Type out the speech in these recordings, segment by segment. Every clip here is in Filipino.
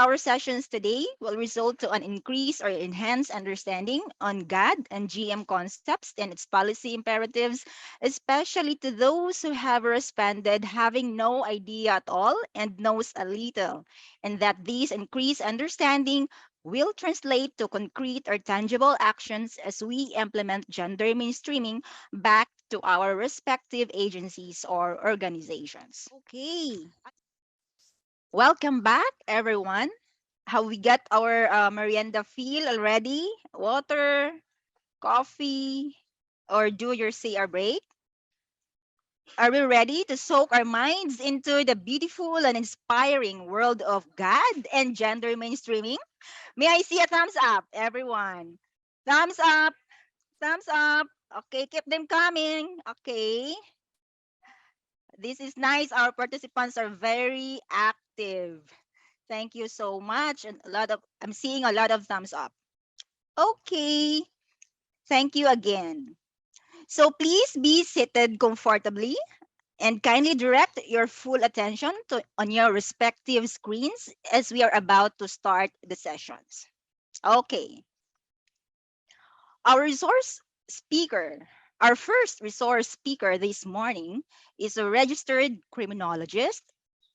our sessions today will result to an increase or enhanced understanding on GAD and GM concepts and its policy imperatives, especially to those who have responded having no idea at all and knows a little, and that this increased understanding will translate to concrete or tangible actions as we implement gender mainstreaming back to our respective agencies or organizations. Okay, welcome back, everyone. Have we got our merienda feel already? Water, coffee, or do your CR break? Are we ready to soak our minds into the beautiful and inspiring world of God and gender mainstreaming? May I see a thumbs up, everyone? Thumbs up, thumbs up. Okay, keep them coming. Okay, this is nice. Our participants are very active. Thank you so much. And I'm seeing a lot of thumbs up. Okay, thank you again. So please be seated comfortably and kindly direct your full attention on your respective screens as we are about to start the sessions. Okay, our resource speaker, our first resource speaker this morning is a registered criminologist,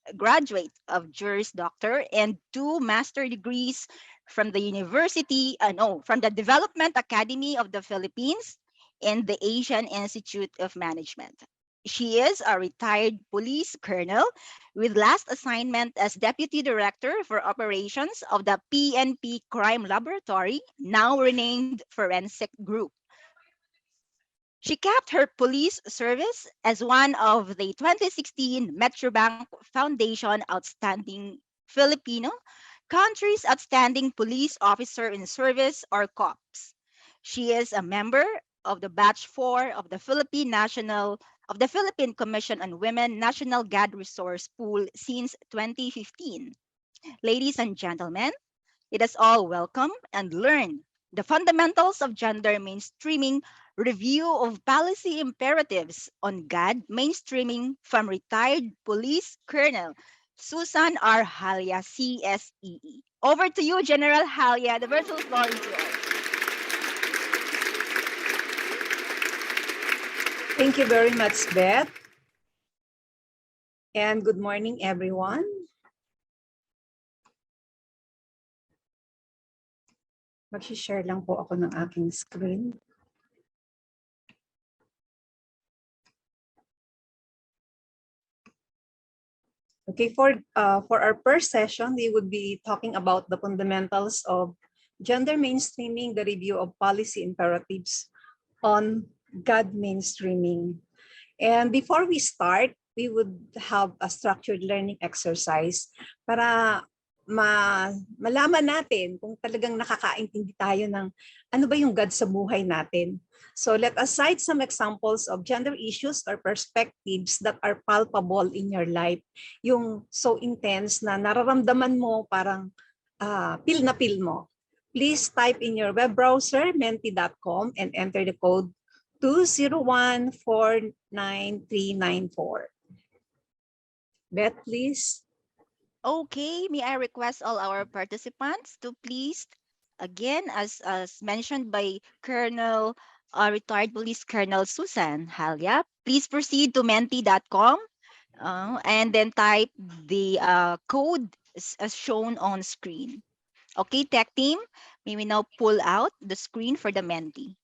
a graduate of Juris Doctor, and 2 master degrees from the from the Development Academy of the Philippines and the Asian Institute of Management. She is a retired police colonel with last assignment as Deputy Director for Operations of the PNP Crime Laboratory, now renamed Forensic Group. She kept her police service as one of the 2016 Metrobank Foundation Outstanding Filipino Country's Outstanding Police Officer in Service or COPS. She is a member of the Batch 4 of the Philippine Commission on Women National GAD Resource Pool since 2015. Ladies and gentlemen, let us all welcome and learn the fundamentals of gender mainstreaming review of policy imperatives on GAD mainstreaming from retired police colonel Susan R. Halya, CSEE. Over to you, General Halya. The virtual floor is yours. Thank you very much, Beth. And good morning, everyone. Mag-share lang po ako ng aking screen. Okay, for our first session, we would be talking about the fundamentals of gender mainstreaming, the review of policy imperatives on GAD mainstreaming. And before we start, we would have a structured learning exercise para malaman natin kung talagang nakakaintindi tayo ng ano ba yung GAD sa buhay natin. So let us cite some examples of gender issues or perspectives that are palpable in your life. Yung so intense na nararamdaman mo parang feel na feel mo. Please type in your web browser menti.com and enter the code 201-49394. Beth, please. Okay, may I request all our participants to please, again, as mentioned by retired police Colonel Susan Halya, please proceed to menti.com and then type the code as shown on screen. Okay, tech team, may we now pull out the screen for the Menti.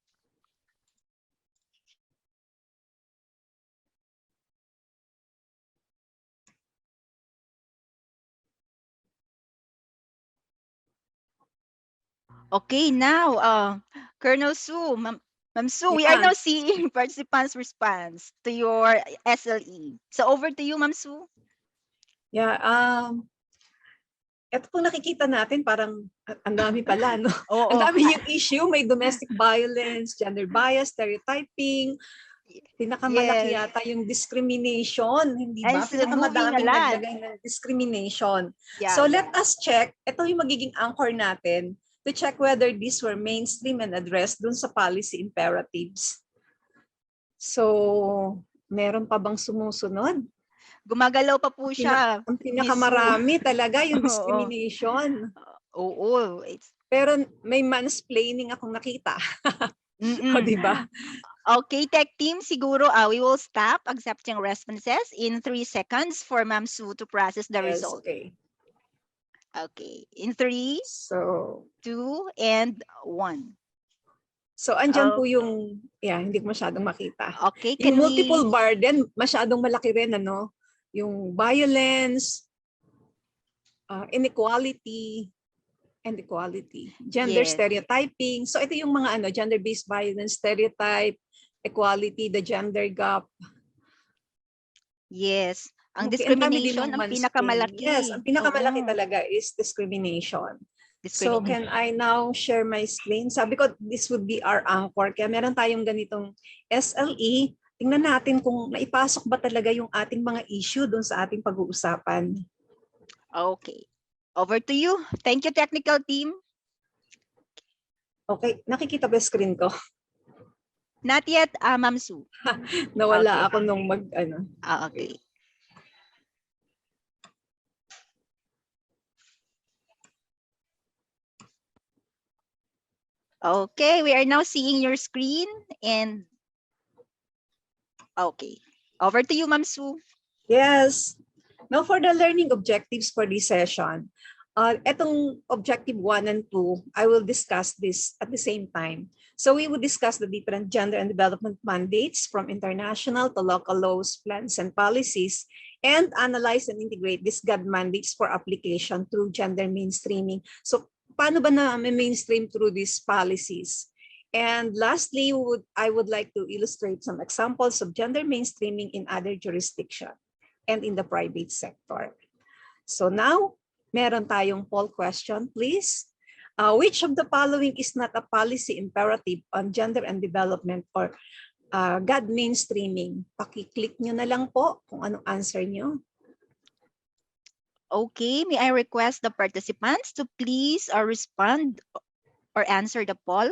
Okay, now, Colonel Sue, Ma'am Sue, we are now seeing participants' response to your SLE. So over to you, Ma'am Sue. Yeah, ito pong nakikita natin parang ang dami pala, no? Ang dami yung issue, may domestic violence, gender bias, stereotyping, pinakamalaki yata yung discrimination, hindi ba? Pinakamadaming naglagay ng discrimination. Yeah, so let us check, ito yung magiging anchor natin to check whether these were mainstream and addressed dun sa policy imperatives. So, meron pa bang sumusunod? Gumagalaw pa po siya, Ang Miss Sue. pinakamarami talaga yung Oo. discrimination. Oo. Pero may mansplaining akong nakita. O, Mm. di ba? Okay, tech team, siguro we will stop accepting responses in 3 seconds for Ma'am Sue to process the Yes, result. okay. Okay, in 3, So, 2, and 1. andyan po Oh, yung, hindi ko masyadong makita. okay, Yung can multiple we? burden, masyadong malaki rin, ano? Yung violence, inequality, and equality, gender Yes, stereotyping. So ito yung mga gender-based violence, stereotype, equality, the gender gap. yes. Ang Okay, ang dami din discrimination, ng ang mansplaining. Yes, ang pinakamalaki. pinakamalaki Oo, talaga is discrimination. So can discrimination. I now share my screen? Sabi ko, this would be our anchor. Kaya meron tayong ganitong SLE. Tingnan natin kung naipasok ba talaga yung ating mga issue doon sa ating pag-uusapan. Okay. Over to you. Thank you, technical team. Okay, nakikita ba screen ko? Not yet, Ma'am Sue. Nawala Okay. ako nung Okay. Okay, we are now seeing your screen and okay. Over to you, Ma'am Sue. Yes. Now for the learning objectives for this session, etong objective 1 and 2, I will discuss this at the same time. So we will discuss the different gender and development mandates from international to local laws, plans, and policies, and analyze and integrate these GAD mandates for application through gender mainstreaming. So paano ba na mainstream through these policies? And lastly, I would like to illustrate some examples of gender mainstreaming in other jurisdictions and in the private sector. So now, meron tayong poll question, please. Which of the following is not a policy imperative on gender and development or GAD mainstreaming? Paki-click nyo na lang po kung anong answer nyo. Okay, may I request the participants to please respond or answer the poll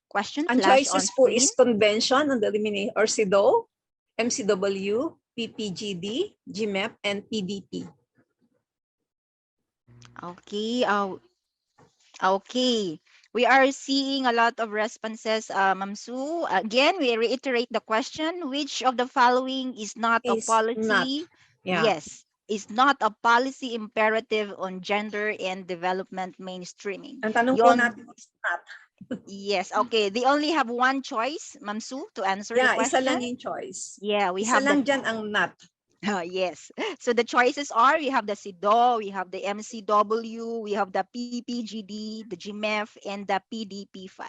question Ang flash on choices po screen. is convention on the elimination or CEDAW, MCW, PPGD, GMEP, and PDP. Okay. Okay. We are seeing a lot of responses, Ma'am Sue. Again, we reiterate the question: which of the following is not a Is not. policy? Yeah. Yes, is not a policy imperative on gender and development mainstreaming. Ang tanong po Yon. natin is not. Yes. Okay. They only have one choice, Ma'am Sue, to answer the Yeah, isa question. lang yung choice. Yeah, we Isa have the lang dyan ang not. yes. So the choices are: we have the CEDAW, we have the MCW, we have the PPGD, the GMEF, and the PDP5.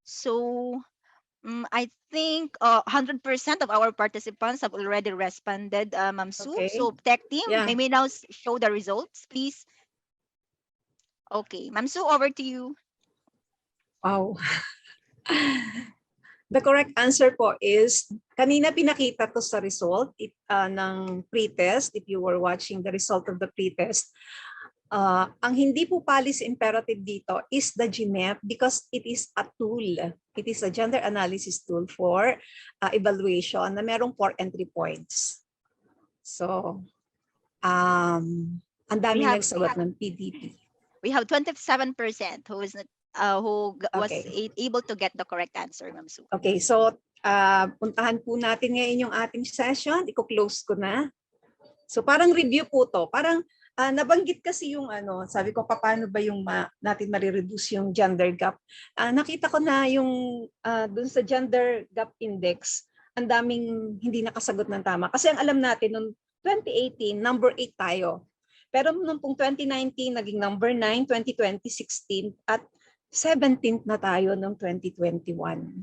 So I think 100% of our participants have already responded, Ma'am Sue. Okay. So tech team, Yeah. may we now show the results, please? Okay, Ma'am Sue, over to you. Wow. The correct answer po is, kanina pinakita to sa result ng pre-test, if you were watching the result of the pre-test. Ang hindi po policy imperative dito is the GMEP because it is a tool. It is a gender analysis tool for evaluation na merong 4 entry points. So, ang daming nagsagot ng PDP. We have 27% who is was Okay. able to get the correct answer, Ma'am Sue. Okay, so puntahan po natin ngayon yung ating session. Iko-close ko na. So parang review po to. Parang nabanggit kasi yung sabi ko paano ba yung natin marireduce yung gender gap. Nakita ko na yung dun sa gender gap index, ang daming hindi nakasagot ng tama. Kasi ang alam natin noong 2018, number 8 tayo. Pero noong 2019, naging number 9, 2020, 16, at 17th na tayo noong 2021.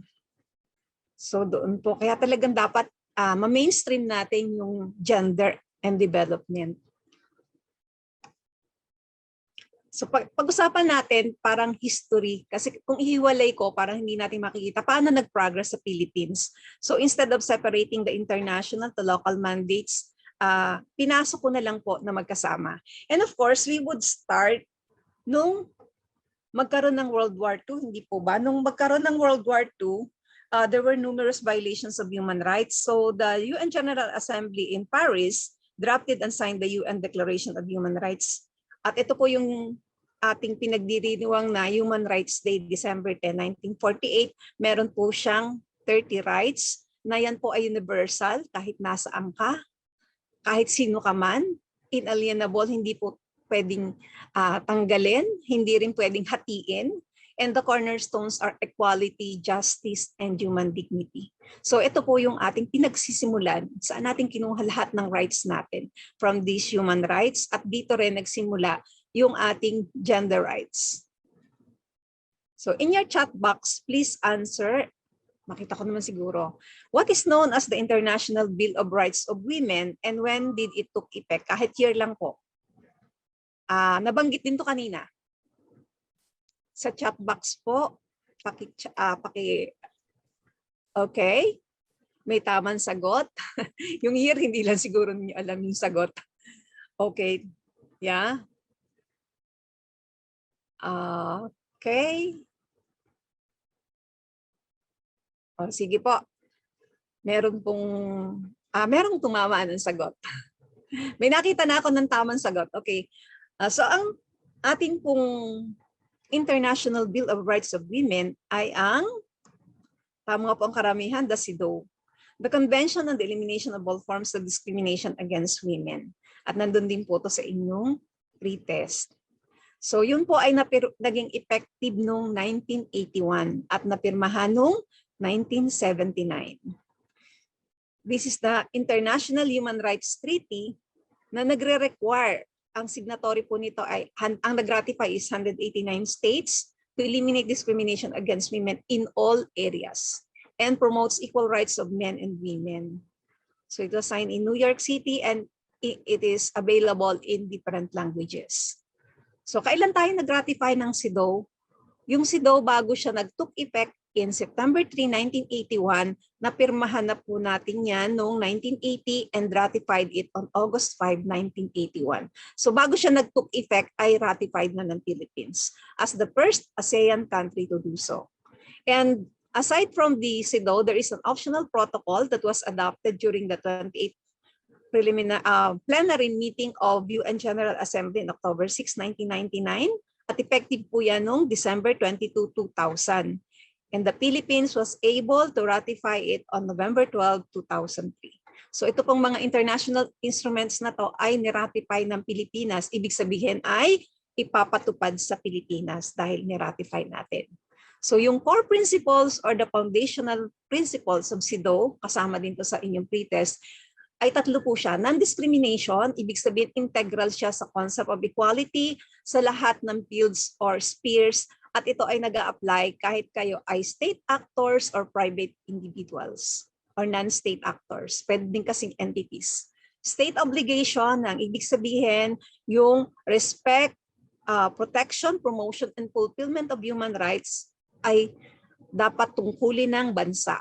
So doon po, kaya talagang dapat ma-mainstream natin yung gender and development. So pag-usapan natin parang history, kasi kung ihiwalay ko, parang hindi natin makikita paano nag-progress sa Philippines. So instead of separating the international to local mandates, pinasok ko na lang po na magkasama. And of course, we would start nung magkaroon ng World War II, hindi po ba? Nung magkaroon ng World War II, there were numerous violations of human rights. So the UN General Assembly in Paris drafted and signed the UN Declaration of Human Rights. At ito po yung ating pinagdiriwang na Human Rights Day, December 10, 1948. Meron po siyang 30 rights na yan po ay universal kahit nasaan ka, kahit sino ka man, inalienable, hindi po pwedeng tanggalin, hindi rin pwedeng hatiin. And the cornerstones are equality, justice, and human dignity. So ito po yung ating pinagsisimulan, saan natin kinuha lahat ng rights natin from these human rights, at dito rin nagsimula yung ating gender rights. So in your chat box, please answer, makita ko naman siguro, what is known as the International Bill of Rights of Women and when did it took effect? Kahit year lang po. Nabanggit din to kanina. Sa chat box po, okay, may tamang sagot. Yung year, hindi lang siguro niyo alam yung sagot. Okay, yeah. Okay. Sige po. Merong tumama ng sagot. May nakita na ako ng tamang sagot. Okay. So ang ating pong International Bill of Rights of Women ay ang, tama po ang karamihan, the CEDAW, the Convention on the Elimination of All Forms of Discrimination Against Women. At nandun din po to sa inyong pretest. So yun po ay naging effective noong 1981 at napirmahan noong 1979. This is the International Human Rights Treaty na nagre-require, ang signatory po nito ay, ang nag-ratify is 189 states to eliminate discrimination against women in all areas and promotes equal rights of men and women. So it was signed in New York City and it is available in different languages. So kailan tayo nag-ratify ng CEDAW? Yung CEDAW bago siya nag-took effect in September 3, 1981, napirmahan na po natin yan noong 1980 and ratified it on August 5, 1981. So bago siya nag-took effect ay ratified na ng Philippines as the first ASEAN country to do so. And aside from the CEDAW, there is an optional protocol that was adopted during the 28th plenary meeting of UN General Assembly in October 6, 1999 at effective po yan noong December 22, 2000. And the Philippines was able to ratify it on November 12, 2003. So ito pong mga international instruments na to ay niratify ng Pilipinas. Ibig sabihin ay ipapatupad sa Pilipinas dahil niratify natin. So yung core principles or the foundational principles of CEDAW, kasama din to sa inyong pretest, ay tatlo po siya. Non-discrimination, ibig sabihin integral siya sa concept of equality sa lahat ng fields or spheres, at ito ay nag-a-apply kahit kayo ay state actors or private individuals or non-state actors. Pwede din kasing entities. State obligation, ang ibig sabihin yung respect, protection, promotion, and fulfillment of human rights ay dapat tungkulin ng bansa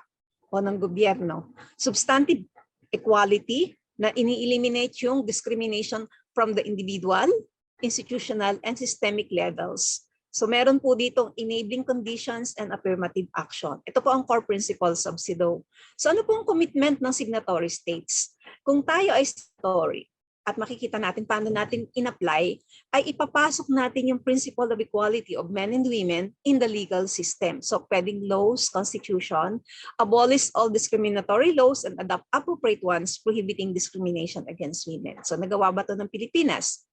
o ng gobyerno. Substantive equality, na ini-eliminate yung discrimination from the individual, institutional, and systemic levels. So meron po ditong enabling conditions and affirmative action. Ito po ang core principles of CEDAW. So ano po ang commitment ng signatory states? Kung tayo ay signatory at makikita natin paano natin in-apply, ay ipapasok natin yung principle of equality of men and women in the legal system. So pwedeng laws, constitution, abolish all discriminatory laws and adopt appropriate ones prohibiting discrimination against women. So nagawa ba ito ng Pilipinas?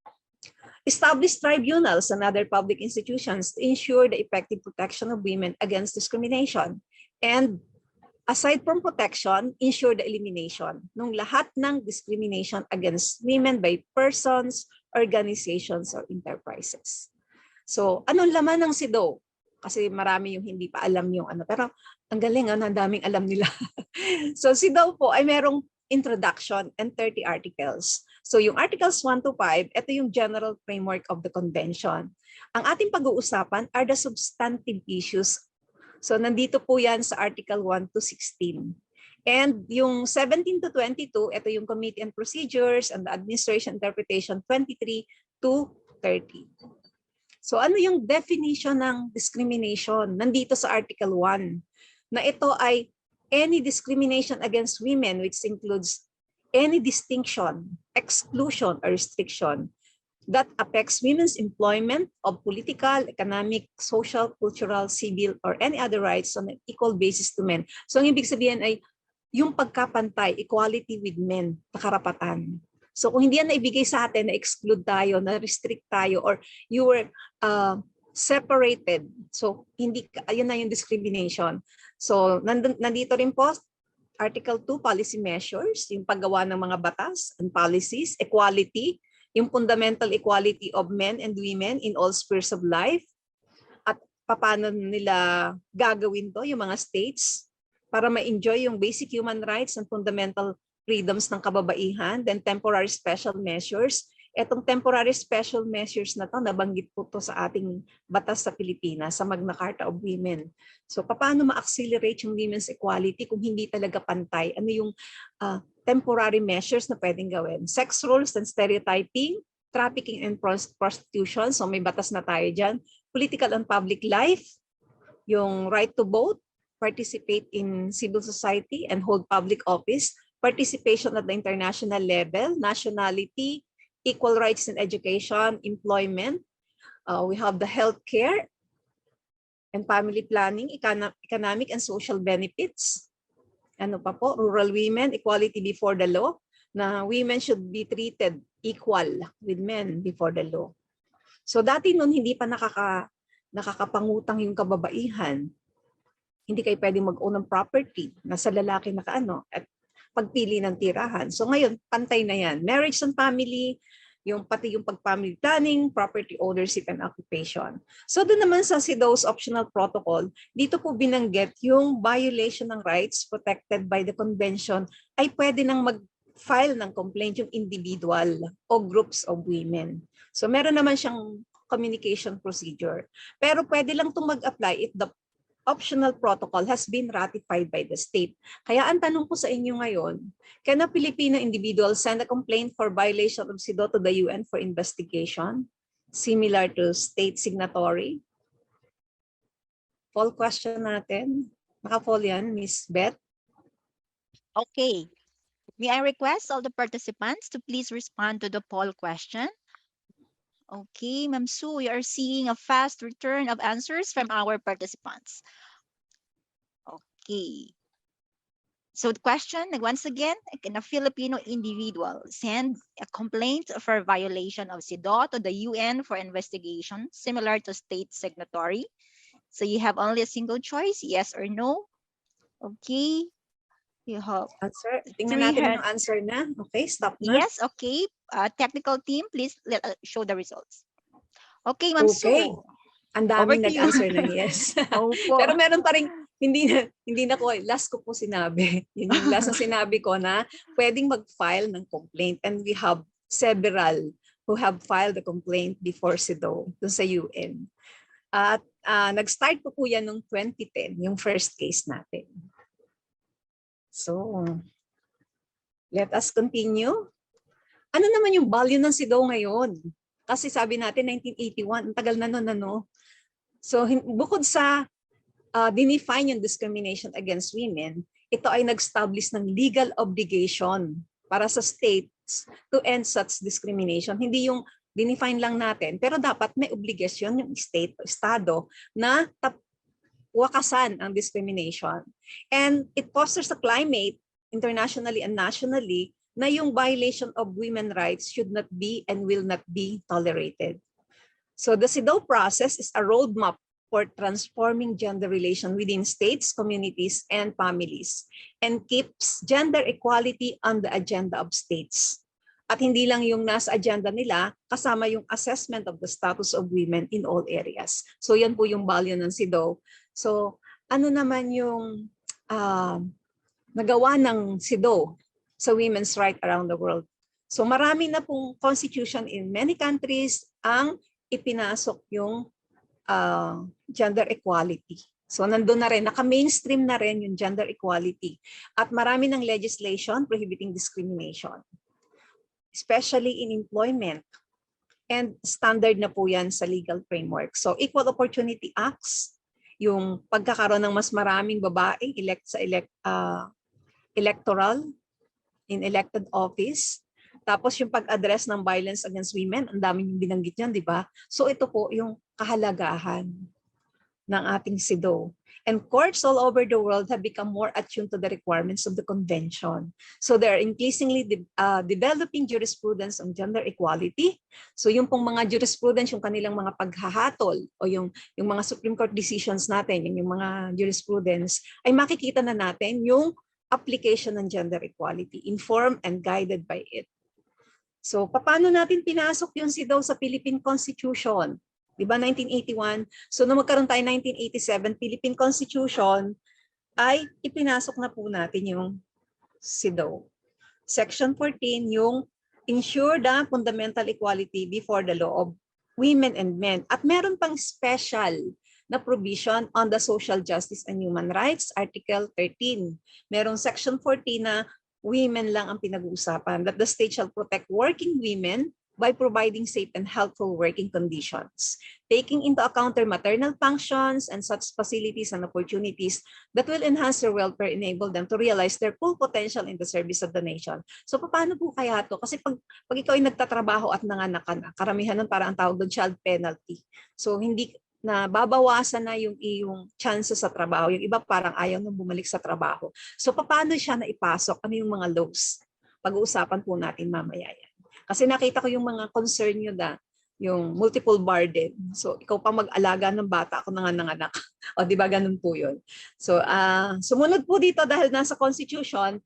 Establish tribunals and other public institutions to ensure the effective protection of women against discrimination. And aside from protection, ensure the elimination ng lahat ng discrimination against women by persons, organizations, or enterprises. So, anong laman ng CEDAW? Kasi marami yung hindi pa alam yung ano. Pero ang galing, ang daming alam nila. So, CEDAW po ay merong introduction and 30 articles. So yung Articles 1 to 5, ito yung general framework of the convention. Ang ating pag-uusapan are the substantive issues. So nandito po yan sa Article 1 to 16. And yung 17 to 22, ito yung Committee and Procedures and the Administration Interpretation 23 to 30. So ano yung definition ng discrimination? Nandito sa Article 1. na ito ay any discrimination against women, which includes any distinction, exclusion, or restriction that affects women's employment of political, economic, social, cultural, civil, or any other rights on an equal basis to men. So ang ibig sabihin ay yung pagkapantay, equality with men, karapatan. So kung hindi yan naibigay sa atin, na-exclude tayo, na-restrict tayo, or you were separated. So hindi, ayun na yung discrimination. So nandito rin po, Article 2, policy measures, yung paggawa ng mga batas and policies, equality, yung fundamental equality of men and women in all spheres of life, at paano nila gagawin to, yung mga states, para ma-enjoy yung basic human rights and fundamental freedoms ng kababaihan. Then temporary special measures. Etong temporary special measures na to, nabanggit po to sa ating batas sa Pilipinas, sa Magna Carta of Women. So paano ma-accelerate yung women's equality kung hindi talaga pantay? Ano yung temporary measures na pwedeng gawin? Sex roles and stereotyping, trafficking and prostitution. So may batas na tayo dyan. Political and public life, yung right to vote, participate in civil society and hold public office, participation at the international level, nationality, equal rights in education, employment. We have the healthcare and family planning, economic and social benefits. Ano pa po? Rural women, equality before the law, na women should be treated equal with men before the law. So dati noon hindi pa nakakapangutang yung kababaihan. Hindi kayo pwedeng mag-own ng property, nasa lalaki nakaano, at pagpili ng tirahan. So ngayon, pantay na yan. Marriage and family, pati yung pag-family planning, property ownership and occupation. So doon naman sa CEDAW's optional protocol, dito po binanggit yung violation ng rights protected by the convention ay pwede nang mag-file ng complaint yung individual o groups of women. So meron naman siyang communication procedure. Pero pwede lang itong mag-apply if the optional protocol has been ratified by the state. Kaya ang tanong ko sa inyo ngayon, can a Filipino individual send a complaint for violation of CEDAW to the UN for investigation, similar to state signatory? Poll question natin. Naka-poll yan, Miss Beth? Okay. May I request all the participants to please respond to the poll question? Okay, Ma'am Sue, we are seeing a fast return of answers from our participants. Okay. So the question, once again, can a Filipino individual send a complaint for violation of CEDAW to the UN for investigation, similar to state signatory? So you have only a single choice, yes or no. Okay. You have answer. Tingnan natin yung answer na. Okay, stop na. Yes, okay. Technical team, please show the results. Okay, Ma'am Okay. Sue. Ang daming nag-answer ng yes. Pero meron pa rin, hindi na ko, last ko po sinabi. Yun yung last na sinabi ko na pwedeng mag-file ng complaint, and we have several who have filed the complaint before CEDAW dun sa UN. At nag-start po yan noong 2010, yung first case natin. So, let us continue. Ano naman yung value ng CEDAW ngayon? Kasi sabi natin 1981, ang tagal na nun, ano? So bukod sa dinefine yung discrimination against women, ito ay nag-establish ng legal obligation para sa states to end such discrimination. Hindi yung dinefine lang natin, pero dapat may obligasyon yung state o estado na wakasan ang discrimination. And it fosters a climate internationally and nationally na yung violation of women's rights should not be and will not be tolerated. So the CEDAW process is a roadmap for transforming gender relations within states, communities, and families, and keeps gender equality on the agenda of states. At hindi lang yung nasa agenda nila, kasama yung assessment of the status of women in all areas. So yan po yung value ng CEDAW. So ano naman yung nagawa ng CEDAW sa women's right around the world? So marami na pong constitution in many countries ang ipinasok yung gender equality. So nandun na rin, naka-mainstream na rin yung gender equality. At marami ng legislation prohibiting discrimination, especially in employment. And standard na po yan sa legal framework. So Equal Opportunity Acts yung pagkakaroon ng mas maraming babaeng electoral in elected office. Tapos yung pag-address ng violence against women, ang dami yung binanggit yan, di ba? So ito po yung kahalagahan ng ating SIDO. And courts all over the world have become more attuned to the requirements of the convention. So they're increasingly developing jurisprudence on gender equality. So yung pong mga jurisprudence, yung kanilang mga paghahatol o yung mga Supreme Court decisions natin, yung mga jurisprudence, ay makikita na natin yung application ng gender equality, informed and guided by it. So paano natin pinasok yung SIDO sa Philippine Constitution? Di ba 1981? So nung magkaroon tayo 1987 Philippine Constitution, ay ipinasok na po natin yung SIDO. Section 14, yung ensure the fundamental equality before the law of women and men. At meron pang special na provision on the social justice and human rights, Article 13. Merong Section 14 na women lang ang pinag-uusapan, that the state shall protect working women by providing safe and healthful working conditions, taking into account their maternal functions and such facilities and opportunities that will enhance their welfare, enable them to realize their full potential in the service of the nation. So paano po kaya to? Kasi pag ikaw ay nagtatrabaho at nanganak ka na, karamihan nun parang ang tawag doon child penalty. So hindi na babawasan na yung iyong chances sa trabaho. Yung iba parang ayaw nang bumalik sa trabaho. So paano siya na ipasok? Ano yung mga laws? Pag-uusapan po natin mamaya yan. Kasi nakita ko yung mga concern nyo na yung multiple burden. So ikaw pa mag-alaga ng bata, ako nanganak. O di ba ganun po yun. So sumunod po dito dahil nasa Constitution,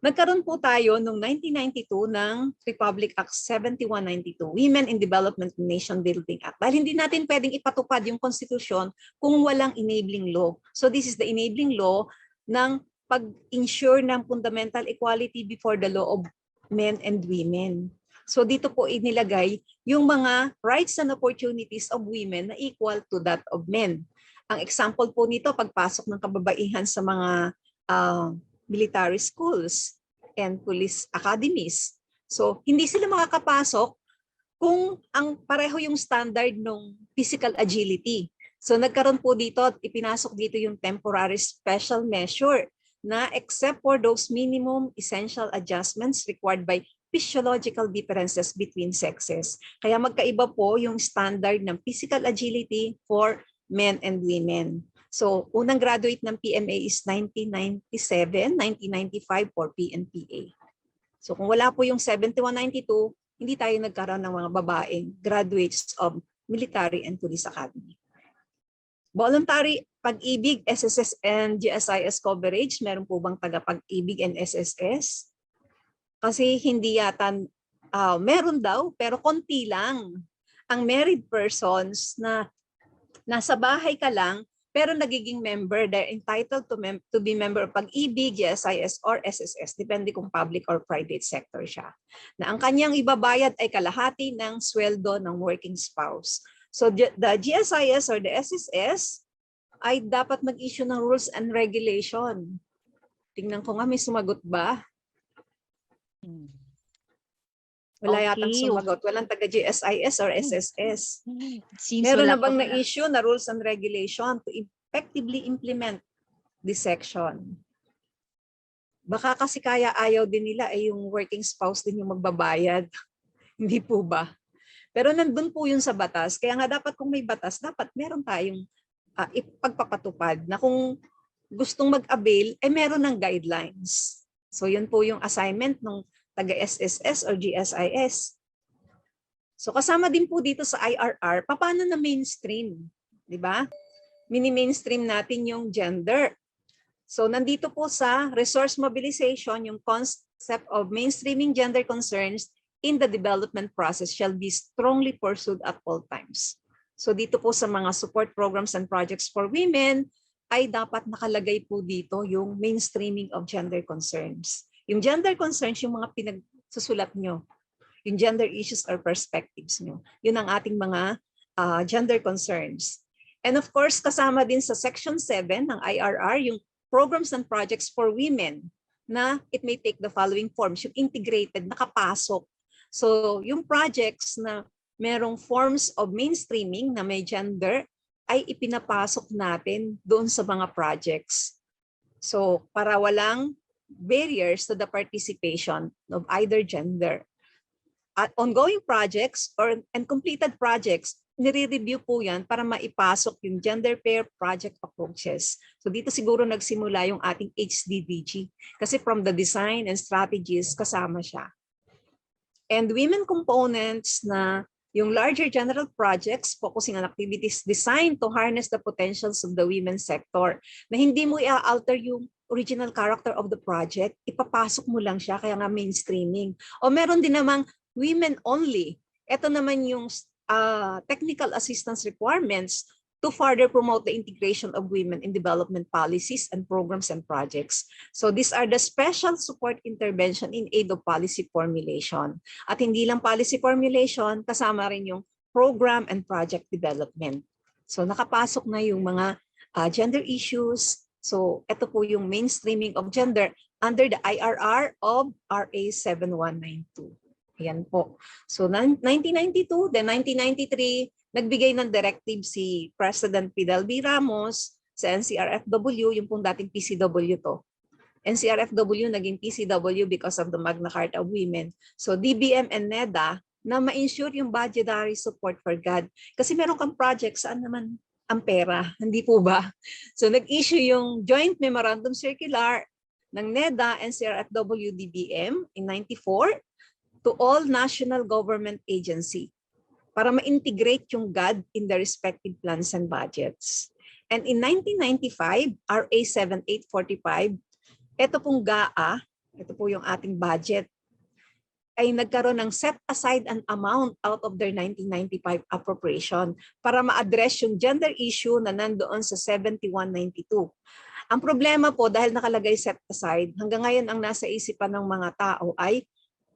nagkaroon po tayo noong 1992 ng Republic Act 7192, Women in Development Nation Building Act. Dahil hindi natin pwedeng ipatupad yung Constitution kung walang enabling law. So this is the enabling law ng pag-ensure ng fundamental equality before the law of men and women. So dito po inilagay yung mga rights and opportunities of women na equal to that of men. Ang example po nito, pagpasok ng kababaihan sa mga military schools and police academies. So hindi sila makakapasok kung ang pareho yung standard ng physical agility. So nagkaroon po dito, ipinasok dito yung temporary special measure na except for those minimum essential adjustments required by physiological differences between sexes. Kaya magkaiba po yung standard ng physical agility for men and women. So unang graduate ng PMA is 1997, 1995 for PNPA. So kung wala po yung 7192, hindi tayo nagkaroon ng mga babaeng graduates of military and police academy. Voluntary pag-ibig, SSS and GSIS coverage, meron po bang taga-pag-ibig and SSS? Kasi hindi yata, meron daw, pero konti lang. Ang married persons na nasa bahay ka lang, pero nagiging member, they're entitled to be member of pag-ibig, GSIS or SSS, depende kung public or private sector siya. Na ang kanyang ibabayad ay kalahati ng sweldo ng working spouse. So the GSIS or the SSS ay dapat mag-issue ng rules and regulation. Tingnan ko nga, may sumagot ba? Wala yatang sumagot. Walang taga-GSIS or SSS. Meron na bang na-issue na rules and regulation to effectively implement this section? Baka kasi kaya ayaw din nila ay yung working spouse din yung magbabayad. Hindi po ba? Pero nandun po yun sa batas. Kaya nga dapat kung may batas, dapat meron tayong ipagpapatupad na kung gustong mag-avail, ay meron ng guidelines. So yun po yung assignment ng taga-SSS or GSIS. So kasama din po dito sa IRR, paano na mainstream? Di ba? Mini-mainstream natin yung gender. So nandito po sa resource mobilization, yung concept of mainstreaming gender concerns in the development process shall be strongly pursued at all times. So dito po sa mga support programs and projects for women, ay dapat nakalagay po dito yung mainstreaming of gender concerns. Yung gender concerns, yung mga pinagsusulat nyo, yung gender issues or perspectives nyo. Yun ang ating mga gender concerns. And of course, kasama din sa Section 7 ng IRR, yung programs and projects for women na it may take the following forms, yung integrated, nakapasok. So yung projects na merong forms of mainstreaming na may gender ay ipinapasok natin doon sa mga projects. So, para walang barriers to the participation of either gender. At ongoing projects and completed projects, nire-review po yan para maipasok yung gender pair project approaches. So dito siguro nagsimula yung ating HDDG kasi from the design and strategies kasama siya. And women components na yung larger general projects focusing on activities designed to harness the potentials of the women sector na hindi mo i-alter yung original character of the project, ipapasok mo lang siya, kaya nga mainstreaming. O meron din namang women only. Ito naman yung technical assistance requirements to further promote the integration of women in development policies and programs and projects. So these are the special support intervention in aid of policy formulation. At hindi lang policy formulation, kasama rin yung program and project development. So nakapasok na yung mga gender issues. So ito po yung mainstreaming of gender under the IRR of RA 7192. Ayan po. So 1992, then 1993, nagbigay ng directive si President Fidel B. Ramos sa NCRFW, yung pong dating PCW to. NCRFW naging PCW because of the Magna Carta of Women. So DBM and NEDA na ma-ensure yung budgetary support for GAD. Kasi meron kang project, saan naman ang pera? Hindi po ba? So nag-issue yung Joint Memorandum Circular ng NEDA, NCRFW, DBM in 94 to all national government agency para ma-integrate yung GAD in the respective plans and budgets. And in 1995, RA 7845, ito pong GAA, ito po yung ating budget, ay nagkaroon ng set aside an amount out of their 1995 appropriation para ma-address yung gender issue na nandoon sa 7192. Ang problema po, dahil nakalagay set aside, hanggang ngayon ang nasa isipan ng mga tao ay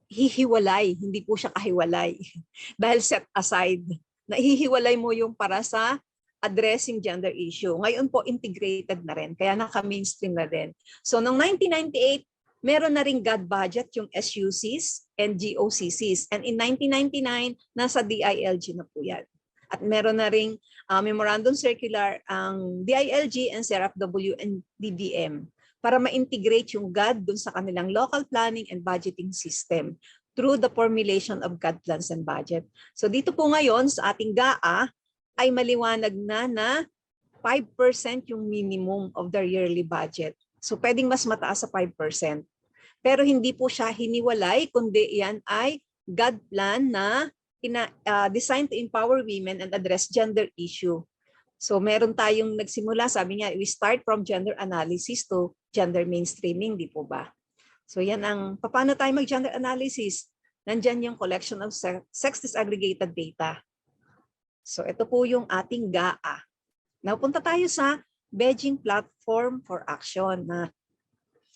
hihiwalay, hindi po siya kahiwalay. Dahil set aside, nahihiwalay mo yung para sa addressing gender issue. Ngayon po, integrated na rin, kaya naka-mainstream na rin. So, noong 1998, meron na rin GAD budget yung SUCs and GOCCs. And in 1999, nasa DILG na po yan. At meron na rin memorandum circular ang DILG and CRFW and DBM para ma-integrate yung GAD dun sa kanilang local planning and budgeting system through the formulation of GAD plans and budget. So dito po ngayon sa ating GAA ay maliwanag na 5% yung minimum of their yearly budget. So pwedeng mas mataas sa 5%. Pero hindi po siya hiniwalay, kundi yan ay GAD plan na designed to empower women and address gender issue. So meron tayong nagsimula, sabi niya, we start from gender analysis to gender mainstreaming, di po ba? So yan ang, paano tayo mag-gender analysis? Nandyan yung collection of sex disaggregated data. So ito po yung ating GAA. Now punta tayo sa Beijing Platform for Action. Na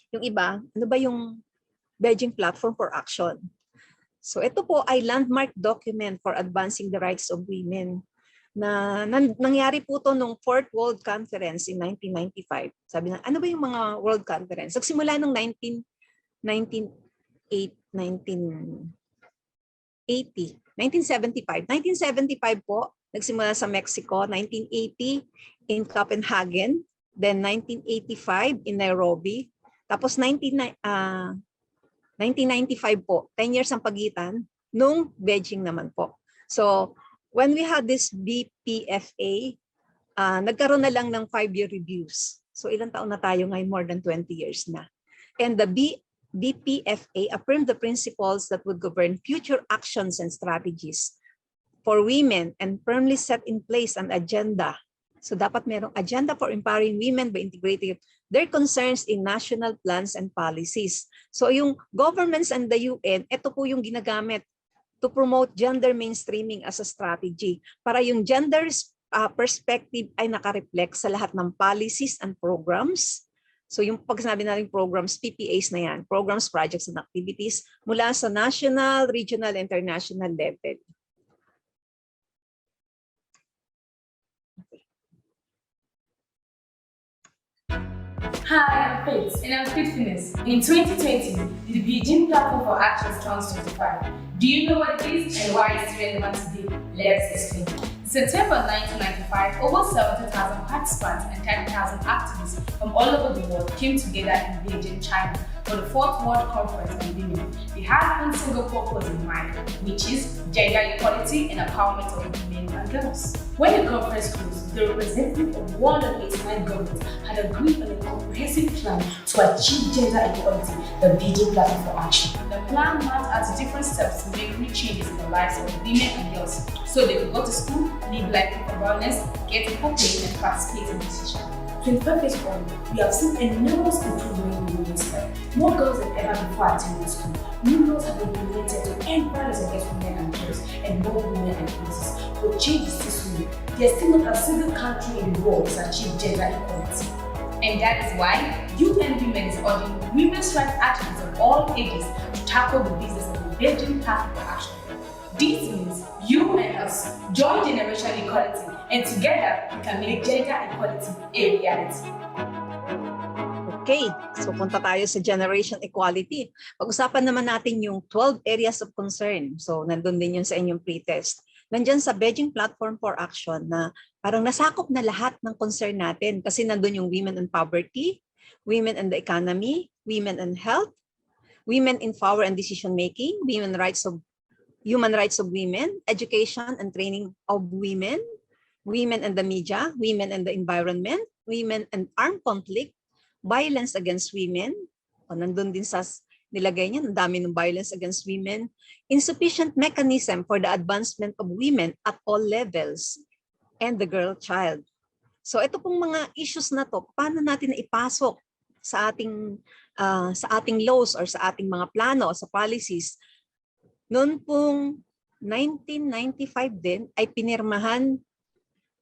yung iba, ano ba yung Beijing Platform for Action? So ito po ay landmark document for advancing the rights of women na nangyari po to nung 4th World Conference in 1995. Sabi na, ano ba yung mga World Conference? Nagsimula nung 1975. 1975 po, nagsimula sa Mexico, 1980 in Copenhagen, then 1985 in Nairobi, tapos 1995 po, 10 years ang pagitan, nung Beijing naman po. So, when we had this BPFA, nagkaroon na lang ng 5-year reviews. So ilang taon na tayo ngayon? More than 20 years na. And the BPFA affirmed the principles that would govern future actions and strategies for women and firmly set in place an agenda. So dapat merong agenda for empowering women by integrating their concerns in national plans and policies. So yung governments and the UN, ito po yung ginagamit to promote gender mainstreaming as a strategy para yung gender perspective ay nakareflect sa lahat ng policies and programs. So yung pag sinabi natin programs, PPAs na yan, programs, projects, and activities mula sa national, regional, international level. Hi, I'm Faith. And I'm Faithfulness. In 2020, the Beijing Platform for Action turns 25. Do you know what it is and why it's relevant today? Let's explain. In September 1995, over 70,000 participants and 10,000 activists from all over the world came together in Beijing, China for the Fourth World Conference on Women. They had one single purpose in mind, which is gender equality and empowerment of women and girls. When the conference closed, the representative of 189 governments had agreed on a comprehensive plan to achieve gender equality, the Beijing Platform for Action. The plan mapped out different steps to make real changes in the lives of women and girls, so they could go to school, live life with awareness, get equal pay, and participate in decisions. 25 years on, we have seen enormous improvement in women's life. More girls than ever before attending school. New laws have been implemented to end violence against women and girls, and more women and places. But change is still slow. There's still not a single country in the world to achieve gender equality. And that is why UN Women is urging women's rights activists of all ages to tackle the business of the Beijing Platform for Action. This means you and us join generational equality, and together we can make gender equality a reality. Okay, so punta tayo sa generation equality. Pag-usapan naman natin yung 12 areas of concern. So nandun din yun sa inyong pretest. Nandyan sa Beijing Platform for Action na parang nasakop na lahat ng concern natin kasi nandun yung women and poverty, women and the economy, women and health, women in power and decision making, human rights of women, education and training of women, women and the media, women and the environment, women and armed conflict, violence against women, o nandun din sa nilagay niya, ang dami ng violence against women, insufficient mechanism for the advancement of women at all levels, and the girl child. So ito pong mga issues na to, paano natin ipasok sa ating laws or sa ating mga plano, sa policies. Noon pong 1995 din ay pinirmahan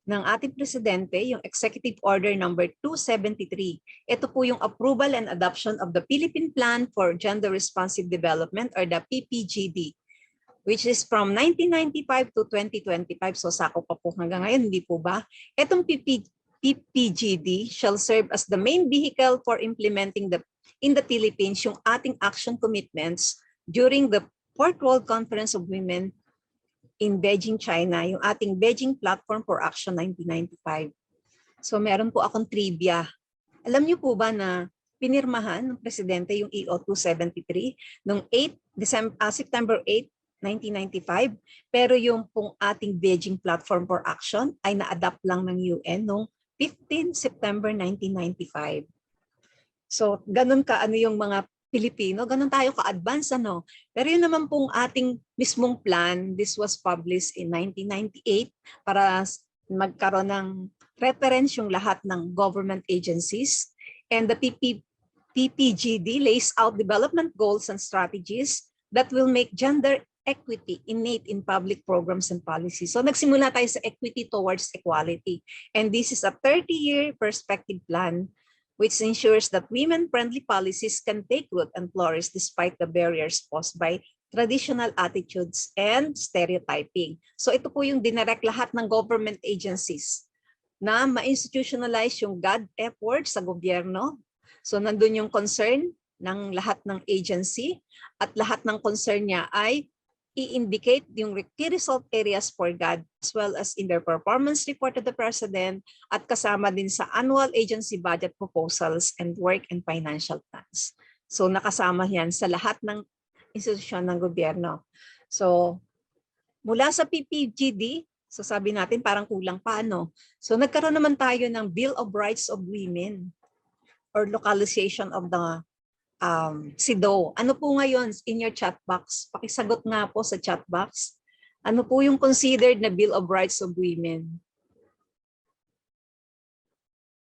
ng ating presidente yung Executive Order number 273. Ito po yung approval and adoption of the Philippine Plan for Gender Responsive Development or the PPGD, which is from 1995 to 2025. So sako pa po hanggang ngayon, hindi po ba? Itong PPGD shall serve as the main vehicle for implementing in the Philippines yung ating action commitments during the Fourth World Conference of Women in Beijing, China, yung ating Beijing Platform for Action 1995. So meron po akong trivia. Alam niyo po ba na pinirmahan ng presidente yung EO 273 noong September 8, 1995, pero yung pong ating Beijing Platform for Action ay na-adapt lang ng UN noong 15 September 1995. So ganun ka ano yung mga Pilipino, ganun tayo ka-advance ano. Pero yun naman pong ating mismong plan, this was published in 1998 para magkaroon ng reference yung lahat ng government agencies. And the PPGD lays out development goals and strategies that will make gender equity innate in public programs and policies. So nagsimula tayo sa equity towards equality. And this is a 30-year perspective plan which ensures that women-friendly policies can take root and flourish despite the barriers posed by traditional attitudes and stereotyping. So ito po yung dinirect lahat ng government agencies na ma-institutionalize yung GAD effort sa gobyerno. So nandun yung concern ng lahat ng agency at lahat ng concern niya ay i-indicate yung key result areas for GAD as well as in their performance report to the President at kasama din sa annual agency budget proposals and work and financial plans. So nakasama yan sa lahat ng institusyon ng gobyerno. So mula sa PPGD, so sabi natin parang kulang pa ano. So nagkaroon naman tayo ng Bill of Rights of Women or localization of the SIDO. Ano po ngayon in your chat box? Pakisagot nga po sa chat box. Ano po yung considered na Bill of Rights of Women?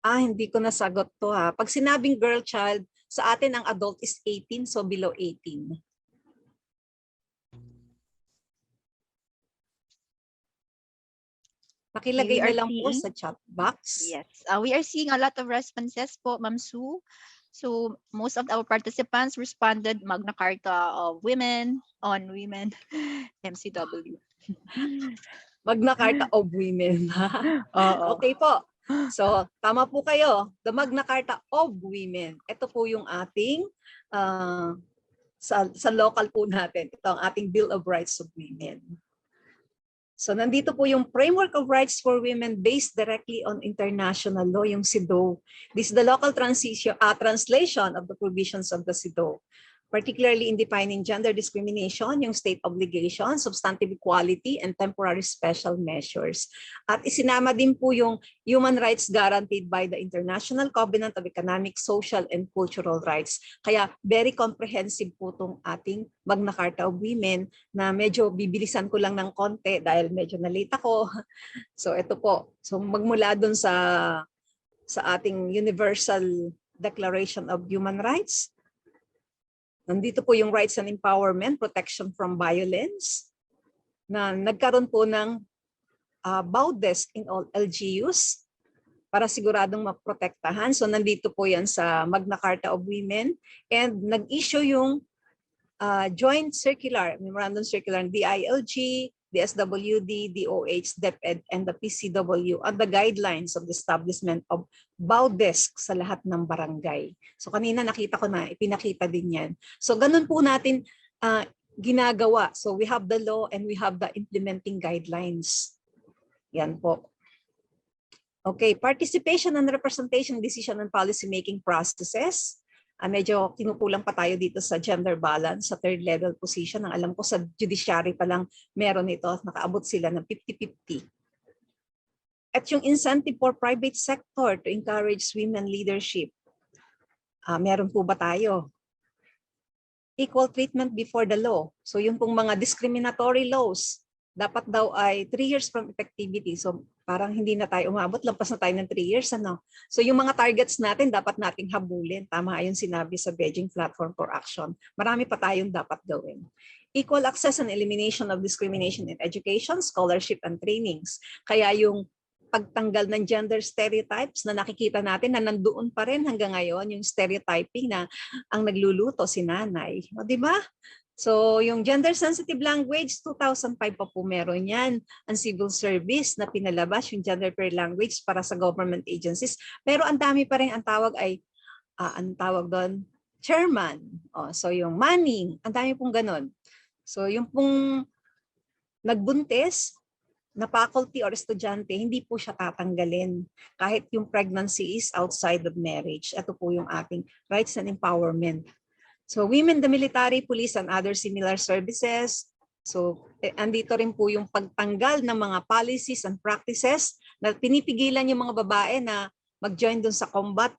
Hindi ko nasagot to ha. Pag sinabing girl child, sa atin ang adult is 18, so below 18. Pakilagay na lang po sa chat box. Yes, we are seeing a lot of responses po, Ma'am Sue. So most of our participants responded Magna Carta of Women, on Women, MCW. Magna Carta of Women. Okay po. So tama po kayo. The Magna Carta of Women. Ito po yung ating sa local po natin. Ito ang ating Bill of Rights of Women. So nandito po yung Framework of Rights for Women based directly on international law, yung CEDAW. This is the local translation of the provisions of the CEDAW, particularly in defining gender discrimination, yung state obligation, substantive equality, and temporary special measures. At isinama din po yung human rights guaranteed by the International Covenant of Economic, Social, and Cultural Rights. Kaya very comprehensive po itong ating Magna Carta of Women na medyo bibilisan ko lang ng konti dahil medyo na-late ako. So ito po. So magmula dun sa ating Universal Declaration of Human Rights, nandito po yung rights and empowerment, protection from violence, na nagkaroon po ng BAUDESK in all LGUs para siguradong maprotektahan. So nandito po yan sa Magna Carta of Women, and nag-issue yung joint circular, memorandum circular, DILG, DSWD, DOH, DepEd, and the PCW on the guidelines of the establishment of BAUDESK sa lahat ng barangay. So kanina nakita ko na, ipinakita din yan. So ganun po natin ginagawa. So we have the law and we have the implementing guidelines. Yan po. Okay, participation and representation, decision and policy making processes. Medyo kinukulang pa tayo dito sa gender balance sa third level position. Ang alam ko sa judiciary pa lang meron ito, nakaabot sila ng 50-50. At yung incentive for private sector to encourage women leadership. Meron po ba tayo? Equal treatment before the law. So yung pong mga discriminatory laws, dapat daw ay 3 years from effectivity. So parang hindi na tayo umabot, lampas na tayo ng 3 years. Ano? So yung mga targets natin, dapat nating habulin. Tama yung sinabi sa Beijing Platform for Action. Marami pa tayong dapat gawin. Equal access and elimination of discrimination in education, scholarship, and trainings. Kaya yung pagtanggal ng gender stereotypes na nakikita natin na nandoon pa rin hanggang ngayon, yung stereotyping na ang nagluluto si nanay. O, di ba? So, yung gender-sensitive language, 2005 pa po meron yan. Ang civil service na pinalabas yung gender-fair language para sa government agencies. Pero ang dami pa rin ang tawag ay, ang tawag doon, chairman. So, yung manning, ang dami pong ganun. So, yung pong nagbuntis na faculty or estudyante, hindi po siya tatanggalin kahit yung pregnancy is outside of marriage. Ito po yung ating rights and empowerment. So women, the military, police, and other similar services. So andito rin po yung pagtanggal ng mga policies and practices na pinipigilan yung mga babae na mag-join dun sa combat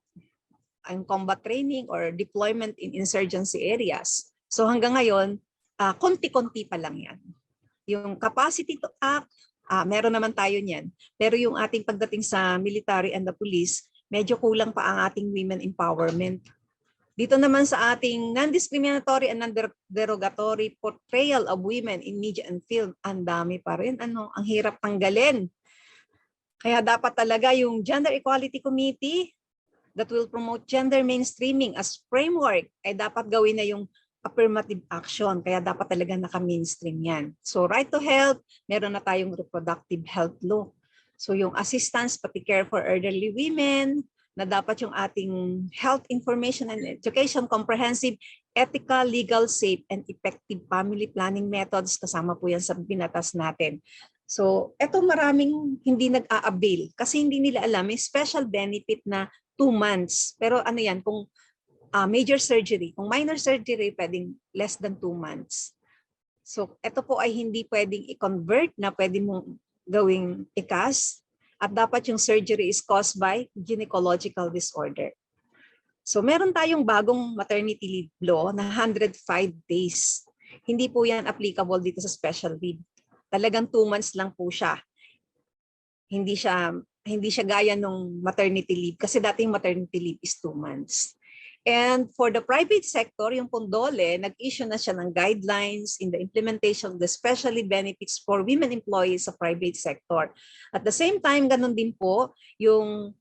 training or deployment in insurgency areas. So hanggang ngayon, konti-konti pa lang yan. Yung capacity to act, meron naman tayo niyan. Pero yung ating pagdating sa military and the police, medyo kulang pa ang ating women empowerment. Dito naman sa ating non-discriminatory and non-derogatory portrayal of women in media and film, ang dami pa rin. Ang hirap tanggalin. Kaya dapat talaga yung Gender Equality Committee that will promote gender mainstreaming as framework ay dapat gawin na yung affirmative action. Kaya dapat talaga naka-mainstream yan. So right to health, meron na tayong reproductive health law. So yung assistance, pati care for elderly women, na dapat yung ating health information and education, comprehensive, ethical, legal, safe, and effective family planning methods. Kasama po yan sa binatas natin. So, eto maraming hindi nag-a-avail kasi hindi nila alam, may special benefit na 2 months. Pero ano yan, kung major surgery, kung minor surgery, pwedeng less than 2 months. So, eto po ay hindi pwedeng i-convert na pwede mong gawing ikas. At dapat yung surgery is caused by gynecological disorder. So meron tayong bagong maternity leave law na 105 days. Hindi po yan applicable dito sa special leave. Talagang 2 months lang po siya. Hindi siya gaya nung maternity leave kasi dating maternity leave is 2 months. And for the private sector, yung Pondole, nag-issue na siya ng guidelines in the implementation of the specially benefits for women employees sa private sector. At the same time, ganun din po, yung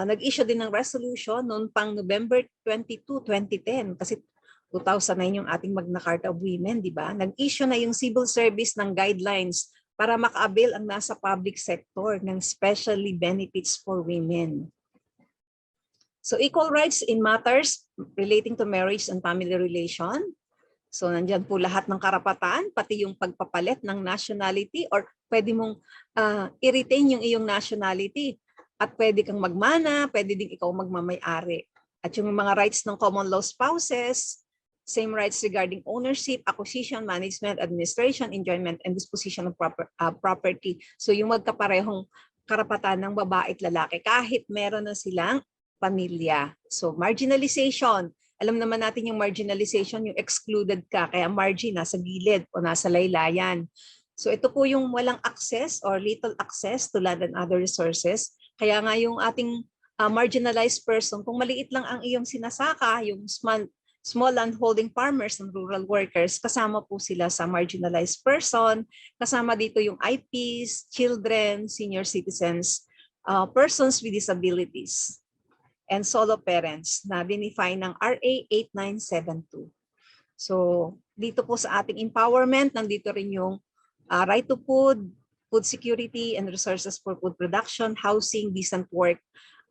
nag-issue din ng resolution noong pang November 22, 2010, kasi 2009 yung ating Magna Carta of Women, di ba? Nag-issue na yung civil service ng guidelines para maka-avail ang nasa public sector ng specially benefits for women. So equal rights in matters relating to marriage and family relation. So nandyan po lahat ng karapatan, pati yung pagpapalit ng nationality or pwede mong i-retain yung iyong nationality. At pwede kang magmana, pwede din ikaw magmamay-ari. At yung mga rights ng common law spouses, same rights regarding ownership, acquisition, management, administration, enjoyment, and disposition of property. So yung magkaparehong karapatan ng babae at lalaki kahit meron na silang pamilya. So marginalization. Alam naman natin yung marginalization, yung excluded ka, kaya margin nasa gilid o nasa laylayan. So ito po yung walang access or little access to land and other resources. Kaya nga yung ating marginalized person, kung maliit lang ang iyong sinasaka, yung small landholding farmers and rural workers, kasama po sila sa marginalized person. Kasama dito yung IPs, children, senior citizens, persons with disabilities, and solo parents na dinefine ng RA 8972. So dito po sa ating empowerment, nandito rin yung right to food, food security and resources for food production, housing, decent work,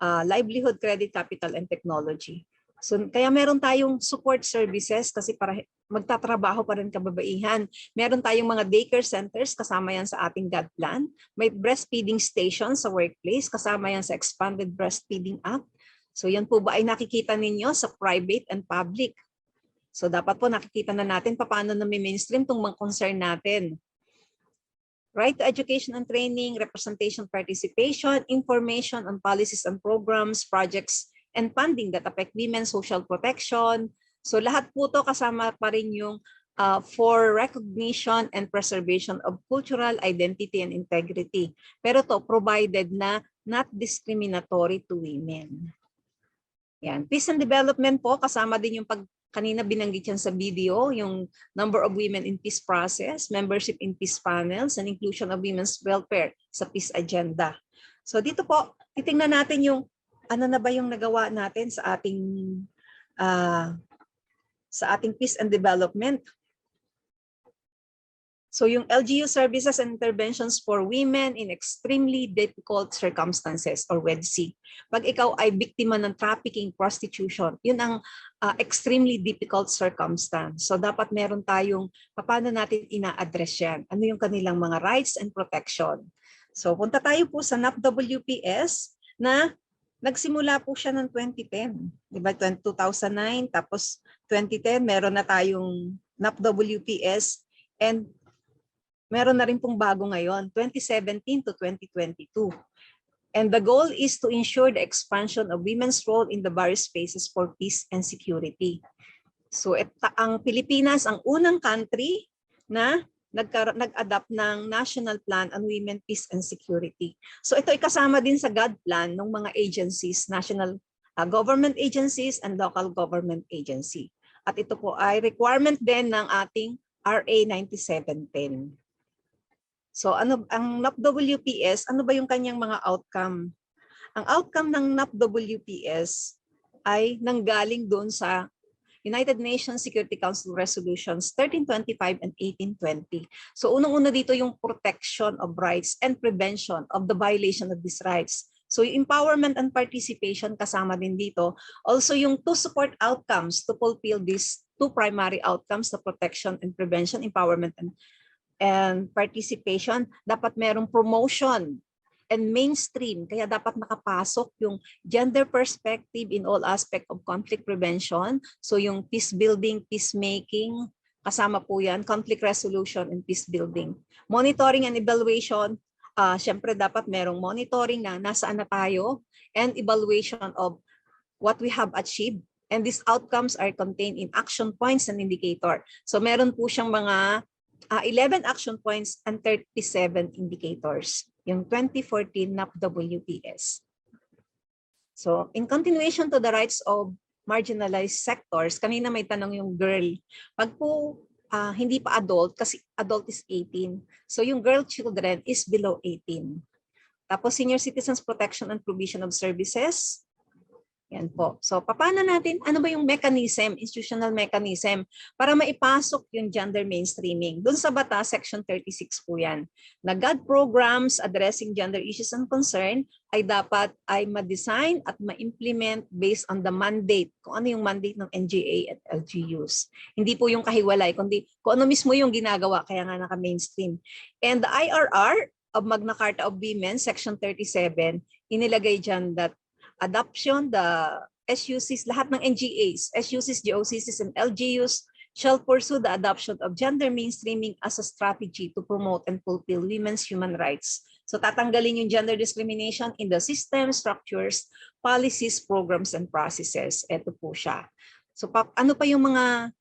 livelihood, credit, capital, and technology. So kaya meron tayong support services kasi para magtatrabaho pa rin kababaihan. Meron tayong mga daycare centers, kasama yan sa ating GAD plan. May breastfeeding stations sa workplace, kasama yan sa Expanded Breastfeeding Act. So yan po ba ay nakikita ninyo sa private and public? So dapat po nakikita na natin paano na may mainstream itong mga concern natin. Right to education and training, representation, participation, information on policies and programs, projects, and funding that affect women's social protection. So lahat po to kasama pa rin yung for recognition and preservation of cultural identity and integrity. Pero to provided na not discriminatory to women. Yan. Peace and development po, kasama din yung kanina binanggit yan sa video, yung number of women in peace process, membership in peace panels, and inclusion of women's welfare sa peace agenda. So dito po, titingnan natin yung ano na ba yung nagawa natin sa ating peace and development. So yung LGU services and interventions for women in extremely difficult circumstances or WEDC. Pag ikaw ay biktima ng trafficking, prostitution, yun ang extremely difficult circumstance. So dapat meron tayong paano natin ina-address yan. Ano yung kanilang mga rights and protection. So punta tayo po sa NAPWPS na nagsimula po siya ng 2010. Diba? 2009 tapos 2010 meron na tayong NAPWPS and meron na rin pong bago ngayon, 2017 to 2022. And the goal is to ensure the expansion of women's role in the various spaces for peace and security. So ang Pilipinas ang unang country na nag-adapt ng National Plan on Women, Peace and Security. So ito ay kasama din sa GAD plan ng mga agencies, national government agencies and local government agency. At ito po ay requirement din ng ating RA 9710. So ano ang NAPWPS, ano ba yung kanyang mga outcome? Ang outcome ng NAPWPS ay nanggaling doon sa United Nations Security Council Resolutions 1325 and 1820. So unang-una dito yung protection of rights and prevention of the violation of these rights. So yung empowerment and participation kasama din dito. Also yung two support outcomes to fulfill these two primary outcomes, the protection and prevention, empowerment and participation, dapat merong promotion and mainstream. Kaya dapat nakapasok yung gender perspective in all aspect of conflict prevention. So yung peace building, peacemaking, kasama po yan, conflict resolution and peace building. Monitoring and evaluation, syempre dapat merong monitoring na nasaan na tayo and evaluation of what we have achieved. And these outcomes are contained in action points and indicator. So meron po siyang mga 11 action points and 37 indicators, yung 2014 NAPWPS. So, in continuation to the rights of marginalized sectors, kanina may tanong yung girl. Pag po hindi pa adult, kasi adult is 18. So, yung girl children is below 18. Tapos, senior citizens protection and provision of services. Yan po. So, paano natin, ano ba yung mechanism, institutional mechanism, para maipasok yung gender mainstreaming? Doon sa batas, section 36 po yan. Na GAD programs addressing gender issues and concern ay dapat ay ma-design at ma-implement based on the mandate, kung ano yung mandate ng NGA at LGUs. Hindi po yung kahiwalay, kundi kung ano mismo yung ginagawa, kaya nga naka-mainstream. And the IRR of Magna Carta of Women, Section 37, inilagay dyan that adoption, the SUCs, lahat ng NGAs, SUCs, GOCCs, and LGUs shall pursue the adoption of gender mainstreaming as a strategy to promote and fulfill women's human rights. So tatanggalin yung gender discrimination in the system, structures, policies, programs, and processes. Ito po siya. So ano pa yung mga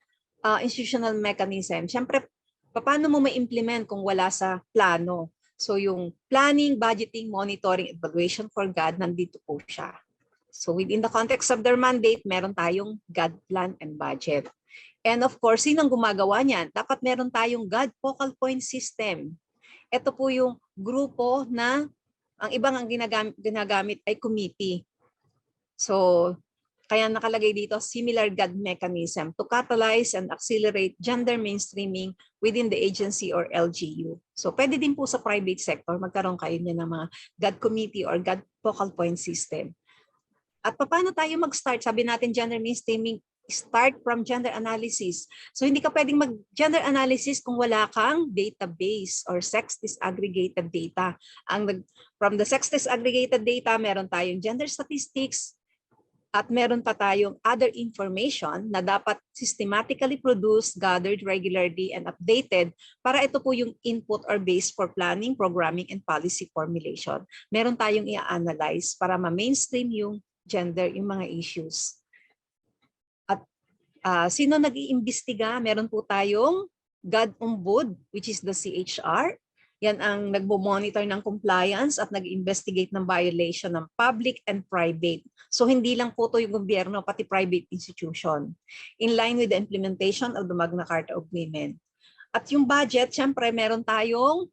institutional mechanism? Siyempre, paano mo ma-implement kung wala sa plano? So yung planning, budgeting, monitoring, evaluation for GAD, nandito po siya. So within the context of their mandate, meron tayong GAD plan and budget. And of course, sinong gumagawa niyan? Dapat meron tayong GAD focal point system. Ito po yung grupo na ang ibang ang ginagamit ay committee. So, kaya nakalagay dito, similar GAD mechanism to catalyze and accelerate gender mainstreaming within the agency or LGU. So, pwede din po sa private sector, magkaroon kayo niya ng mga GAD committee or GAD focal point system. At paano tayo mag-start? Sabi natin gender mainstreaming, start from gender analysis. So hindi ka pwedeng mag-gender analysis kung wala kang database or sex disaggregated data. From the sex disaggregated data, meron tayong gender statistics at meron pa tayong other information na dapat systematically produced, gathered regularly, and updated para ito po yung input or base for planning, programming, and policy formulation. Meron tayong i-analyze para ma-mainstream yung gender, yung mga issues. Sino nag-iimbestiga? Meron po tayong GAD Ombud, which is the CHR. Yan ang nagbo-monitor ng compliance at nag-investigate ng violation ng public and private. So hindi lang po ito yung gobyerno, pati private institution. In line with the implementation of the Magna Carta of Women. At yung budget, syempre meron tayong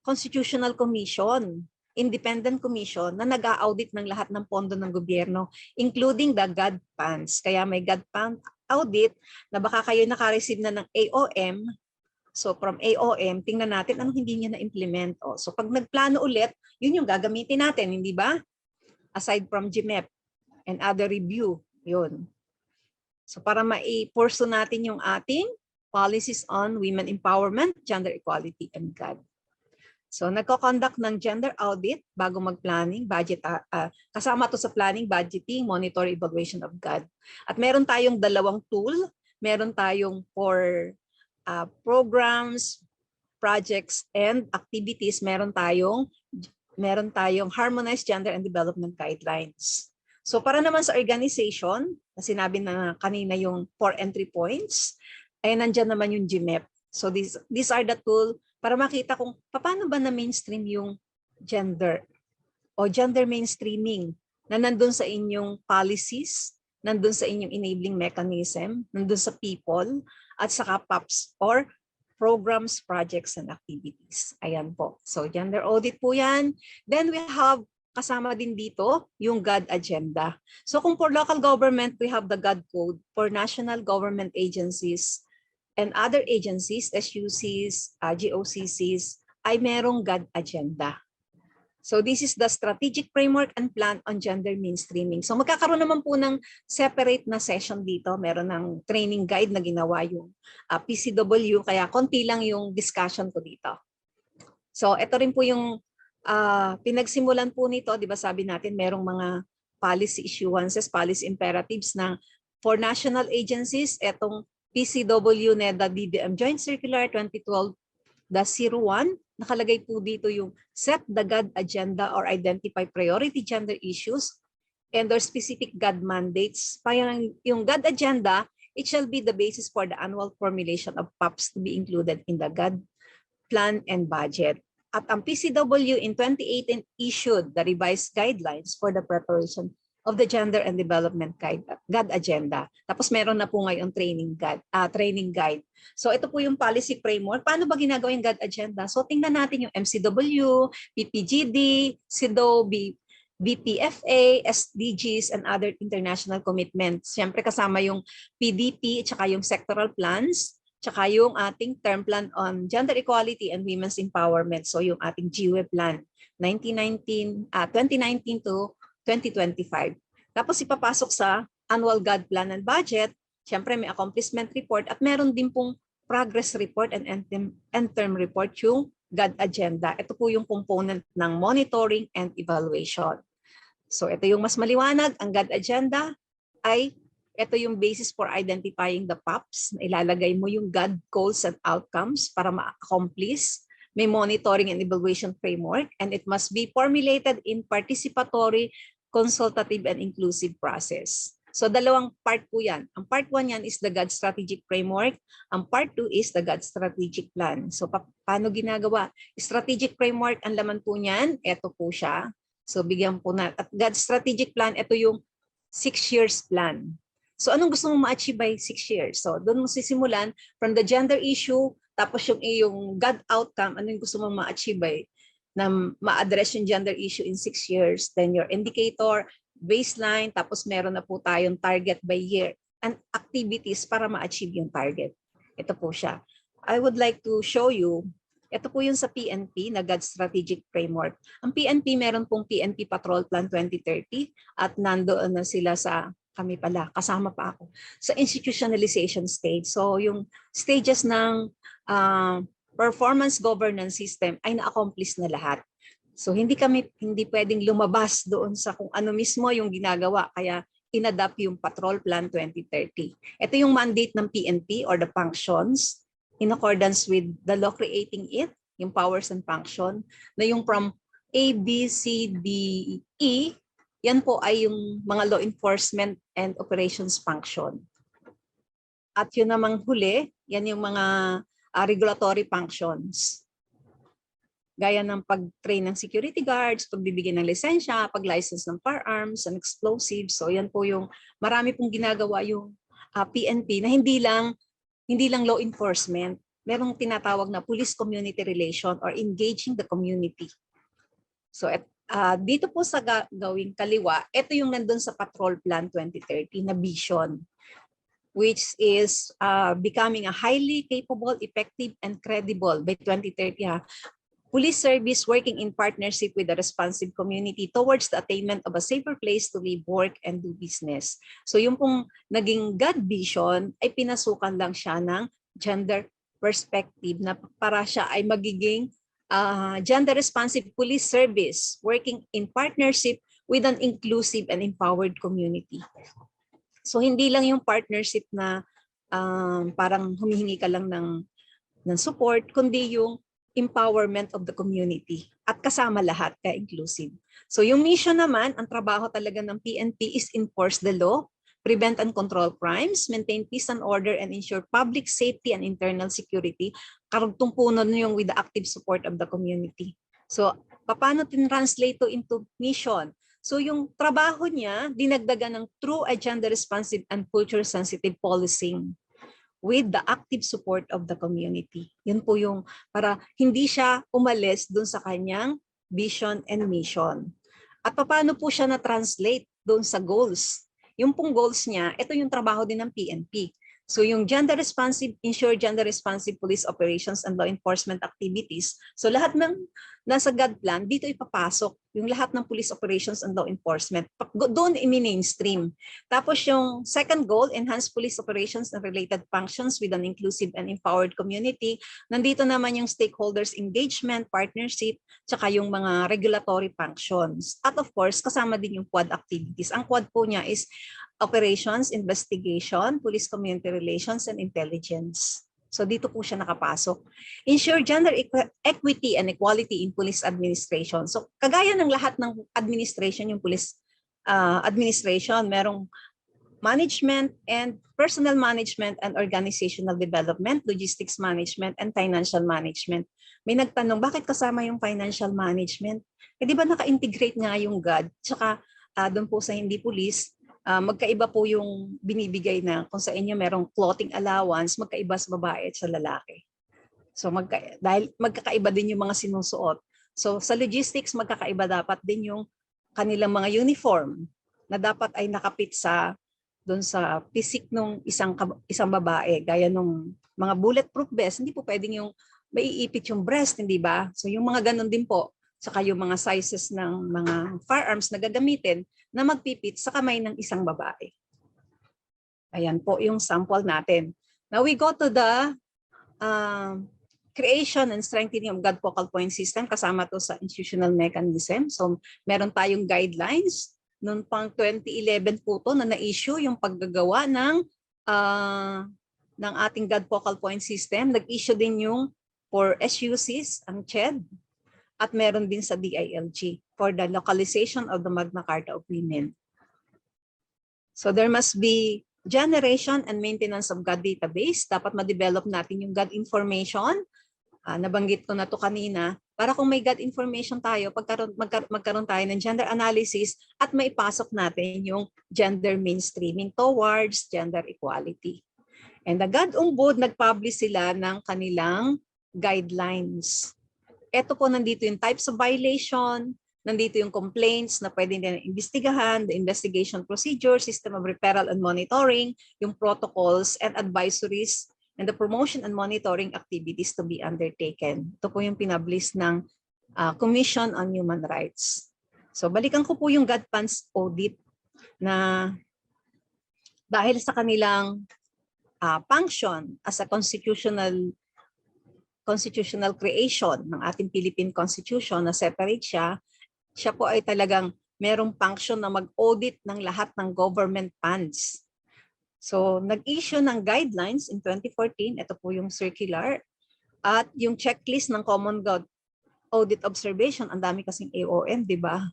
Constitutional Commission, independent commission na nag-a-audit ng lahat ng pondo ng gobyerno, including the GAD funds. Kaya may GAD fund audit na baka kayo naka-receive na ng AOM. So from AOM, tingnan natin anong hindi niya na-implement. So pag nagplano ulit, yun yung gagamitin natin, hindi ba? Aside from GMEP and other review, yun. So para ma-pursue natin yung ating policies on women empowerment, gender equality, and GAD. So nagko-conduct ng gender audit bago mag-planning, budget, kasama to sa planning, budgeting, monitor, evaluation of GAD. At meron tayong dalawang tool. Meron tayong for programs, projects, and activities. Meron tayong harmonized gender and development guidelines. So para naman sa organization, na sinabi na kanina yung 4 entry points, ay nandyan naman yung GMEP. So these are the tools para makita kung paano ba na mainstream yung gender o gender mainstreaming na nandun sa inyong policies, nandun sa inyong enabling mechanism, nandun sa people, at saka PAPs or programs, projects, and activities. Ayan po. So gender audit po yan. Then we have kasama din dito yung GAD agenda. So kung for local government, we have the GAD code. For national government agencies, and other agencies, SUCs, GOCCs, ay merong GAD agenda. So this is the strategic framework and plan on gender mainstreaming. So magkakaroon naman po ng separate na session dito. Meron ng training guide na ginawa yung PCW, kaya konti lang yung discussion ko dito. So ito rin po yung pinagsimulan po nito, di ba sabi natin merong mga policy issuances, policy imperatives na for national agencies, etong PCW NEDA DBM Joint Circular 2012-01, nakalagay po dito yung set the GAD agenda or identify priority gender issues and their specific GAD mandates. Parang yung GAD agenda, it shall be the basis for the annual formulation of PAPs to be included in the GAD plan and budget. At ang PCW in 2018 issued the revised guidelines for the preparation of the Gender and Development GAD agenda. Tapos meron na po ngayon training guide. So ito po yung policy framework. Paano ba ginagawa yung GAD agenda? So tingnan natin yung MCW, PPGD, CIDO, BPFA, SDGs, and other international commitments. Siyempre kasama yung PDP, tsaka yung sectoral plans, tsaka yung ating term plan on gender equality and women's empowerment. So yung ating GWE plan 2019 to 2025. Tapos ipapasok sa annual GAD plan and budget. Siyempre may accomplishment report at meron din pong progress report and end-term report yung GAD agenda. Ito po yung component ng monitoring and evaluation. So ito yung mas maliwanag. Ang GAD agenda ay ito yung basis for identifying the PAPs. Ilalagay mo yung GAD goals and outcomes para ma-accomplish. May monitoring and evaluation framework, and it must be formulated in participatory, consultative, and inclusive process. So dalawang part po yan. Ang part 1 yan is the GAD strategic framework. Ang part 2 is the GAD strategic plan. So paano ginagawa? Strategic framework, ang laman po niyan, ito po siya. So bigyan po na. At GAD strategic plan, ito yung 6 years plan. So anong gusto mong ma-achieve by 6 years? So doon mo sisimulan from the gender issue, tapos yung iyong GAD outcome, ano yung gusto mong ma-achieve by na ma-address yung gender issue in 6 years. Then your indicator, baseline, tapos meron na po tayong target by year and activities para ma-achieve yung target. Ito po siya. I would like to show you, ito po yung sa PNP na GAD Strategic Framework. Ang PNP, meron pong PNP Patrol Plan 2030 at nandoon na sila sa kami pala, kasama pa ako, sa institutionalization stage. So yung stages ng performance governance system ay na-accomplish na lahat. So hindi pwedeng lumabas doon sa kung ano mismo yung ginagawa, kaya inadapt yung Patrol Plan 2030. Ito yung mandate ng PNP or the functions in accordance with the law creating it, yung powers and function, na yung from A, B, C, D, E, yan po ay yung mga law enforcement and operations function. At yun namang huli, yan yung mga regulatory functions. Gaya ng pag-train ng security guards, pagbibigay ng lisensya, pag-license ng firearms and explosives. So yan po yung marami pong ginagawa yung PNP na hindi lang law enforcement. Merong tinatawag na police community relation or engaging the community. So dito po sa gawing kaliwa, ito yung nandun sa Patrol Plan 2030 na vision, which is becoming a highly capable, effective, and credible by 2030. Police service working in partnership with the responsive community towards the attainment of a safer place to live, work, and do business. So yung pong naging GAD vision ay pinasukan lang siya ng gender perspective na para siya ay magiging gender responsive police service working in partnership with an inclusive and empowered community. So hindi lang yung partnership na parang humihingi ka lang ng support, kundi yung empowerment of the community at kasama lahat, kaya inclusive. So yung mission naman, ang trabaho talaga ng PNP is enforce the law, prevent and control crimes, maintain peace and order, and ensure public safety and internal security. Karugtong po nun yung with the active support of the community. So paano tinranslate to into mission? So yung trabaho niya, dinagdagan ng true agenda responsive and culture sensitive policing with the active support of the community. Yun po yung para hindi siya umalis dun sa kanyang vision and mission. At paano po siya na-translate dun sa goals? Yung pong goals niya, ito yung trabaho din ng PNP. So yung gender responsive, ensure gender responsive police operations and law enforcement activities. So lahat ng nasa GAD plan, dito ipapasok yung lahat ng police operations and law enforcement. Doon i-mainstream. Tapos yung second goal, enhance police operations and related functions with an inclusive and empowered community. Nandito naman yung stakeholders engagement, partnership, tsaka yung mga regulatory functions. At of course, kasama din yung quad activities. Ang quad po niya is operations, investigation, police community relations, and intelligence. So dito po siya nakapasok. Ensure gender equity and equality in police administration. So kagaya ng lahat ng administration, yung police administration, merong management and personnel management and organizational development, logistics management, and financial management. May nagtanong, bakit kasama yung financial management? Eh di ba naka-integrate nga yung GAD? Tsaka doon po sa hindi police, magkaiba po yung binibigay na kung sa inyo merong clothing allowance, magkaiba sa babae at sa lalaki. So dahil magkakaiba din yung mga sinusuot. So sa logistics, magkakaiba dapat din yung kanilang mga uniform na dapat ay nakapit sa doon sa physique ng isang babae, gaya nung mga bulletproof vest, hindi po pwedeng yung maiipit yung breast, hindi ba? So yung mga ganun din po, saka yung mga sizes ng mga firearms na gagamitin na magpipit sa kamay ng isang babae. Ayan po yung sample natin. Now we go to the creation and strengthening of GAD focal point system, kasama to sa institutional mechanism. So meron tayong guidelines. Noong pang 2011 po to na na-issue yung paggagawa ng ating GAD focal point system. Nag-issue din yung for SUCs, ang CHED, at meron din sa DILG for the localization of the Magna Carta of Women. So there must be generation and maintenance of GAD database. Dapat ma-develop natin yung GAD information. Nabanggit ko na to kanina. Para kung may GAD information tayo, magkaroon tayo ng gender analysis at maipasok natin yung gender mainstreaming towards gender equality. And the GAD Umbud, nag-publish sila ng kanilang guidelines. Ito po, nandito yung types of violation, nandito yung complaints na pwede nila imbestigahan, the investigation procedure, system of referral and monitoring, yung protocols and advisories, and the promotion and monitoring activities to be undertaken. Ito po yung pinablish ng Commission on Human Rights. So balikan ko po yung GAD funds audit na dahil sa kanilang function as a constitutional creation ng ating Philippine Constitution na separate siya po ay talagang merong function na mag-audit ng lahat ng government funds. So, nag-issue ng guidelines in 2014. Ito po yung circular. At yung checklist ng Common GAD Audit Observation. Ang dami kasing AOM, di ba?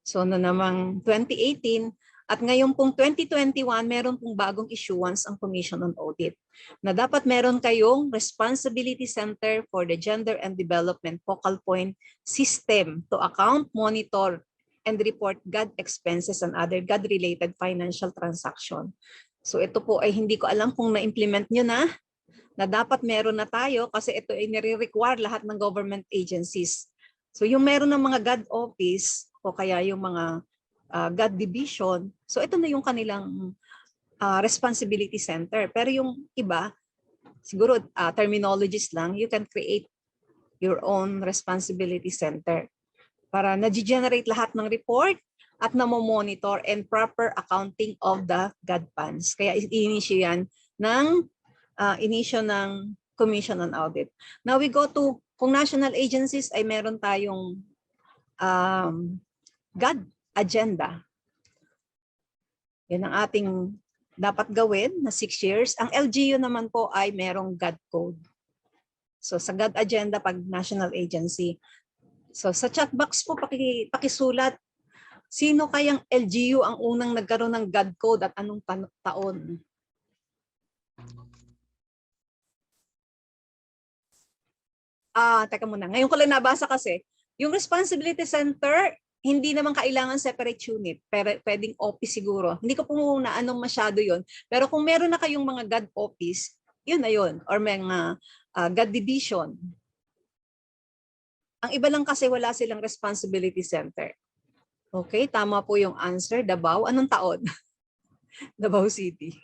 So, na namang 2018. At ngayon pong 2021, meron pong bagong issuance ang Commission on Audit. Na dapat meron kayong Responsibility Center for the Gender and Development Focal Point System to account, monitor, and report GAD expenses and other GAD-related financial transaction. So ito po ay hindi ko alam kung na-implement nyo na dapat meron na tayo kasi ito ay nire-require lahat ng government agencies. So yung meron ng mga GAD office o kaya yung mga GAD division, so ito na yung kanilang responsibility center. Pero yung iba, siguro terminologies lang, you can create your own responsibility center para na-generate lahat ng report at na-monitor and proper accounting of the GAD funds. Kaya inisyo yan ng Commission on Audit. Now we go to, kung national agencies ay meron tayong GAD agenda. Yan ang ating dapat gawin na 6 years. Ang LGU naman po ay merong GAD code. So sa GAD agenda pag national agency. So sa chat box po pakisulat, sino kayang LGU ang unang nagkaroon ng GAD code at anong taon? Teka muna. Ngayon ko lang nabasa kasi, yung Responsibility Center, hindi naman kailangan separate unit. Pero pwedeng office siguro. Hindi ko po na anong masyado yon. Pero kung meron na kayong mga GAD office, yun na yun. Or mga GAD division. Ang iba lang kasi wala silang Responsibility Center. Okay, tama po yung answer. Davao. Anong taon? Davao City.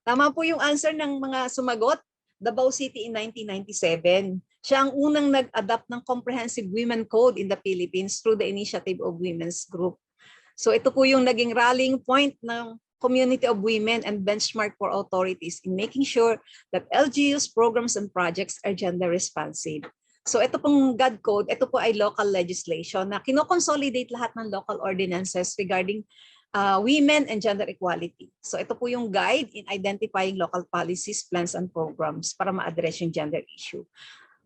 Tama po yung answer ng mga sumagot. Davao City in 1997. Siya ang unang nag-adapt ng Comprehensive Women Code in the Philippines through the initiative of Women's Group. So ito po yung naging rallying point ng community of women and benchmark for authorities in making sure that LGU's programs and projects are gender responsive. So ito pong GAD code, ito po ay local legislation na kino-consolidate lahat ng local ordinances regarding women and gender equality. So ito po yung guide in identifying local policies, plans, and programs para ma-address yung gender issue.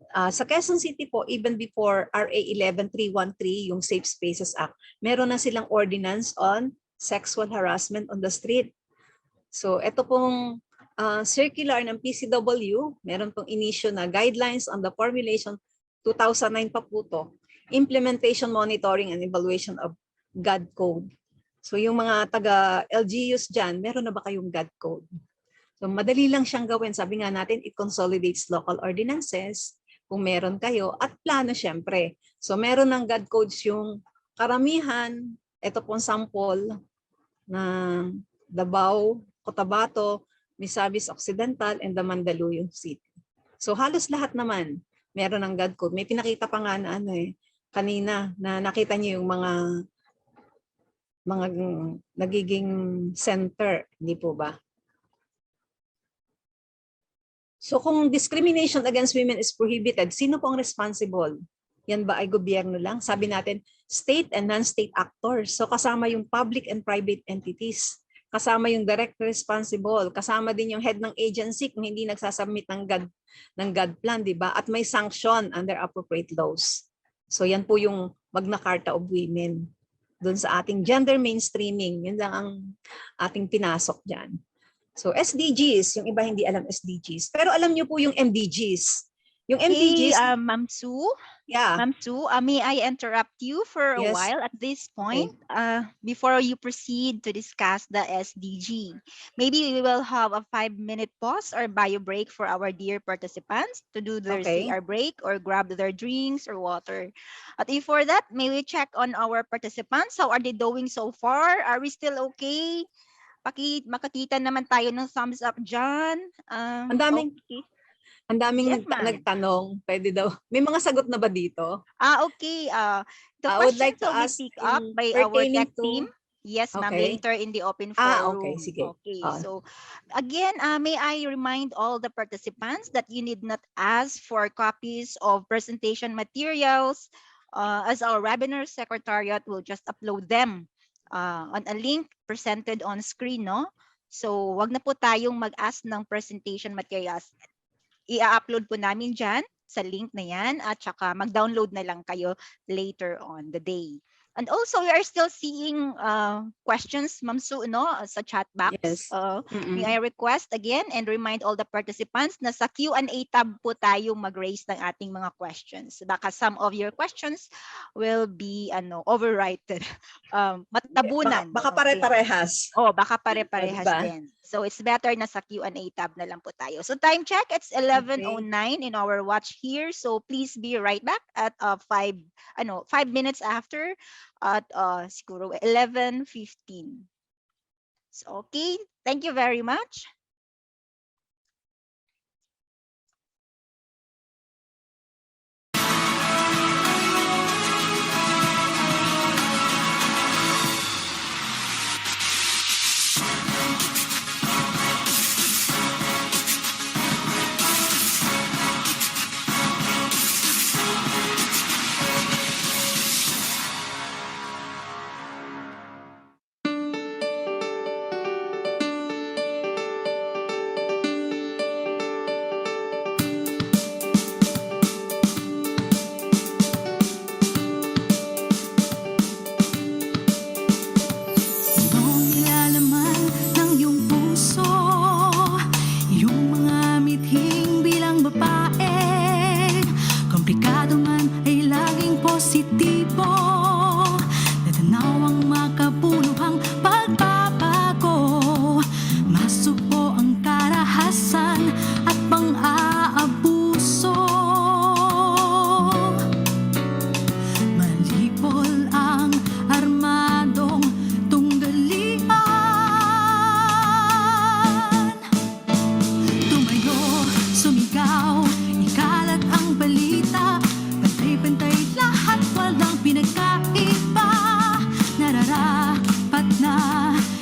Sa Quezon City po, even before RA 11313, yung Safe Spaces Act, meron na silang ordinance on sexual harassment on the street. So ito pong circular ng PCW, meron pong inisyo na guidelines on the formulation 2009 pa po to, implementation, monitoring, and evaluation of GAD code. So yung mga taga-LGUs dyan, meron na ba kayong GAD code? So madali lang siyang gawin. Sabi nga natin, it consolidates local ordinances kung meron kayo at plano syempre. So meron ng GAD codes yung karamihan, ito pong sample ng Davao, Cotabato, Misamis Occidental, and the Mandaluyong City. So halos lahat naman meron ng GAD code. May pinakita pa nga na kanina na nakita niyo yung mga nagiging center, hindi po ba? So kung discrimination against women is prohibited, sino po ang responsible? Yan ba ay gobyerno lang? Sabi natin, state and non-state actors. So kasama yung public and private entities. Kasama yung direct responsible. Kasama din yung head ng agency kung hindi nagsasubmit ng GAD plan, di ba? At may sanction under appropriate laws. So yan po yung Magna Carta of Women. Doon sa ating gender mainstreaming, yun lang ang ating pinasok dyan. So SDGs, yung iba hindi alam SDGs. Pero alam niyo po yung MDGs. Yung MDGs, Hey, Ma'am Sue, yeah. Ma'am Sue, may I interrupt you for a Yes. while at this point? Before you proceed to discuss the SDG, maybe we will have a 5-minute pause or bio break for our dear participants to do their Okay. CR break or grab their drinks or water. At before that, may we check on our participants? How are they doing so far? Are we still okay? Makakita naman tayo ng thumbs up dyan. Ang daming, Okay. ang daming Yes, ma'am. nagtanong. Pwede daw. May mga sagot na ba dito? Okay. The I would like questions to will be ask picked up yung by our pertaining tech to- team. Yes, ma'am. Okay. Later in the open forum. Okay, sige. Okay. So, again, may I remind all the participants that you need not ask for copies of presentation materials, as our webinar secretariat will just upload them on a link presented on screen, no? So, wag na po tayong mag-ask ng presentation materials. I-upload po namin dyan sa link na yan at saka mag-download na lang kayo later on the day. And also, we are still seeing questions, Ma'am Sue, no, sa chat box. Yes. May I request again and remind all the participants na sa Q&A tab po tayo mag-raise ng ating mga questions. Baka some of your questions will be overwritten, matabunan. Baka pare-parehas. Baka pare-parehas Diba? din. So it's better na sa Q&A tab na lang po tayo. So time check, it's 11:09 in our watch here. So please be right back at 5 minutes after at siguro 11:15. So okay, thank you very much. Anong nilalaman ng iyong puso? Iyong mga mithing bilang babae. Komplikado man ay laging positibo. Natanaw ang makabuluhang pagbabago. Masuko ang karahasan at pang-aabuso. Malipol ang armadong tunggalian. Tumayo, sumigaw, ikalat ang balita. Pantay-pantay lahat, walang pinagkaiba. Nararapat na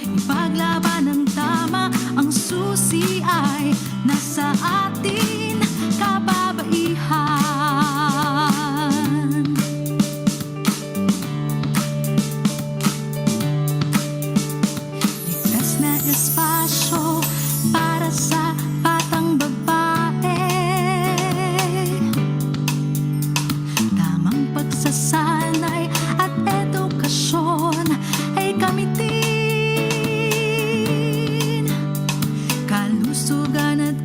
ipaglaban ng tama. Ang susi ay nasa atin, kababaihan. Ligtas na espasyo para sa batang babae. Tamang pagsasanay at edukasyon ay kamitin. Kalusugan at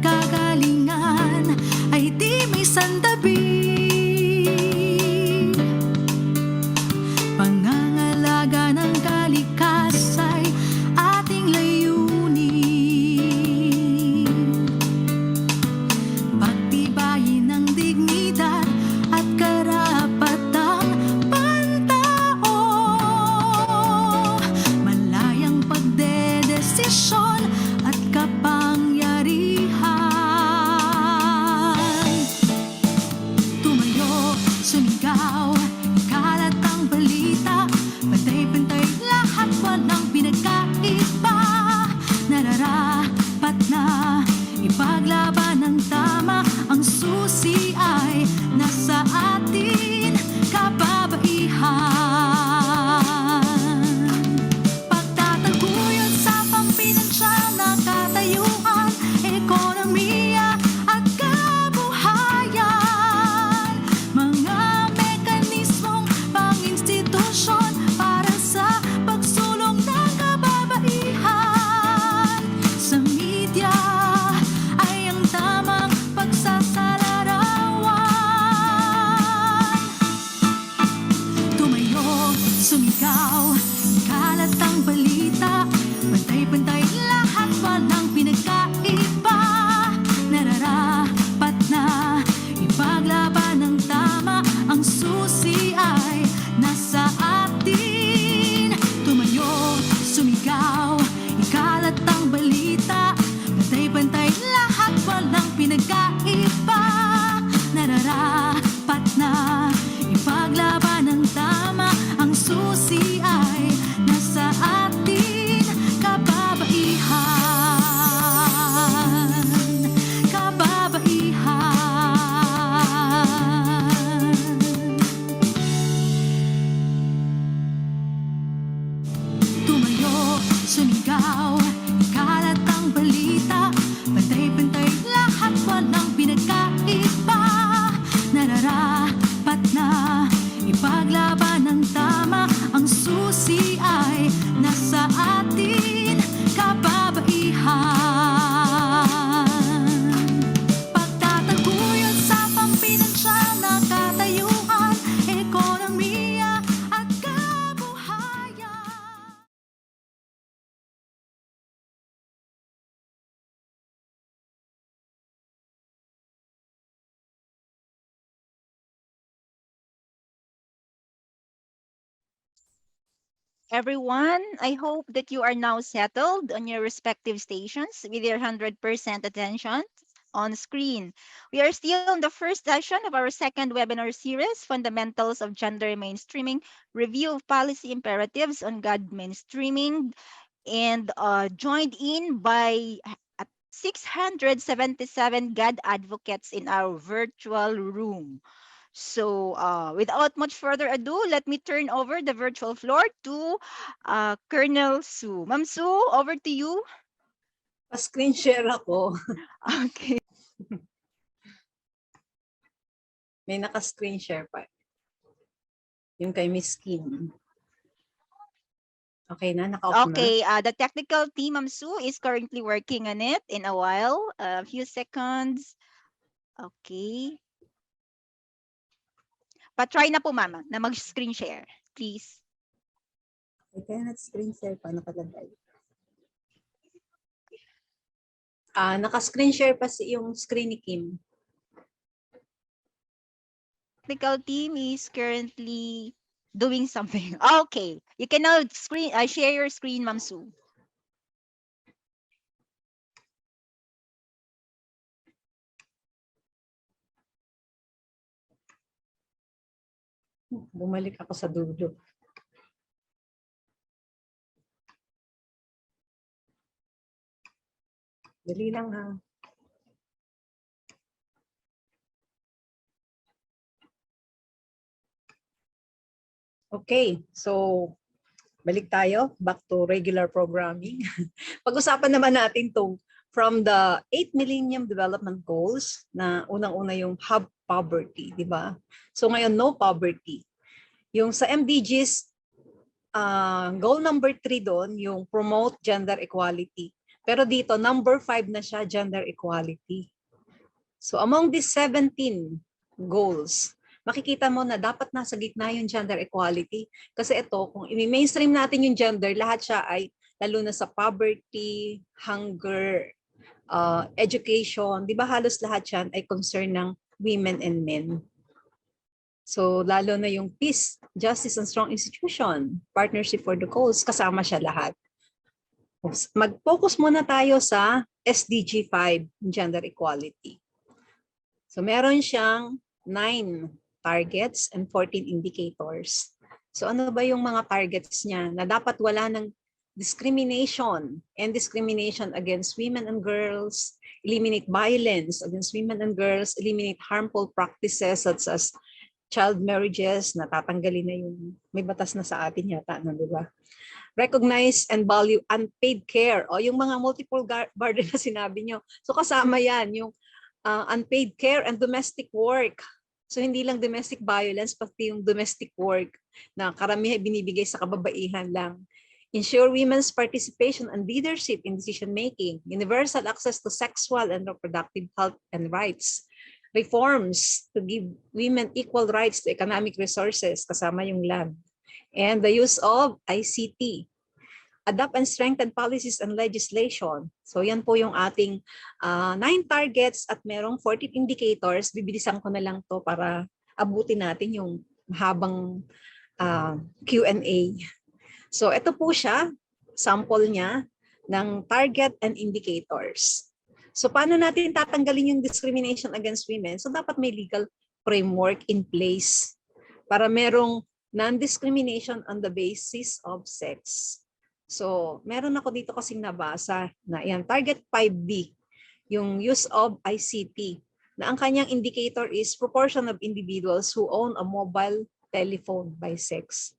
Everyone, I hope that you are now settled on your respective stations with your 100% attention on screen. We are still in the first session of our second webinar series, Fundamentals of Gender Mainstreaming, Review of Policy Imperatives on GAD Mainstreaming, and joined in by 677 GAD advocates in our virtual room. So, without much further ado, let me turn over the virtual floor to Colonel Sue. Ma'am Sue, over to you. Pa-screen share ako. Okay. May naka-screen share pa. Yung kay Miss Kim. Okay na? Naka-off na? Okay, the technical team, Ma'am Sue, is currently working on it in a while. A few seconds. Okay. Pa-try na po, Mama, na mag-screen share. Please. I cannot screen share pa. Nakalagay. Naka-screen share pa yung screen ni Kim. Technical team is currently doing something. Okay. You can now share your screen, Ma'am Sue. Bumalik ako sa dulo. Dali lang ha. Okay, so balik tayo, back to regular programming. Pag-usapan naman natin to from the 8 Millennium Development Goals na unang-una yung hub poverty, di ba? So ngayon, no poverty. Yung sa MDGs, goal number 3 doon, yung promote gender equality. Pero dito, number 5 na siya, gender equality. So among these 17 goals, makikita mo na dapat nasa gitna yung gender equality. Kasi ito, kung i-mainstream natin yung gender, lahat siya ay lalo na sa poverty, hunger, education. Di ba halos lahat yan ay concern ng women and men. So lalo na yung peace, justice, and strong institution, partnership for the goals, kasama siya lahat. Mag-focus muna tayo sa SDG 5, gender equality. So meron siyang 9 targets and 14 indicators. So ano ba yung mga targets niya? Na dapat wala ng discrimination and discrimination against women and girls, eliminate violence against women and girls, eliminate harmful practices such as child marriages, natatanggalin na yung may batas na sa atin yata, no, di ba? Recognize and value unpaid care o yung mga multiple burden na sinabi nyo. So kasama yan, yung unpaid care and domestic work. So hindi lang domestic violence, pati yung domestic work na karamihan binibigay sa kababaihan lang. Ensure women's participation and leadership in decision-making. Universal access to sexual and reproductive health and rights. Reforms to give women equal rights to economic resources, kasama yung land. And the use of ICT. Adopt and strengthen policies and legislation. So yan po yung ating 9 targets at merong 14 indicators. Bibilisan ko na lang to para abutin natin yung habang Q&A. So ito po siya, sample niya ng target and indicators. So paano natin tatanggalin yung discrimination against women? So dapat may legal framework in place para merong non-discrimination on the basis of sex. So, meron ako dito kasing nabasa na yan, target 5B, yung use of ICT, na ang kanyang indicator is proportion of individuals who own a mobile telephone by sex.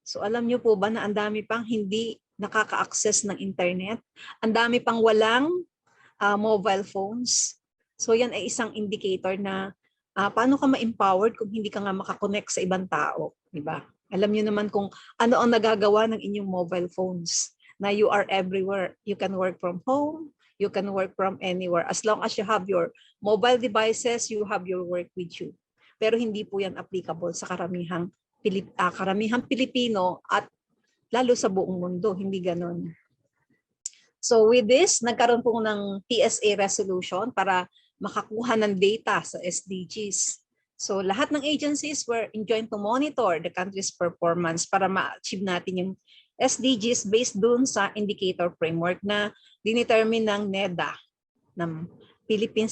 So, alam nyo po ba na ang dami pang hindi nakaka-access ng internet? Ang dami pang walang mobile phones. So, yan ay isang indicator na paano ka ma-empowered kung hindi ka nga makakonect sa ibang tao, di ba? Alam niyo naman kung ano ang nagagawa ng inyong mobile phones na you are everywhere. You can work from home, you can work from anywhere. As long as you have your mobile devices, you have your work with you. Pero hindi po yan applicable sa karamihang Pilipino at lalo sa buong mundo. Hindi ganon. So with this, nagkaroon po ng PSA resolution para makakuha ng data sa SDGs. So lahat ng agencies were enjoined to monitor the country's performance para ma-achieve natin yung SDGs based dun sa indicator framework na dinetermine ng NEDA, ng Philippine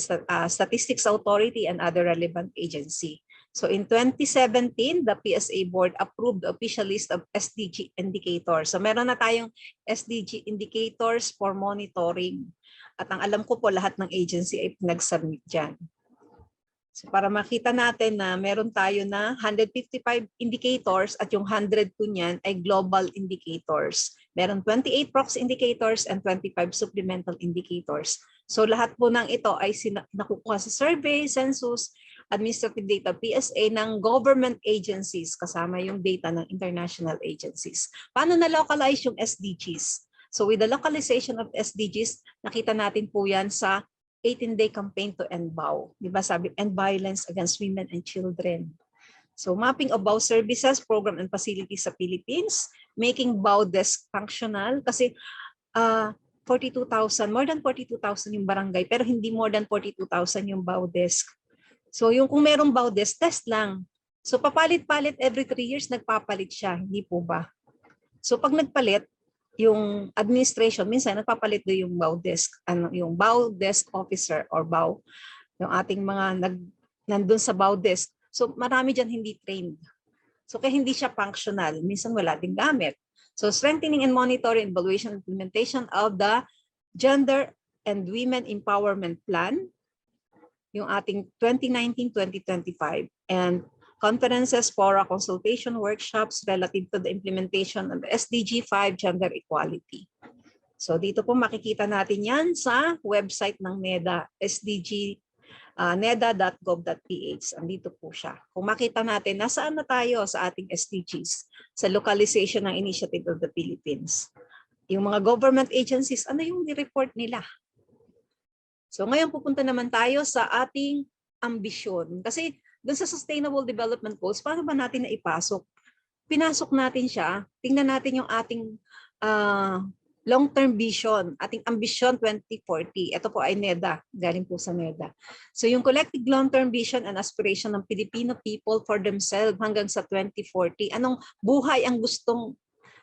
Statistics Authority and other relevant agency. So in 2017, the PSA board approved the official list of SDG indicators. So meron na tayong SDG indicators for monitoring. At ang alam ko po, lahat ng agency ay nag-submit dyan. So para makita natin na meron tayo na 155 indicators at yung 102 niyan ay global indicators. Meron 28 proxy indicators and 25 supplemental indicators. So lahat po ng ito ay nakukuha sa survey, census, administrative data, PSA ng government agencies kasama yung data ng international agencies. Paano na-localize yung SDGs? So with the localization of SDGs, nakita natin po yan sa 18-day campaign to end BAW. Diba sabi, end violence against women and children. So mapping of BAW services, program and facilities sa Philippines, making BAW desk functional kasi 42,000, more than 42,000 yung barangay pero hindi more than 42,000 yung BAW desk. So yung kung merong BAW desk, test lang. So papalit-palit every 3 years nagpapalit siya, hindi po ba? So pag nagpalit, yung administration, minsan nagpapalit do yung BAW desk, yung BAW desk officer or BAW, yung ating mga nandun sa BAW desk. So marami dyan hindi trained. So kaya hindi siya functional. Minsan wala ding gamit. So strengthening and monitoring evaluation implementation of the Gender and Women Empowerment Plan, yung ating 2019-2025, and conferences, fora, consultation, workshops relative to the implementation of SDG 5 gender equality. So dito po makikita natin yan sa website ng NEDA, SDG, neda.gov.ph. Andito po siya. Kung makita natin, nasaan na tayo sa ating SDGs, sa localization ng Initiative of the Philippines. Yung mga government agencies, ano yung report nila? So ngayon pupunta naman tayo sa ating ambisyon. Kasi doon sa Sustainable Development Goals, paano ba natin na ipasok? Pinasok natin siya, tingnan natin yung ating long-term vision, ating ambition 2040. Ito po ay NEDA, galing po sa NEDA. So yung collective long-term vision and aspiration ng Filipino people for themselves hanggang sa 2040. Anong buhay ang gustong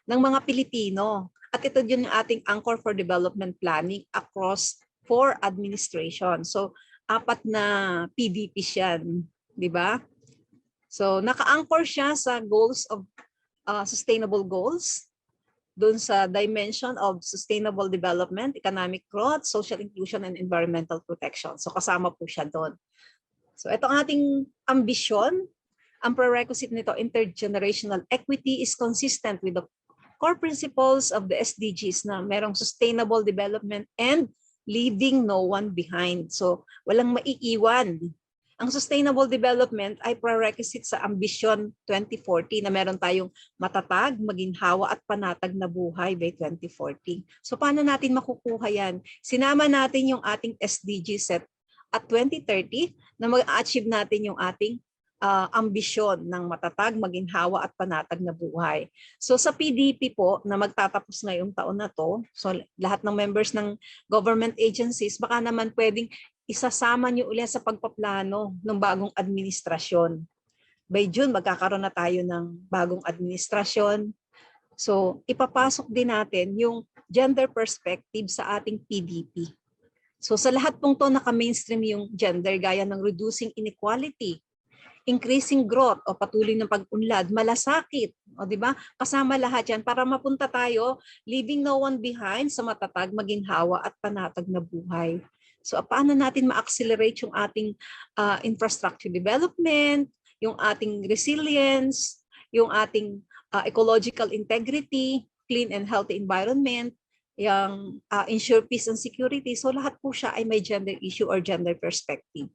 ng mga Pilipino? At ito yun yung ating anchor for development planning across 4 administration. So 4 na PDPs yan. Di ba? So naka-anchor siya sa goals of sustainable goals, doon sa dimension of sustainable development, economic growth, social inclusion, and environmental protection. So kasama po siya doon. So itong ating ambisyon, ang prerequisite nito, intergenerational equity, is consistent with the core principles of the SDGs na merong sustainable development and leaving no one behind. So walang maiiwan. Ang sustainable development ay prerequisite sa Ambition 2040 na meron tayong matatag, maginhawa at panatag na buhay by 2040. So paano natin makukuha yan? Sinama natin yung ating SDG set at 2030 na mag-achieve natin yung ating ambisyon ng matatag, maginhawa at panatag na buhay. So sa PDP po na magtatapos ngayong taon na to, so lahat ng members ng government agencies, baka naman pwedeng isasama niyo ulit sa pagpaplano ng bagong administrasyon. By June, magkakaroon na tayo ng bagong administrasyon. So, ipapasok din natin yung gender perspective sa ating PDP. So, sa lahat pong to, naka-mainstream yung gender gaya ng reducing inequality, increasing growth o patuloy ng pag-unlad, malasakit, o di ba? Kasama lahat yan para mapunta tayo, leaving no one behind sa matatag, maginhawa at panatag na buhay. So paano natin ma-accelerate yung ating infrastructure development, yung ating resilience, yung ating ecological integrity, clean and healthy environment, yung ensure peace and security. So lahat po siya ay may gender issue or gender perspective.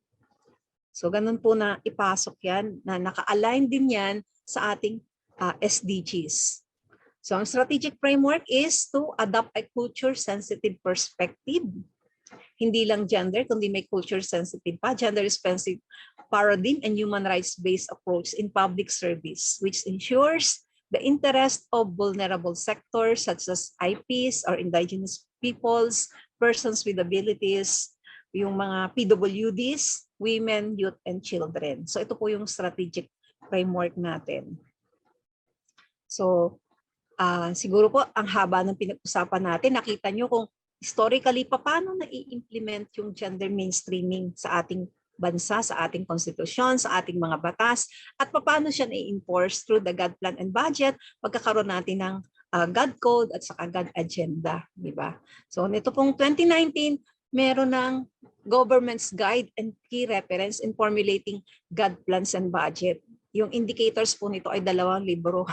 So ganun po na ipasok yan, na naka-align din yan sa ating SDGs. So ang strategic framework is to adopt a culture-sensitive perspective. Hindi lang gender, kundi may culture-sensitive pa, gender-responsive paradigm and human rights-based approach in public service, which ensures the interest of vulnerable sectors such as IPs or indigenous peoples, persons with abilities, yung mga PWDs, women, youth, and children. So ito po yung strategic framework natin. So Siguro po, ang haba ng pinag-usapan natin, nakita nyo kung historically, paano na-i-implement yung gender mainstreaming sa ating bansa, sa ating konstitusyon, sa ating mga batas, at paano siya na-enforce through the GAD plan and budget, pagkakaroon natin ng GAD code at saka GAD agenda, di ba? So nito pong 2019, meron ng government's guide and key reference in formulating GAD plans and budget. Yung indicators po nito ay 2 libro.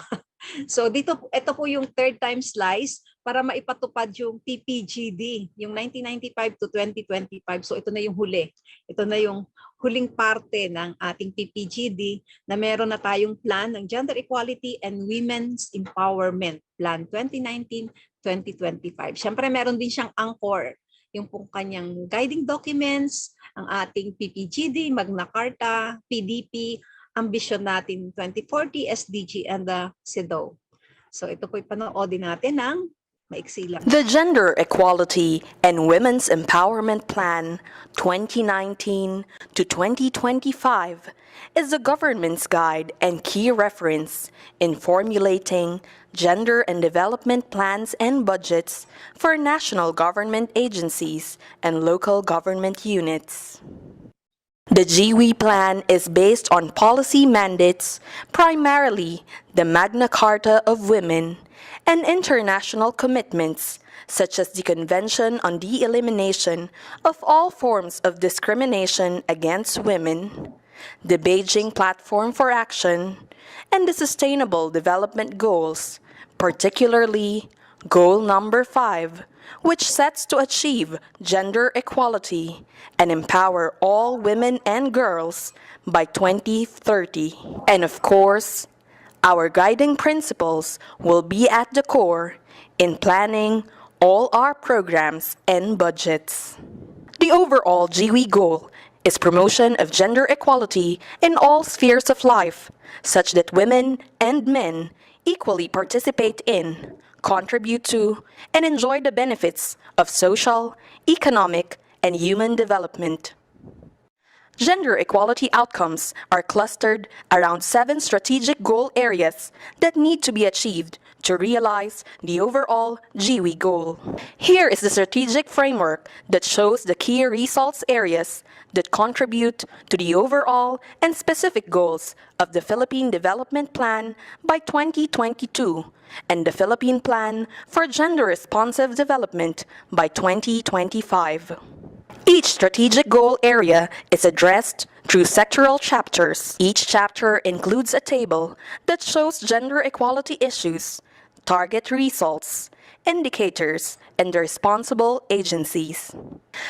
So dito, ito po yung third time slice para maipatupad yung PPGD, yung 1995 to 2025. So ito na yung huli. Ito na yung huling parte ng ating PPGD na meron na tayong plan ng Gender Equality and Women's Empowerment Plan 2019-2025. Siyempre meron din siyang anchor, yung pong kanyang guiding documents, ang ating PPGD, Magna Carta, PDP, ambition natin 2040, SDG, and the CEDAW. So ito po'y panoodin natin ng maiksi lang. The Gender Equality and Women's Empowerment Plan 2019 to 2025 is the government's guide and key reference in formulating gender and development plans and budgets for national government agencies and local government units. The GWE plan is based on policy mandates, primarily the Magna Carta of Women, and international commitments, such as the Convention on the Elimination of All Forms of Discrimination Against Women, the Beijing Platform for Action, and the Sustainable Development Goals, particularly Goal number 5, which sets to achieve gender equality and empower all women and girls by 2030. And of course, our guiding principles will be at the core in planning all our programs and budgets. The overall GWE goal is promotion of gender equality in all spheres of life, such that women and men equally participate in, contribute to, and enjoy the benefits of social, economic, and human development. Gender equality outcomes are clustered around 7 strategic goal areas that need to be achieved to realize the overall GWE goal. Here is the strategic framework that shows the key results areas that contribute to the overall and specific goals of the Philippine Development Plan by 2022 and the Philippine Plan for Gender-Responsive Development by 2025. Each strategic goal area is addressed through sectoral chapters. Each chapter includes a table that shows gender equality issues, target results, indicators, and the responsible agencies.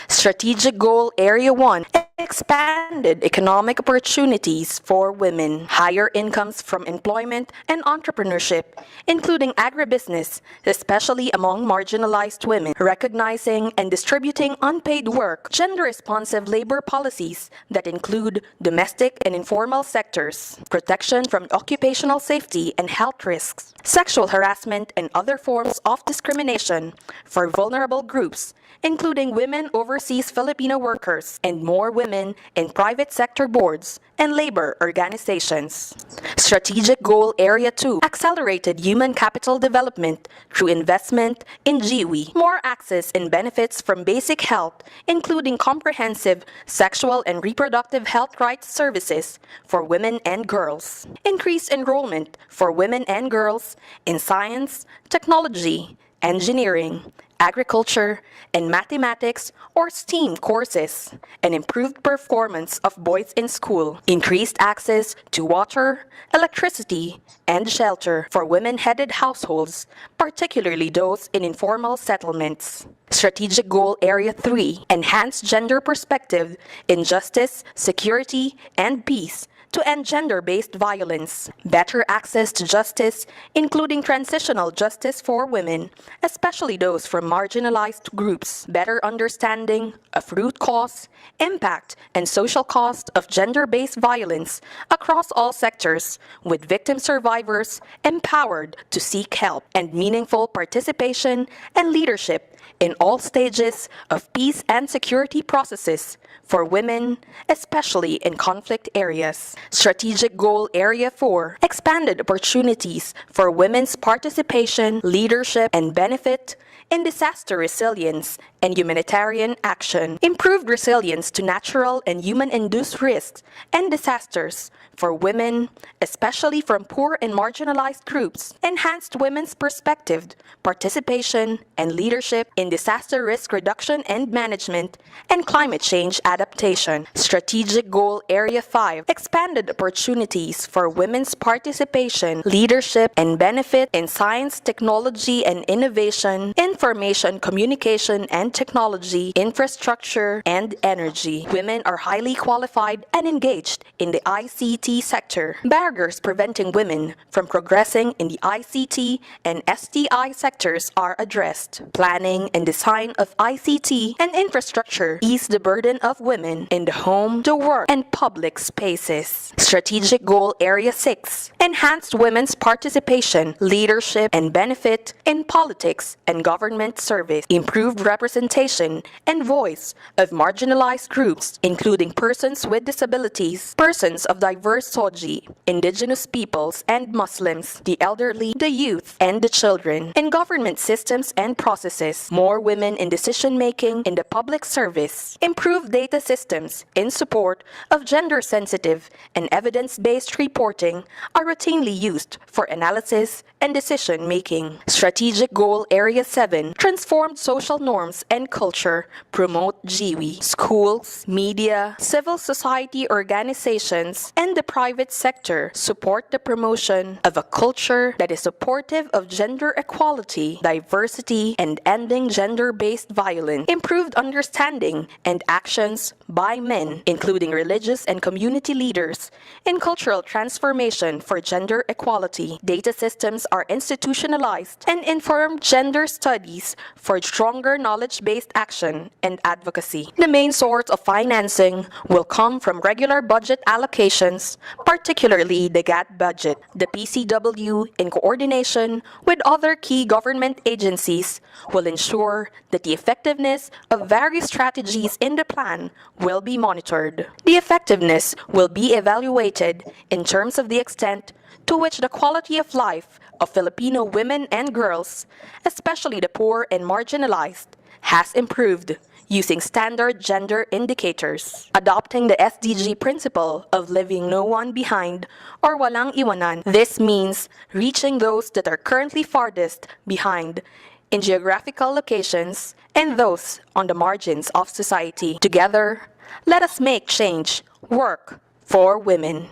Strategic Goal Area 1, expanded economic opportunities for women, higher incomes from employment and entrepreneurship, including agribusiness, especially among marginalized women, recognizing and distributing unpaid work, gender-responsive labor policies that include domestic and informal sectors, protection from occupational safety and health risks, sexual harassment and other forms of discrimination for vulnerable groups, including women overseas Filipino workers and more women in private sector boards and labor organizations. Strategic Goal Area 2, accelerated human capital development through investment in GWE, more access and benefits from basic health, including comprehensive sexual and reproductive health rights services for women and girls, increased enrollment for women and girls in science, technology, engineering, agriculture, and mathematics or STEAM courses, and improved performance of boys in school, increased access to water, electricity, and shelter for women-headed households, particularly those in informal settlements. Strategic Goal Area 3, enhanced gender perspective in justice, security, and peace to end gender-based violence, better access to justice, including transitional justice for women, especially those from marginalized groups, better understanding of root cause, impact, and social cost of gender-based violence across all sectors, with victim survivors empowered to seek help, and meaningful participation and leadership in all stages of peace and security processes for women, especially in conflict areas. Strategic Goal Area 4, expanded opportunities for women's participation, leadership, and benefit in disaster resilience and humanitarian action, improved resilience to natural and human-induced risks and disasters for women, especially from poor and marginalized groups, enhanced women's perspective, participation, and leadership in disaster risk reduction and management, and climate change adaptation. Strategic Goal Area 5, expanded opportunities for women's participation, leadership, and benefit in science, technology, and innovation, information, communication, and technology, infrastructure, and energy. Women are highly qualified and engaged in the ICT sector. Barriers preventing women from progressing in the ICT and STI sectors are addressed. Planning and design of ICT and infrastructure ease the burden of women in the home, the work, and public spaces. Strategic Goal Area 6, enhanced women's participation, leadership, and benefit in politics and government service, improved representation and voice of marginalized groups, including persons with disabilities, persons of diverse soji, indigenous peoples and Muslims, the elderly, the youth, and the children, in government systems and processes, more women in decision-making in the public service, improved data systems in support of gender-sensitive and evidence-based reporting are routinely used for analysis and decision-making. Strategic Goal Area 7, transformed social norms and culture, promote GWI. Schools, media, civil society organizations, and the private sector support the promotion of a culture that is supportive of gender equality, diversity, and ending gender-based violence. Improved understanding and actions by men, including religious and community leaders, in cultural transformation for gender equality. Data systems are institutionalized and inform gender studies for stronger knowledge-based action and advocacy. The main source of financing will come from regular budget allocations, particularly the GAD budget. The PCW, in coordination with other key government agencies, will ensure that the effectiveness of various strategies in the plan will be monitored. The effectiveness will be evaluated in terms of the extent to which the quality of life of Filipino women and girls, especially the poor and marginalized, has improved using standard gender indicators. Adopting the SDG principle of leaving no one behind or walang iwanan, this means reaching those that are currently farthest behind in geographical locations and those on the margins of society. Together, let us make change work for women.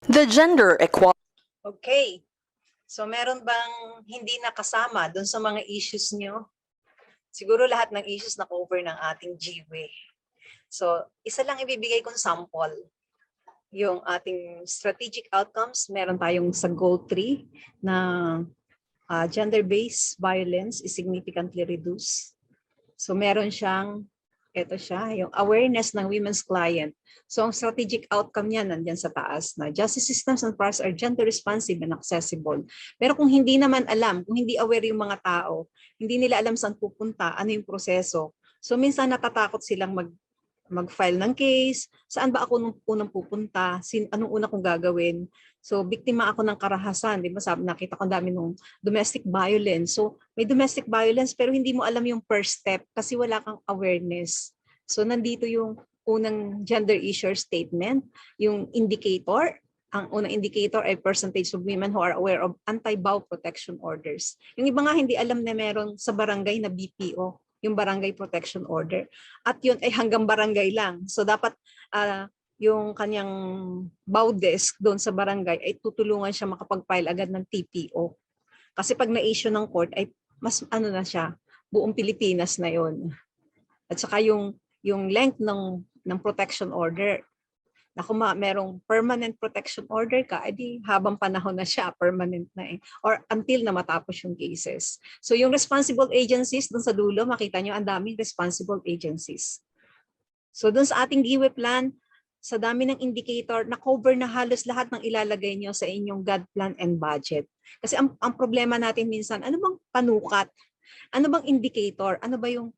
The gender equality. Okay. So meron bang hindi nakasama doon sa mga issues nyo? Siguro lahat ng issues na cover ng ating GWE. So isa lang ibibigay kong sample. Yung ating strategic outcomes, meron tayong sa goal 3 na gender-based violence is significantly reduced. So meron siyang, ito siya, yung awareness ng women's client. So ang strategic outcome niya nandiyan sa taas na justice systems and process are gender responsive and accessible. Pero kung hindi naman alam, kung hindi aware yung mga tao, hindi nila alam saan pupunta, ano yung proseso. So minsan natatakot silang mag-file ng case, saan ba ako nung unang pupunta, anong una kong gagawin. So biktima ako ng karahasan, di ba? Sabi, nakita ko ang dami ng domestic violence. So may domestic violence pero hindi mo alam yung first step kasi wala kang awareness. So nandito yung unang gender issue statement, yung indicator. Ang unang indicator ay percentage of women who are aware of anti-BAW protection orders. Yung iba nga hindi alam na meron sa barangay na BPO, yung barangay protection order. At yun ay hanggang barangay lang. So dapat yung kanyang BAW desk doon sa barangay ay tutulungan siya makapag-file agad ng TPO. Kasi pag na-issue ng court ay mas ano na siya, buong Pilipinas na yun. At saka yung length ng protection order. Na kung merong permanent protection order ka, edi habang panahon na siya, permanent na eh. Or until na matapos yung cases. So yung responsible agencies, dun sa dulo, makita nyo ang daming responsible agencies. So dun sa ating GIWE plan, sa dami ng indicator, na-cover na halos lahat ng ilalagay nyo sa inyong GAD plan and budget. Kasi ang problema natin minsan, ano bang panukat? Ano bang indicator? Ano ba yung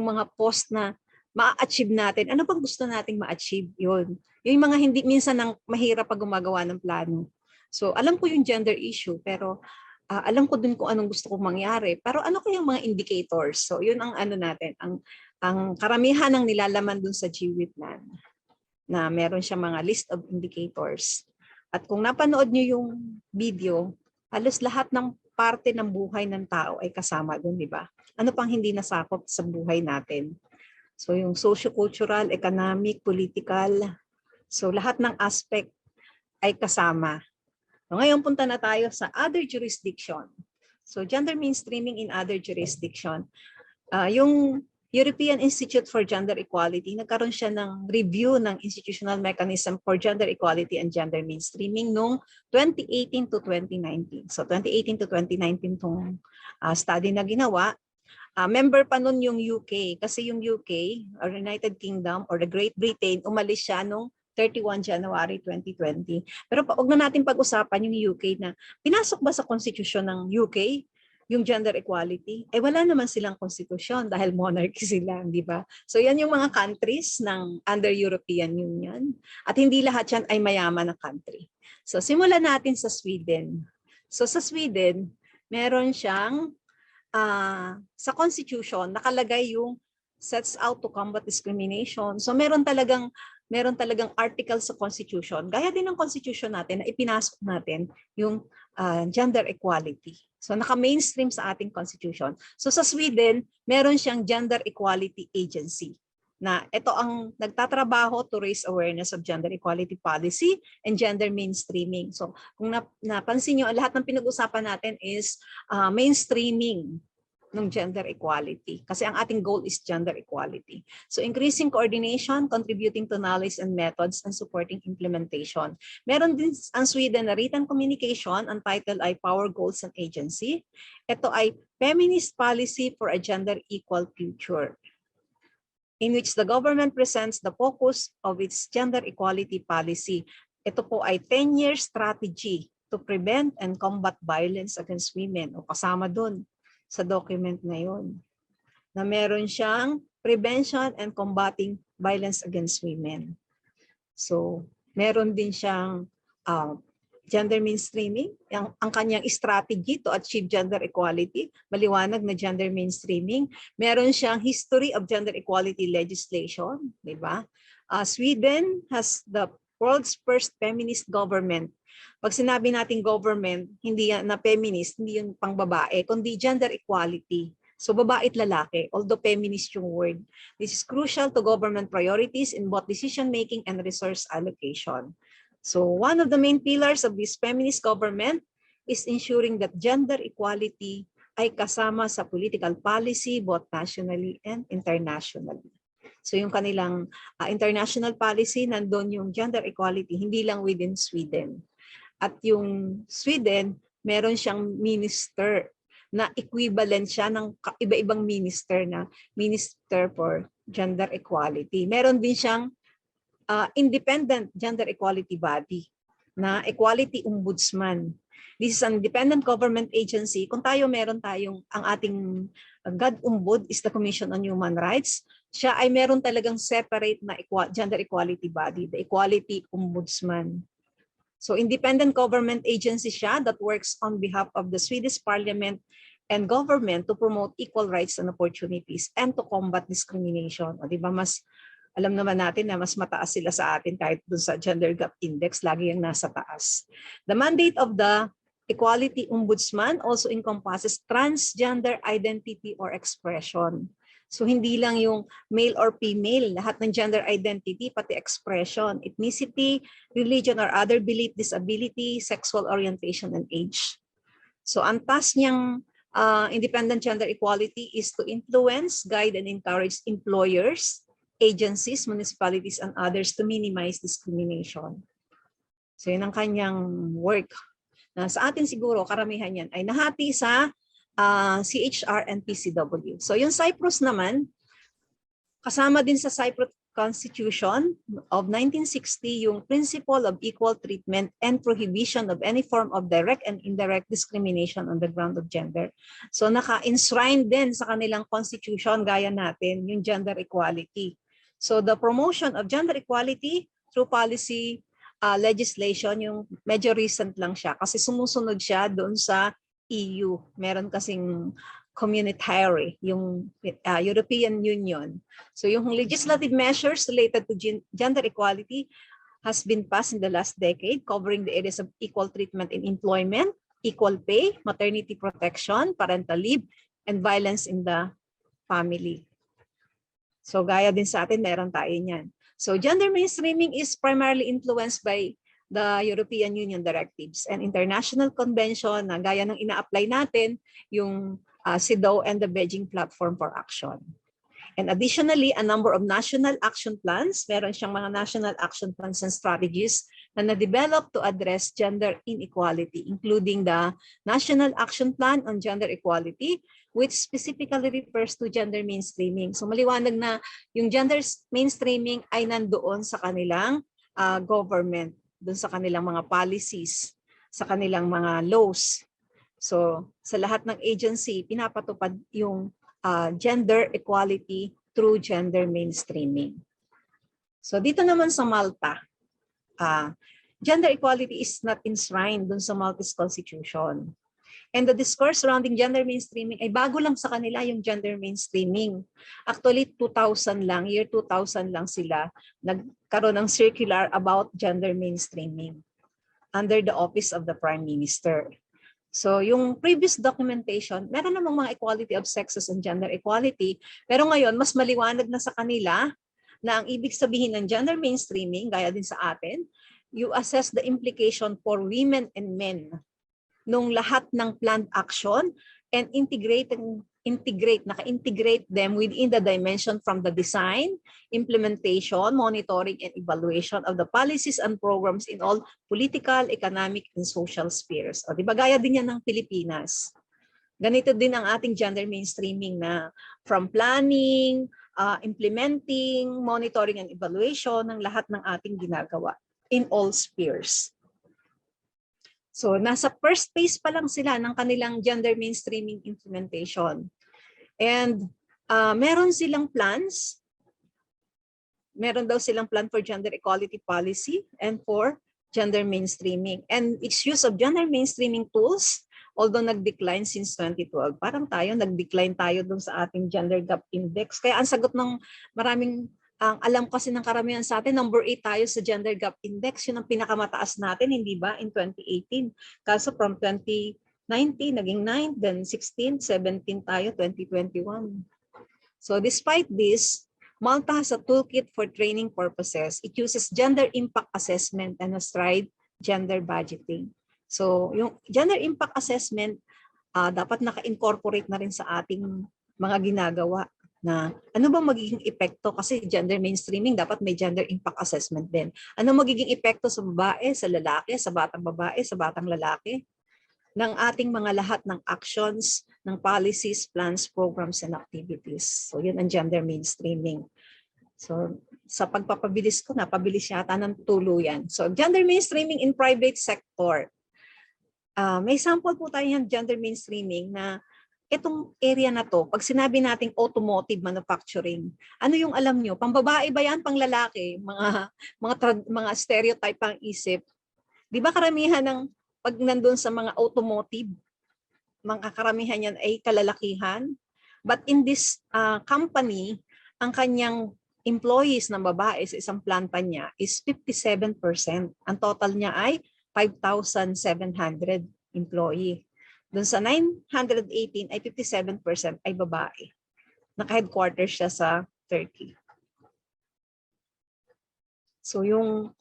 mga post na ma-achieve natin? Ano bang gusto nating ma-achieve? Yun. Yung mga hindi minsan nang mahirap pag gumagawa ng plano. So, alam ko yung gender issue, pero alam ko din kung anong gusto kong mangyari. Pero ano kayang mga indicators? So, yun ang ano natin, ang karamihan ng nilalaman dun sa GWIP plan na meron siya mga list of indicators. At kung napanood niyo yung video, halos lahat ng parte ng buhay ng tao ay kasama dun, di ba? Ano pang hindi nasakop sa buhay natin? So yung socio-cultural, economic, political, so lahat ng aspect ay kasama. So ngayon punta na tayo sa other jurisdiction. So gender mainstreaming in other jurisdiction. Yung European Institute for Gender Equality, nagkaroon siya ng review ng institutional mechanism for gender equality and gender mainstreaming noong 2018 to 2019. So 2018 to 2019 itong study na ginawa. Member pa nun yung UK kasi yung UK or United Kingdom or the Great Britain umalis siya noong 31 January 2020. Pero wag na natin pag-usapan yung UK na pinasok ba sa constitution ng UK yung gender equality? Wala naman silang konstitusyon dahil monarchy sila, di ba? So yan yung mga countries ng under European Union at hindi lahat yan ay mayaman na country. So simulan natin sa Sweden. So sa Sweden, meron siyang sa constitution nakalagay yung sets out to combat discrimination. So meron talagang article sa constitution. Gaya din ng constitution natin na ipinasok natin yung gender equality. So naka-mainstream sa ating constitution. So sa Sweden, meron siyang gender equality agency na ito ang nagtatrabaho to raise awareness of gender equality policy and gender mainstreaming. So kung napansin nyo, lahat ng pinag-usapan natin is mainstreaming ng gender equality kasi ang ating goal is gender equality. So increasing coordination, contributing to knowledge and methods, and supporting implementation. Meron din ang Sweden na written communication, ang title ay Power Goals and Agency. Ito ay Feminist Policy for a Gender Equal Future, in which the government presents the focus of its gender equality policy. Ito po ay 10-year strategy to prevent and combat violence against women. O kasama dun sa document na yun, na meron siyang prevention and combating violence against women. So, meron din siyang gender mainstreaming, ang kanyang strategy to achieve gender equality, maliwanag na gender mainstreaming. Meron siyang history of gender equality legislation, di ba? Sweden has the world's first feminist government. Pag sinabi natin government, hindi yan na feminist, hindi yung pang babae, kundi gender equality. So babae at lalaki, although feminist yung word. This is crucial to government priorities in both decision-making and resource allocation. So one of the main pillars of this feminist government is ensuring that gender equality ay kasama sa political policy both nationally and internationally. So yung kanilang international policy, nandun yung gender equality, hindi lang within Sweden. At yung Sweden, meron siyang minister na equivalent siya ng iba-ibang minister na Minister for Gender Equality. Meron din siyang independent gender equality body na Equality Ombudsman. This is an independent government agency. Kung meron tayong ang ating GAD Ombud is the Commission on Human Rights. Siya ay meron talagang separate na gender equality body, the Equality Ombudsman. So independent government agency siya that works on behalf of the Swedish Parliament and government to promote equal rights and opportunities and to combat discrimination. O, di ba, alam naman natin na mas mataas sila sa atin kahit dun sa gender gap index, lagi yung nasa taas. The mandate of the Equality Ombudsman also encompasses transgender identity or expression. So hindi lang yung male or female, lahat ng gender identity, pati expression, ethnicity, religion or other belief, disability, sexual orientation, and age. So ang task niyang independent gender equality is to influence, guide, and encourage employers, agencies, municipalities, and others to minimize discrimination. So yun ang kanyang work. Na sa atin siguro, karamihan yan ay nahati sa CHR and PCW. So yung Cyprus naman, Kasama din sa Cyprus Constitution of 1960 yung principle of equal treatment and prohibition of any form of direct and indirect discrimination on the ground of gender. So naka-enshrine din sa kanilang constitution gaya natin yung gender equality. So the promotion of gender equality through policy legislation, yung medyo recent lang siya kasi sumusunod siya doon sa EU. Meron kasing communitary, yung European Union. So yung legislative measures related to gender equality has been passed in the last decade, covering the areas of equal treatment in employment, equal pay, maternity protection, parental leave, and violence in the family. So gaya din sa atin, meron tayo niyan. So gender mainstreaming is primarily influenced by the European Union directives and international convention na gaya ng ina-apply natin, yung CEDAW and the Beijing Platform for Action. And additionally, a number of national action plans, meron siyang mga national action plans and strategies na na-develop to address gender inequality, including the National Action Plan on Gender Equality, which specifically refers to gender mainstreaming. So maliwanag na yung gender mainstreaming ay nandoon sa kanilang government, doon sa kanilang mga policies, sa kanilang mga laws. So sa lahat ng agency, pinapatupad yung gender equality through gender mainstreaming. So dito naman sa Malta, gender equality is not enshrined dun sa Maltese Constitution. And the discourse surrounding gender mainstreaming ay bago lang sa kanila yung gender mainstreaming. Actually, 2000 lang, year 2000 lang sila nagkaroon ng circular about gender mainstreaming under the office of the Prime Minister. So yung previous documentation, meron namang mga equality of sexes and gender equality, pero ngayon mas maliwanag na sa kanila na ang ibig sabihin ng gender mainstreaming, gaya din sa atin, you assess the implication for women and men nung lahat ng planned action and naka-integrate them within the dimension from the design, implementation, monitoring, and evaluation of the policies and programs in all political, economic, and social spheres. O, di ba gaya din yan ng Pilipinas? Ganito din ang ating gender mainstreaming na from planning, implementing, monitoring, and evaluation ng lahat ng ating ginagawa in all spheres. So nasa first phase pa lang sila ng kanilang gender mainstreaming implementation. And meron silang plans. Meron daw silang plan for gender equality policy and for gender mainstreaming. And its use of gender mainstreaming tools, although nag-decline since 2012, parang nag-decline tayo dun sa ating gender gap index. Kaya ang sagot ng maraming ang alam kasi ng karamihan sa atin, number 8 tayo sa gender gap index. Yun ang pinakamataas natin, hindi ba, in 2018. Kaso from 2019, naging 9, then 16, 17 tayo, 2021. So despite this, Malta has a toolkit for training purposes. It uses gender impact assessment and a stride gender budgeting. So yung gender impact assessment, dapat naka-incorporate na rin sa ating mga ginagawa. Na ano bang magiging epekto, kasi gender mainstreaming dapat may gender impact assessment din. Ano magiging epekto sa babae, sa lalaki, sa batang babae, sa batang lalaki ng ating mga lahat ng actions, ng policies, plans, programs, and activities. So yun ang gender mainstreaming. So sa pagpapabilis ko, napabilis yata ng tuluyan. So gender mainstreaming in private sector. May sample po tayo ng gender mainstreaming na itong area na to, pag sinabi nating automotive manufacturing, ano yung alam nyo? Pambabae ba yan? Pang lalaki? Mga stereotype pang isip. Di ba karamihan ng pag nandun sa mga automotive, mga karamihan yan ay kalalakihan? But in this company, ang kanyang employees na babae sa isang planta niya is 57%. Ang total niya ay 5,700 employee. Doon sa 918 ay 57% ay babae. Naka-headquarters siya sa Turkey. So yung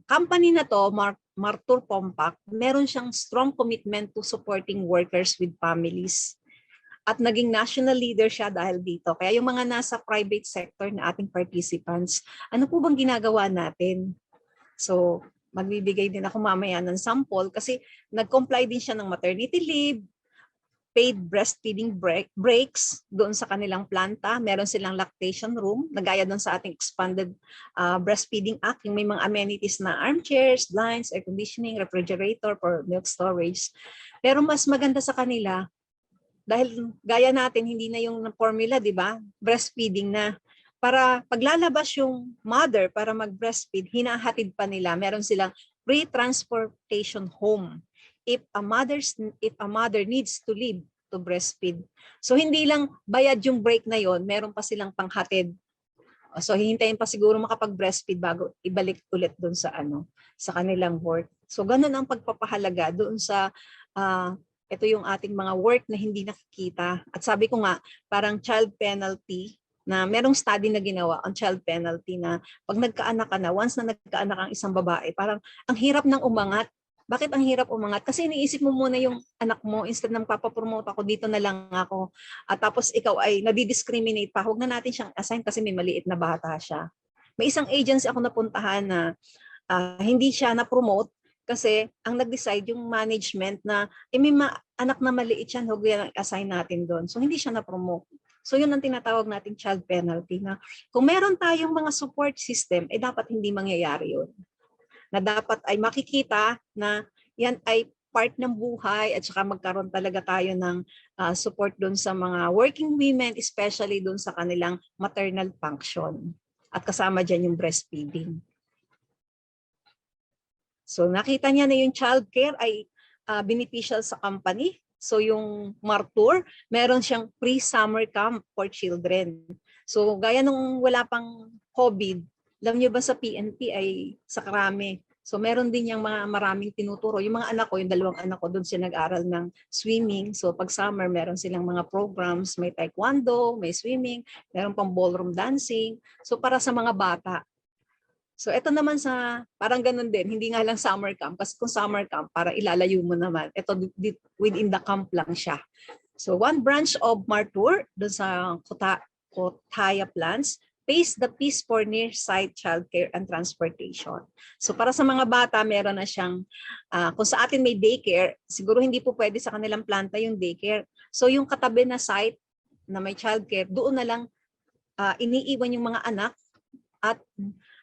company na to, Martur Pompak, meron siyang strong commitment to supporting workers with families. At naging national leader siya dahil dito. Kaya yung mga nasa private sector na ating participants, ano po bang ginagawa natin? So magbibigay din ako mamaya ng sample kasi nag-comply din siya ng maternity leave, paid breastfeeding breaks doon sa kanilang planta. Meron silang lactation room, nagaya doon sa ating expanded breastfeeding act, yung may mga amenities na armchairs, blinds, air conditioning, refrigerator for milk storage. Pero mas maganda sa kanila, dahil gaya natin, hindi na yung formula, di ba? Breastfeeding na. Para paglalabas yung mother para mag-breastfeed, hinahatid pa nila. Meron silang pre-transportation home if a mother needs to leave to breastfeed. So hindi lang bayad yung break na yon, meron pa silang panghatid. So hihintayin pa siguro makapag-breastfeed bago ibalik ulit doon sa sa kanilang work. So ganun ang pagpapahalaga doon sa ito yung ating mga work na hindi nakikita. At sabi ko nga, parang child penalty, na merong study na ginawa on child penalty na pag nagkaanak ka na, once na nagkaanak ang isang babae, parang ang hirap ng umangat. Bakit ang hirap umangat? Kasi iniisip mo muna yung anak mo, instead ng papapromote ako, dito na lang ako. At tapos ikaw ay nadidiscriminate pa. Huwag na natin siyang assign kasi may maliit na bata siya. May isang agency ako napuntahan na hindi siya na-promote kasi ang nag-decide yung management na may anak na maliit siya, huwag yan assign natin doon. So hindi siya na-promote. So yun ang tinatawag nating child penalty, na kung meron tayong mga support system, dapat hindi mangyayari yun. Na dapat ay makikita na yan ay part ng buhay, at saka magkaroon talaga tayo ng support doon sa mga working women, especially doon sa kanilang maternal function. At kasama dyan yung breastfeeding. So nakita niya na yung childcare ay beneficial sa company. So yung Martur, meron siyang pre-summer camp for children. So gaya nung wala pang COVID, alam niyo ba sa PNP ay sa Krame. So meron din yung mga maraming tinuturo. Yung mga anak ko, yung 2 anak ko, doon sila nag-aral ng swimming. So pag summer, meron silang mga programs. May taekwondo, may swimming, meron pang ballroom dancing. So para sa mga bata. So ito naman sa, parang ganun din, hindi nga lang summer camp. Kasi kung summer camp, para ilalayo mo naman. Ito within the camp lang siya. So one branch of Martur, doon sa Kotaya Plants, pays the fees for near-site childcare and transportation. So para sa mga bata, meron na siyang, kung sa atin may daycare, siguro hindi po pwede sa kanilang planta yung daycare. So yung katabi na site na may childcare, doon na lang iniiwan yung mga anak. At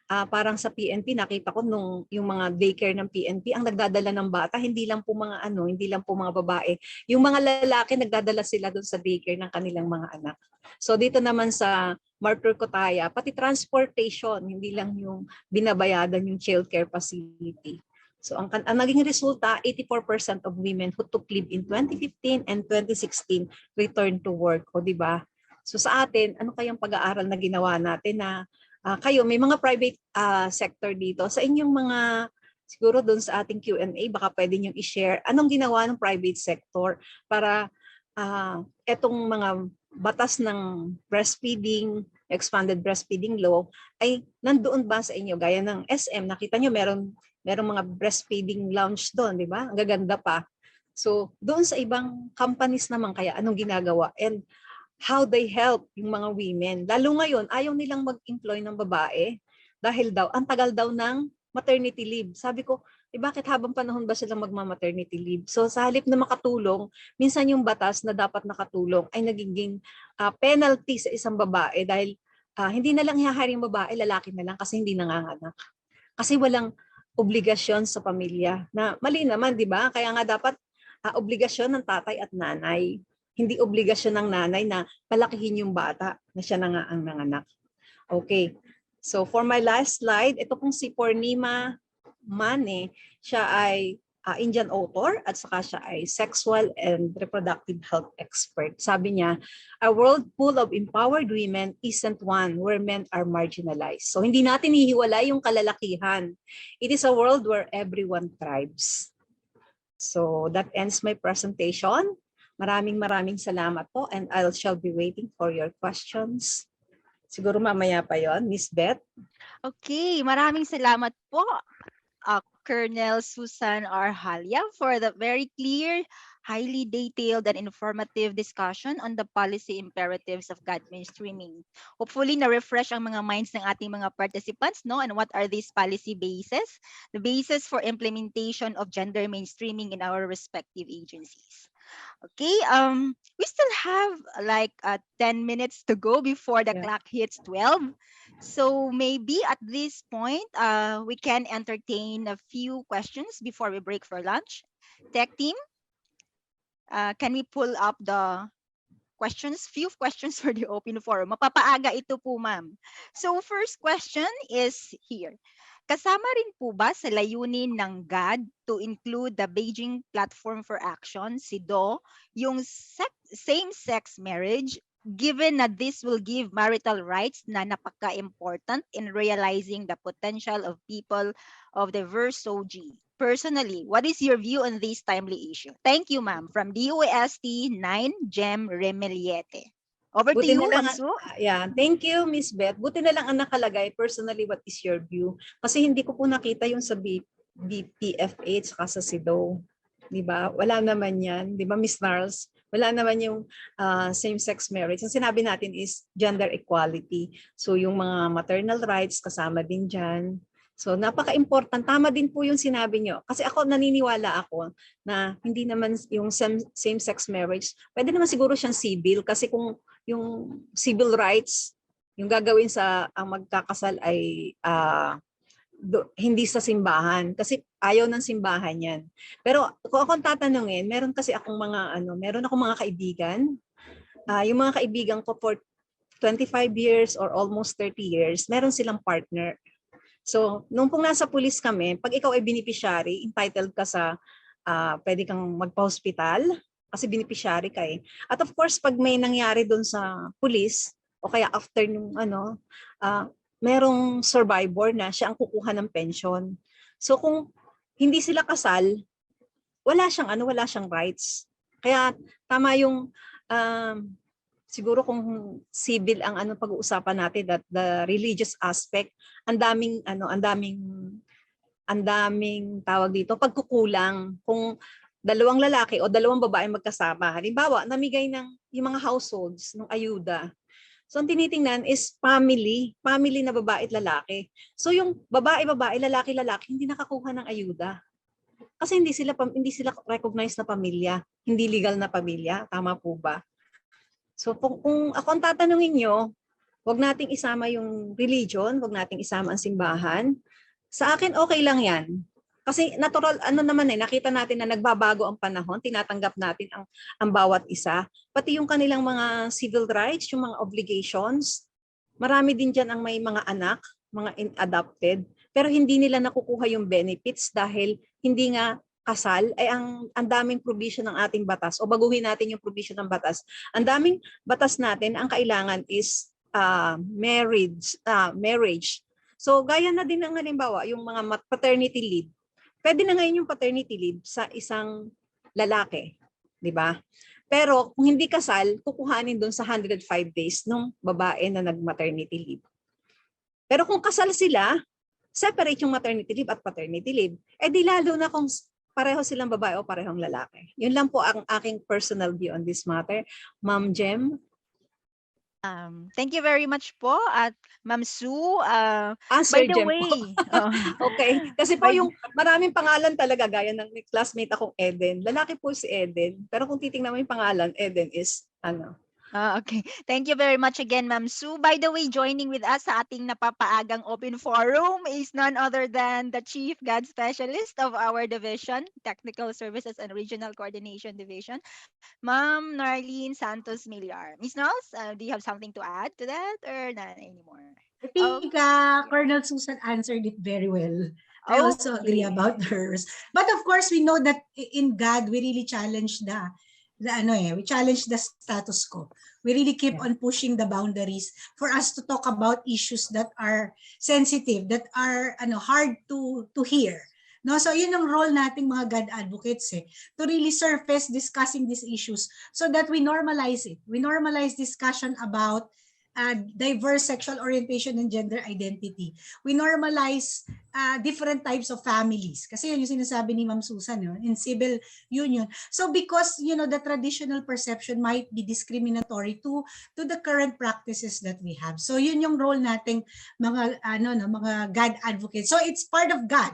parang sa PNP, nakita ko nung yung mga daycare ng PNP, ang nagdadala ng bata, hindi lang po mga babae. Yung mga lalaki, nagdadala sila doon sa daycare ng kanilang mga anak. So dito naman sa Martur Kotaya, pati transportation, hindi lang yung binabayadan yung childcare facility. So ang naging resulta, 84% of women who took leave in 2015 and 2016 returned to work. O di ba? So sa atin, ano kayang pag-aaral na ginawa natin na kayo, may mga private sector dito. Sa inyong mga, siguro doon sa ating Q&A, baka pwede nyo i-share anong ginawa ng private sector para etong mga batas ng breastfeeding, expanded breastfeeding law, ay nandoon ba sa inyo? Gaya ng SM, nakita nyo meron mga breastfeeding lounge doon, di ba? Ang gaganda pa. So, doon sa ibang companies naman, kaya anong ginagawa? And how they help yung mga women. Lalo ngayon, ayaw nilang mag-employ ng babae dahil daw, ang tagal daw ng maternity leave. Sabi ko, bakit habang panahon ba silang magma-maternity leave? So sa halip na makatulong, minsan yung batas na dapat nakatulong ay nagiging penalty sa isang babae dahil hindi na lang hihire yung babae, lalaki na lang kasi hindi nanganganak. Kasi walang obligasyon sa pamilya. Na mali naman, di ba? Kaya nga dapat obligasyon ng tatay at nanay. Hindi obligasyon ng nanay na palakihin yung bata na siya na nga ang nanganak. Okay. So for my last slide, ito pong si Purnima Mane, siya ay Indian author at saka siya ay sexual and reproductive health expert. Sabi niya, a world full of empowered women isn't one where men are marginalized. So hindi natin hihiwalay yung kalalakihan. It is a world where everyone thrives. So that ends my presentation. Maraming salamat po, and I shall be waiting for your questions. Siguro mamaya pa yon, Miss Beth. Okay, maraming salamat po, Colonel Susan R. Halya, for the very clear, highly detailed and informative discussion on the policy imperatives of GAD mainstreaming. Hopefully, na-refresh ang mga minds ng ating mga participants, no? And what are these policy bases? The basis for implementation of gender mainstreaming in our respective agencies. Okay, we still have like 10 minutes to go before the Yeah. clock hits 12. So maybe at this point, we can entertain a few questions before we break for lunch. Tech team, can we pull up the questions, few questions for the open forum. Mapapaaga ito po, ma'am. So first question is here. Kasama rin po ba sa layunin ng GAD to include the Beijing Platform for Action, SIDO, yung same-sex marriage, given na this will give marital rights na napaka-important in realizing the potential of people of diverse SOG? Personally, what is your view on this timely issue? Thank you, ma'am. From DOST 9, Gem Remeliete. Over to Buti you, na lang, Ma'am Su. yeah, thank you, Miss Beth. Buti na lang ang nakalagay, personally, what is your view? Kasi hindi ko po nakita yung sa BPFA at saka sa SIDO. Di ba? Wala naman yan. Di ba, Miss Narls? Wala naman yung same-sex marriage. Ang sinabi natin is gender equality. So yung mga maternal rights kasama din dyan. So napaka-important. Tama din po yung sinabi nyo. Kasi ako naniniwala ako na hindi naman yung same-sex marriage, pwede naman siguro siyang civil kasi kung yung civil rights, yung gagawin sa ang magkakasal ay hindi sa simbahan kasi ayaw ng simbahan yan. Pero kung akong tatanungin, meron kasi akong meron akong mga kaibigan. Yung mga kaibigan ko for 25 years or almost 30 years, meron silang partner. So, nung pong nasa pulis kami, pag ikaw ay beneficiary, entitled ka sa, pwede kang magpa-hospital kasi beneficiary ka eh. At of course, pag may nangyari doon sa pulis, o kaya after nung merong survivor na siya ang kukuha ng pension. So, kung hindi sila kasal, wala siyang rights. Kaya tama yung siguro kung civil ang pag-uusapan natin, that the religious aspect, ang daming tawag dito, pagkukulang kung dalawang lalaki o dalawang babae magkasama. Halimbawa, namigay ng yung mga households ng ayuda. So ang tinitingnan is family na babae at lalaki. So yung babae, lalaki, hindi nakakuha ng ayuda. Kasi hindi sila recognized na pamilya, hindi legal na pamilya, tama po ba? So kung ako ang tatanungin nyo, wag nating isama yung religion, wag nating isama ang simbahan. Sa akin okay lang yan. Kasi natural, nakita natin na nagbabago ang panahon, tinatanggap natin ang bawat isa. Pati yung kanilang mga civil rights, yung mga obligations, marami din dyan ang may mga anak, mga adopted, pero hindi nila nakukuha yung benefits dahil hindi nga kasal ay ang daming provision ng ating batas o baguhin natin yung provision ng batas. Ang daming batas natin ang kailangan is marriage. So gaya na din ng halimbawa yung mga paternity leave. Pwede na ngayon yung paternity leave sa isang lalaki, di ba? Pero kung hindi kasal, kukuhanin doon sa 105 days ng babae na nag-maternity leave. Pero kung kasal sila, separate yung maternity leave at paternity leave. Eh di lalo na kung pareho silang babae o parehong lalaki. Yun lang po ang aking personal view on this matter. Ma'am Jem? Thank you very much po at Ma'am Sue. Sir By the Jem po. way, Okay. Kasi po yung maraming pangalan talaga, gaya ng classmate akong Eden. Lalaki po si Eden. Pero kung titingnan mo yung pangalan, Eden is okay. Thank you very much again, Ma'am Sue. By the way, joining with us sa ating napapaagang open forum is none other than the Chief GAD Specialist of our division, Technical Services and Regional Coordination Division, Ma'am Narlene Santos Miliar. Ms. Knowles, do you have something to add to that or none anymore? I think Colonel Susan answered it very well. I also agree about hers. But of course, we know that in GAD, we really challenge we challenge the status quo. We really keep on pushing the boundaries for us to talk about issues that are sensitive, that are hard to hear. No, so yun ang role nating mga GAD advocates to really surface discussing these issues so that we normalize it. We normalize discussion about diverse sexual orientation and gender identity. We normalize different types of families. Kasi yun yung sinasabi ni Ma'am Susan in civil union. So because the traditional perception might be discriminatory to the current practices that we have. So yun yung role nating mga mga GAD advocates. So it's part of GAD.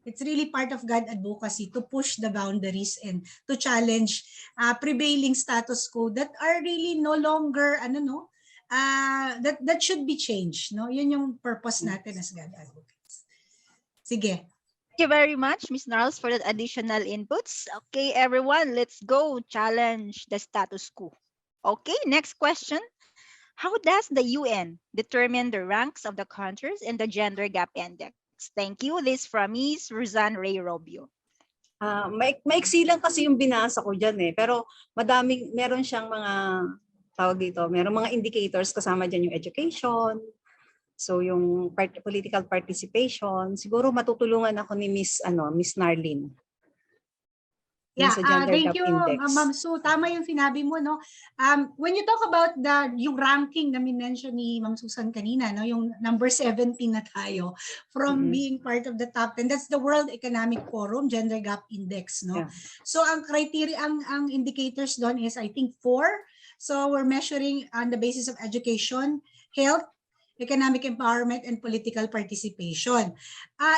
It's really part of GAD advocacy to push the boundaries and to challenge prevailing status quo that are really no longer that should be changed, no? Yun yung purpose natin as GAD advocates. Sige. Thank you very much, Ms. Narls, for that additional inputs. Okay, everyone, let's go challenge the status quo. Okay, next question. How does the UN determine the ranks of the countries in the Gender Gap Index? Thank you. This from Ms. Roseanne Ray Robio. Maiksi lang kasi yung binasa ko dyan eh. Pero meron siyang mga, tawag dito, meron mga indicators kasama dyan yung education, so yung political participation. Siguro matutulungan ako ni Miss Narlene. Yeah, Sa Gender thank Gap you, Index. Ma'am Sue. Tama yung sinabi mo, no? When you talk about yung ranking na minention ni Ma'am Susan kanina, no? Yung number 17 na tayo from being part of the top 10. That's the World Economic Forum Gender Gap Index, no? Yeah. So ang criteria, ang indicators doon is I think 4. So we're measuring on the basis of education, health, economic empowerment, and political participation.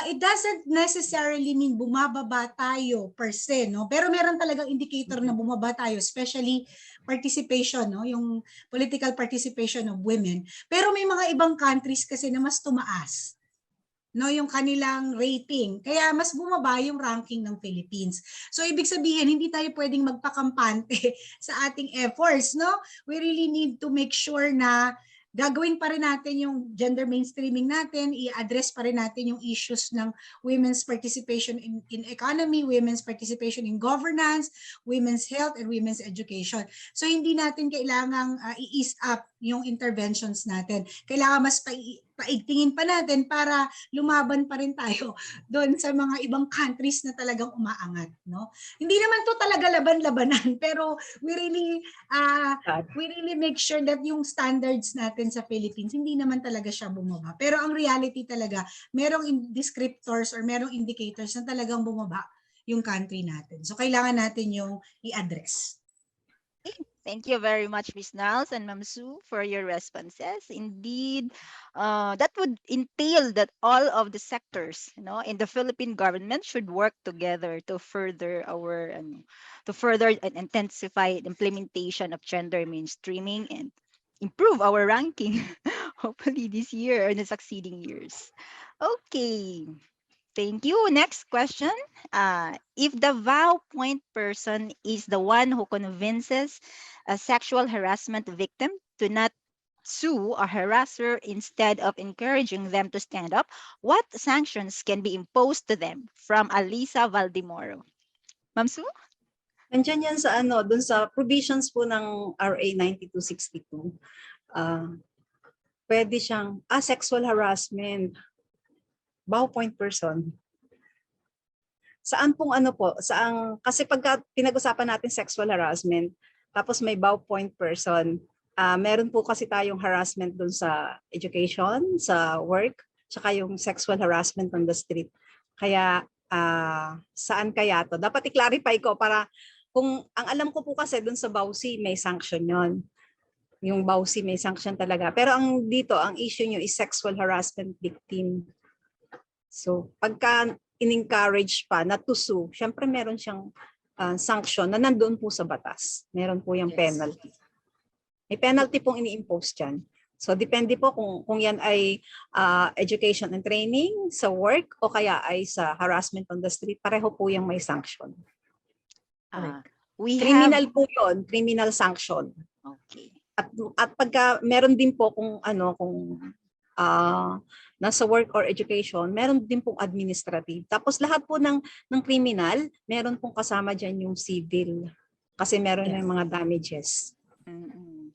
It doesn't necessarily mean bumababa tayo per se, no? Pero meron talagang indicator na bumaba tayo, especially participation, no? Yung political participation of women. Pero may mga ibang countries kasi na mas tumaas, no, yung kanilang rating. Kaya mas bumaba yung ranking ng Philippines. So ibig sabihin, hindi tayo pwedeng magpakampante sa ating efforts, no? We really need to make sure na gagawin pa rin natin yung gender mainstreaming natin, i-address pa rin natin yung issues ng women's participation in economy, women's participation in governance, women's health, and women's education. So hindi natin kailangang i-ease up yung interventions natin. Kailangan mas paigtingin pa natin para lumaban pa rin tayo doon sa mga ibang countries na talagang umaangat, no? Hindi naman to talaga laban-labanan, pero we really make sure that yung standards natin sa Philippines hindi naman talaga siya bumaba. Pero ang reality talaga, merong descriptors or merong indicators na talagang bumaba yung country natin. So kailangan natin yung i-address. Thank you very much, Ms. Niles and Ma'am Sue, for your responses. Indeed, that would entail that all of the sectors, in the Philippine government should work together to further and intensify the implementation of gender mainstreaming and improve our ranking, hopefully this year or in the succeeding years. Okay. Thank you. Next question. If the vow point person is the one who convinces a sexual harassment victim to not sue a harasser instead of encouraging them to stand up, what sanctions can be imposed to them? From Alisa Valdemoro. Ma'am Sue? Nandiyan yan sa dun sa provisions po ng RA 9262. Pwede siyang sexual harassment, vow point person. Saan pong kasi pagka pinag-usapan natin sexual harassment, tapos may vow point person, meron po kasi tayong harassment dun sa education, sa work, tsaka yung sexual harassment on the street. Kaya saan kaya to? Dapat i-clarify ko para kung ang alam ko po kasi dun sa BAUC may sanction yon. Yung BAUC may sanction talaga. Pero ang issue nyo is sexual harassment victim. So pagka in-encourage pa na to sue, syempre meron siyang sanction na nandoon po sa batas. Meron po yung penalty. May penalty pong ini-impose dyan. So depende po kung yan ay education and training, sa work, o kaya ay sa harassment on the street, pareho po yung may sanction. Criminal po yun, criminal sanction. Okay. At pagka meron din po kung nasa work or education, meron din pong administrative. Tapos lahat po ng criminal, meron pong kasama dyan yung civil. Kasi meron yung mga damages.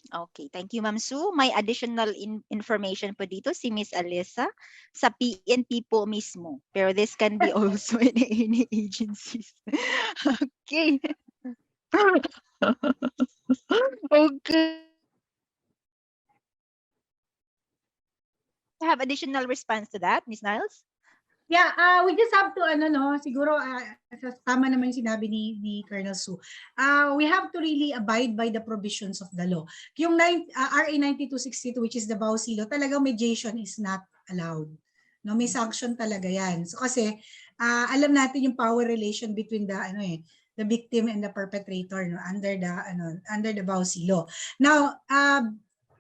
Okay, thank you, Ma'am Sue. May additional information po dito si Miss Alisa sa PNP po mismo. Pero this can be also in any agencies. Okay. Okay. Have additional response to that, Ms. Niles? Yeah, we just have to, siguro, tama naman yung sinabi ni Colonel Sue. We have to really abide by the provisions of the law. Yung RA 9262, which is the BAUC law, talagang mediation is not allowed. No, may sanction talaga yan. So kasi, alam natin yung power relation between the victim and the perpetrator under the Bausi law. Now,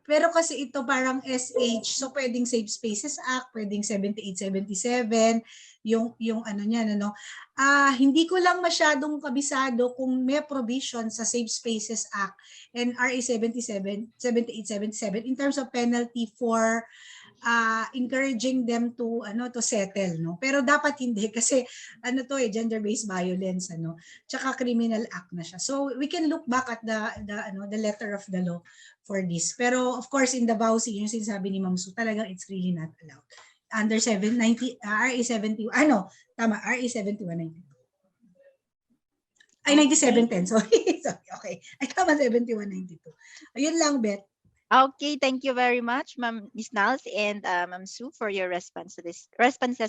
pero kasi ito parang SH, so pwedeng Safe Spaces Act, pwedeng 7877, yung ano niyan hindi ko lang masyadong kabisado kung may provision sa Safe Spaces Act and RA 7877 in terms of penalty for encouraging them to settle, no, pero dapat hindi kasi gender based violence, tsaka criminal act na siya, so we can look back at the letter of the law for this, pero of course in the Bausi yung sinasabi ni Ma'am Su, talagang it's really not allowed under 790 RA 70 RA 7192 ay 9710 sorry okay ay tama 7192 ayun lang, Bet. Okay, thank you very much, Ms. Nals and Ma'am Sue, for your responses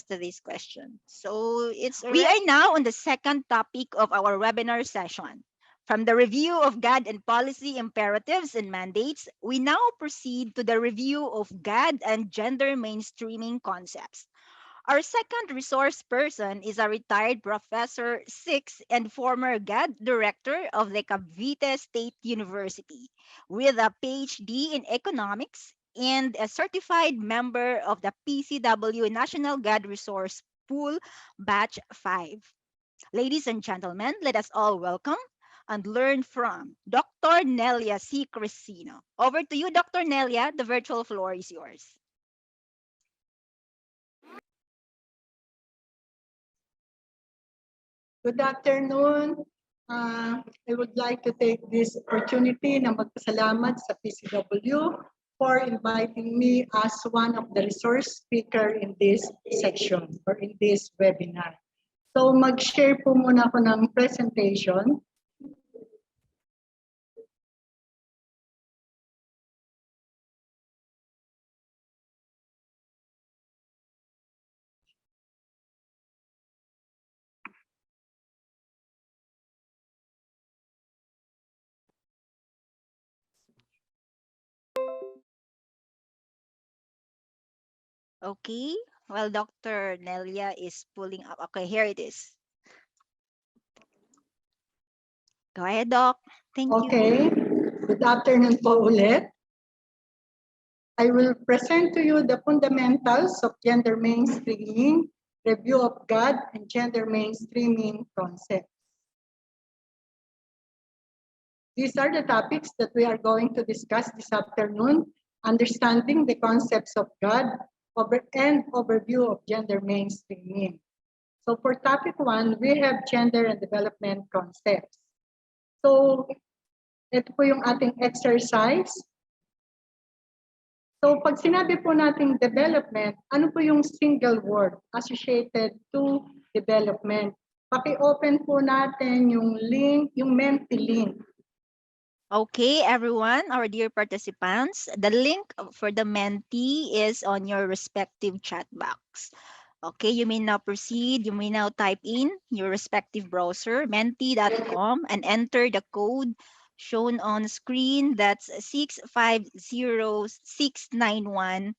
to this question. So we are now on the second topic of our webinar session. From the review of GAD and policy imperatives and mandates, we now proceed to the review of GAD and gender mainstreaming concepts. Our second resource person is a retired Professor 6 and former GAD Director of the Cavite State University with a PhD in economics and a certified member of the PCW National GAD Resource Pool Batch 5. Ladies and gentlemen, let us all welcome and learn from Dr. Nelia C. Cresino. Over to you, Dr. Nelia. The virtual floor is yours. Good afternoon. I would like to take this opportunity na magpasalamat sa PCW for inviting me as one of the resource speaker in this section or in this webinar. So mag-share po muna ako ng presentation. Okay, well, Dr. Nelia is pulling up. Okay, here it is. Go ahead, Doc. Thank you. Okay, good afternoon po ulit. I will present to you the fundamentals of gender mainstreaming, review of GAD, and gender mainstreaming concepts. These are the topics that we are going to discuss this afternoon, understanding the concepts of GAD and overview of gender mainstreaming. So for topic 1, we have gender and development concepts. So ito po yung ating exercise. So pag sinabi po nating development, ano po yung single word associated to development? Paki-open po natin yung link, yung Menti link. Okay, everyone, our dear participants, the link for the Menti is on your respective chat box. Okay, you may now proceed. You may now type in your respective browser, menti.com, and enter the code shown on screen. That's 650-691-86.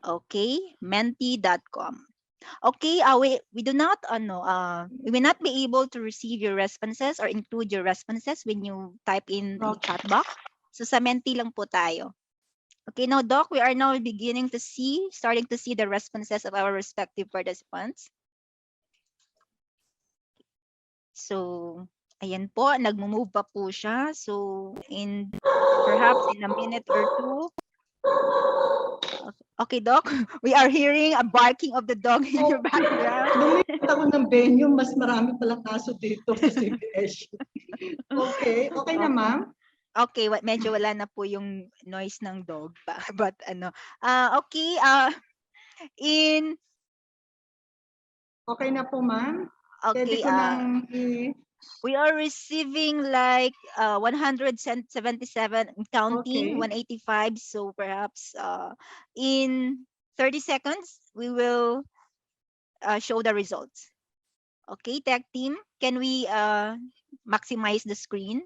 Okay, menti.com. Okay, we do not we will not be able to receive your responses or include your responses when you type in the chat box. So sa Menti lang po tayo. Okay, now Doc, we are now starting to see the responses of our respective participants. So, ayan po, nagmo-move pa po siya. So, perhaps in a minute or two. Okay, Doc, we are hearing a barking of the dog in your background. Lumipat ako ng venue, mas marami palang aso dito sa CBS. Okay, okay na ma'am? Okay, medyo wala na po yung noise ng dog. But okay, okay na po ma'am? Okay, Pwede ko nang we are receiving like 177 counting, Okay. 185. So perhaps in 30 seconds, we will show the results. Okay, tech team, can we maximize the screen?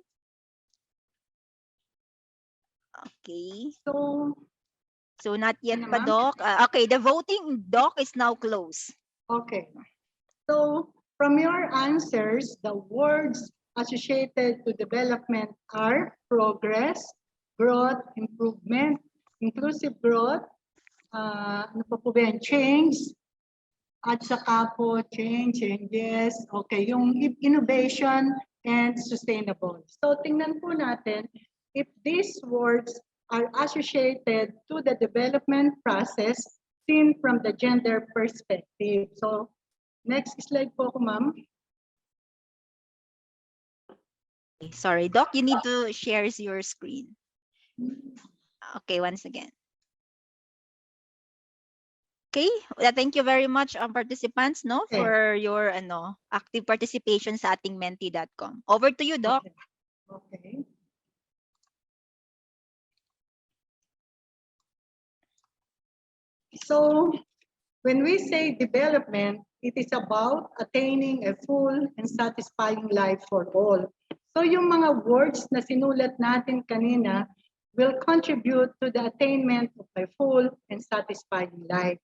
Okay. So, So not yet Ano, pa, ma'am? Doc. Okay, the voting, Doc, is now closed. Okay. So from your answers, the words associated to development are progress, growth, improvement, inclusive growth, ano pa po ba yan? Change, at saka po changes, okay, yung innovation and sustainable. So tingnan po natin if these words are associated to the development process seen from the gender perspective. So next slide po ako, ma'am. Sorry, Doc, you need to share your screen. Okay, once again. Okay, thank you very much, participants, no, Okay. for your active participation sa ating menti.com. Over to you, Doc. Okay. So when we say development, it is about attaining a full and satisfying life for all. So yung mga words na sinulat natin kanina will contribute to the attainment of a full and satisfying life.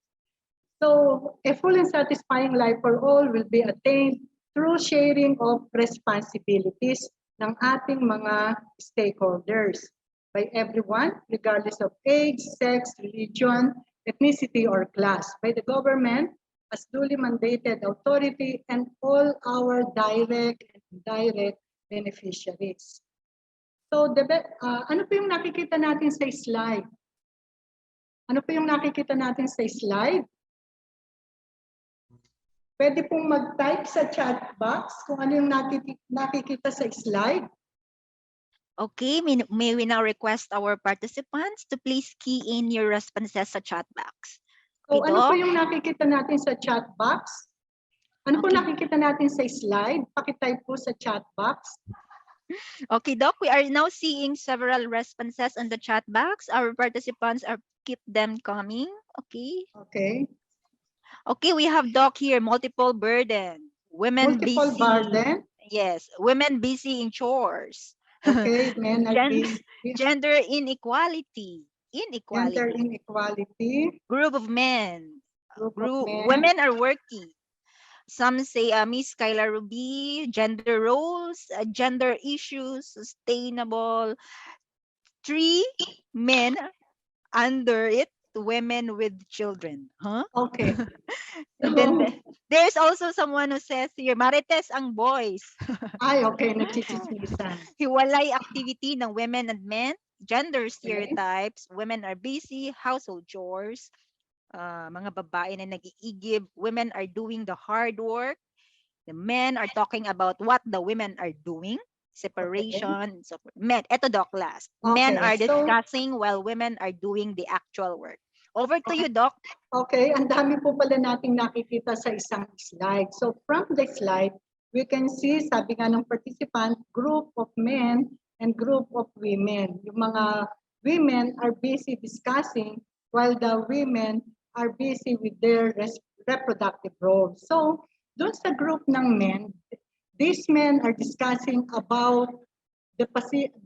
So a full and satisfying life for all will be attained through sharing of responsibilities ng ating mga stakeholders by everyone, regardless of age, sex, religion, ethnicity, or class, by the government as duly mandated authority and all our direct and indirect beneficiaries. So, ano po yung nakikita natin sa slide? Ano po yung nakikita natin sa slide? Pwede pong mag-type sa chat box kung ano yung nakikita sa slide. Okay, may we now request our participants to please key in your responses sa chat box. So, Okay, ano po Doc? yung nakikita natin sa chat box? Ano po Okay. nakikita natin sa slide? Pakitype po sa chat box. Okay, Doc, we are now seeing several responses on the chat box. Our participants are keep them coming. Okay. Okay. Okay, we have Doc here, multiple burden. Women Multiple busy. burden. Yes, women busy in chores. Okay, men are busy. Gender inequality. Gender inequality. Group of men. Group of men. Women are working. Some say Miss Kyla Ruby, gender roles, gender issues, sustainable. 3 men under it, women with children. Huh? Okay. And then there's also someone who says here, Marites ang boys. Ay, okay, nagchichismisan. Hiwalay activity ng women and men, gender stereotypes, women are busy, household chores, mga babae na nag-iigib, women are doing the hard work, the men are talking about what the women are doing, separation, so men, eto Doc last. Men are discussing while women are doing the actual work. Over to you, Doc. Okay, ang dami po pala nating nakikita sa isang slide. So from the slide, we can see, sabi nga ng participant, group of men and group of women. Yung mga women are busy discussing while the women are busy with their reproductive roles. So doon sa group ng men, these men are discussing about the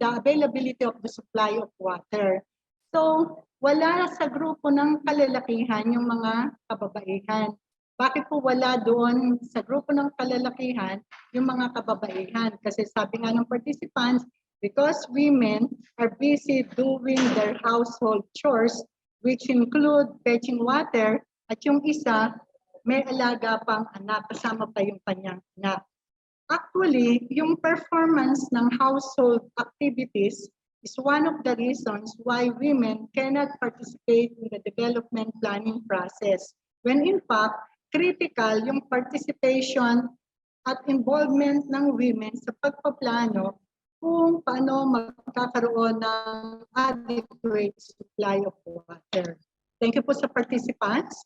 availability of the supply of water. So wala sa grupo ng kalalakihan yung mga kababaihan. Bakit po wala doon sa grupo ng kalalakihan yung mga kababaihan? Kasi sabi nga ng participants, because women are busy doing their household chores, which include fetching water, at yung isa, may alaga pang anak, kasama pa yung kanyang anak. Actually, yung performance ng household activities is one of the reasons why women cannot participate in the development planning process. When in fact, critical yung participation at involvement ng women sa pagpaplano kung paano magkakaroon ng adequate supply of water. Thank you po sa participants.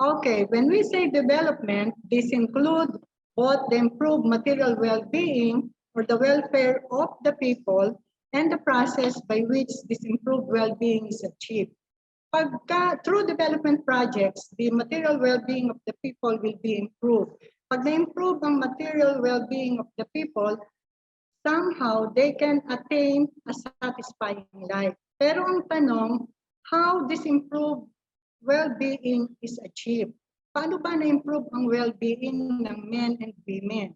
Okay, when we say development, this includes both the improved material well-being or the welfare of the people and the process by which this improved well-being is achieved. Through development projects, the material well-being of the people will be improved. Pag na-improve ang material well-being of the people, somehow they can attain a satisfying life. Pero ang tanong, how this improved well-being is achieved. Paano ba na-improve ang well-being ng men and women?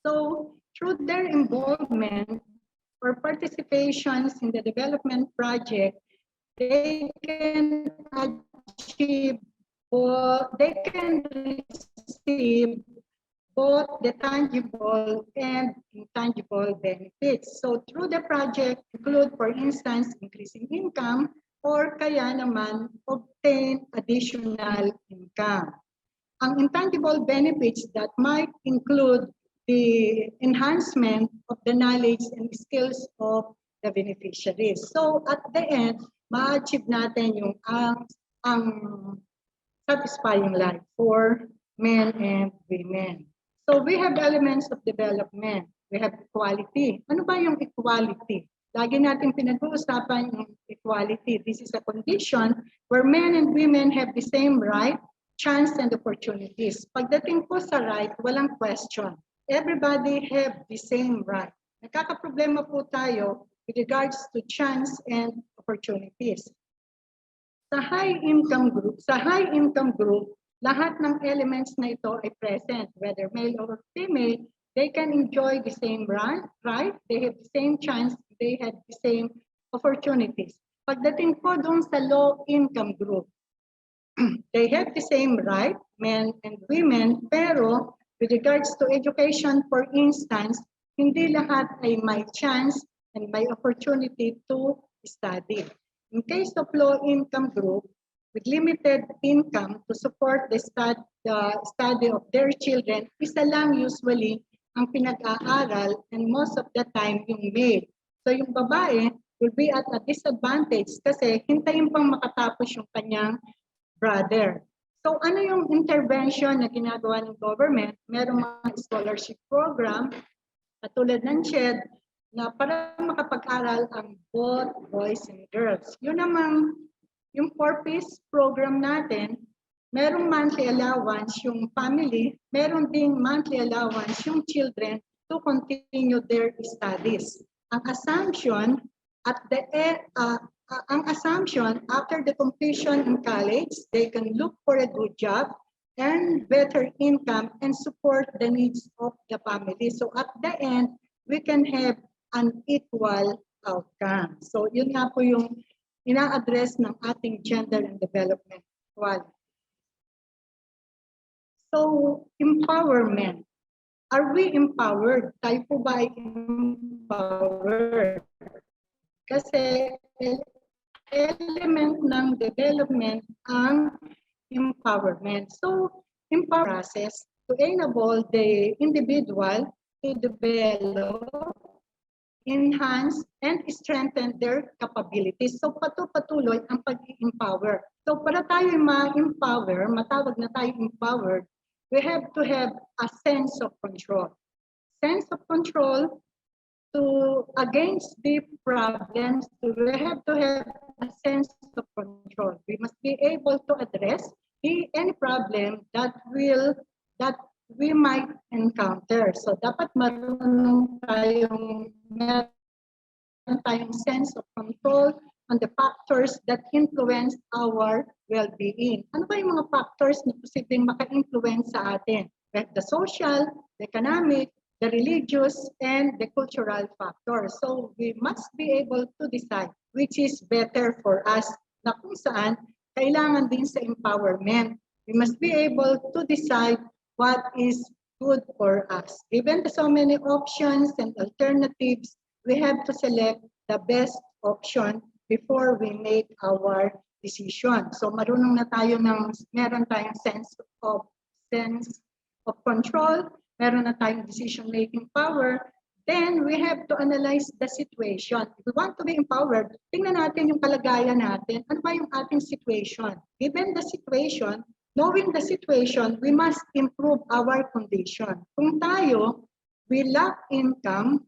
So, through their involvement or participations in the development project, they can achieve or they can receive both the tangible and intangible benefits. So through the project include, for instance, increasing income or kaya naman obtain additional income. Ang intangible benefits that might include the enhancement of the knowledge and skills of the beneficiaries. So at the end, ma-achieve natin yung ang satisfying life for men and women. So we have elements of development. We have equality. Ano ba yung equality? Lagi natin pinag-uusapan yung equality. This is a condition where men and women have the same right, chance, and opportunities. Pagdating po sa right, walang question. Everybody have the same right. Nagkakaproblema po tayo with regards to chance and opportunities. Sa high income group, lahat ng elements na ito ay present, whether male or female, they can enjoy the same right, they have the same chance, they have the same opportunities. Pagdating po doon sa low income group, they have the same right, men and women, pero with regards to education, for instance, hindi lahat ay may chance and may opportunity to study. In case of low income group, with limited income to support the study of their children, isa lang usually ang pinag-aaral and most of the time yung male. So yung babae will be at a disadvantage kasi hintayin pang makatapos yung kanyang brother. So ano yung intervention na ginagawa ng government? Merong mga scholarship program katulad ng GED na para makapag-aral ang both boys and girls. Yun namang yung 4-piece program natin, merong monthly allowance yung family, meron ding monthly allowance yung children to continue their studies. Ang assumption after the completion in college, they can look for a good job, earn better income, and support the needs of the family. So at the end, we can have an equal outcome. So yun nga po yung ina-address ng ating gender and development equality. So, empowerment. Are we empowered? Tayo po ba ay empowered? Kasi element ng development ang empowerment. So, empower process to enable the individual to develop, enhance, and strengthen their capabilities. So patuloy ang pag-empower. So para tayo ma-empower, matawag na tayo empowered, we have to have a sense of control. Sense of control to against the problems, we have to have a sense of control. We must be able to address any problem that we might encounter. So dapat meron tayong sense of control on the factors that influence our well-being. Ano ba yung mga factors na posibleng maka-influence sa atin? We have the social, the economic, the religious, and the cultural factors. So we must be able to decide which is better for us na kung saan kailangan din sa empowerment. We must be able to decide what is good for us. Given so many options and alternatives, we have to select the best option before we make our decision. So marunong na tayo meron tayong sense of control, meron na tayong decision-making power, then we have to analyze the situation. If we want to be empowered, tingnan natin yung kalagayan natin. Ano ba yung ating situation? Given the situation, knowing the situation, we must improve our condition. Kung tayo, we lack income,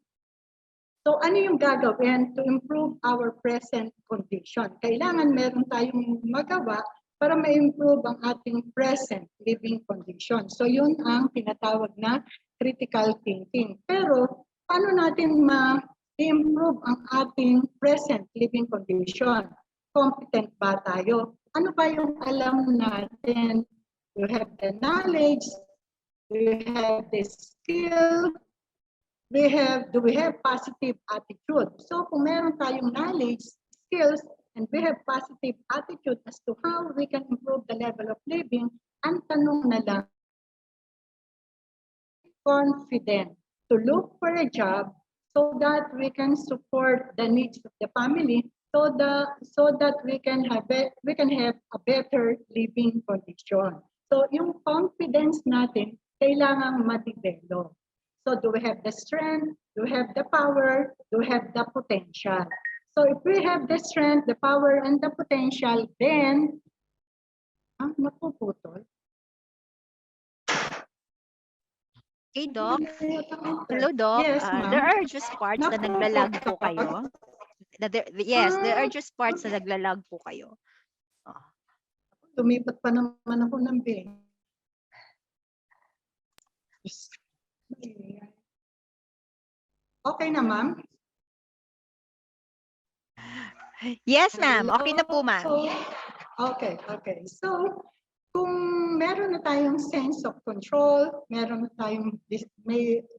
so ano yung gagawin to improve our present condition? Kailangan meron tayong magawa para ma-improve ang ating present living condition. So yun ang tinatawag na critical thinking. Pero paano natin ma-improve ang ating present living condition? competent ba tayo? Ano ba yung alam natin? Do we have the knowledge? Do we have the skill? Do we have positive attitude? So kung meron tayong knowledge, skills, and we have positive attitude as to how we can improve the level of living, ang tanong na lang, confident to look for a job so that we can support the needs of the family, so that we can have a better living condition. So yung confidence natin kailangang ma-develop. So do we have the strength? Do we have the power? Do we have the potential? So if we have the strength, the power, and the potential, then napuputol. Okay, Doc. Hello, Doc. Yes, There ma'am. are just parts na naglalag po kayo. Yes, there are just parts na naglalag po kayo. Oh. Lumipat pa naman ako ng bench. Okay na, ma'am? Yes, ma'am. Okay na po, ma'am. Okay. So, kung meron na tayong sense of control, meron na tayong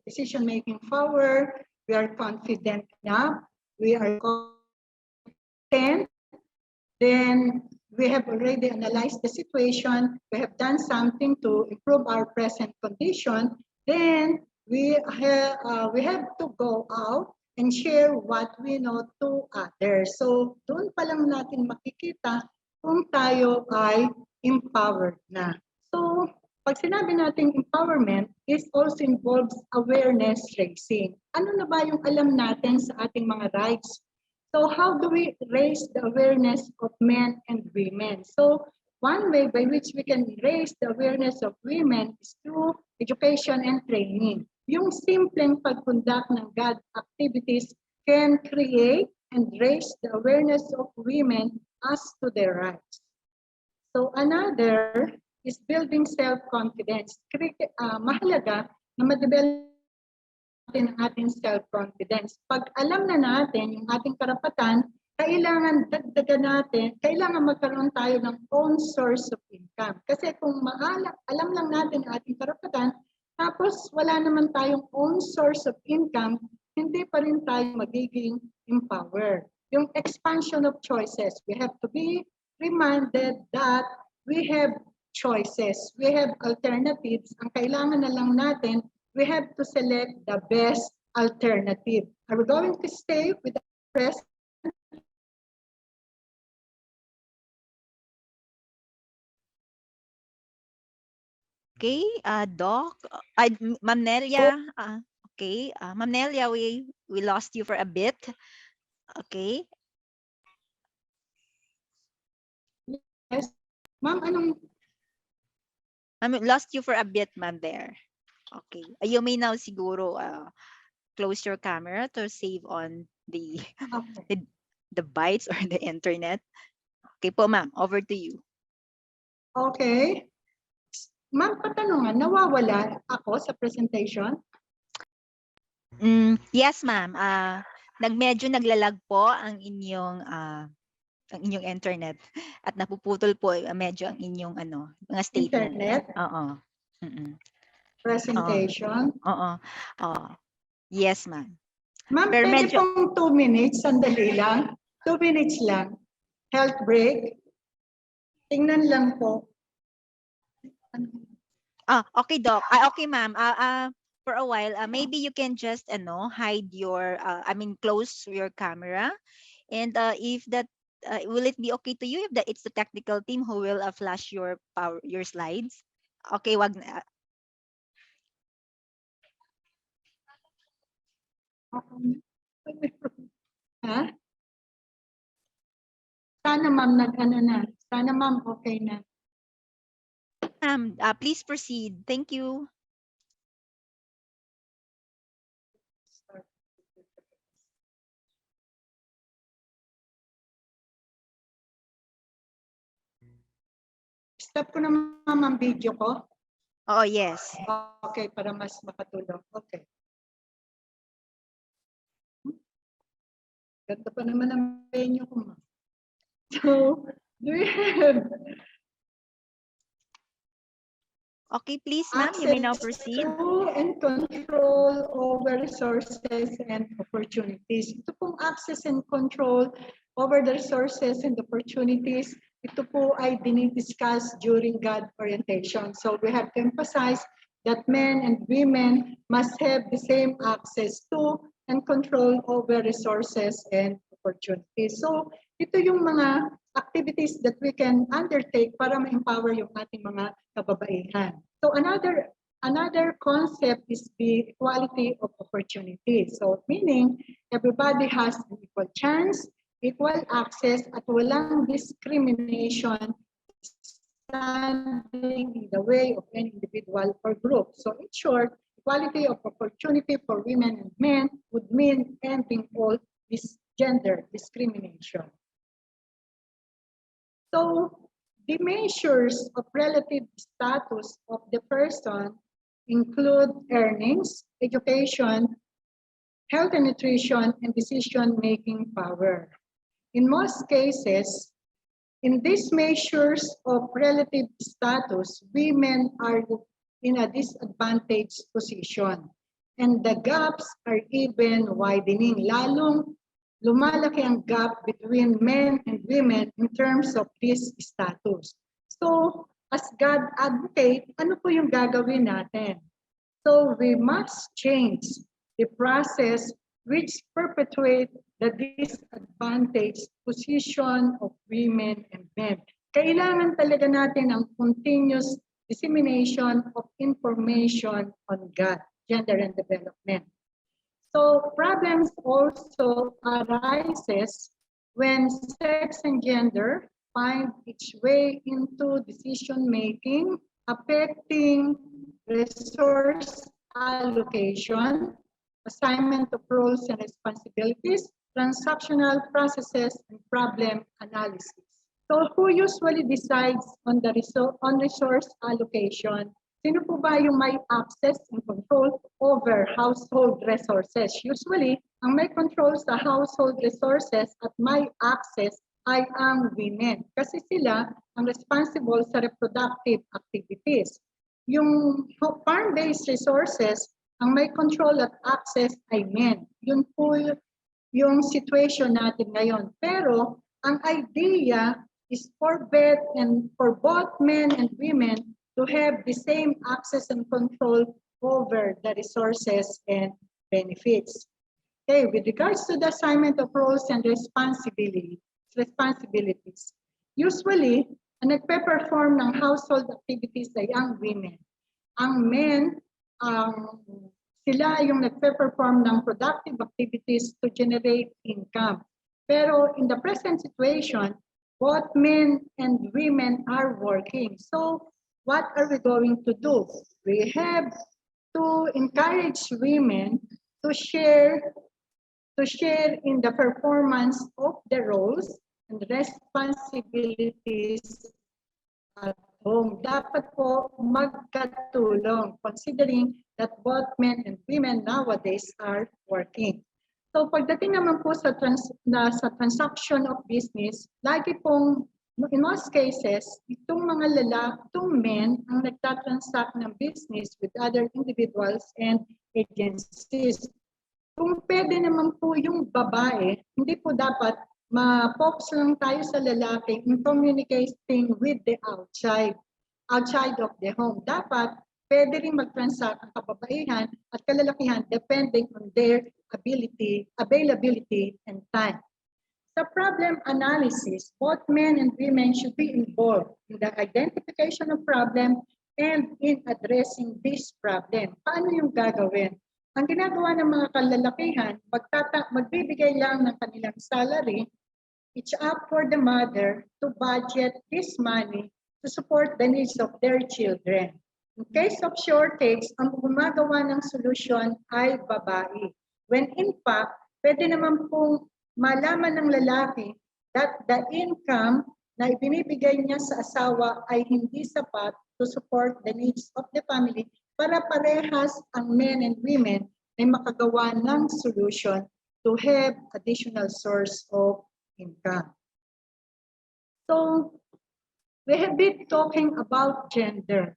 decision-making power, we are confident enough, we are content, then we have already analyzed the situation, we have done something to improve our present condition, then we have to go out and share what we know to others. So doon pa lang natin makikita kung tayo ay empowered na. So pag sinabi natin empowerment, this also involves awareness raising. Ano na ba yung alam natin sa ating mga rights? So how do we raise the awareness of men and women? So one way by which we can raise the awareness of women is through education and training. Yung simpleng pag-conduct ng GAD activities can create and raise the awareness of women as to their rights. So another is building self-confidence. Mahalaga na ma-develop natin ang ating self-confidence. Pag alam na natin yung ating karapatan, kailangan dagdagan natin, kailangan magkaroon tayo ng own source of income. Kasi kung alam lang natin ang ating karapatan, tapos wala naman tayong own source of income, hindi pa rin tayo magiging empowered. Yung expansion of choices, we have to be reminded that we have choices, we have alternatives. Ang kailangan na lang natin, we have to select the best alternative. Are we going to stay with the present? Okay, Doc. Ma'am Nelia. Okay, Ma'am Nelia, we lost you for a bit. Okay. Yes. Ma'am, anong? Ma'am, lost you for a bit, ma'am, there. Okay. You may now siguro close your camera to save on the the bytes or the internet. Okay po, ma'am. Over to you. Okay. Ma'am, patanungan, nawawala ako sa presentation? Yes, ma'am. Medyo naglalag po ang inyong internet at napuputol po medyo ang inyong mga statement. Internet? Oo. Presentation? Oo. Yes, ma'am. Ma'am, Pero pwede medyo pong 2 minutes, sandali lang. 2 minutes lang. Health break. Tingnan lang po. Okay, Doc. Okay, ma'am. For a while, maybe you can just hide your close your camera, and if that will it be okay to you if that it's the technical team who will flash your slides? Okay, wag na. Ha? Sana ma'am na. Sana ma'am okay na. Ma'am, please proceed. Thank you. Stop ko na ma'am ang video ko. Oh, yes. Okay, para mas makatulong. Okay. Ganda pa naman ang venue ko, ma'am. So, do we have Okay, please, ma'am, you may now access proceed. to and control over resources and opportunities? Ito pong access and control over the resources and opportunities, ito po ay dinidiscuss during GAD orientation. So we have to emphasize that men and women must have the same access to and control over resources and opportunities. So ito yung mga activities that we can undertake para ma-empower yung ating mga kababaihan. So another concept is the equality of opportunity. So meaning everybody has an equal chance, equal access, at walang discrimination standing in the way of any individual or group. So in short, equality of opportunity for women and men would mean ending all this gender discrimination. So the measures of relative status of the person include earnings, education, health and nutrition, and decision-making power. In most cases, in these measures of relative status, women are in a disadvantaged position, and the gaps are even widening. Lalong lumalaki ang gap between men and women in terms of this status. So, as God advocate, ano po yung gagawin natin? So, we must change the process which perpetuate the disadvantaged position of women and men. Kailangan talaga natin ang continuous dissemination of information on God, gender and development. So problems also arises when sex and gender find its way into decision making, affecting resource allocation, assignment of roles and responsibilities, transactional processes, and problem analysis. So who usually decides on the resource allocation? Sino po ba yung may access and control over household resources? Usually, ang may control sa household resources at may access ay ang women. Kasi sila ang responsible sa reproductive activities. Yung farm-based resources, ang may control at access ay men. Yun po yung situation natin ngayon. Pero ang idea is for both men and women to have the same access and control over the resources and benefits. Okay, with regards to the assignment of roles and responsibilities, usually, ang nagpe-perform ng household activities ay ang women. Ang men, sila yung nagpe-perform ng productive activities to generate income. Pero in the present situation, both men and women are working. So, what are we going to do? We have to encourage women to share in the performance of the roles and responsibilities at home. Dapat po magkatulong considering that both men and women nowadays are working. So pagdating naman po sa transaction of business, lagi pong in most cases, itong men ang nagtatransact ng business with other individuals and agencies. Kung pwede naman po yung babae, hindi po dapat ma-focus lang tayo sa lalaki in communicating with the outside of the home. Dapat pwede rin mag-transact ang kababaihan at kalalakihan depending on their availability, and time. Sa problem analysis, both men and women should be involved in the identification of problem and in addressing this problem. Paano yung gagawin? Ang ginagawa ng mga kalalakihan, magbibigay lang ng kanilang salary, it's up for the mother to budget this money to support the needs of their children. In case of shortage, ang gumagawa ng solusyon ay babae. When in fact, pwede naman pong malaman ng lalaki that the income na ibinibigay niya sa asawa ay hindi sapat to support the needs of the family para parehas ang men and women ay makagawa ng solution to have additional source of income. So, we have been talking about gender.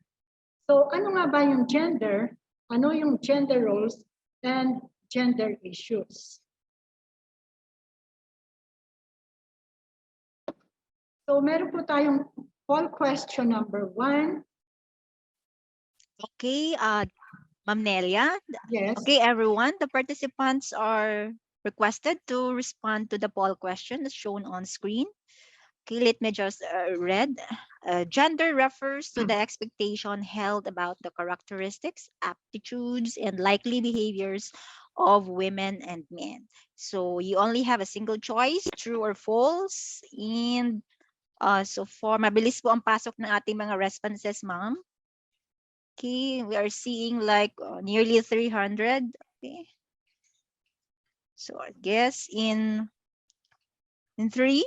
So, ano nga ba yung gender? Ano yung gender roles and gender issues? So, meron po tayong poll question number 1. Okay, Ma'am Nelia. Yes. Okay, everyone, the participants are requested to respond to the poll question as shown on screen. Okay, let me just read. Gender refers to the expectation held about the characteristics, aptitudes, and likely behaviors of women and men. So you only have a single choice, true or false. And so far, mabilis po ang pasok ng ating mga responses, ma'am. Okay, we are seeing like nearly 300. Okay. So I guess in 3,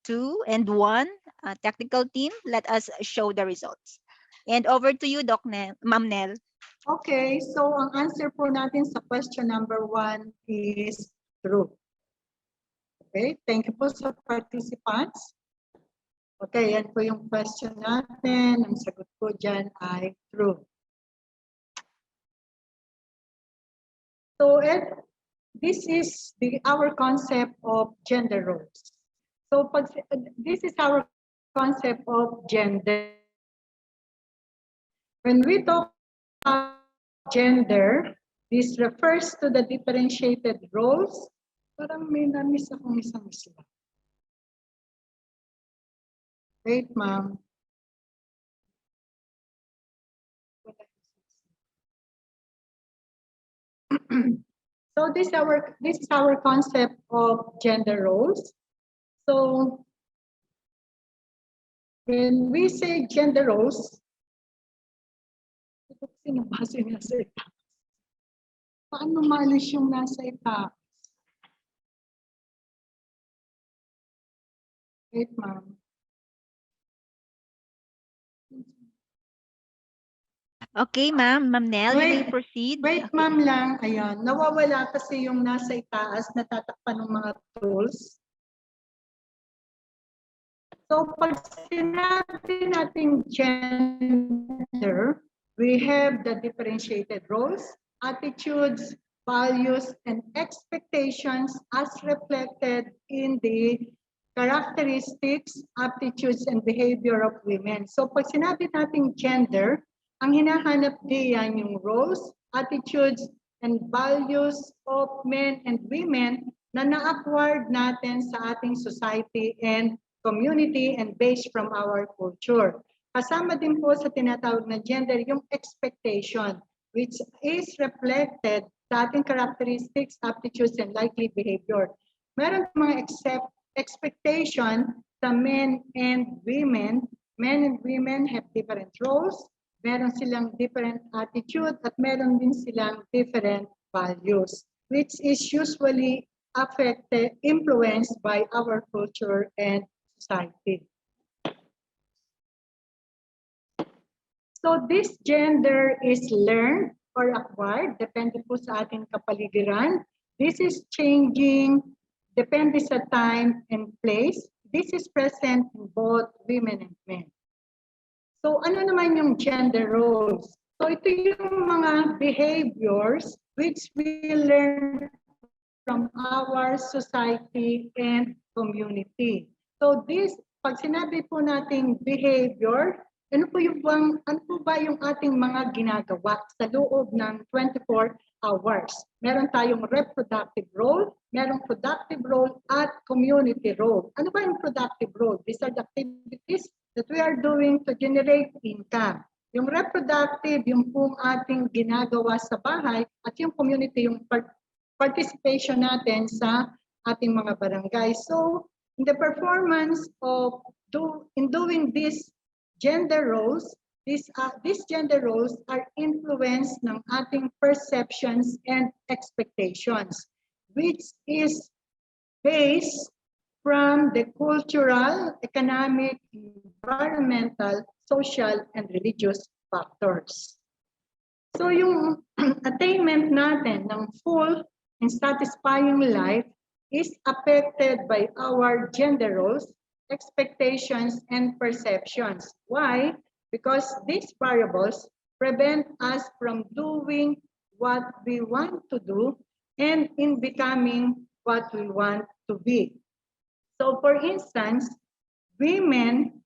2, and 1, technical team, let us show the results. And over to you, Ma'am Nel. Okay, so ang answer po natin sa question number 1 is true. Okay, thank you po sa participants. Okay, yan po yung question natin. Ang sagot po dyan ay true. So, this is our concept of gender roles. So, this is our concept of gender. When we talk about gender, this refers to the differentiated roles. Parang may na-miss akong isang slide. Wait, ma'am. So this is our concept of gender roles. So when we say gender roles, sinabasa nasa itaas. Paano maalis yung nasa itaas? Wait, ma'am. Okay, ma'am. Ma'am Nel, you may proceed. Wait, ma'am lang. Ayan. Nawawala kasi yung nasa itaas, natatakpan ng mga tools. So, pag sinabi natin gender, we have the differentiated roles, attitudes, values, and expectations as reflected in the characteristics, aptitudes, and behavior of women. So, pag sinabi natin gender, ang hinahanap diyan yung roles, attitudes, and values of men and women na na-acquired natin sa ating society and community and based from our culture. Kasama din po sa tinatawag na gender yung expectation, which is reflected sa ating characteristics, aptitudes, and likely behavior. Meron mga expectation sa men and women. Men and women have different roles, meron silang different attitude, at meron din silang different values, which is usually affected, influenced by our culture and society. So this gender is learned or acquired, depende po sa ating kapaligiran. This is changing, depende sa time and place. This is present in both women and men. So ano naman yung gender roles? So ito yung mga behaviors which we learn from our society and community. So this, pag sinabi po nating behavior, ano po ba yung ating mga ginagawa sa loob ng 24 hours? Meron tayong reproductive role, merong productive role, at community role. Ano ba yung productive role? These are the activities that we are doing to generate income. Yung reproductive, yung pong ating ginagawa sa bahay, at yung community, yung participation natin sa ating mga barangay. So, in the performance of doing these gender roles, these gender roles are influenced ng ating perceptions and expectations, which is based from the cultural, economic, environmental, social, and religious factors. So yung attainment natin ng full and satisfying life is affected by our gender roles expectations, and perceptions. Why? Because these variables prevent us from doing what we want to do and in becoming what we want to be. So for instance, women,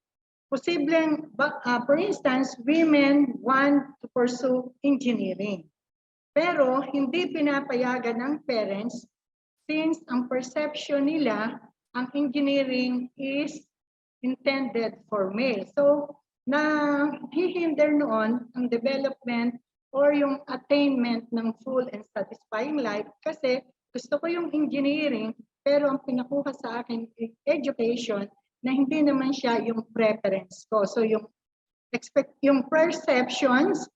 for instance, women want to pursue engineering. Pero hindi pinapayagan ng parents since ang perception nila, ang engineering is intended for male. So, nahihinder noon ang development or yung attainment ng full and satisfying life kasi gusto ko yung engineering pero ang pinakuha sa akin is education na hindi naman siya yung preference ko. So, yung perceptions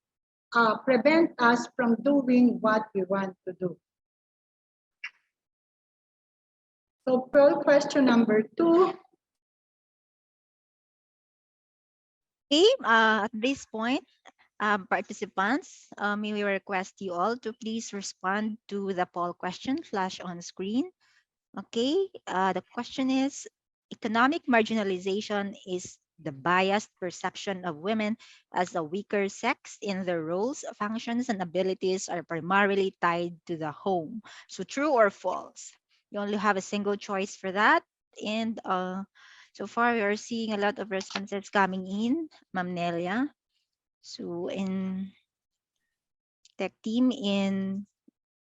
prevent us from doing what we want to do. So, question number 2. Okay, at this point, participants, may we request you all to please respond to the poll question flash on screen. Okay, the question is, economic marginalization is the biased perception of women as a weaker sex in their roles, functions, and abilities are primarily tied to the home. So true or false? You only have a single choice for that. And so far, we are seeing a lot of responses coming in, Ma'am Nelia. So in tech team, in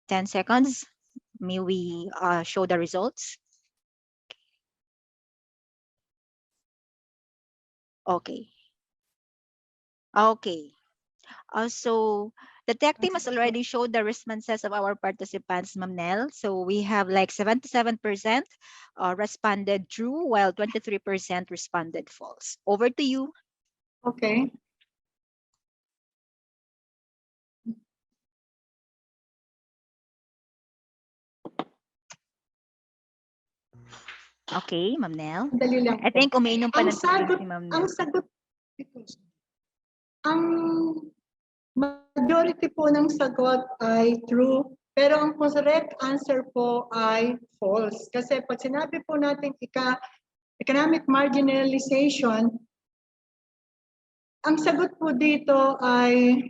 10 seconds, may we show the results? Okay. Okay. So the tech team has already showed the responses of our participants, Ma'am Nel. So we have like 77% responded true, while 23% responded false. Over to you. Okay. Okay, Ma'am Nel. Dali lang I po. think umiinom pa Ang ng tubig sagot, si Ma'am ang Nel. sagot, ang majority po ng sagot ay true, pero ang correct answer po ay false. Kasi pag sinabi po natin economic marginalization, ang sagot po dito ay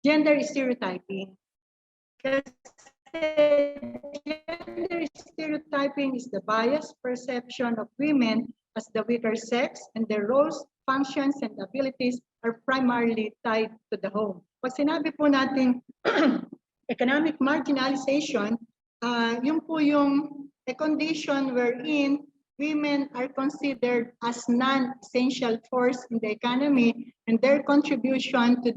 gender stereotyping. Kasi gender stereotyping is the biased perception of women as the weaker sex and their roles, functions, and abilities are primarily tied to the home. Pag sinabi po natin economic marginalization, yun po yung a condition wherein women are considered as non-essential force in the economy and their contribution to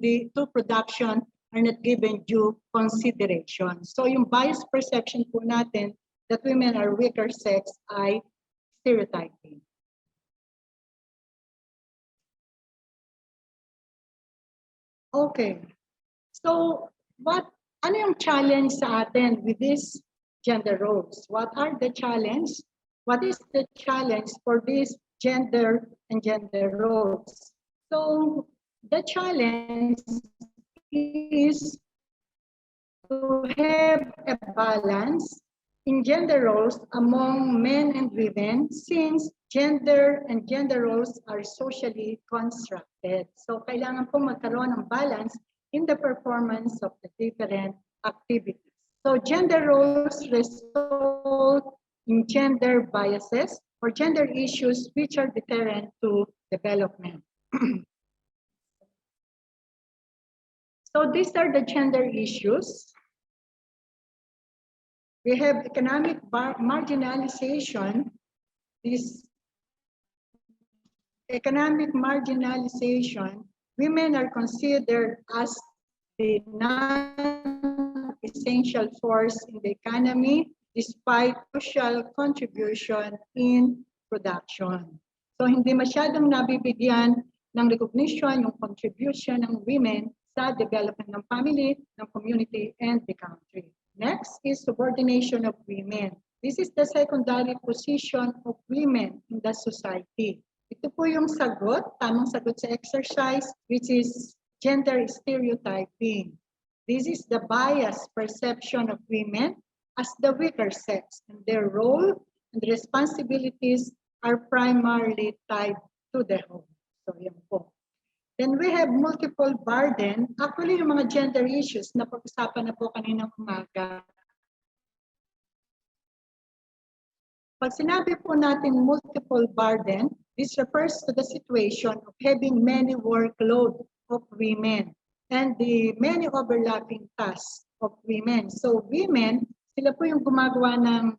production are not given due consideration. So yung biased perception po natin that women are weaker sex ay stereotyping. Okay. So ano yung challenge sa atin with these gender roles? What are the challenge? What is the challenge for these gender and gender roles? So the challenge is to have a balance in gender roles among men and women since gender and gender roles are socially constructed. So kailangan po magkaroon ng balance in the performance of the different activities. So gender roles result in gender biases or gender issues which are deterrent to development. So these are the gender issues. We have economic marginalization. This economic marginalization, women are considered as the non-essential force in the economy despite social contribution in production. So hindi masyadong nabibigyan ng recognition yung contribution ng women sa development ng family, ng community, and the country. Next is subordination of women. This is the secondary position of women in the society. Ito po yung sagot, tamang sagot sa exercise, which is gender stereotyping. This is the biased perception of women as the weaker sex, and their role and responsibilities are primarily tied to the home. So yan po. Then we have multiple burden. Actually, yung mga gender issues na pag-usapan na po kaninang umaga. Pag sinabi po natin multiple burden, this refers to the situation of having many workload of women and the many overlapping tasks of women. So women, sila po yung gumagawa ng,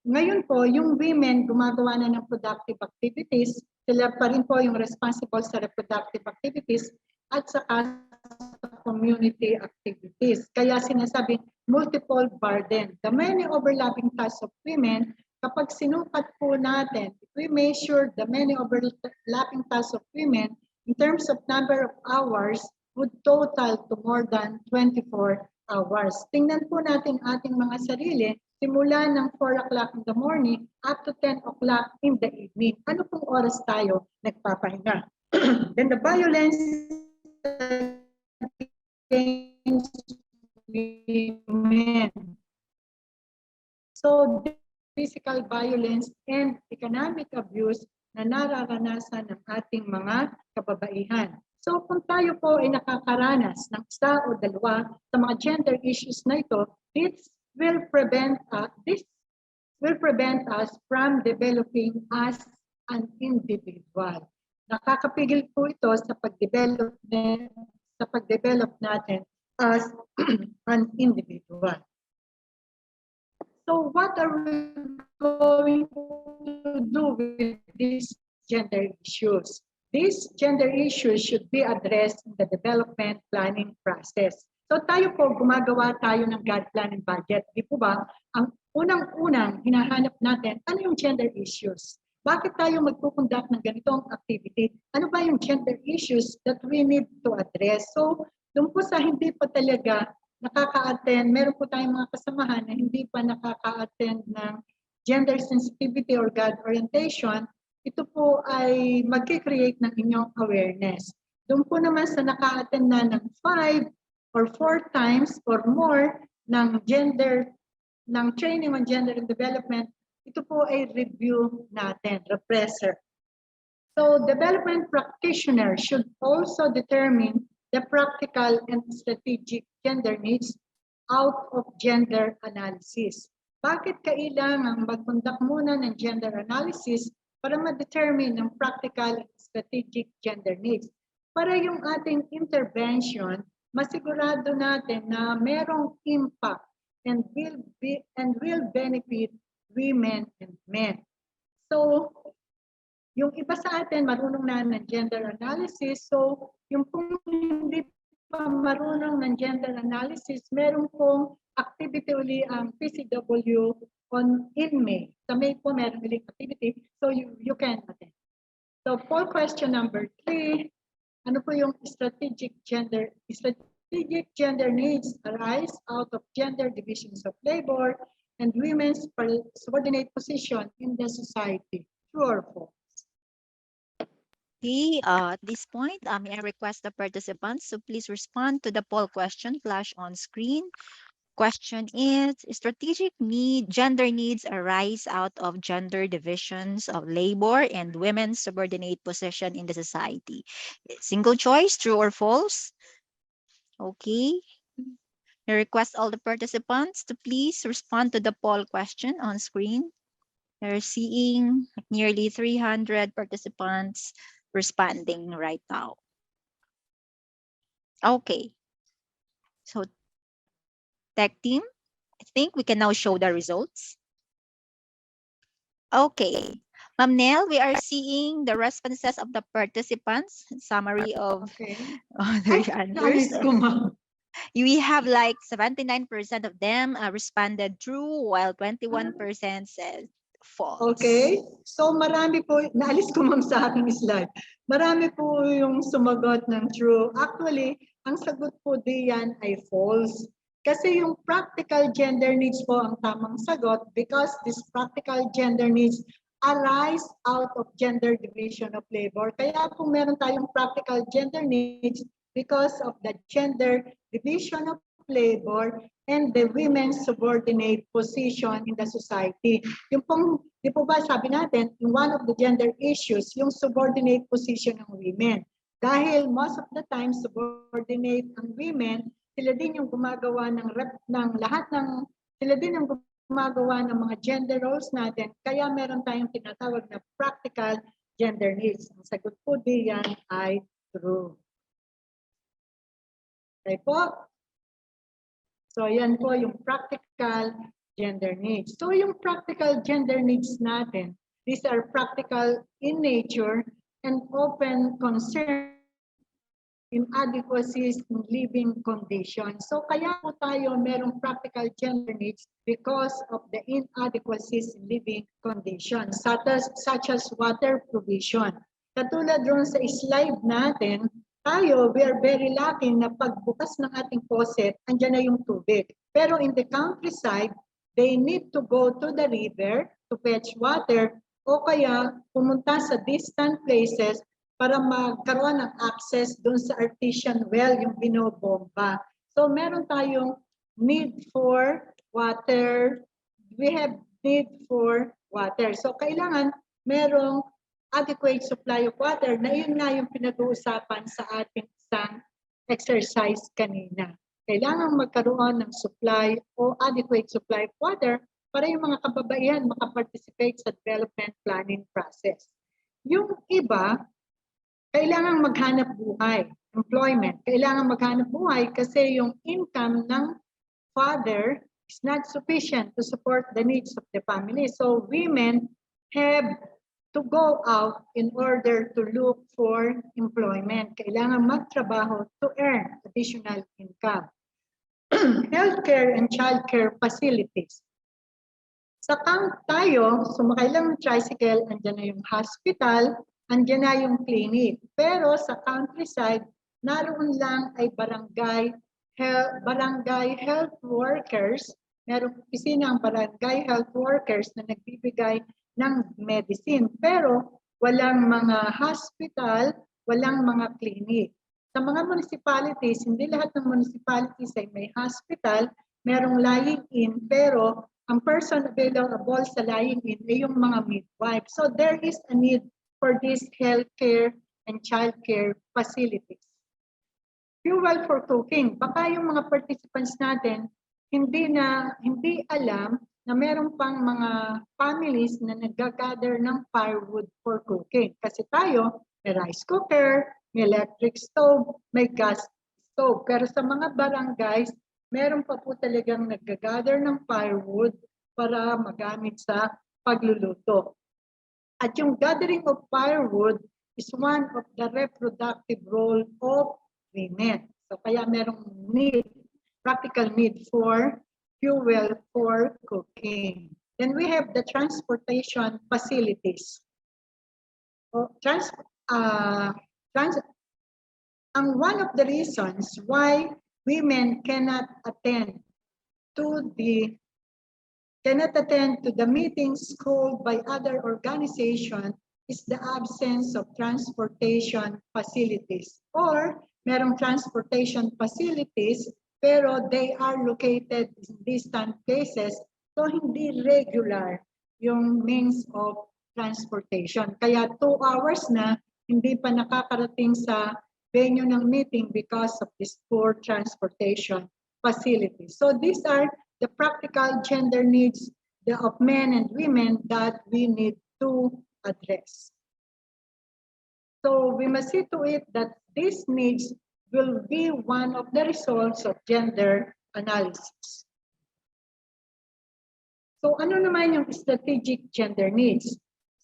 ngayon po, yung women gumagawa na ng productive activities, sila pa rin po yung responsible sa reproductive activities at saka sa community activities. Kaya sinasabi, multiple burden. The many overlapping tasks of women, kapag sinukat po natin, if we measure the many overlapping tasks of women in terms of number of hours, would total to more than 24 hours. Tingnan po natin ating mga sarili, simula ng 4 o'clock in the morning up to 10 o'clock in the evening. Ano pong oras tayo nagpapahinga? Then the violence against women. So physical violence and economic abuse na nararanasan ng ating mga kababaihan. So kung tayo po ay nakakaranas ng isa o dalawa sa mga gender issues na ito, this will prevent us from developing as an individual. Nakakapigil po ito sa pag-develop natin as an individual. So what are we going to do with these gender issues? These gender issues should be addressed in the development planning process. So tayo po, gumagawa tayo ng GAD plan and budget. Di po ba? Ang unang-unang hinahanap natin, ano yung gender issues? Bakit tayo magpupundak ng ganitong activity? Ano ba yung gender issues that we need to address? So doon po sa hindi pa talaga nakaka-attend, meron po tayong mga kasamahan na hindi pa nakaka-attend ng gender sensitivity or GAD orientation, ito po ay mag-create ng inyong awareness. Doon po naman sa naka-attend na ng 5 or 4 times or more ng training on gender and development, ito po ay review natin, refresher. So development practitioner should also determine the practical and strategic gender needs out of gender analysis. Bakit kailangan mag-conduct muna ng gender analysis para ma-determine ang practical and strategic gender needs? Para yung ating intervention, masigurado natin na merong impact and will benefit women and men. So, yung iba sa atin marunong na ng gender analysis, so yung pong hindi pa marunong ng gender analysis, meron pong activity uli ang PCW in May. Sa May po meron uling activity, so you can attend. So for question number 3, ano po yung strategic gender needs arise out of gender divisions of labor and women's subordinate position in the society. True or false? Okay, at this point, may I request the participants to please respond to the poll question flash on screen. Question is, gender needs arise out of gender divisions of labor and women's subordinate position in the society. Single choice, true or false? Okay. I request all the participants to please respond to the poll question on screen. We're seeing nearly 300 participants responding right now. Okay. So, tech team, I think we can now show the results. Okay. Ma'am Nell, we are seeing the responses of the participants, summary of their answers. We have like 79% of them responded true, while 21% said false. Okay. So marami po, naalis ko ma'am sa aking slide. Marami po yung sumagot ng true. Actually, ang sagot po diyan ay false. Kasi yung practical gender needs po ang tamang sagot because this practical gender needs arise out of gender division of labor. Kaya kung meron tayong practical gender needs because of the gender division of labor, and the women's subordinate position in the society. Yung pong, di po ba sabi natin, in one of the gender issues, yung subordinate position ng women. Dahil most of the time, subordinate ang women, sila din yung gumagawa sila din yung gumagawa ng mga gender roles natin, kaya meron tayong tinatawag na practical gender needs. Ang sagot po diyan ay true. Okay po? So, yan po yung practical gender needs. So, yung practical gender needs natin, these are practical in nature and often concern inadequacies in living conditions. So, kaya po tayo merong practical gender needs because of the inadequacies in living conditions, such as water provision. Katulad doon sa slide natin, tayo, we are very lucky na pagbukas ng ating faucet, andyan na yung tubig. Pero in the countryside, they need to go to the river to fetch water o kaya pumunta sa distant places para magkaroon ng access doon sa artesian well, yung binobomba. So meron tayong need for water. We have need for water. So kailangan merong adequate supply of water na yun nga yung pinag-uusapan sa ating isang exercise kanina. Kailangan magkaroon ng supply o adequate supply of water para yung mga kababaihan makaparticipate sa development planning process. Yung iba, kailangan maghanap buhay, employment. Kailangan maghanap buhay kasi yung income ng father is not sufficient to support the needs of the family. So women have to go out in order to look for employment. Kailangan magtrabaho to earn additional income. Healthcare and childcare facilities. Sa count tayo, sumakay lang ng tricycle, andyan na yung hospital, andyan na yung clinic. Pero sa countryside, naroon lang ay barangay health workers. Merong opisina ang barangay health workers na nagbibigay ng medicine. Pero walang mga hospital, walang mga clinic. Sa mga municipalities, hindi lahat ng municipalities ay may hospital, merong lying-in, pero ang person available sa lying-in ay yung mga midwife. So there is a need for these healthcare and childcare facilities. Fuel for cooking. Baka yung mga participants natin hindi alam na meron pang mga families na nag-gather ng firewood for cooking. Kasi tayo, may rice cooker, may electric stove, may gas stove. Pero sa mga barangays, meron pa po talagang nag-gather ng firewood para magamit sa pagluluto. At yung gathering of firewood is one of the reproductive role of women. So kaya merong practical need for fuel for cooking. Then we have the transportation facilities. One of the reasons why women cannot attend to the meetings called by other organizations is the absence of transportation facilities. Or merong transportation facilities pero they are located in distant places, so hindi regular yung means of transportation. Kaya 2 hours na hindi pa nakakarating sa venue ng meeting because of this poor transportation facilities. So these are the practical gender needs of men and women that we need to address. So we must see to it that these needs will be one of the results of gender analysis. So ano naman yung strategic gender needs?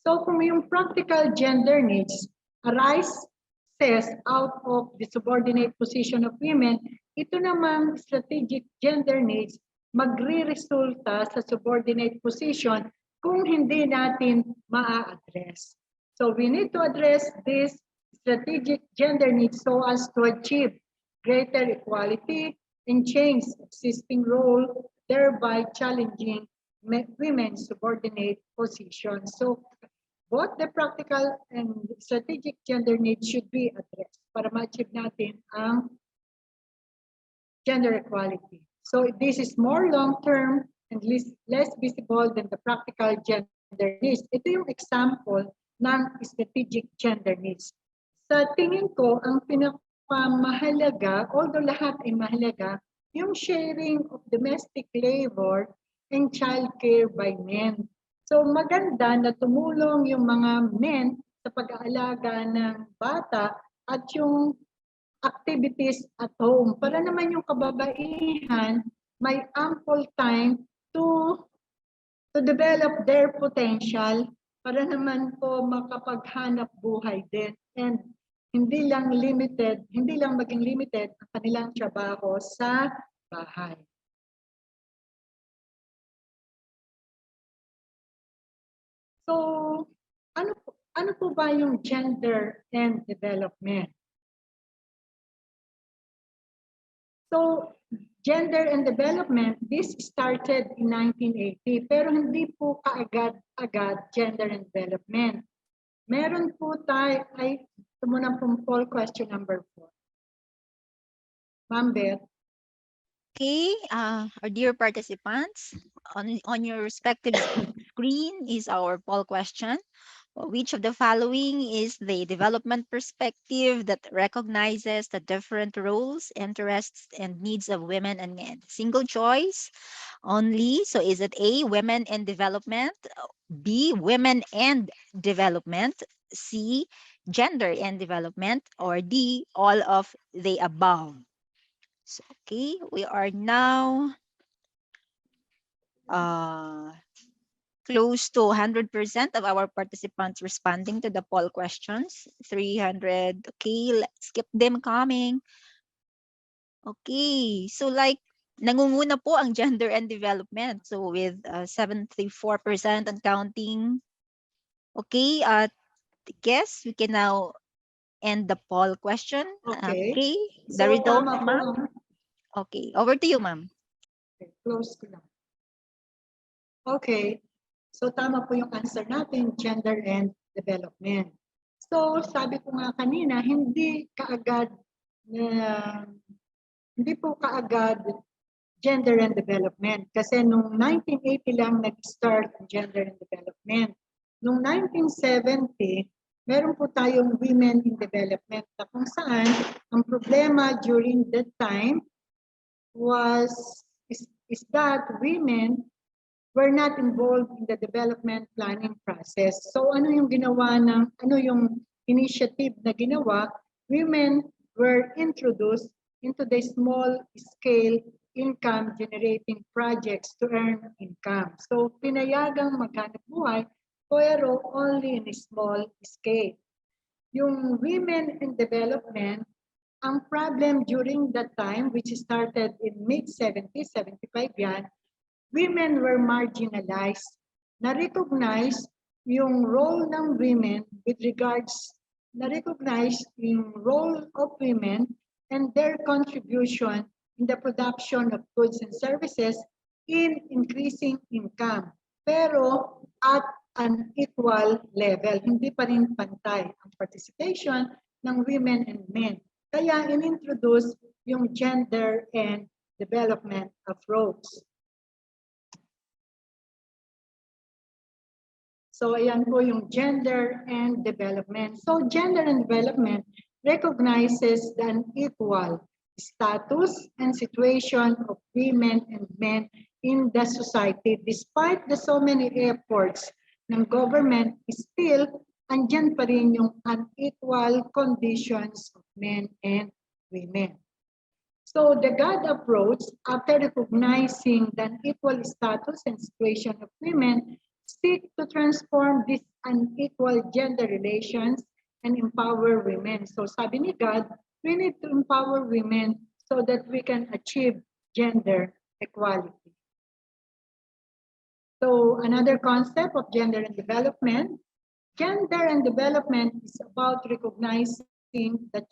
So kung yung practical gender needs arises out of the subordinate position of women, ito namang strategic gender needs magre-resulta sa subordinate position kung hindi natin maa-address. So we need to address this strategic gender needs so as to achieve greater equality and change existing role, thereby challenging women's subordinate positions. So both the practical and strategic gender needs should be addressed para ma-achieve natin ang gender equality. So this is more long-term and less visible than the practical gender needs. Ito yung example ng strategic gender needs. Sa tingin ko, ang pinakamahalaga, although lahat ay mahalaga, yung sharing of domestic labor and childcare by men. So maganda na tumulong yung mga men sa pag-aalaga ng bata at yung activities at home para naman yung kababaihan may ample time to develop their potential para naman po makapaghanap buhay din and hindi lang maging limited ang kanilang trabaho sa bahay. So, ano po ba yung gender and development? So, gender and development, this started in 1980, pero hindi po kaagad-agad gender and development. Meron po tayo, ito muna pong poll question number 4. Ma'am Beth. Okay, our dear participants, on your respective screen is our poll question. Which of the following is the development perspective that recognizes the different roles, interests, and needs of women and men? Single choice only. So is it A, women and development, B, women and development, C, gender and development, or D, all of the above? So, okay, we are now close to 100% of our participants responding to the poll questions. 300. Okay, let's keep them coming. Okay, so like nangunguna po ang gender and development. So with 74% and counting. Okay, guess we can now end the poll question. Okay. The So, results, tama po ma'am. ang Okay, over to you, ma'am. okay, close ko lang. Okay. So, tama po yung answer natin, gender and development. So, sabi ko nga kanina, hindi po kaagad gender and development. Kasi nung 1980 lang nag-start ang gender and development. Nung 1970, meron po tayong women in development na kung saan ang problema during that time is that women were not involved in the development planning process. So ano yung initiative na ginawa? Women were introduced into the small scale income generating projects to earn income. So pinayagang maghanap buhay pero only in a small scale. Yung women in development, ang problem during that time, which started in mid-70s, 75 yan, women were marginalized. Na-recognize yung role ng women na-recognize yung role of women and their contribution in the production of goods and services in increasing income. Pero at an equal level, hindi pa rin pantay ang participation ng women and men. Kaya in-introduce yung gender and development approach. So ayan po yung gender and development. So gender and development recognizes the unequal status and situation of women and men in the society. Despite the so many efforts ng government, still andyan pa rin yung unequal conditions of men and women. So the GAD approach, after recognizing the unequal status and situation of women, seek to transform these unequal gender relations and empower women. So sabi ni God, we need to empower women so that we can achieve gender equality. So another concept of gender and development is about recognizing that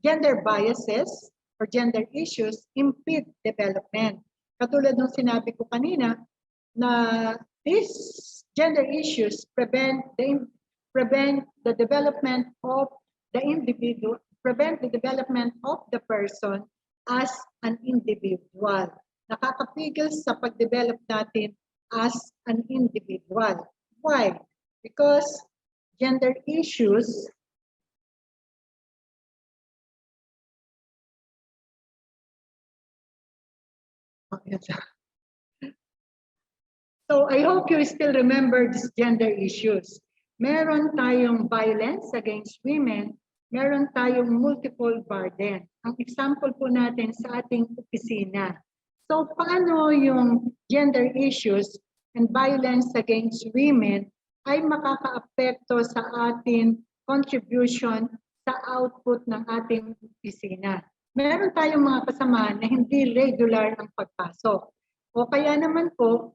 gender biases or gender issues impede development. Katulad ng sinabi ko kanina, na these gender issues prevent the development of the individual, prevent the development of the person as an individual. Nakakapigil sa pag-develop natin as an individual. Why? Because gender issues So I hope you still remember these gender issues. Meron tayong violence against women, meron tayong multiple burden. Ang example po natin sa ating opisina. So paano yung gender issues and violence against women ay makakaapekto sa ating contribution sa output ng ating opisina? Meron tayong mga kasamahan na hindi regular ang pagpasok. O kaya naman po,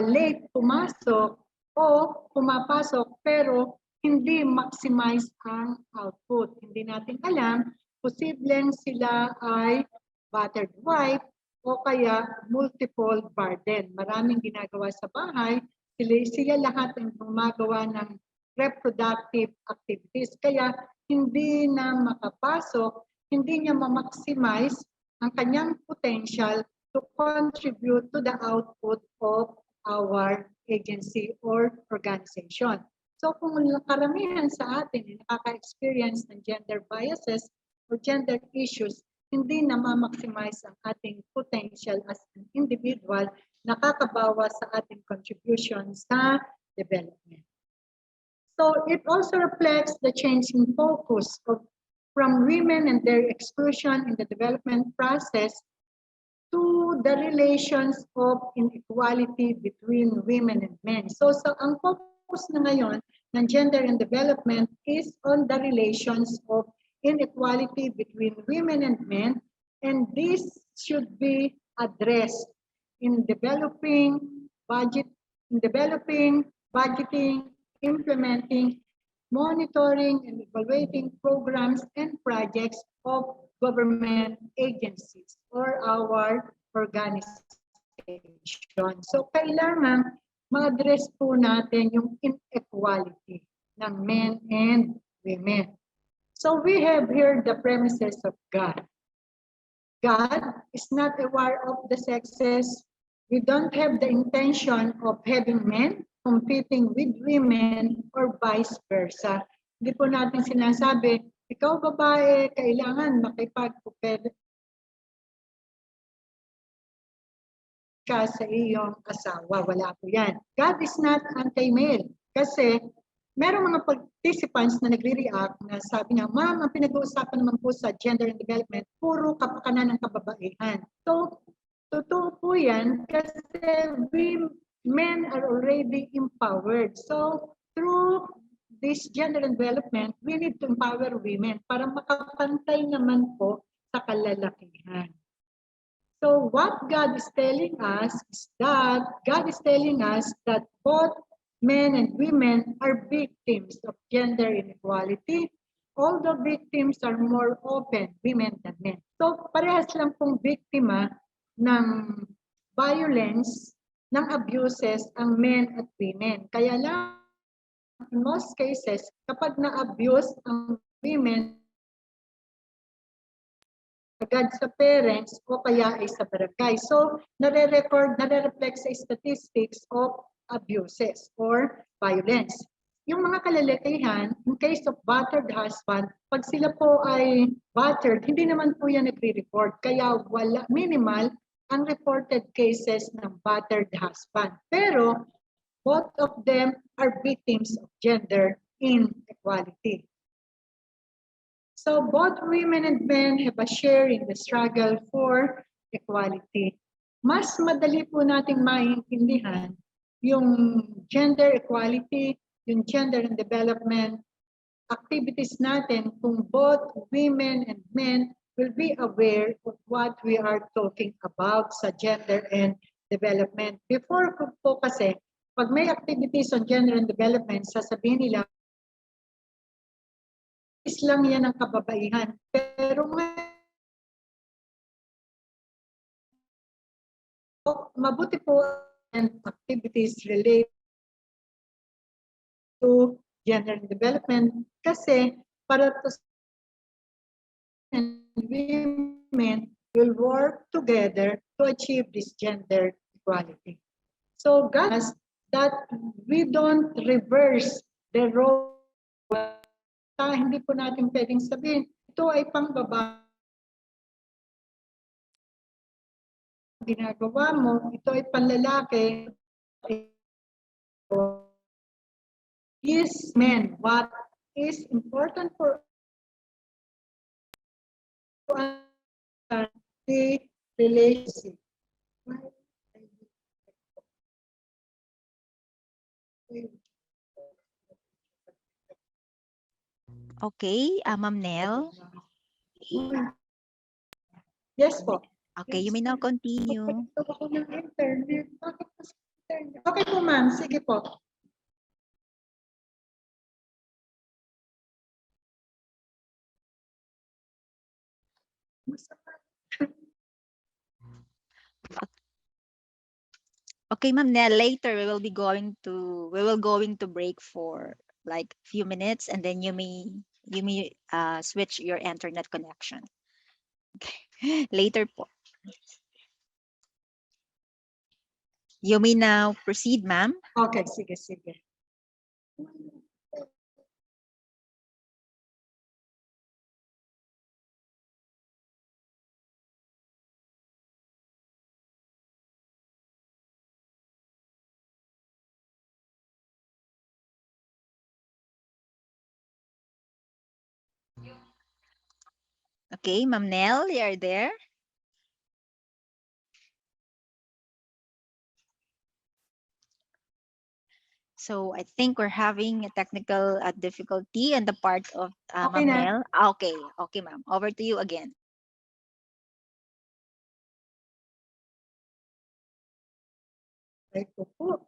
late pumasok o pumapasok pero hindi maximize ang output. Hindi natin alam, posibleng sila ay battered wife o kaya multiple burden. Maraming ginagawa sa bahay, sila lahat ang gumagawa ng reproductive activities. Kaya hindi na makapasok, hindi niya ma-maximize ang kanyang potential to contribute to the output of our agency or organization. So kung karamihan sa atin ay nakaka-experience ng gender biases or gender issues, hindi na ma-maximize ang ating potential as an individual, nakakabawa sa ating contribution sa development. So it also reflects the changing focus from women and their exclusion in the development process to the relations of inequality between women and men. So ang focus na ngayon ng gender and development is on the relations of inequality between women and men, and this should be addressed in developing, budgeting, implementing, monitoring, and evaluating programs and projects of government agencies or our organization. So kailangan ma-address po natin yung inequality ng men and women. So we have here the premises of God. God is not a war of the sexes. We don't have the intention of having men competing with women or vice versa. Hindi po natin sinasabi, ikaw babae, kailangan makipag-compete ka sa iyong asawa. Wala po yan. God is not anti-male. Kasi merong mga participants na nagre-react na sabi niya, ma'am, ang pinag-uusapan naman po sa gender and development, puro kapakanan ng kababaihan. So, totoo po yan kasi men are already empowered. So, through this gender and development, we need to empower women para makapantay naman po sa kalalakihan. So what God is telling us is that God is telling us that both men and women are victims of gender inequality. All the victims are more open, women than men. So parehas lang pong biktima ng violence, ng abuses ang men at women. Kaya lang, in most cases, kapag na-abuse ang women, agad sa parents o kaya ay sa barangay. So, nare-reflect sa statistics of abuses or violence. Yung mga kalalakihan, in case of battered husband, pag sila po ay battered, hindi naman po yan nagre-report. Kaya minimal ang reported cases ng battered husband. Pero, both of them are victims of gender inequality. So both women and men have a share in the struggle for equality. Mas madali po nating maintindihan yung gender equality, yung gender and development activities natin kung both women and men will be aware of what we are talking about sa gender and development. Before po kasi, pag may activities on gender and development, sasabihin nila, lang yan ang kababaihan. Pero mabuti po and activities related to gender and development kasi para to women will work together to achieve this gender equality. So God has that we don't reverse the role. Hindi po natin pwedeng sabihin, ito ay pang babae. Ginagawa mo, ito ay panlalaki. Yes, men, what is important for the relationship. Okay, Ma'am Nell. Yes po. Okay, you may now continue. Ako ng internet. Bakit po sa internet? Okay po ma'am, sige po. Okay, Ma'am Nell, later we will going to break for like few minutes, and then you may switch your internet connection. Okay. Later po. You may now proceed, ma'am. Okay, sige, sige. Okay, Ma'am Nell, you are there? So I think we're having a technical difficulty on the part of Okay Ma'am na. Nell. Okay, okay, ma'am. Over to you again. Ay ko po.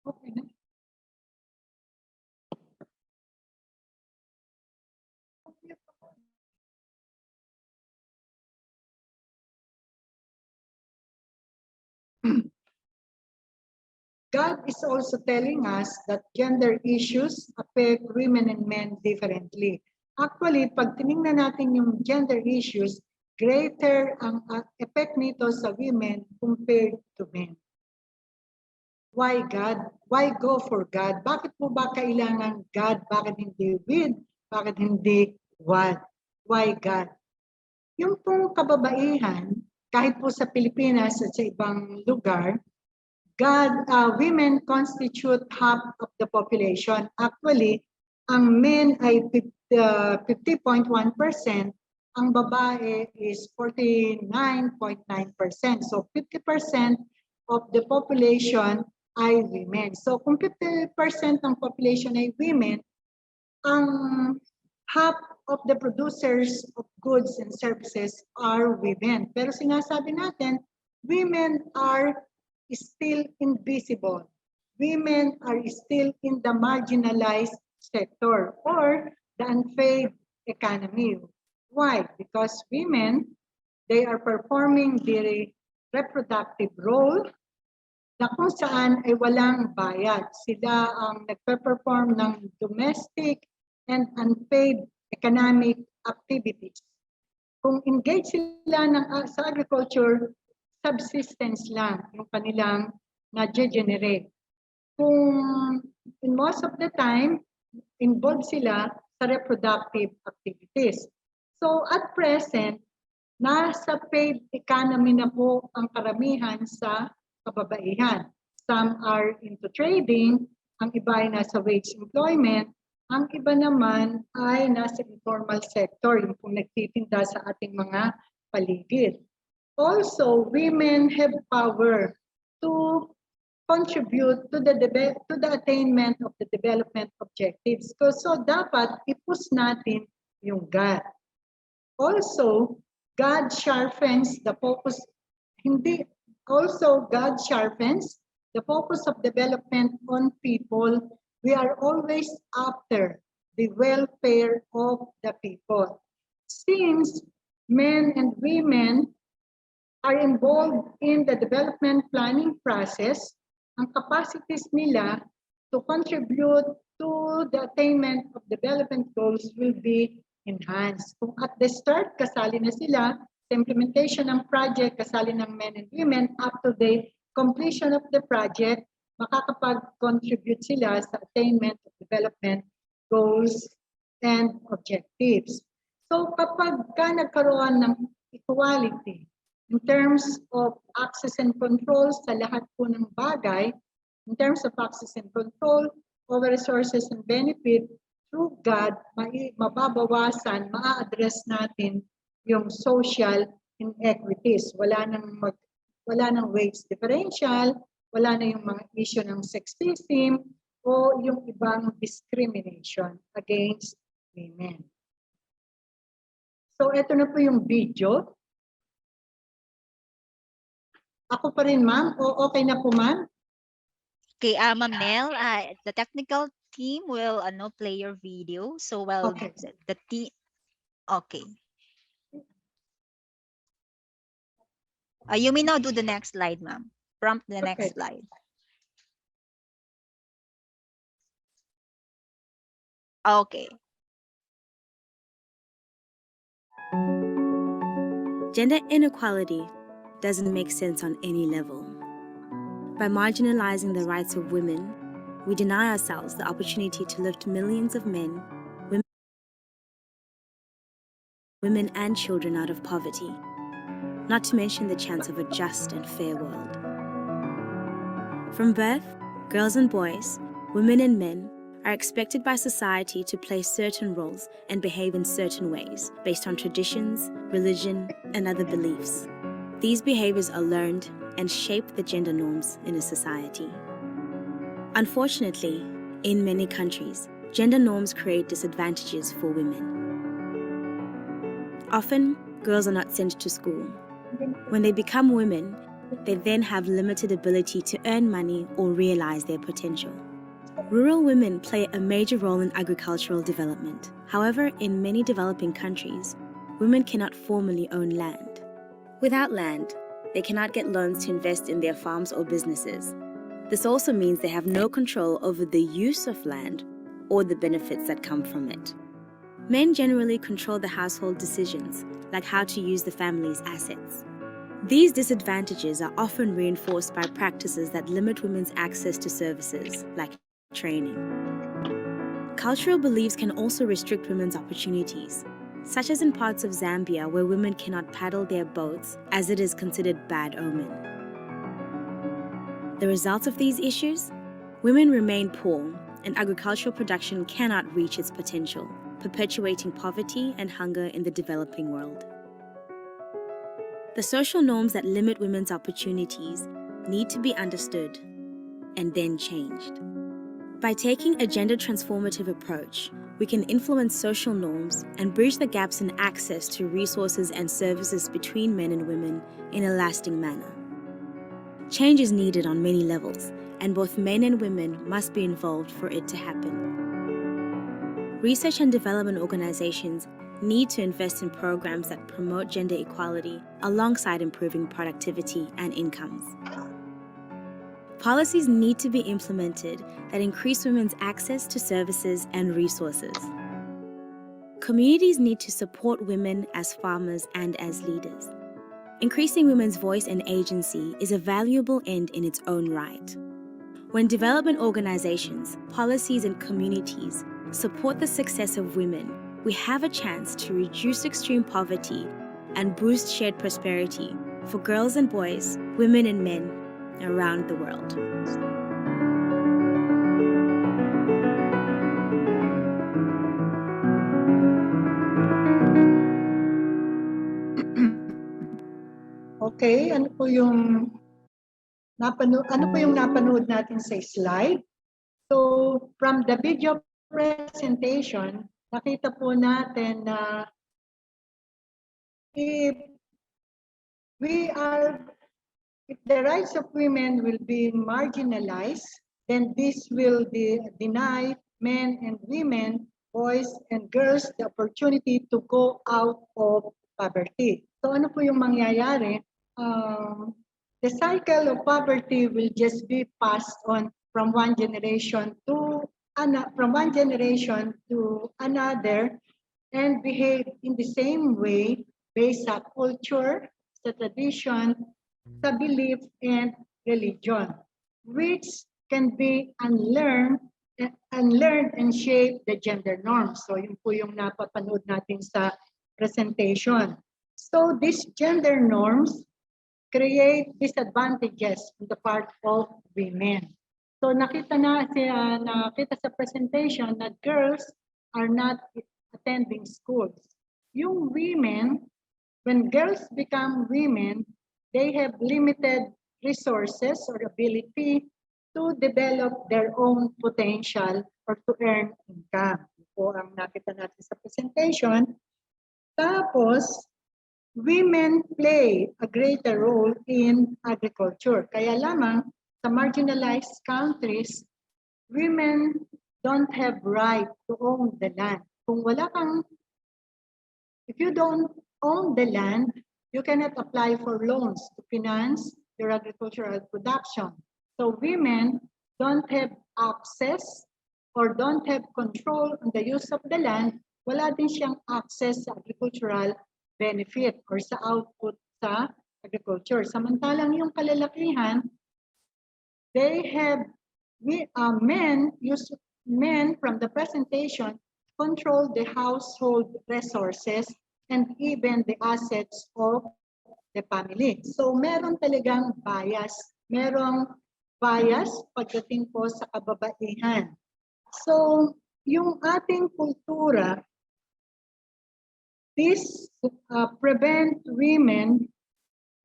Okay na. God is also telling us that gender issues affect women and men differently. Actually, pag tinignan natin yung gender issues, greater ang effect nito sa women compared to men. Why God? Why go for God? Bakit mo ba kailangan God? Bakit hindi with? Bakit hindi what? Why God? Yung pong kababaihan, kahit po sa Pilipinas at sa ibang lugar, women constitute half of the population. Actually, ang men ay 50.1%, ang babae is 49.9%. So 50% of the population ay women. So kung 50% ng population ay women, ang half of the producers of goods and services are women. Pero sinasabi natin, women are still invisible. Women are still in the marginalized sector or the unpaid economy. Why? Because women, they are performing the reproductive role na kung saan ay walang bayad. Sila ang nagpe-perform ng domestic and unpaid economic activities. Kung engage sila sa agriculture, subsistence lang yung kanilang na-generate. Kung in most of the time, involved sila sa reproductive activities. So at present, nasa paid economy na po ang karamihan sa kababaihan. Some are into trading, ang iba ay nasa wage employment, ang iba naman ay nasa informal sector, yung kung nagtitinda sa ating mga paligid. Also, women have power to contribute to the attainment of the development objectives. So dapat i-push natin yung God. Also, God sharpens the focus. God sharpens the focus of development on people. We are always after the welfare of the people. Since men and women are involved in the development planning process, ang capacities nila to contribute to the attainment of development goals will be enhanced. Kung at the start, kasali na sila, sa implementation ng project, kasali ng men and women, up to the completion of the project, makakapag-contribute sila sa attainment of development goals and objectives. So kapag nagkaroon ng equality in terms of access and control sa lahat po ng bagay, in terms of access and control over resources and benefit, through GAD, mababawasan, maa-address natin yung social inequities. Wala nang wage differential, wala na yung mga issue ng sexism o yung ibang discrimination against women. So, ito na po yung video. Ako pa rin, ma'am. O okay na po, ma'am? Okay, Ma'am Nel, the technical team will play your video. So, well, Okay. the team, okay. You may now do the next slide, ma'am. Prompt the next Okay. slide. Okay. Gender inequality doesn't make sense on any level. By marginalizing the rights of women, we deny ourselves the opportunity to lift millions of men, women and children out of poverty, not to mention the chance of a just and fair world. From birth, girls and boys, women and men are expected by society to play certain roles and behave in certain ways based on traditions, religion, and other beliefs. These behaviors are learned and shape the gender norms in a society. Unfortunately, in many countries, gender norms create disadvantages for women. Often, girls are not sent to school. When they become women, they then have limited ability to earn money or realize their potential. Rural women play a major role in agricultural development. However, in many developing countries, women cannot formally own land. Without land, they cannot get loans to invest in their farms or businesses. This also means they have no control over the use of land or the benefits that come from it. Men generally control the household decisions, like how to use the family's assets. These disadvantages are often reinforced by practices that limit women's access to services, like training. Cultural beliefs can also restrict women's opportunities, such as in parts of Zambia where women cannot paddle their boats as it is considered bad omen. The result of these issues? Women remain poor and agricultural production cannot reach its potential, perpetuating poverty and hunger in the developing world. The social norms that limit women's opportunities need to be understood and then changed. By taking a gender transformative approach, we can influence social norms and bridge the gaps in access to resources and services between men and women in a lasting manner. Change is needed on many levels, and both men and women must be involved for it to happen. Research and development organizations need to invest in programs that promote gender equality alongside improving productivity and incomes. Policies need to be implemented that increase women's access to services and resources. Communities need to support women as farmers and as leaders. Increasing women's voice and agency is a valuable end in its own right. When development organizations, policies, and communities support the success of women, we have a chance to reduce extreme poverty and boost shared prosperity for girls and boys, women and men around the world. Okay, ano po yung napanood natin sa slide? So, from the video presentation, nakita po natin na if the rights of women will be marginalized, then this will deny men and women, boys and girls the opportunity to go out of poverty. So ano po yung mangyayari? The cycle of poverty will just be passed on from one generation to another and behave in the same way based sa culture, sa tradition, sa belief, and religion, which can be unlearned and shape the gender norms. So yun po yung napapanood natin sa presentation. So these gender norms create disadvantages on the part of women. So nakita sa presentation that girls are not attending schools. Yung women, when girls become women, they have limited resources or ability to develop their own potential or to earn income. Po ang nakita natin sa presentation. Tapos, women play a greater role in agriculture. Kaya lamang sa marginalized countries, women don't have right to own the land. If you don't own the land, you cannot apply for loans to finance your agricultural production. So women don't have access or don't have control on the use of the land. Wala din siyang access sa agricultural benefit or sa output sa agriculture. Samantalang yung kalalakihan, they have men from the presentation control the household resources and even the assets of the family. So meron talagang bias. Merong bias pagdating po sa kababaihan. So yung ating kultura, this prevent women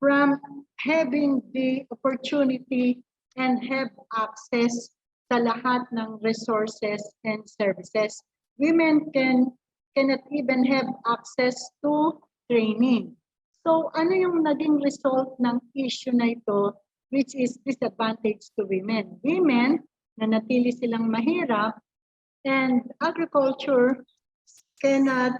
from having the opportunity and have access sa lahat ng resources and services. Women cannot even have access to training. So ano yung naging result ng issue na ito, which is disadvantage to women? Women, nanatili silang mahirap, and agriculture cannot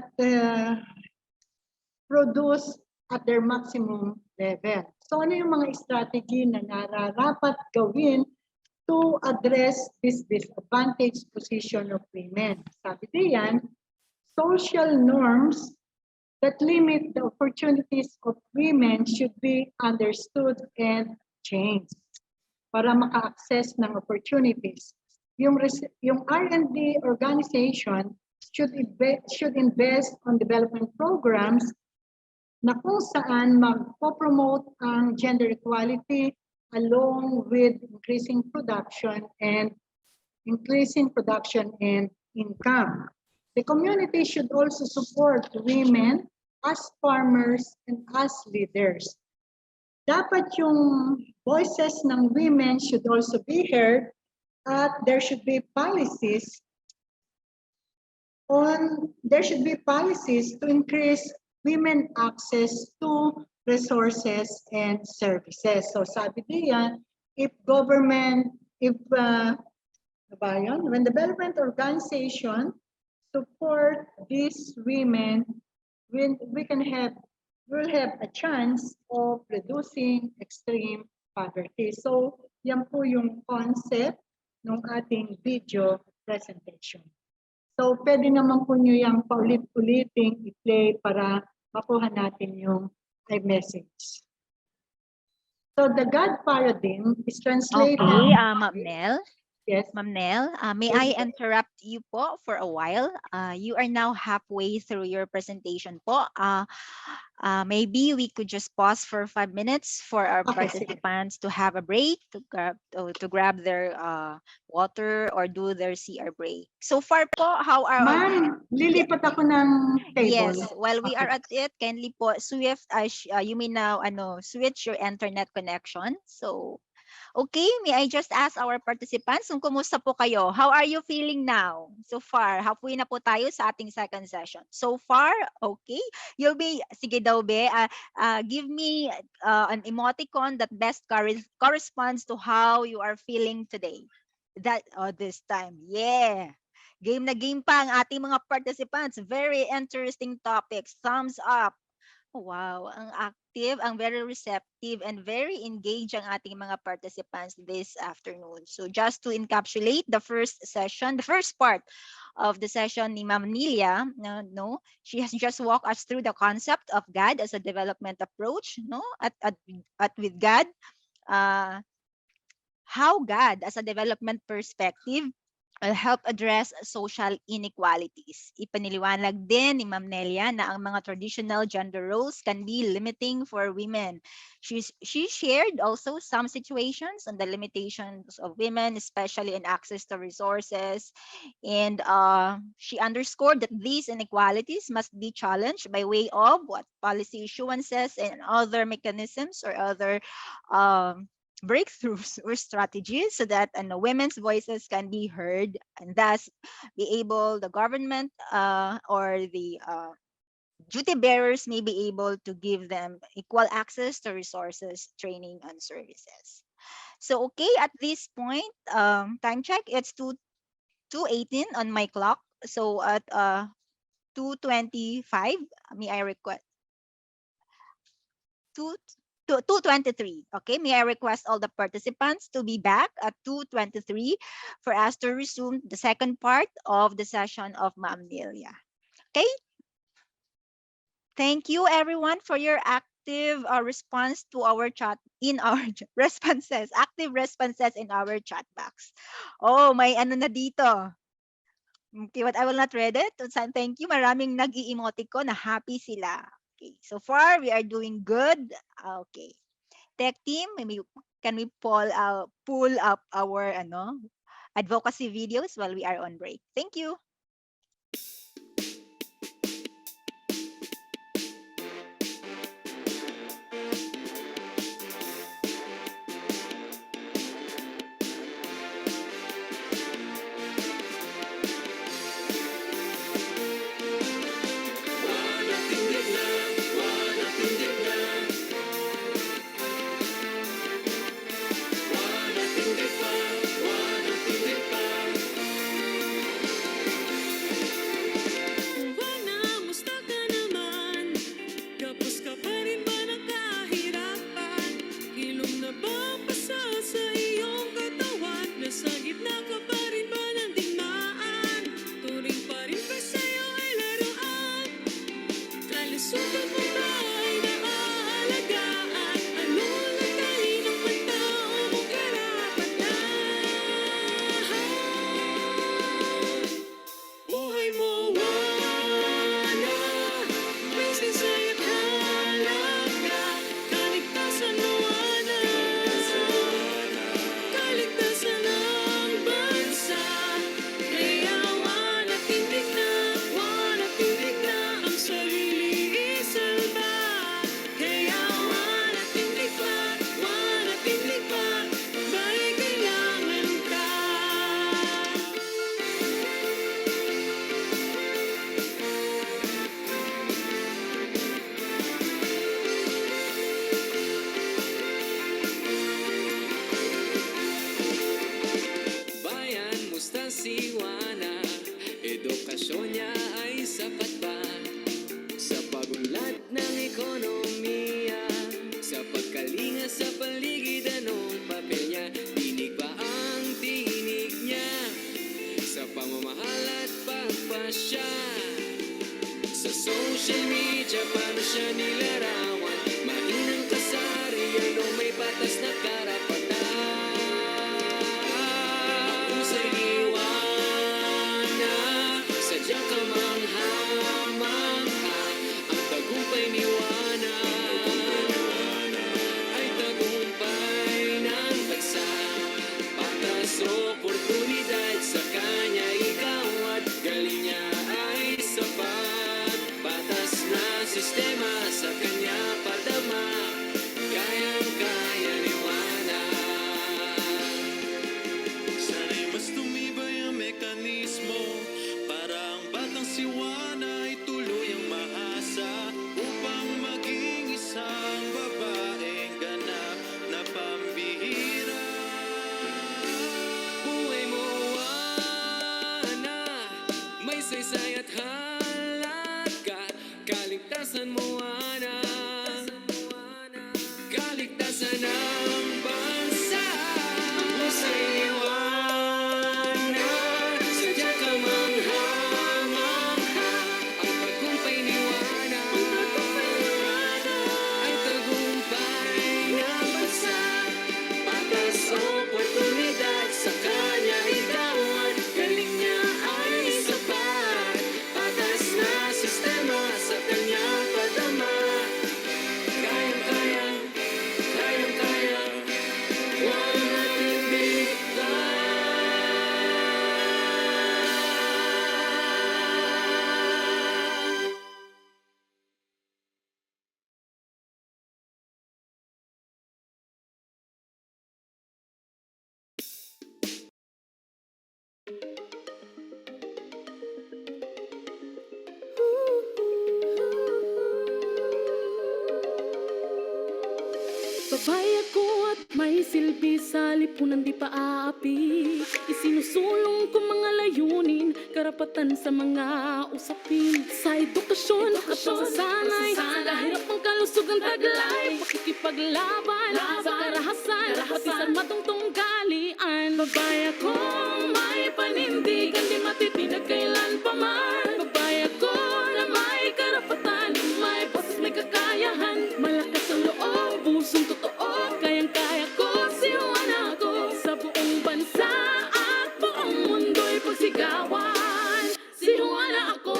produce at their maximum level. So ano yung mga strategy na nararapat gawin to address this disadvantaged position of women? Sabi diyan, social norms that limit the opportunities of women should be understood and changed para maka-access ng opportunities. Yung R&D organization should invest on development programs na kung saan magpo-promote ang gender equality along with increasing production and income. The community should also support women as farmers and as leaders. Dapat yung voices ng women should also be heard at there should be policies to increase women access to resources and services. So sabi diyan, when development organization support these women, we'll have a chance of reducing extreme poverty. So yan po yung concept ng ating video presentation. So pwede naman po nyo yung paulit-uliting i-play para makuha natin yung message. So the God paradigm is translated. Okay, Ma'am Nel. Yes. Ma'am Nel, may Yes, I interrupt you po for a while? You are now halfway through your presentation po. Maybe we could just pause for 5 minutes for our participants to have a break, to grab their water or do their CR break. So far po, how are... Ma'am, lilipat ako ng table. Yes, while we are at it, kindly po, Swift, you may now switch your internet connection. So, okay, may I just ask our participants kung kumusta po kayo? How are you feeling now? So far, halfway na po tayo sa ating second session. So far, okay. Sige daw be, give me an emoticon that best corresponds to how you are feeling today. This time. Yeah. Game na game pa ang ating mga participants. Very interesting topics. Thumbs up. Wow, ang active, ang very receptive, and very engaged ang ating mga participants this afternoon. So just to encapsulate the first session, the first part of the session ni Ma'am Nelia, she has just walked us through the concept of GAD as a development approach, at with GAD, uh, how GAD as a development perspective will help address social inequalities. Ipaniliwanag din ni Ma'am Nelia na ang mga traditional gender roles can be limiting for women. She shared also some situations on the limitations of women, especially in access to resources. And she underscored that these inequalities must be challenged by way of what policy issuances and other mechanisms or other breakthroughs or strategies so that women's voices can be heard and thus be able the government or the duty bearers may be able to give them equal access to resources, training, and services. So okay, at this point, time check, it's 2:18 on my clock. So at 2:25, may I request 2:23. Okay, may I request all the participants to be back at 2:23 for us to resume the second part of the session of Ma'am Nelia. Okay, thank you everyone for your active response to our chat in our responses, active responses in our chat box. Oh, may ano na dito. Okay, but I will not read it. Thank you. Maraming nag-i-emoticon na happy sila. Okay, so far we are doing good. Okay. Tech team, can we pull up our advocacy videos while we are on break? Thank you. Babae ako at may silbi sa lipunan di pa aapi. Isinusulong ko mga layunin, karapatan sa mga usapin. Sa edukasyon at pagsasanay, sa hirap ng kalusugan taglay, pakikipaglaban sa karahasan, pati sa matungtong galian. Babae akong may panindigan, di matitinag kailan pa man. Babae ako na may karapatan, may boses, may kakayahan, malakas ang loob, pusong totoo, kayang-kaya ko, siwana ako sa buong bansa at buong mundo'y pagsigawan, siwana ako.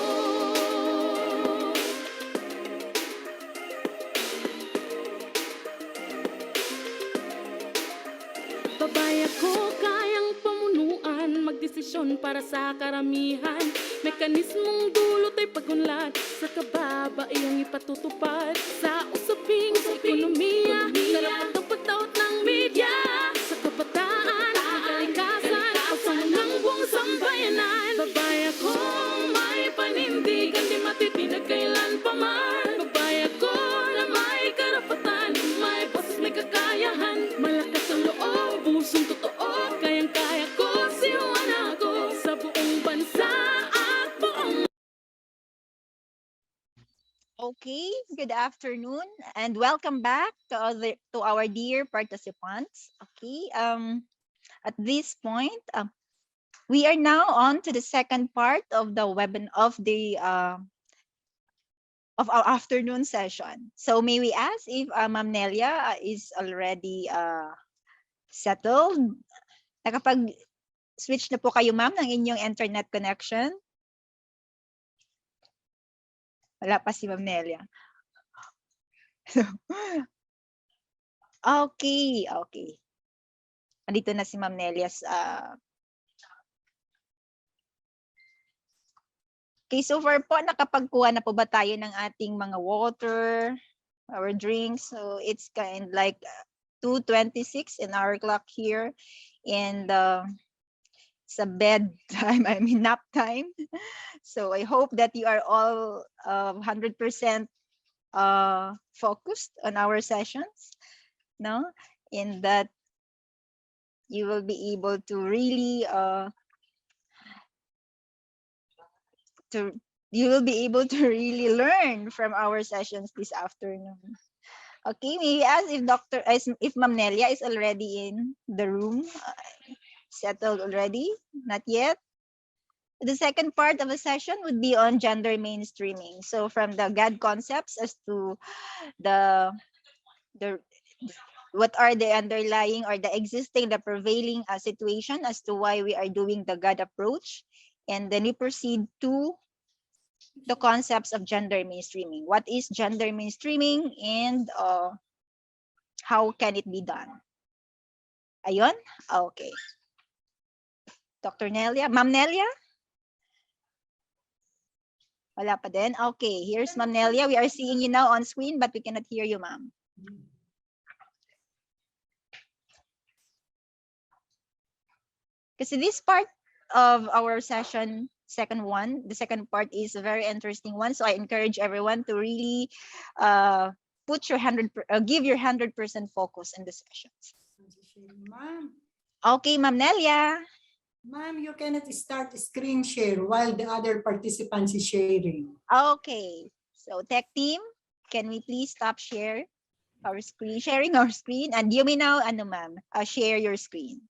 Babae ako, kayang pamunuan, magdesisyon para sa karamihan. Mekanismong dulot ay pagunlad, sa kababaihang ipatutupad. Sa usaping ekonomiya, karapatang pagtaot ng media. Sa kabataan, kalikasan, pagsunod ng buong sambayanan. Babae akong may panindigan, di matitinag kailan pa man. Babae ako na may karapatan, may boses, may kakayahan, malakas ang loob, pusong totoo, kayang-kaya ko, siwana ako sa buong bansa at buong. Okay, good afternoon and welcome back to our dear participants. Okay, at this point, we are now on to the second part of the webinar of our afternoon session. So may we ask if Ma'am Nelia is already settled? Nakapag-switch na po kayo, ma'am, ng inyong internet connection? Wala pa si Ma'am Nelia. Okay, okay. Andito na si Ma'am Nelia. Okay, so far po, nakapagkuha na po ba tayo ng ating mga water, our drinks? So it's kind like 2:26 in our clock here. And it's a bedtime, I mean nap time. So I hope that you are all 100% focused on our sessions, no? In that you will be able to really learn from our sessions this afternoon. Okay, maybe ask if Ma'am Nelia is already in the room, settled already? Not yet. The second part of the session would be on gender mainstreaming. So from the GAD concepts as to the what are the underlying or the prevailing situation as to why we are doing the GAD approach. And then we proceed to the concepts of gender mainstreaming. What is gender mainstreaming and how can it be done? Ayun? Okay. Dr. Nelia? Ma'am Nelia? Wala pa din? Okay, here's Ma'am Nelia. We are seeing you now on screen but we cannot hear you, ma'am. Kasi this part of our session, the second part is a very interesting one. So I encourage everyone to really give your 100% focus in the sessions. Ma'am. Okay, Ma'am Nelia. Ma'am, you cannot start screen share while the other participants is sharing. Okay, so tech team, can we please stop sharing our screen, and you may now, ma'am, share your screen.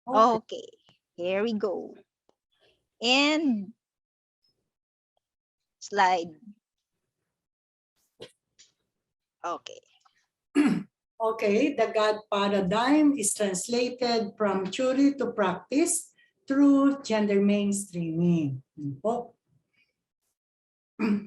Okay, here we go. And slide. Okay. Okay, the GAD paradigm is translated from theory to practice through gender mainstreaming. Po.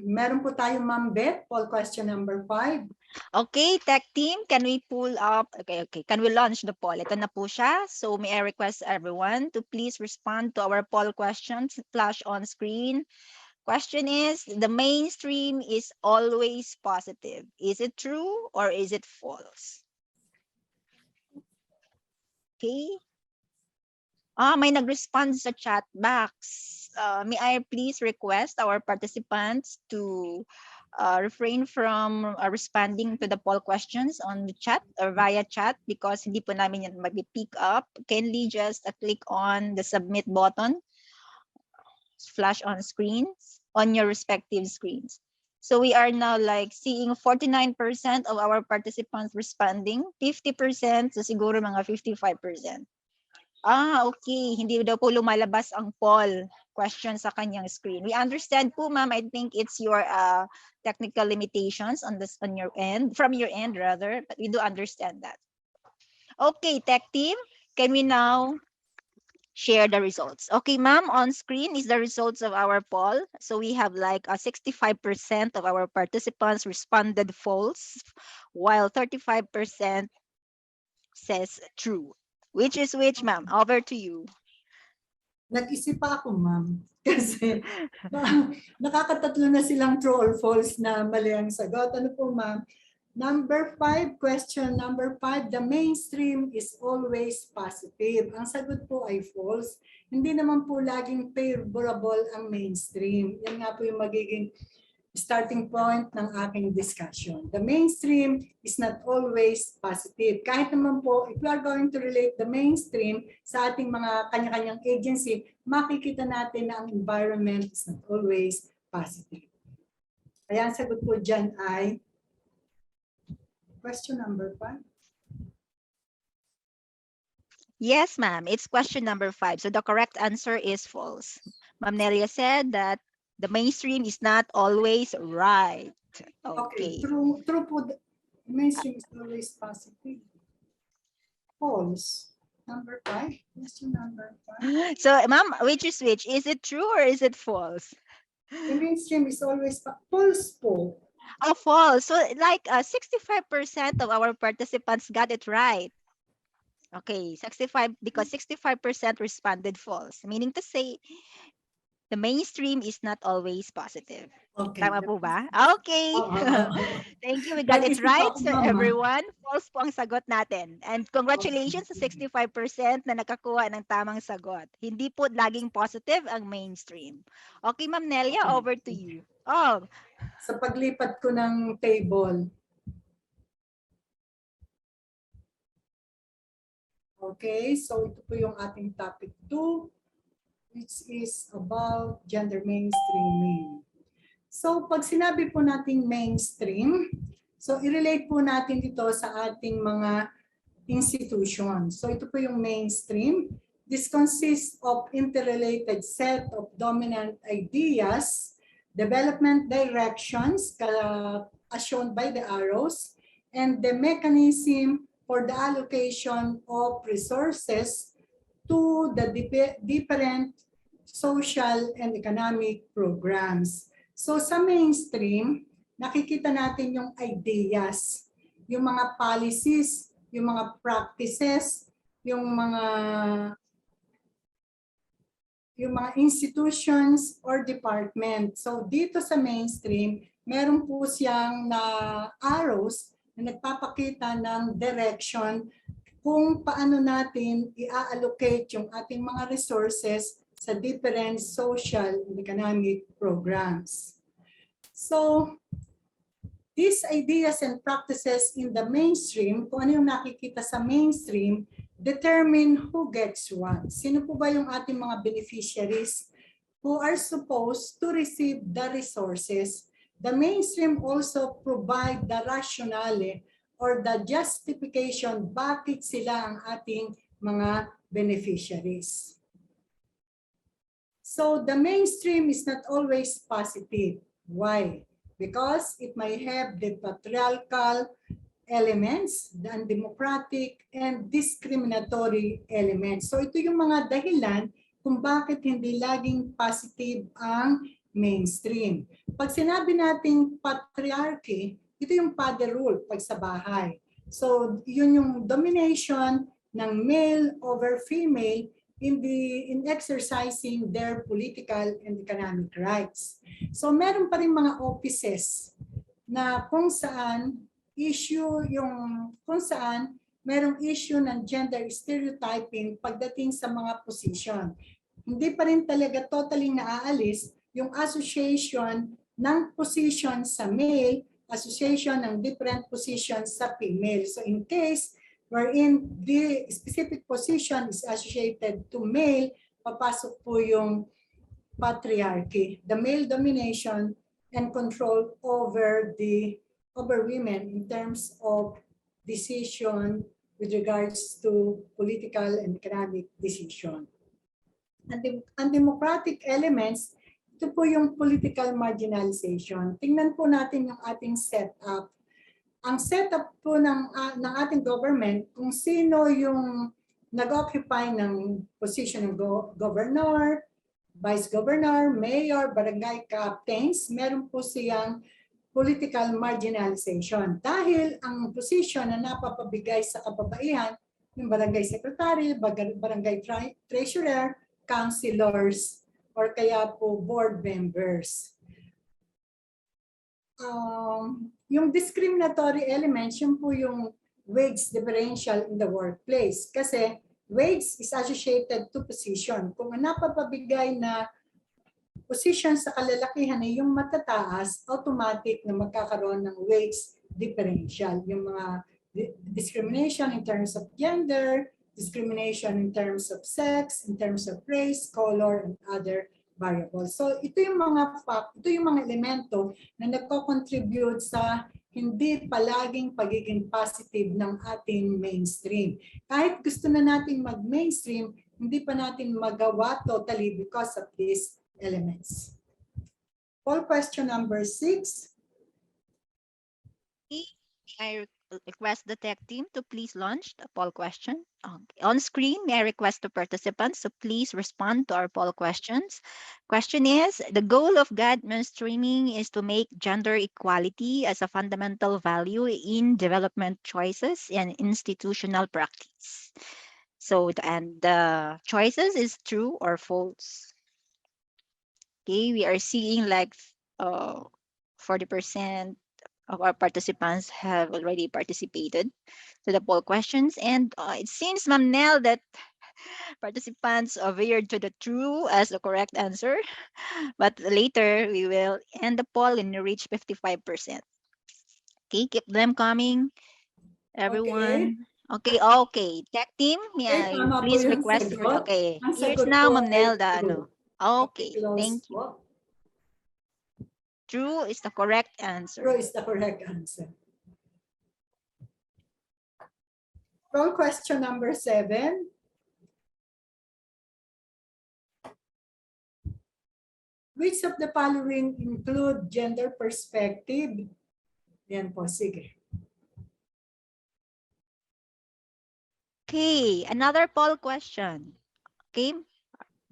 Meron po tayo, Ma'am Beth, poll question number 5. Okay, tech team, can we pull up? Okay. Can we launch the poll? Ito na po siya. So may I request everyone to please respond to our poll questions flash on screen. Question is, the mainstream is always positive. Is it true or is it false? Okay. May nag-respond sa chat box. may I please request our participants to refrain from responding to the poll questions on the chat or via chat because hindi po namin yan mag-pick up. Kindly just click on the submit button, flash on screens, on your respective screens. So we are now like seeing 49% of our participants responding, 50%, so siguro mga 55%. Okay. Hindi daw po lumalabas ang poll question sa kanyang screen. We understand po, ma'am. I think it's your technical limitations on your end, from your end rather, but we do understand that. Okay, tech team, can we now share the results? Okay, ma'am, on screen is the results of our poll. So we have like 65% of our participants responded false, while 35% says true. Which is which, ma'am? Over to you. Nag-isip pa ako, ma'am. Kasi nakakatatlo na silang true or false na mali ang sagot. Ano po, ma'am? Number 5, question number 5, the mainstream is always positive. Ang sagot po ay false. Hindi naman po laging favorable ang mainstream. Yan nga po yung magiging starting point ng aking discussion. The mainstream is not always positive. Kahit naman po, if we are going to relate the mainstream sa ating mga kanya-kanyang agency, makikita natin na ang environment is not always positive. Kaya ang sagot po dyan ay question number 5. Yes, ma'am. It's question number 5. So the correct answer is false. Ma'am Nelia said that the mainstream is not always right. Okay. True po. The mainstream is always positive. False. Number 5. Question number 5. So, ma'am, which is which? Is it true or is it false? The mainstream is always false po. Oh, false. So like 65% of our participants got it right. Okay, 65 because 65% responded false, meaning to say the mainstream is not always positive. Okay. Tama po ba? Okay. Thank you. We got it right. So everyone, false po ang sagot natin. And congratulations sa 65% na nakakuha ng tamang sagot. Hindi po laging positive ang mainstream. Okay, Ma'am Nelia, over to you. Oh. Sa paglipat ko ng table. Okay, so ito po yung ating topic 2. Which is about gender mainstreaming. So pag sinabi po nating mainstream, so i-relate po natin ito sa ating mga institutions. So ito po yung mainstream. This consists of interrelated set of dominant ideas, development directions, as shown by the arrows, and the mechanism for the allocation of resources to the different social and economic programs. So sa mainstream, nakikita natin yung ideas, yung mga policies, yung mga practices, yung mga institutions or department. So dito sa mainstream, meron po siyang na arrows na nagpapakita ng direction kung paano natin i-allocate yung ating mga resources sa different social and economic programs. So, these ideas and practices in the mainstream, kung ano yung nakikita sa mainstream, determine who gets what. Sino po ba yung ating mga beneficiaries who are supposed to receive the resources? The mainstream also provide the rationale or the justification bakit sila ang ating mga beneficiaries. So the mainstream is not always positive. Why? Because it may have the patriarchal elements, the undemocratic, and discriminatory elements. So ito yung mga dahilan kung bakit hindi laging positive ang mainstream. Pag sinabi nating patriarchy, ito yung father rule pag sa bahay. So yun yung domination ng male over female in exercising their political and economic rights. So meron pa rin mga offices na kung saan merong issue ng gender stereotyping pagdating sa mga position. hindi pa rin talaga totally naaalis yung association ng position sa male, association ng different positions sa female. So in case wherein the specific position is associated to male, papasok po yung patriarchy, the male domination and control over women in terms of decision with regards to political and economic decision. Undemocratic elements, ito po yung political marginalization. Tingnan po natin yung ating setup. Ang setup po ng ating government, kung sino yung nag-occupy ng position ng governor, vice governor, mayor, barangay captains, meron po siyang political marginalization. Dahil ang position na napapabigay sa kababaihan, yung barangay secretary, barangay treasurer, councilors, or kaya po board members. Yung discriminatory elements, yun po yung wage differential in the workplace. Kasi wage is associated to position. Kung ang napapabigay na position sa kalalakihan ay yung matataas, automatic na magkakaroon ng wage differential. Yung mga discrimination in terms of gender, discrimination in terms of sex, in terms of race, color, and other variables. So ito yung mga ito yung mga elemento na nagko-contribute sa hindi palaging pagiging positive ng ating mainstream. Kahit gusto na natin mag-mainstream, hindi pa natin magawa totally because of these elements. Poll question number 6. I request the tech team to please launch the poll question. On screen, may I request the participants to please respond to our poll questions. Question is, the goal of GAD mainstreaming is to make gender equality as a fundamental value in development choices and institutional practice. So, and the choices is true or false. Okay, we are seeing like 40% of our participants have already participated to the poll questions. And it seems, Ma'am Nell, that participants veered to the true as the correct answer. But later, we will end the poll and reach 55%. Okay, keep them coming, everyone. Okay. Tech team, may I please request for... Okay, here's now, Ma'am Nell, the ano. Okay, thank you. True is the correct answer. True is the correct answer. Poll question number 7. Which of the following include gender perspective? Yan po, sige. Okay, another poll question. Okay,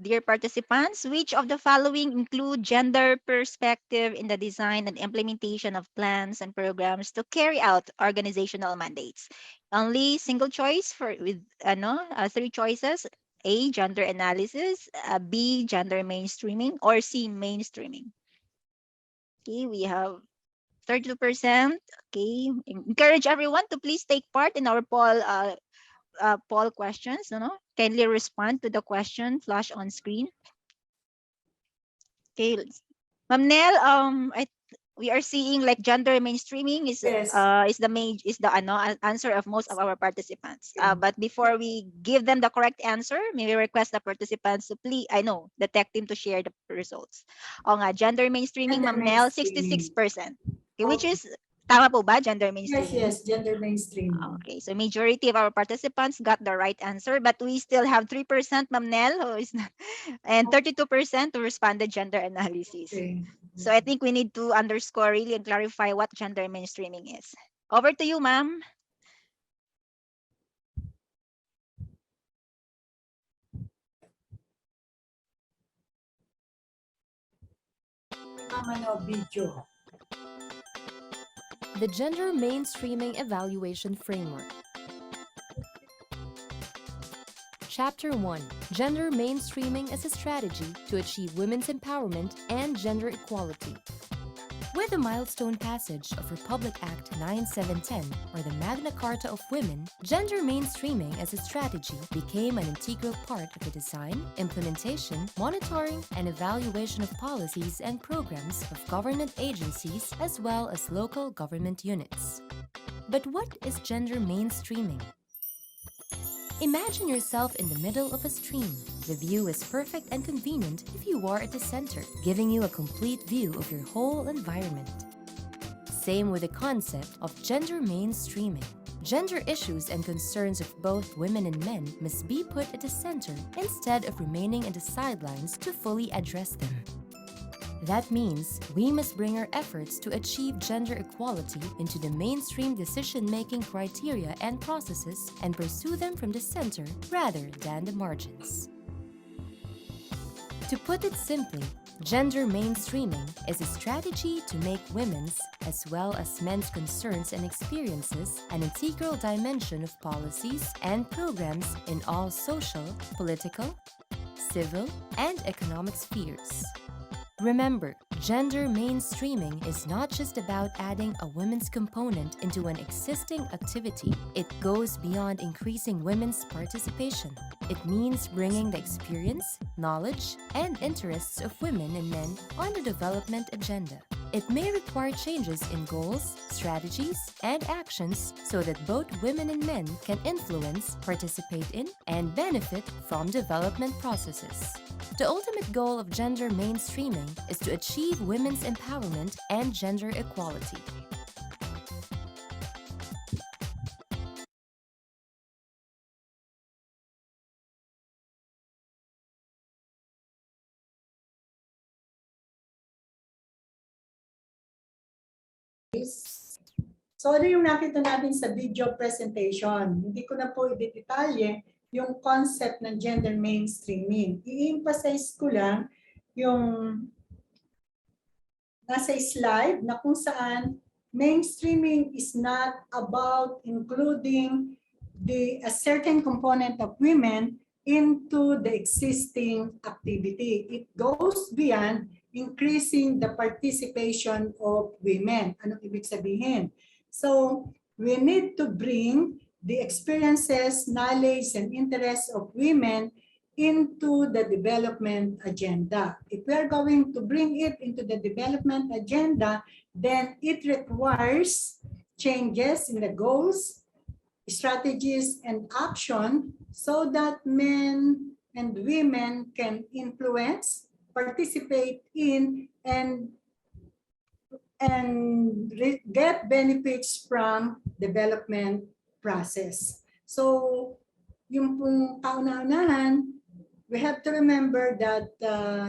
dear participants, which of the following include gender perspective in the design and implementation of plans and programs to carry out organizational mandates? Only single choice with 3 choices. A, gender analysis, B, gender mainstreaming, or C, mainstreaming. Okay, we have 32%. Okay, encourage everyone to please take part in our poll questions. Kindly respond to the question flash on screen. Okay, Ma'am Nell, we are seeing like gender mainstreaming is Yes. Answer of most of our participants. But before we give them the correct answer, may we request the participants to please, the tech team to share the results. Gender mainstreaming, Ma'am Nell, 66%. Okay, which is tama po ba, gender mainstreaming? Yes, gender mainstreaming. Okay, so majority of our participants got the right answer, but we still have 3%, Ma'am Nell, who is not, and 32% who responded gender analysis. Okay. So I think we need to underscore really and clarify what gender mainstreaming is. Over to you, ma'am. Video. The Gender Mainstreaming Evaluation Framework. Chapter 1. Gender Mainstreaming as a Strategy to Achieve Women's Empowerment and Gender Equality. With the milestone passage of Republic Act 9710, or the Magna Carta of Women, gender mainstreaming as a strategy became an integral part of the design, implementation, monitoring, and evaluation of policies and programs of government agencies as well as local government units. But what is gender mainstreaming? Imagine yourself in the middle of a stream. The view is perfect and convenient if you are at the center, giving you a complete view of your whole environment. Same with the concept of gender mainstreaming. Gender issues and concerns of both women and men must be put at the center instead of remaining at the sidelines to fully address them. That means we must bring our efforts to achieve gender equality into the mainstream decision-making criteria and processes and pursue them from the center rather than the margins. To put it simply, gender mainstreaming is a strategy to make women's as well as men's concerns and experiences an integral dimension of policies and programs in all social, political, civil, and economic spheres. Remember, gender mainstreaming is not just about adding a women's component into an existing activity. It goes beyond increasing women's participation. It means bringing the experience, knowledge, and interests of women and men on the development agenda. It may require changes in goals, strategies, and actions so that both women and men can influence, participate in, and benefit from development processes. The ultimate goal of gender mainstreaming is to achieve women's empowerment and gender equality. So ano yung nakita natin sa video presentation? Hindi ko na po i-detalye yung concept ng gender mainstreaming. I-emphasize ko lang yung nasa slide na kung saan mainstreaming is not about including a certain component of women into the existing activity. It goes beyond increasing the participation of women. Anong ibig sabihin? So we need to bring the experiences, knowledge, and interests of women into the development agenda. If we are going to bring it into the development agenda, then it requires changes in the goals, strategies, and action so that men and women can influence, participate in, and get benefits from development process. So, yung pong kauna-unahan, we have to remember that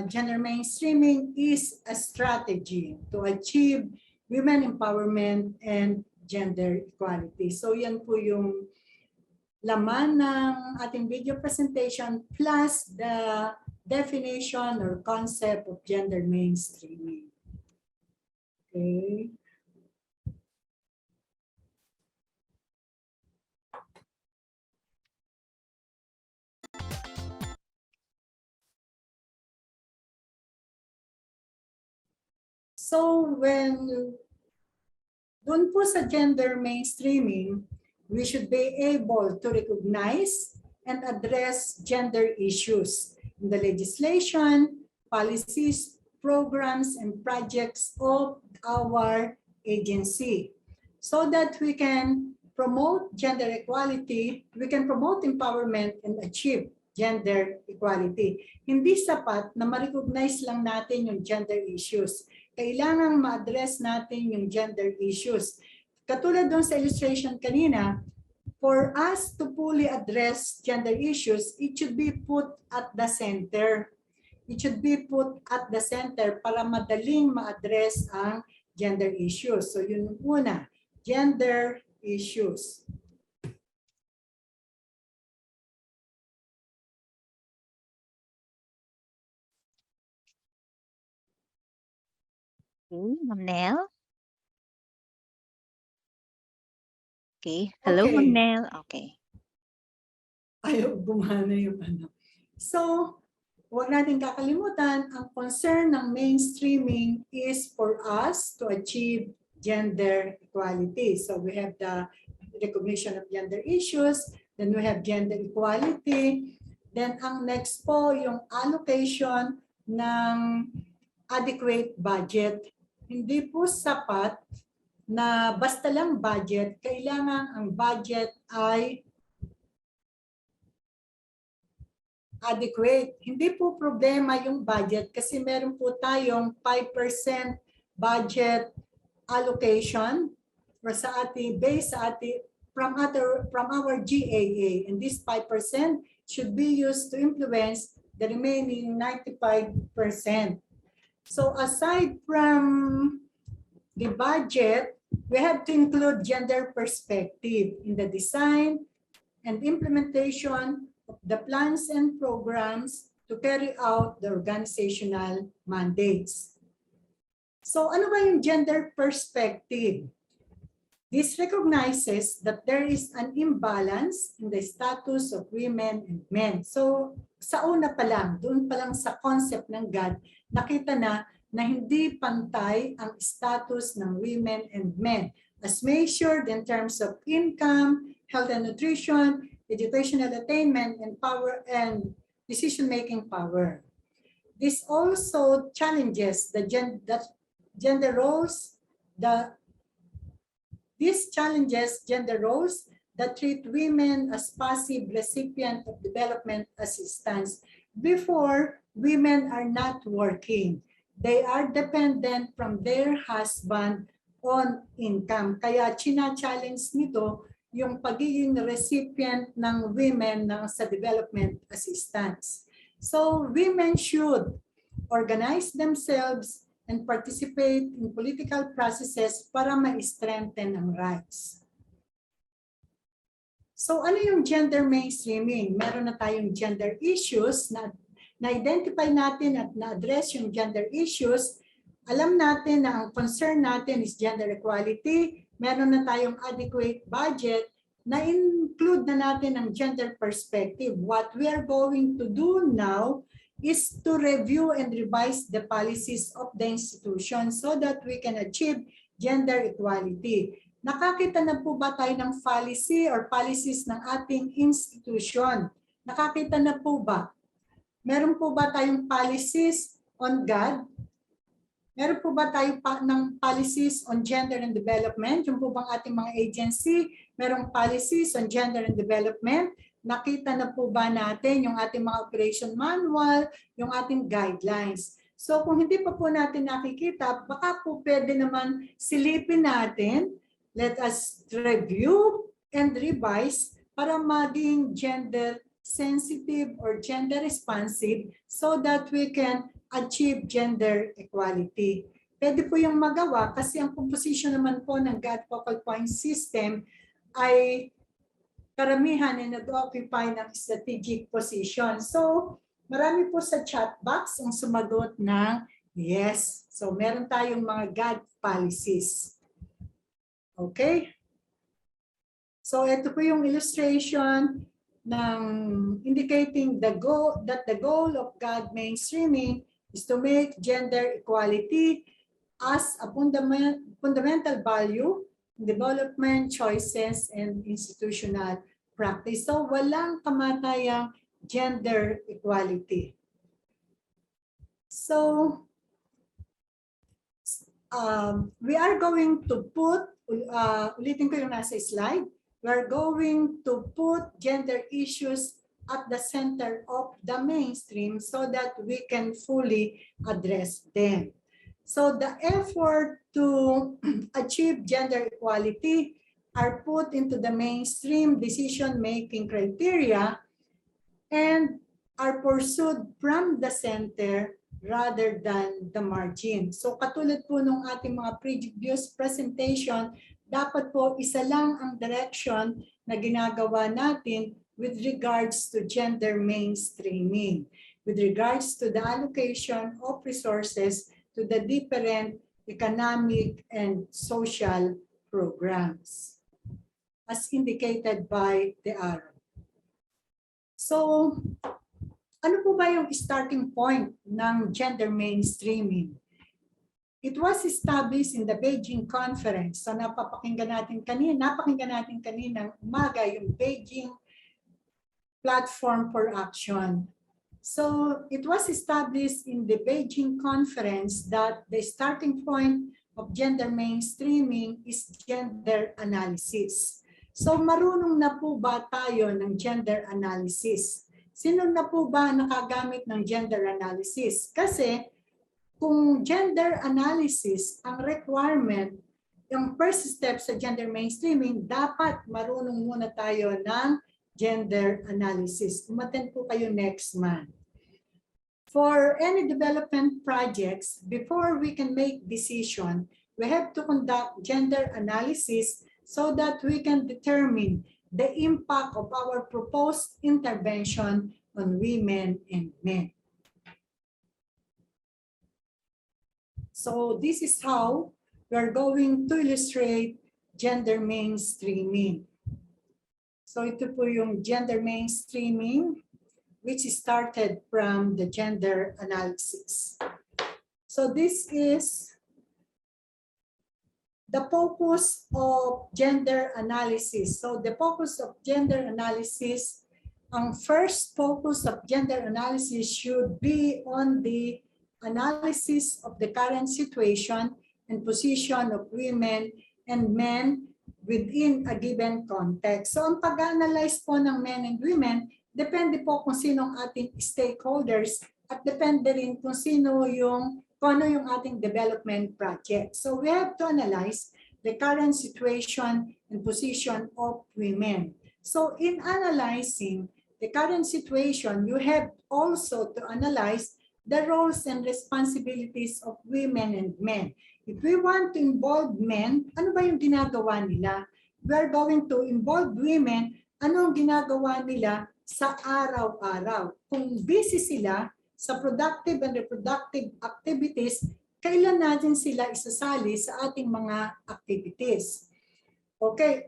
gender mainstreaming is a strategy to achieve women empowerment and gender equality. So yan po yung laman ng ating video presentation plus the definition or concept of gender mainstreaming. Okay. So when dun po sa gender mainstreaming, we should be able to recognize and address gender issues in the legislation, policies, programs, and projects of our agency so that we can promote gender equality, we can promote empowerment and achieve gender equality. Hindi sapat na ma-recognize lang natin yung gender issues. Kailangan ma-address natin yung gender issues. Katulad doon sa illustration kanina, for us to fully address gender issues, it should be put at the center. It should be put at the center para madaling ma-address ang gender issues. So yun una, gender issues. Okay, Ma'am Nell. Okay. Hello, Ma'am Nell. Okay. Ayaw gumana yung ano. So, huwag natin kakalimutan, ang concern ng mainstreaming is for us to achieve gender equality. So we have the recognition of gender issues, then we have gender equality, then ang next po yung allocation ng adequate budget. Hindi po sapat na basta lang budget, kailangan ang budget ay adequate. Hindi po problema yung budget kasi meron po tayong 5% budget allocation sa ating base sa ating from our GAA, and this 5% should be used to influence the remaining 95%. So aside from the budget, we have to include gender perspective in the design and implementation of the plans and programs to carry out the organizational mandates. So ano ba yung gender perspective? This recognizes that there is an imbalance in the status of women and men. So sa una pa lang, doon pa lang sa concept ng GAD, nakita na hindi pantay ang status ng women and men as measured in terms of income, health and nutrition, educational attainment, and power and decision-making power. This also challenges the gender roles, this challenges gender roles that treat women as passive recipient of development assistance. Before, women are not working. They are dependent from their husband on income. Kaya china-challenge nito yung pagiging recipient ng women sa development assistance. So women should organize themselves and participate in political processes para ma-strengthen ang rights. So ano yung gender mainstreaming? Meron na tayong gender issues na identify natin at na-address yung gender issues. Alam natin na ang concern natin is gender equality. Meron na tayong adequate budget, na-include na natin ang gender perspective. What we are going to do now is to review and revise the policies of the institution so that we can achieve gender equality. Nakakita na po ba tayo ng policy or policies ng ating institution? Nakakita na po ba? Meron po ba tayong policies on GAD? Meron po ba tayo ng policies on gender and development? Yung po bang ating mga agency, merong policies on gender and development? Nakita na po ba natin yung ating mga operation manual, yung ating guidelines? So kung hindi pa po natin nakikita, baka po pwede naman silipin natin. Let us review and revise para maging gender sensitive or gender responsive so that we can achieve gender equality. Pwede po yung magawa kasi ang composition naman po ng GAD focal point system ay karamihan ay nag-occupy ng strategic position. So, marami po sa chat box ang sumagot ng yes. So, meron tayong mga GAD policies. Okay? So, ito po yung illustration ng indicating the goal of GAD mainstreaming is to make gender equality as a fundamental value, development choices, and institutional practice. So walang kamatayang gender equality. So we are going to put, ulitin ko yung nasa slide, we are going to put gender issues at the center of the mainstream so that we can fully address them. So the effort to achieve gender equality are put into the mainstream decision-making criteria and are pursued from the center rather than the margin. So katulad po nung ating mga previous presentation, dapat po isa lang ang direction na ginagawa natin with regards to gender mainstreaming, with regards to the allocation of resources to the different economic and social programs, as indicated by the arrow. So, Ano po ba yung starting point ng gender mainstreaming? It was established in the Beijing Conference. So napakinggan natin kanina umaga yung Beijing Platform for Action. So it was established in the Beijing Conference that the starting point of gender mainstreaming is gender analysis. So marunong na po ba tayo ng gender analysis? Sino na po ba nakagamit ng gender analysis? Kasi kung gender analysis ang requirement, yung first step sa gender mainstreaming, dapat marunong muna tayo ng gender analysis. Umattend po kayo next month. For any development projects, before we can make decision, we have to conduct gender analysis so that we can determine the impact of our proposed intervention on women and men. So this is how we're going to illustrate gender mainstreaming. So ito po yung gender mainstreaming which started from the gender analysis. So this is the focus of gender analysis. So the focus of gender analysis, ang first focus of gender analysis should be on the analysis of the current situation and position of women and men within a given context. So ang pag-analyze po ng men and women, depende po kung sino ang ating stakeholders at depende rin kung ano yung ating development project. So we have to analyze the current situation and position of women. So in analyzing the current situation, you have also to analyze the roles and responsibilities of women and men. If we want to involve men, ano ba yung ginagawa nila? We are going to involve women, ano ang ginagawa nila sa araw-araw? Kung busy sila sa productive and reproductive activities, kailan natin sila isasali sa ating mga activities? Okay,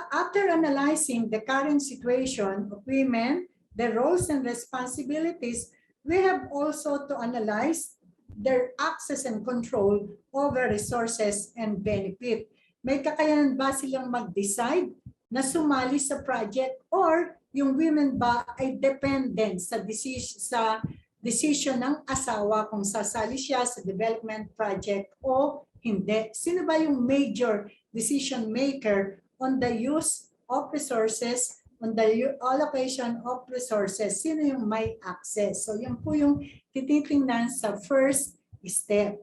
after analyzing the current situation of women, their roles and responsibilities, we have also to analyze their access and control over resources and benefit. May kakayanan ba silang mag-decide na sumali sa project or yung women ba ay dependent sa decision ng asawa kung sasali siya sa development project o hindi? Sino ba yung major decision maker on the use of resources, on the allocation of resources? Sino yung may access? So yan po yung tititingnan sa first step.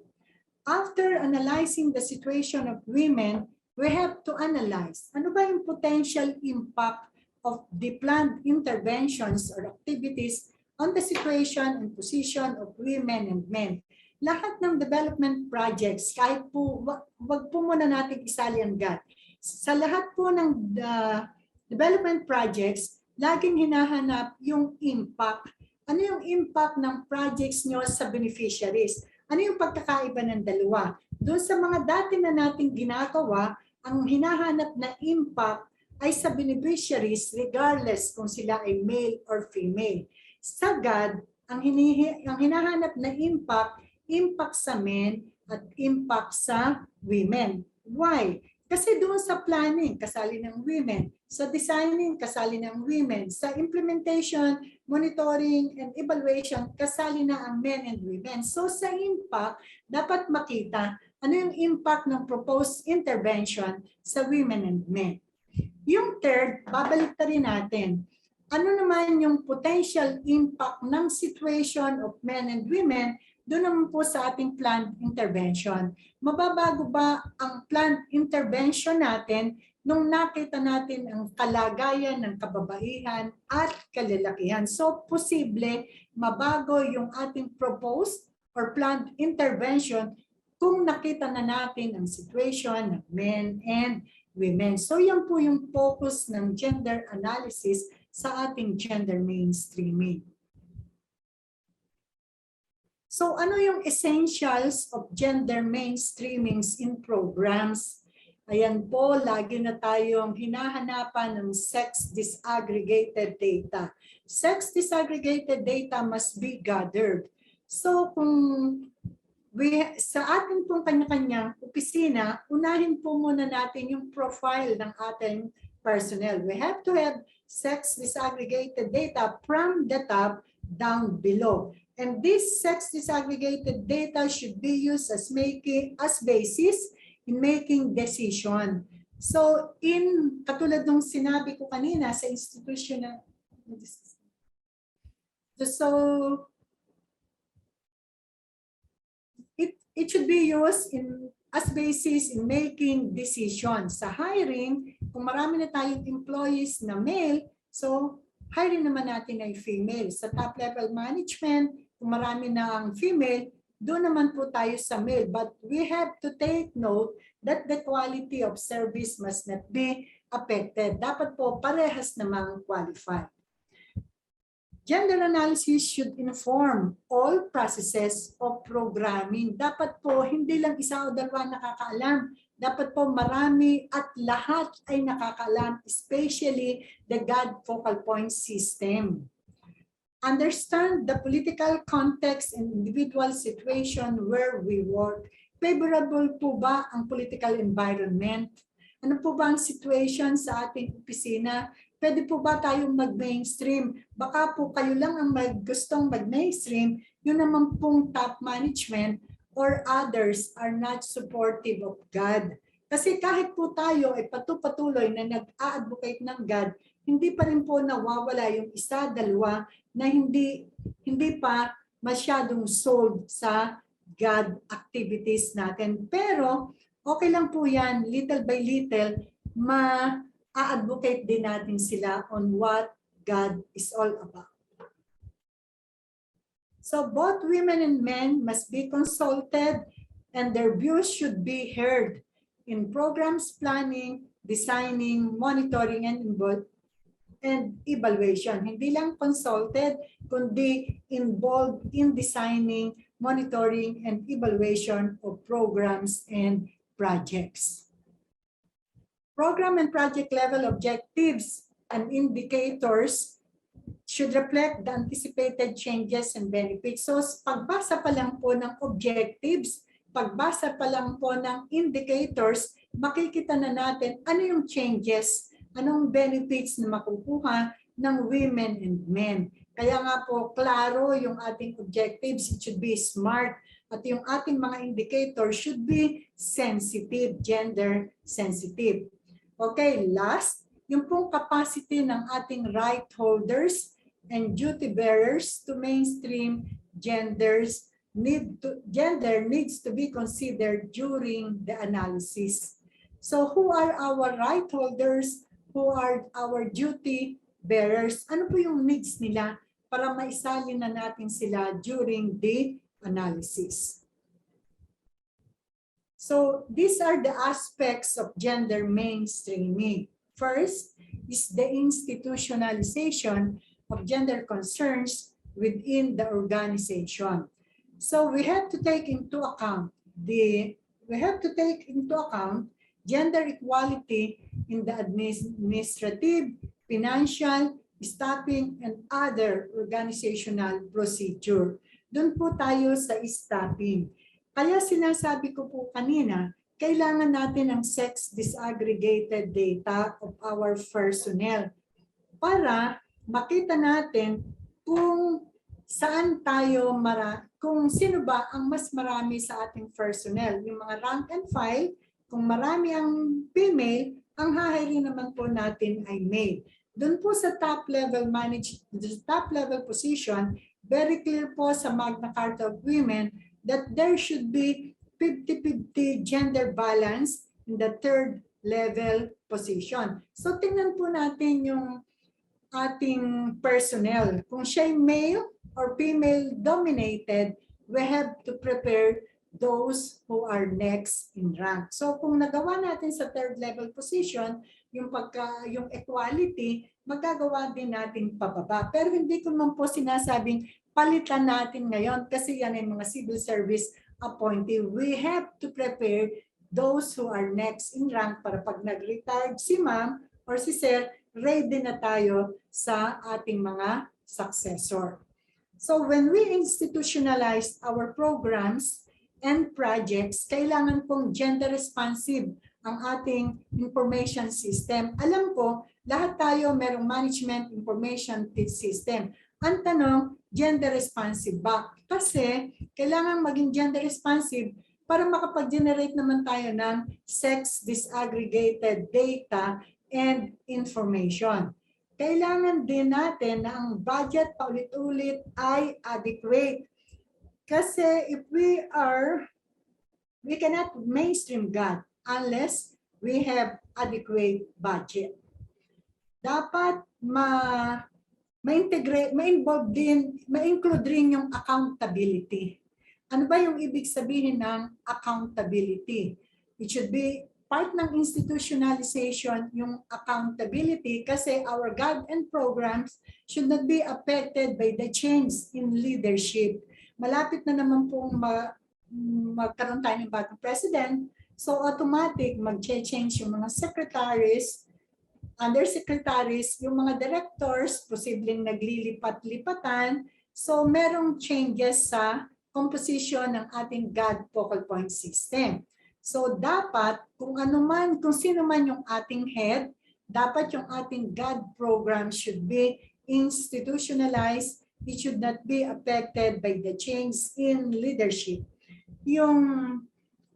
After analyzing the situation of women, we have to analyze ano ba yung potential impact of the planned interventions or activities on the situation and position of women and men. Lahat ng development projects, kahit po, wag po muna natin isali ang GAD. Sa lahat po ng development projects, laging hinahanap yung impact. Ano yung impact ng projects nyo sa beneficiaries? Ano yung pagkakaiba ng dalawa? Doon sa mga dati na nating ginagawa, ang hinahanap na impact ay sa beneficiaries regardless kung sila ay male or female. Sa GAD, ang hinahanap na impact sa men at impact sa women. Why? Kasi doon sa planning, kasali ng women. Sa designing, kasali ng women. Sa implementation, monitoring, and evaluation, kasali na ang men and women. So sa impact, dapat makita ano yung impact ng proposed intervention sa women and men. Yung third, babalik na rin natin. Ano naman yung potential impact ng situation of men and women doon naman po sa ating planned intervention? Mababago ba ang planned intervention natin nung nakita natin ang kalagayan ng kababaihan at kalalakihan? So, posible mabago yung ating proposed or planned intervention kung nakita na natin ang situation ng men and women. So, yan po yung focus ng gender analysis sa ating gender mainstreaming. So ano yung essentials of gender mainstreamings in programs? Ayan po, lagi na tayong hinahanapan ng sex disaggregated data. Sex disaggregated data must be gathered. So kung sa ating pong kanya-kanyang opisina, unahin po muna natin yung profile ng ating personnel. We have to have sex disaggregated data from the top down below. And this sex disaggregated data should be used as basis in making decision. So katulad ng sinabi ko kanina sa institution na it should be used as basis in making decisions. Sa hiring, kung marami na tayong employees na male, so hiring naman natin ay female. Sa top level management, kung marami na ang female, doon naman po tayo sa male. But we have to take note that the quality of service must not be affected. Dapat po parehas namang qualified. Gender analysis should inform all processes of programming. Dapat po hindi lang isa o dalawa nakakaalam. Dapat po marami at lahat ay nakakaalam, especially the GAD focal point system. Understand the political context and individual situation where we work. Favorable po ba ang political environment? Ano po ba ang situation sa ating opisina? Pwede po ba tayong mag-mainstream? Baka po kayo lang ang gustong mag-mainstream, yun naman pong top management or others are not supportive of GAD. Kasi kahit po tayo ay patuloy na nag-a-advocate ng GAD, hindi pa rin po nawawala yung isa, dalawa na hindi pa masyadong sold sa GAD activities natin. Pero okay lang po yan, little by little, a-advocate din natin sila on what GAD is all about. So both women and men must be consulted and their views should be heard in programs planning, designing, monitoring, and evaluation. Hindi lang consulted, kundi involved in designing, monitoring, and evaluation of programs and projects. Program and project level objectives and indicators should reflect the anticipated changes and benefits. So pagbasa pa lang po ng objectives, pagbasa pa lang po ng indicators, makikita na natin ano yung changes, anong benefits na makukuha ng women and men. Kaya nga po, klaro yung ating objectives, it should be smart. At yung ating mga indicators should be sensitive, gender sensitive. Okay, last, yung pong capacity ng ating right holders and duty bearers to mainstream gender needs to be considered during the analysis. So who are our right holders? Who are our duty bearers? Ano po yung needs nila para maisalin na natin sila during the analysis? So these are the aspects of gender mainstreaming. First is the institutionalization of gender concerns within the organization. So we have to take into account gender equality in the administrative, financial, staffing, and other organizational procedure. Doon po tayo sa staffing. Kaya sinasabi ko po kanina, kailangan natin ng sex disaggregated data of our personnel para makita natin kung saan tayo kung sino ba ang mas marami sa ating personnel. Yung mga rank and file, kung marami ang female, ang hahiring naman po natin ay male. Doon po sa top level position, very clear po sa Magna Carta of Women that there should be 50-50 gender balance in the third level position. So tingnan po natin yung ating personnel. Kung siya'y male or female dominated, we have to prepare those who are next in rank. So kung nagawa natin sa third level position, yung equality, magagawa din natin pababa. Pero hindi ko naman po sinasabing palitan natin ngayon kasi yan ay mga civil service appointee. We have to prepare those who are next in rank para pag nag-retired si ma'am or si sir, ready na tayo sa ating mga successor. So when we institutionalize our programs and projects, kailangan pong gender responsive ang ating information system. Alam ko, lahat tayo merong management information system. Ang tanong, gender responsive ba? Kasi kailangan maging gender responsive para makapag-generate naman tayo ng sex disaggregated data and information. Kailangan din natin na ang budget paulit-ulit ay adequate. Kasi if we cannot mainstream GAD unless we have adequate budget. Dapat ma-include rin yung accountability. Ano ba yung ibig sabihin ng accountability? It should be part ng institutionalization yung accountability kasi our GAD and programs should not be affected by the change in leadership. Malapit na naman pong magkaroon tayo ng bagong president, so automatic mag-change yung mga secretaries, undersecretaries, yung mga directors, posibleng naglilipat-lipatan. So merong changes sa composition ng ating GAD focal point system. So dapat kung sino man yung ating head, dapat yung ating GAD program should be institutionalized. It should not be affected by the change in leadership. Yung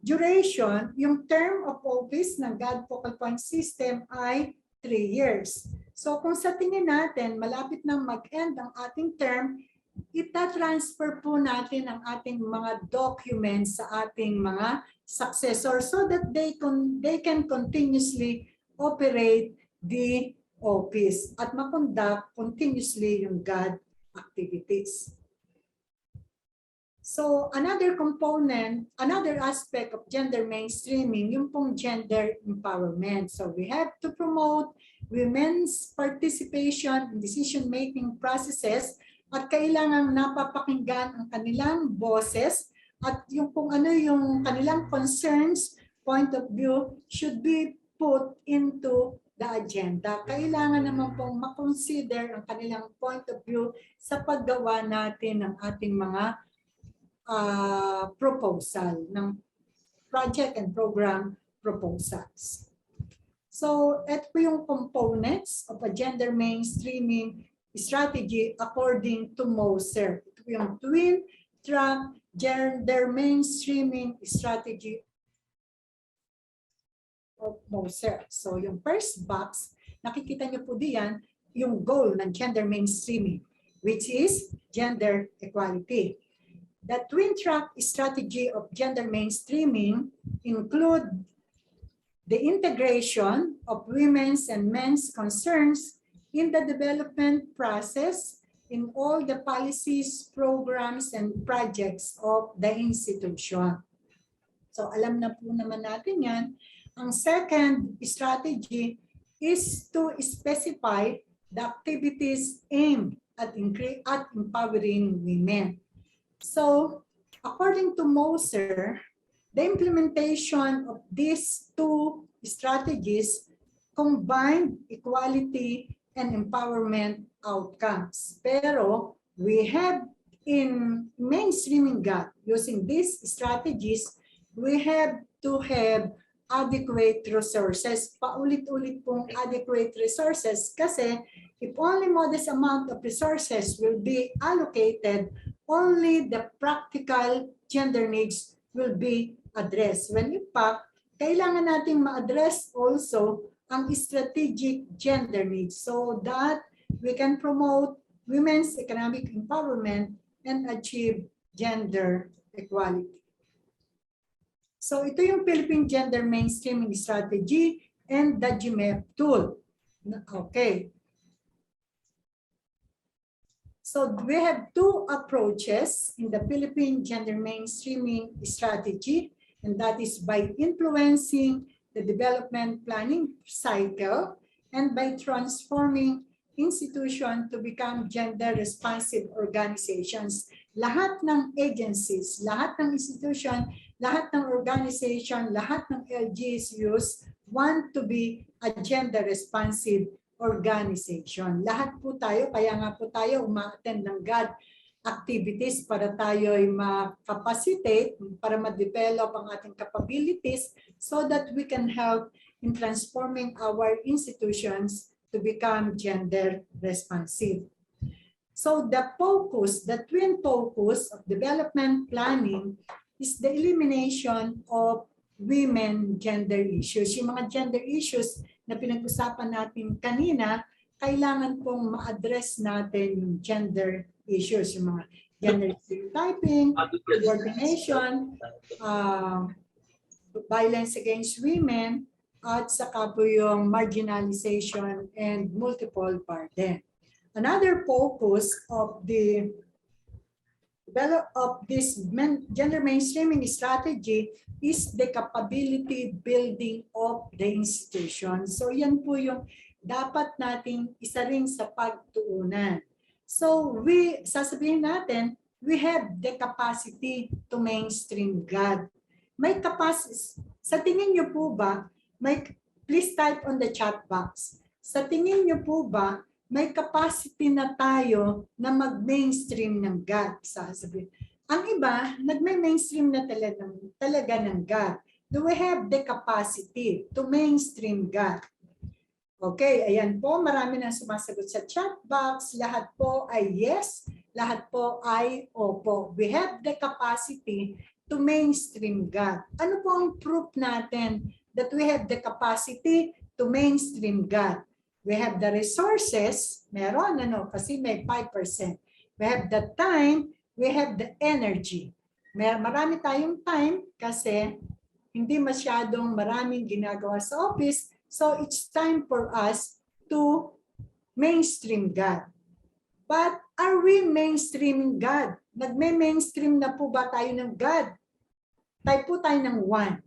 duration, yung term of office ng GAD focal point system ay 3 years. So kung sa tingin natin malapit nang mag-end ang ating term, ita-transfer po natin ang ating mga documents sa ating mga successors so that they can continuously operate the office at makonduct continuously yung GAD activities. So another component, another aspect of gender mainstreaming, yung pong gender empowerment. So we have to promote women's participation in decision-making processes at kailangang napapakinggan ang kanilang boses at yung kung ano yung kanilang concerns, point of view should be put into the agenda. Kailangan naman pong makonsider ang kanilang point of view sa paggawa natin ng ating mga proposal, ng project and program proposals. So, ito po yung components of a gender mainstreaming strategy according to Moser. Ito po yung twin track gender mainstreaming strategy of Moser. So, yung first box, nakikita niyo po diyan yung goal ng gender mainstreaming, which is gender equality. The twin track strategy of gender mainstreaming include the integration of women's and men's concerns in the development process in all the policies, programs, and projects of the institution. So alam na po naman natin yan. Ang second strategy is to specify the activities aimed at empowering women. So, according to Moser, the implementation of these two strategies combine equality and empowerment outcomes. Pero we have in mainstreaming GAD, using these strategies, we have to have adequate resources. Paulit-ulit pong adequate resources kasi if only modest amount of resources will be allocated, only the practical gender needs will be addressed. When in fact, kailangan nating ma-address also ang strategic gender needs so that we can promote women's economic empowerment and achieve gender equality. So ito yung Philippine Gender Mainstreaming Strategy and the GMEP tool. Okay. So we have two approaches in the Philippine Gender Mainstreaming Strategy, and that is by influencing the development planning cycle and by transforming institution to become gender-responsive organizations. Lahat ng agencies, lahat ng institution lahat ng organization, lahat ng LGUs want to be a gender responsive organization. Lahat po tayo, kaya nga po tayo uma-attend ng GAD activities para tayo ay ma-capacitate, para ma-develop ang ating capabilities so that we can help in transforming our institutions to become gender responsive. So the focus, the twin focus of development planning is the elimination of women gender issues. Yung mga gender issues na pinag-usapan natin kanina, kailangan pong ma-address natin yung gender issues, yung mga gender stereotyping, subordination, violence against women, at saka po yung marginalization and multiple burden. Another focus of the this gender mainstreaming strategy is the capability building of the institution. So yan po yung dapat nating isa rin sa pagtuunan. So sasabihin natin, we have the capacity to mainstream GAD. May capacity, sa tingin niyo po ba, please type on the chat box. Sa tingin niyo po ba, may capacity na tayo na mag-mainstream ng GAD? Sasabihin. Ang iba, nag-mainstream na talaga ng GAD. Do we have the capacity to mainstream GAD? Okay, ayan po, marami nang sumasagot sa chat box. Lahat po ay yes, lahat po ay opo. We have the capacity to mainstream GAD. Ano po ang proof natin that we have the capacity to mainstream GAD? We have the resources, meron kasi may 5%. We have the time, we have the energy. Marami tayong time kasi hindi masyadong maraming ginagawa sa office. So it's time for us to mainstream GAD. But are we mainstreaming GAD? Nagme-mainstream na po ba tayo ng GAD? Type po tayo ng 1.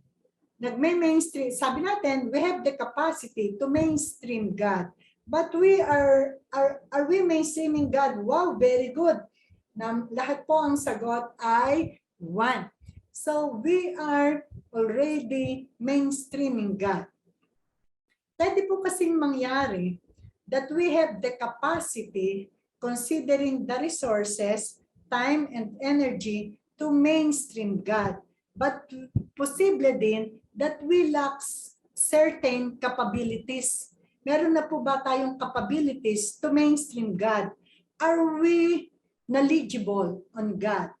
Nagme-mainstream, sabi natin, we have the capacity to mainstream GAD. But are we mainstreaming GAD? Wow, very good. Lahat po ang sagot ay 1. So we are already mainstreaming GAD. Pwede po kasing mangyari that we have the capacity, considering the resources, time, and energy to mainstream GAD. But posible din that we lack certain capabilities. Meron na po ba tayong capabilities to mainstream GAD? Are we knowledgeable on GAD?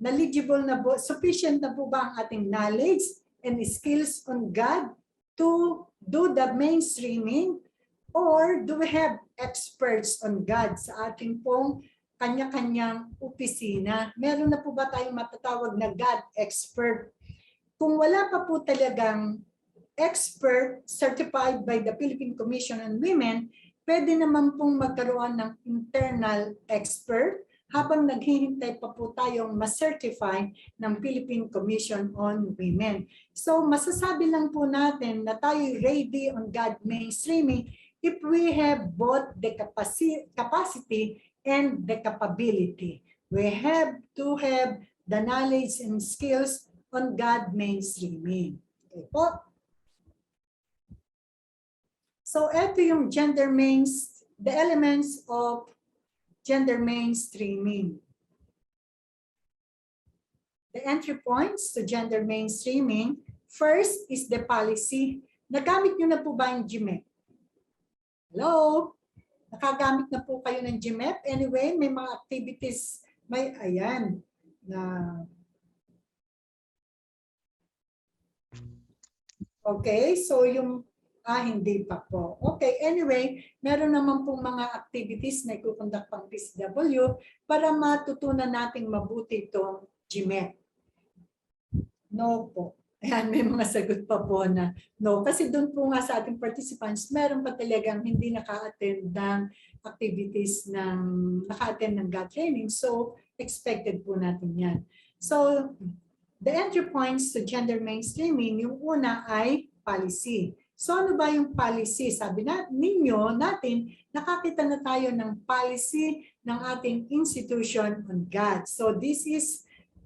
Knowledgeable na po, sufficient na po ba ang ating knowledge and skills on GAD to do the mainstreaming? Or do we have experts on GAD sa ating pong kanya-kanyang opisina? Meron na po ba tayong matatawag na GAD expert? Kung wala pa po talagang expert certified by the Philippine Commission on Women, pwede naman pong magkaroon ng internal expert habang naghihintay pa po tayong ma-certify ng Philippine Commission on Women. So masasabi lang po natin na tayo ready on GAD mainstreaming if we have both the capacity and the capability. We have to have the knowledge and skills on GAD mainstreaming. Okay po. So ito yung the elements of gender mainstreaming. The entry points to gender mainstreaming, first is the policy. Nagamit nyo na po ba yung GMAP? Hello? Nakagamit na po kayo ng GMAP? Anyway, may mga activities, ayan, okay, so yung hindi pa po. Okay, anyway, meron naman pong mga activities na ikukonduct pang PCW para matutunan nating mabuti itong GMAP. No po. Ayan, may mga sagot pa po na no. Kasi doon po nga sa ating participants, meron pa talagang hindi naka-attend ng activities naka-attend ng GAD training. So, expected po natin yan. So, the entry points to gender mainstreaming, yung una ay policy. So ano ba yung policy? Sabi natin, nakakita na tayo ng policy ng ating institution on GAD. So this is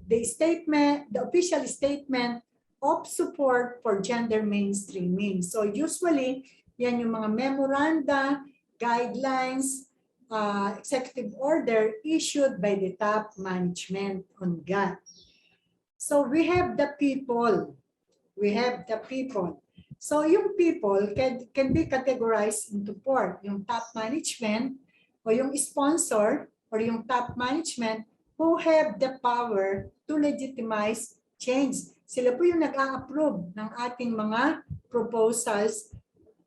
the official statement of support for gender mainstreaming. So usually, yan yung mga memoranda, guidelines, executive order issued by the top management on GAD. So we have the people. We have the people. So yung people can be categorized into four. Yung top management o yung sponsor or yung top management who have the power to legitimize change. Sila po yung nag-a-approve ng ating mga proposals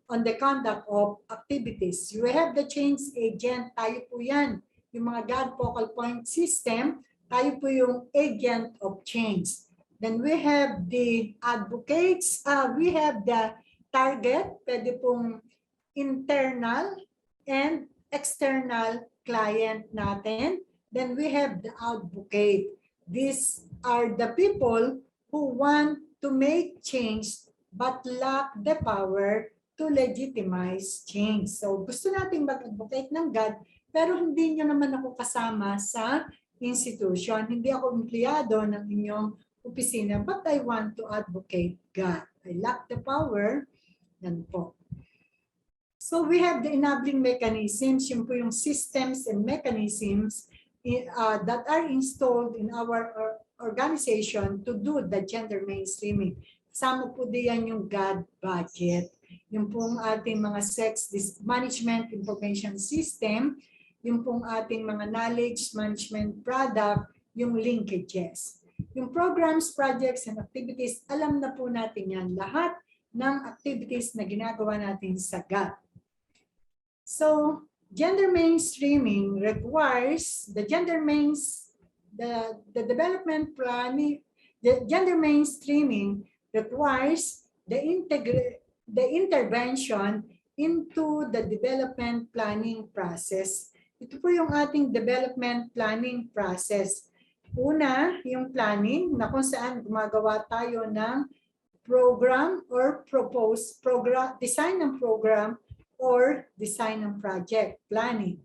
on the conduct of activities. You have the change agent, tayo po yan. Yung mga GAD focal point system, tayo po yung agent of change. Then we have the advocates, we have the target, pwede pong internal and external client natin. Then we have the advocate. These are the people who want to make change but lack the power to legitimize change. So gusto nating mag-advocate ng GAD pero hindi nyo naman ako kasama sa institution. Hindi ako empleyado ng inyong opisina, but I want to advocate GAD. I lack the power. Yan po. So we have the enabling mechanisms, yun po yung systems and mechanisms that are installed in our organization to do the gender mainstreaming. Kasama po diyan yung GAD budget, yung pong ating mga sex management information system, yung pong ating mga knowledge management product, yung linkages. Yung programs, projects, and activities, alam na po natin yan. Lahat ng activities na ginagawa natin sa GAD. So, gender mainstreaming requires the development planning, the gender mainstreaming requires the intervention into the development planning process. Ito po yung ating development planning process. Una, yung planning na kung saan gumagawa tayo ng program or design ng program or design ng project, planning.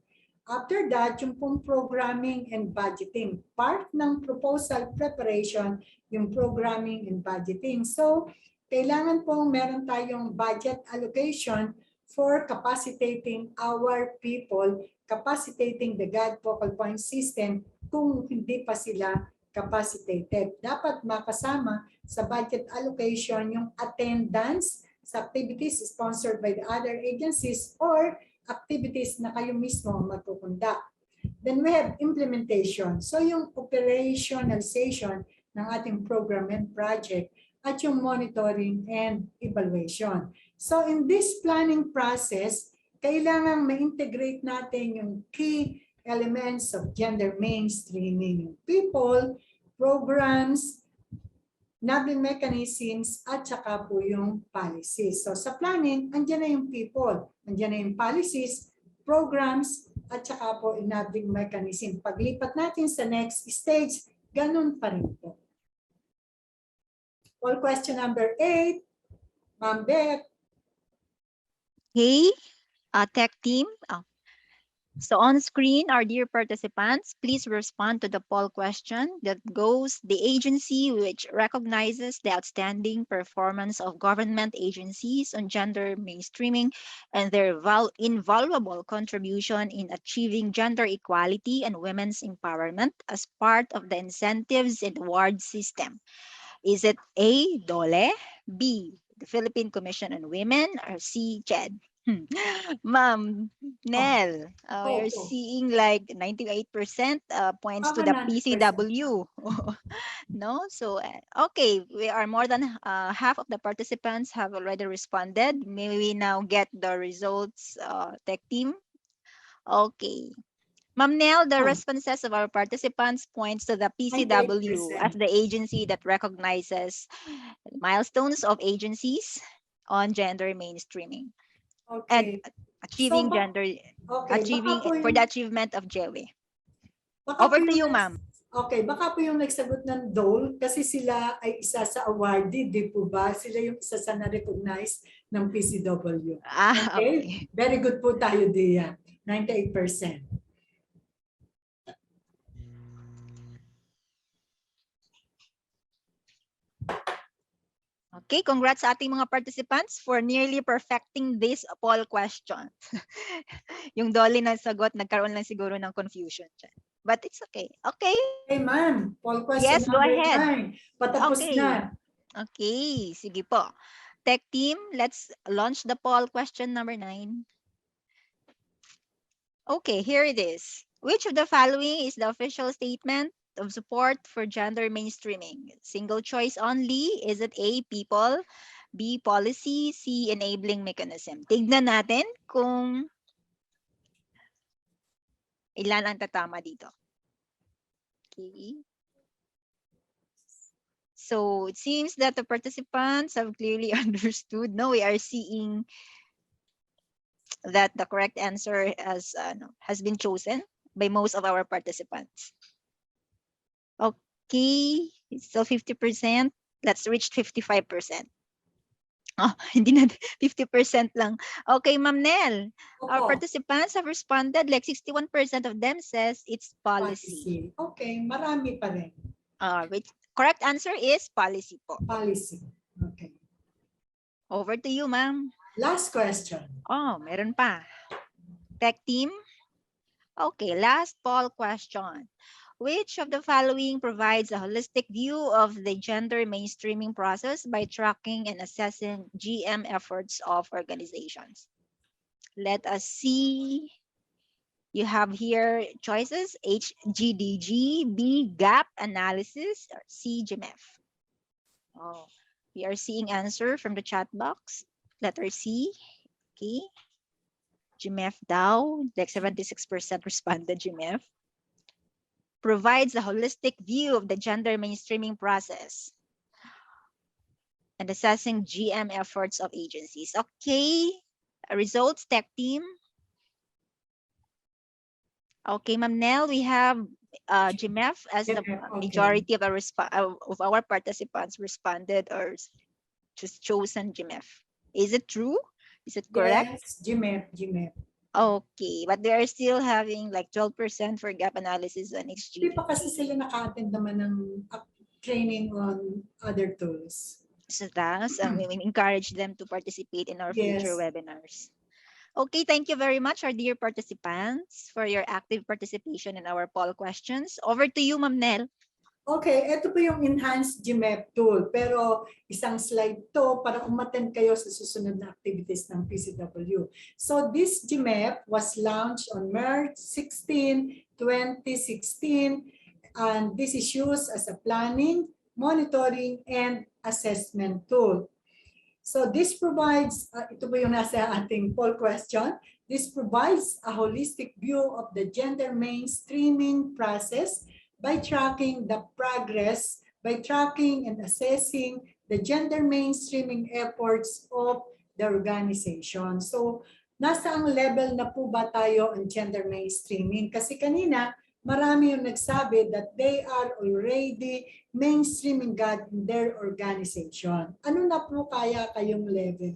After that, yung pong programming and budgeting. Part ng proposal preparation, yung programming and budgeting. So, kailangan pong meron tayong budget allocation for capacitating our people, capacitating the GAD focal point system kung hindi pa sila capacitated. Dapat makasama sa budget allocation yung attendance sa activities sponsored by the other agencies or activities na kayo mismo magkukonduct. Then we have implementation. So yung operationalization ng ating program and project at yung monitoring and evaluation. So in this planning process, kailangan ma-integrate natin yung key elements of gender mainstreaming, yung people, programs, enabling mechanisms, at saka po yung policies. So sa planning, andyan na yung people, andyan na yung policies, programs, at saka po enabling mechanism. Paglipat natin sa next stage, ganun pa rin po. All question number 8, Ma'am Beth. Hey, tech team. So on screen, our dear participants, please respond to the poll question that goes, the agency which recognizes the outstanding performance of government agencies on gender mainstreaming and their invaluable contribution in achieving gender equality and women's empowerment as part of the incentives and award system. Is it A, DOLE, B, the Philippine Commission on Women, or C, GAD? Ma'am Nell, we're seeing like 98% points to the 100%. PCW. No? So, okay, we are more than half of the participants have already responded. May we now get the results, tech team? Okay. Ma'am Nell, the responses of our participants points to the PCW as the agency that recognizes milestones of agencies on gender mainstreaming. Okay. And achieving So, gender, okay, achieving baka po for yung- the achievement of GEWE. baka Over po to yung you, ma'am. Okay, baka po yung nagsagot ng DOLE kasi sila ay isa sa awardee, di po ba? Sila yung isa sa na-recognize ng PCW. Okay. Very good po tayo diyan. 98%. Okay, congrats sa ating mga participants for nearly perfecting this poll question. Yung Dolly na sagot, nagkaroon lang siguro ng confusion dyan. But it's okay. Okay. Okay, ma'am. Poll question Yes, go number ahead. 9. Patapos Okay. na. Okay, sige po. Tech team, let's launch the poll question number 9. Okay, here it is. Which of the following is the official statement of support for gender mainstreaming? Single choice only. Is it A, people, B, policy, C, enabling mechanism? Tignan natin kung ilan ang tatama dito. Okay. So it seems that the participants have clearly understood. No, we are seeing that the correct answer has been chosen by most of our participants. Okay, it's still 50%. Let's reach 55%. Oh, hindi na 50% lang. Okay, Ma'am Nel. Our Opo. participants have responded like 61% of them says it's policy. Okay, marami pa rin. Correct answer is policy po. Policy. Okay. Over to you, ma'am. Last question. Oh, meron pa. Tech team. Okay, last poll question. Which of the following provides a holistic view of the gender mainstreaming process by tracking and assessing GM efforts of organizations? Let us see. You have here choices: H, GDG, B, gap analysis, or C, GMF. Oh, we are seeing answer from the chat box. Letter C. Okay. GMF daw, like 76% responded GMF. Provides a holistic view of the gender mainstreaming process and assessing GM efforts of agencies. Okay, results, tech team. Okay, Ma'am Nell, we have GMF as the majority of our participants responded or just chosen GMF. Is it true? Is it correct? Yes, GMF. Okay, but they are still having like 12% for gap analysis on HG. Hindi pa kasi sila naka-attend naman ng training on other tools. So that's, we encourage them to participate in our future webinars. Okay, thank you very much, our dear participants, for your active participation in our poll questions. Over to you, Ma'am Nel. Okay, ito po yung enhanced GMAP tool. Pero isang slide to para umattend kayo sa susunod na activities ng PCW. So this GMAP was launched on March 16, 2016. And this is used as a planning, monitoring, and assessment tool. So this provides, ito po yung nasa ating poll question. This provides a holistic view of the gender mainstreaming process by tracking the progress, by tracking and assessing the gender mainstreaming efforts of the organization. So, nasa ang level na po ba tayo on gender mainstreaming? Kasi kanina, marami yung nagsabi that they are already mainstreaming GAD in their organization. Ano na po kaya kayong level?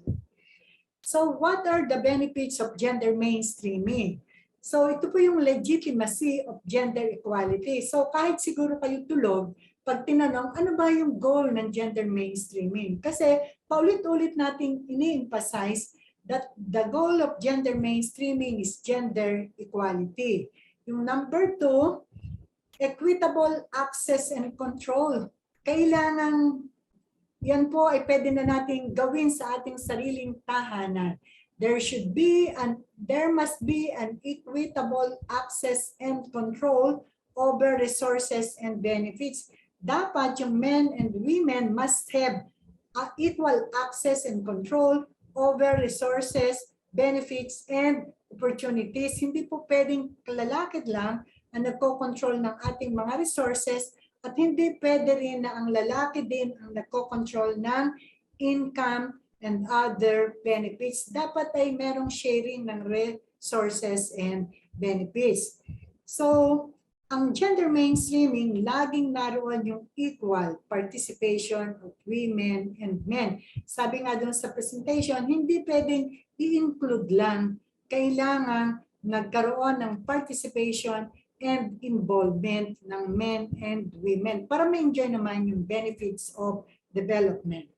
So, what are the benefits of gender mainstreaming? So ito po yung legitimacy of gender equality. So kahit siguro kayo tulog, pag tinanong, ano ba yung goal ng gender mainstreaming? Kasi paulit-ulit nating ini-emphasize that the goal of gender mainstreaming is gender equality. Yung number 2, equitable access and control. Kailangan yan po ay pwede na nating gawin sa ating sariling tahanan. There must be an equitable access and control over resources and benefits. Dapat yung men and women must have equal access and control over resources, benefits, and opportunities. Hindi po pwedeng lalaki lang ang nagko-control ng ating mga resources at hindi pwede rin na ang lalaki din ang nagko-control ng income and other benefits. Dapat ay merong sharing ng resources and benefits. So, ang gender mainstreaming, laging naroon yung equal participation of women and men. Sabi nga doon sa presentation, hindi pwedeng i-include lang. Kailangan nagkaroon ng participation and involvement ng men and women para ma-enjoy naman yung benefits of development.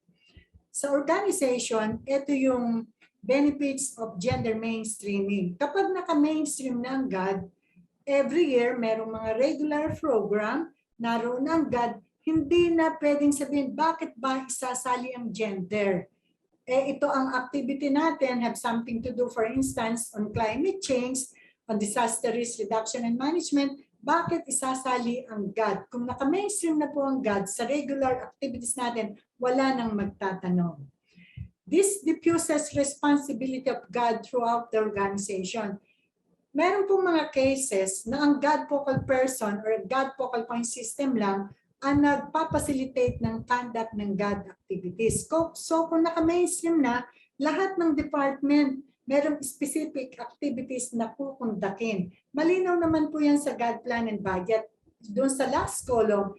Sa organization, ito yung benefits of gender mainstreaming. Kapag naka-mainstream na ang GAD, every year merong mga regular program, naroon ang GAD, hindi na pwedeng sabihin, bakit ba isasali ang gender? Ito ang activity natin, have something to do, for instance, on climate change, on disaster risk reduction and management. Bakit isasali ang GAD? Kung naka-mainstream na po ang GAD sa regular activities natin, wala nang magtatanong. This diffuses responsibility of GAD throughout the organization. Meron pong mga cases na ang GAD focal person or GAD focal point system lang ang nagpapacilitate ng conduct ng GAD activities. So kung naka-mainstream na, lahat ng department merong specific activities na kukundakin. Malinaw naman po yan sa GAD plan and budget. Doon sa last column,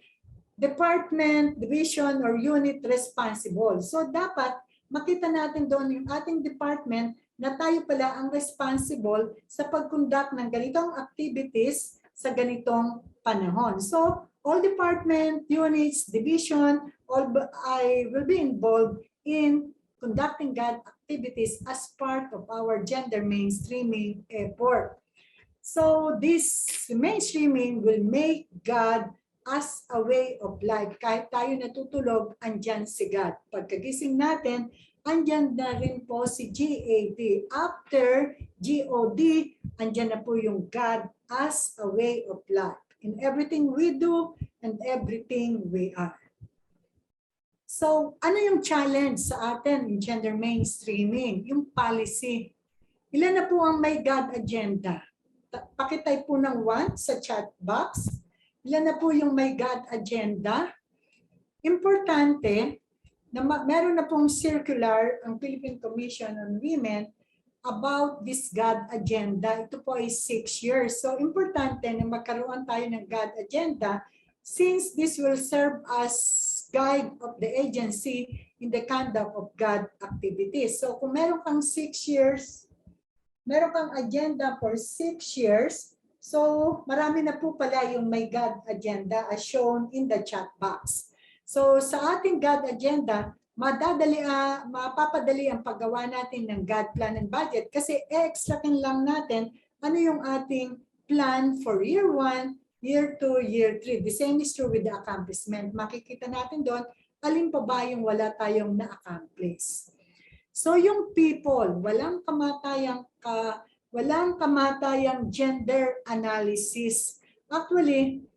department, division, or unit responsible. So dapat makita natin doon yung ating department na tayo pala ang responsible sa pag-conduct ng ganitong activities sa ganitong panahon. So all department, units, division, all I will be involved in conducting GAD activities as part of our gender mainstreaming effort. So this mainstreaming will make GAD as a way of life. Kahit tayo natutulog, andyan si GAD. Pagkagising natin, andyan na rin po si GAD. After GOD, andyan na po yung GAD as a way of life. In everything we do and everything we are. So, ano yung challenge sa atin in gender mainstreaming? Yung policy. Ilan na po ang may GAD agenda? Pakitype po ng 1 sa chat box. Ilan na po yung may GAD agenda? Importante na meron na pong circular ang Philippine Commission on Women about this GAD agenda. Ito po ay 6 years. So importante na magkaroon tayo ng GAD agenda since this will serve as guide of the agency in the conduct of GAD activities. So kung meron kang 6 years, meron kang agenda for 6 years, so marami na po pala yung may GAD agenda as shown in the chat box. So sa ating GAD agenda, mapapadali ang paggawa natin ng GAD plan and budget kasi extractin lang natin ano yung ating plan for year 1, year 2, year 3. The same is true with the accomplishment. Makikita natin doon alin pa ba yung wala tayong na-accomplish. So yung people, walang kamatayang gender analysis. Actually,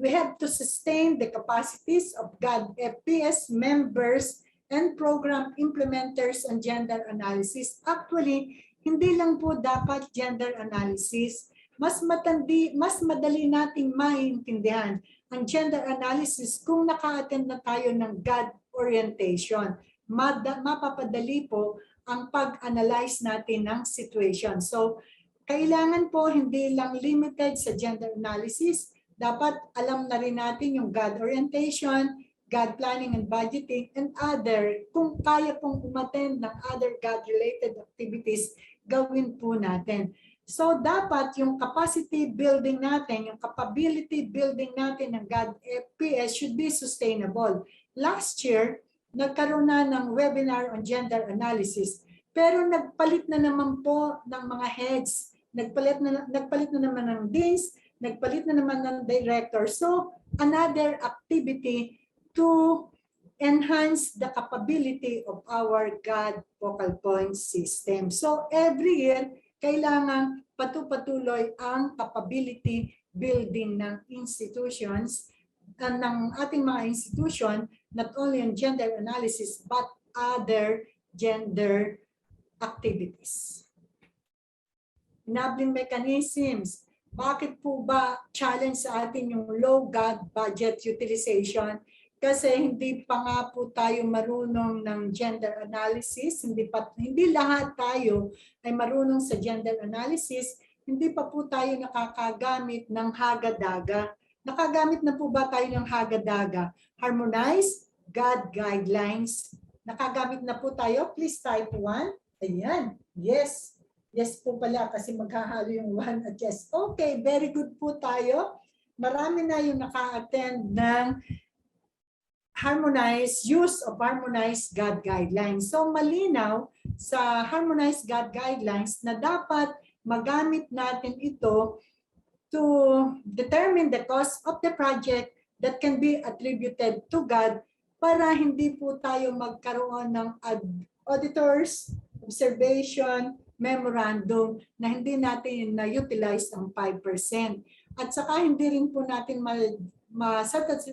we have to sustain the capacities of GAD FPS members and program implementers on gender analysis. Actually, hindi lang po dapat gender analysis. Mas madali nating maintindihan ang gender analysis kung naka-attend na tayo ng GAD orientation. Mapapadali po ang pag-analyze natin ng situation. So, kailangan po hindi lang limited sa gender analysis, dapat alam na rin natin yung GAD orientation, GAD planning and budgeting, and other. Kung kaya pong umattend ng other GAD-related activities, gawin po natin. So dapat yung capacity building natin, yung capability building natin ng GAD FPS should be sustainable. Last year, nagkaroon na ng webinar on gender analysis, pero nagpalit na naman po ng mga heads, nagpalit na naman ng deans, nagpalit na naman ng director. So, another activity to enhance the capability of our GAD focal point system. So, every year, kailangan patuloy ang capability building ng institutions, ng ating mga institution, not only on gender analysis, but other gender activities. Enabling mechanisms. Bakit po ba challenge sa atin yung low GAD budget utilization? Kasi hindi pa nga po tayo marunong ng gender analysis. Hindi lahat tayo ay marunong sa gender analysis. Hindi pa po tayo nakakagamit ng hagadaga. Nakagamit na po ba tayo ng hagadaga? Harmonized GAD guidelines. Nakagamit na po tayo? Please type 1. Ayan. Yes. Yes po pala kasi maghahalo yung 1 at yes. Okay, very good po tayo. Marami na yung naka-attend ng use of harmonized GAD guidelines. So malinaw sa harmonized GAD guidelines na dapat magamit natin ito to determine the cost of the project that can be attributed to GAD para hindi po tayo magkaroon ng auditors, observation, memorandum na hindi natin na-utilize ang 5%. At saka hindi rin po natin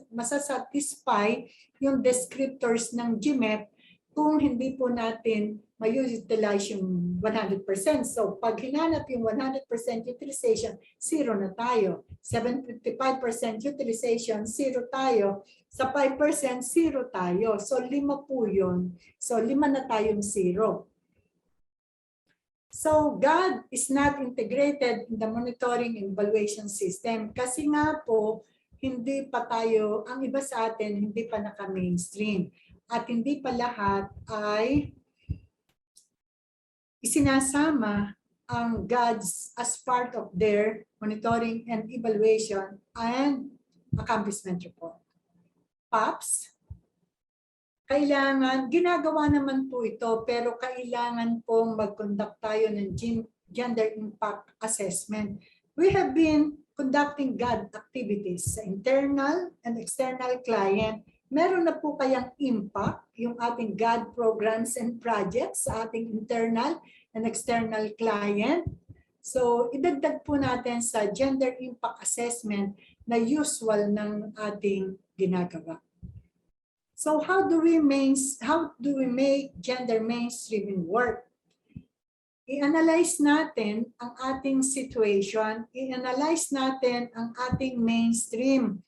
masasatisfy yung descriptors ng GMEP kung hindi po natin ma-utilize yung 100%. So pag hinanap yung 100% utilization, zero na tayo. 755% utilization, zero tayo. Sa 5%, zero tayo. So 5 po yun. So 5 na tayong zero. So GAD is not integrated in the monitoring and evaluation system kasi nga po hindi pa tayo, ang iba sa atin hindi pa naka-mainstream at hindi pa lahat ay isinasama ang GADs as part of their monitoring and evaluation and accomplishment report. PAPs, kailangan, ginagawa naman po ito, pero kailangan pong mag-conduct tayo ng gender impact assessment. We have been conducting GAD activities sa internal and external client. Meron na po kayang impact yung ating GAD programs and projects sa ating internal and external client? So, idagdag po natin sa gender impact assessment na usual ng ating ginagawa. So how do we make gender mainstreaming work? I-analyze natin ang ating situation, i-analyze natin ang ating mainstream.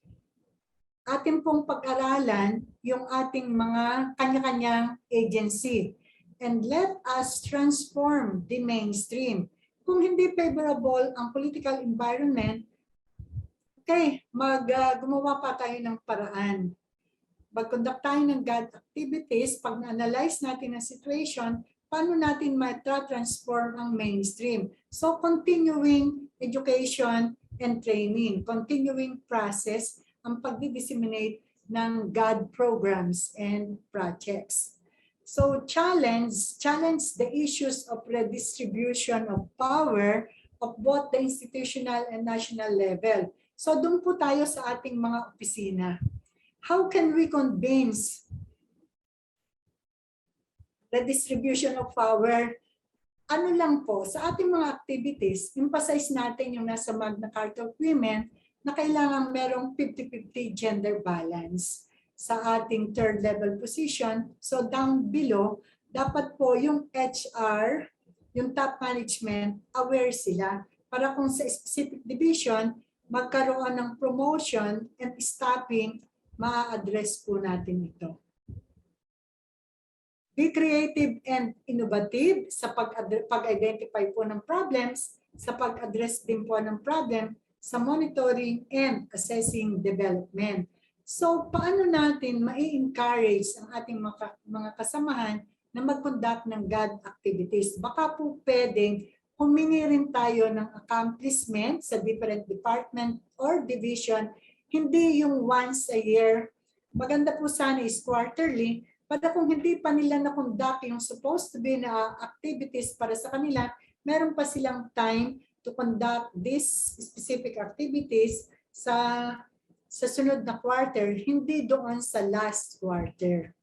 Atin pong pag-aralan yung ating mga kanya-kanyang agency. And let us transform the mainstream. Kung hindi favorable ang political environment, okay, gumawa pa tayo ng paraan. Mag-conduct tayo ng GAD activities, pag na-analyze natin ang situation, paano natin ma-transform ang mainstream? So, continuing education and training, continuing process ang pag-disseminate ng GAD programs and projects. So, challenge the issues of redistribution of power of both the institutional and national level. So, doon po tayo sa ating mga opisina. How can we convince the distribution of power? Ano lang po, sa ating mga activities, emphasize natin yung nasa Magna Carta of Women na kailangan merong 50-50 gender balance sa ating third level position. So down below, dapat po yung HR, yung top management, aware sila para kung sa specific division, magkaroon ng promotion and staffing, ma-address po natin ito. Be creative and innovative sa pag-identify po ng problems, sa pag-address din po ng problem, sa monitoring and assessing development. So, paano natin ma-encourage ang ating mga kasamahan na mag-conduct ng GAD activities? Baka po pwedeng humingi rin tayo ng accomplishment sa different department or division. Hindi yung once a year. Maganda po sana is quarterly. Para kung hindi pa nila na-conduct yung supposed to be na activities para sa kanila, meron pa silang time to conduct these specific activities sa sunod na quarter, hindi doon sa last quarter.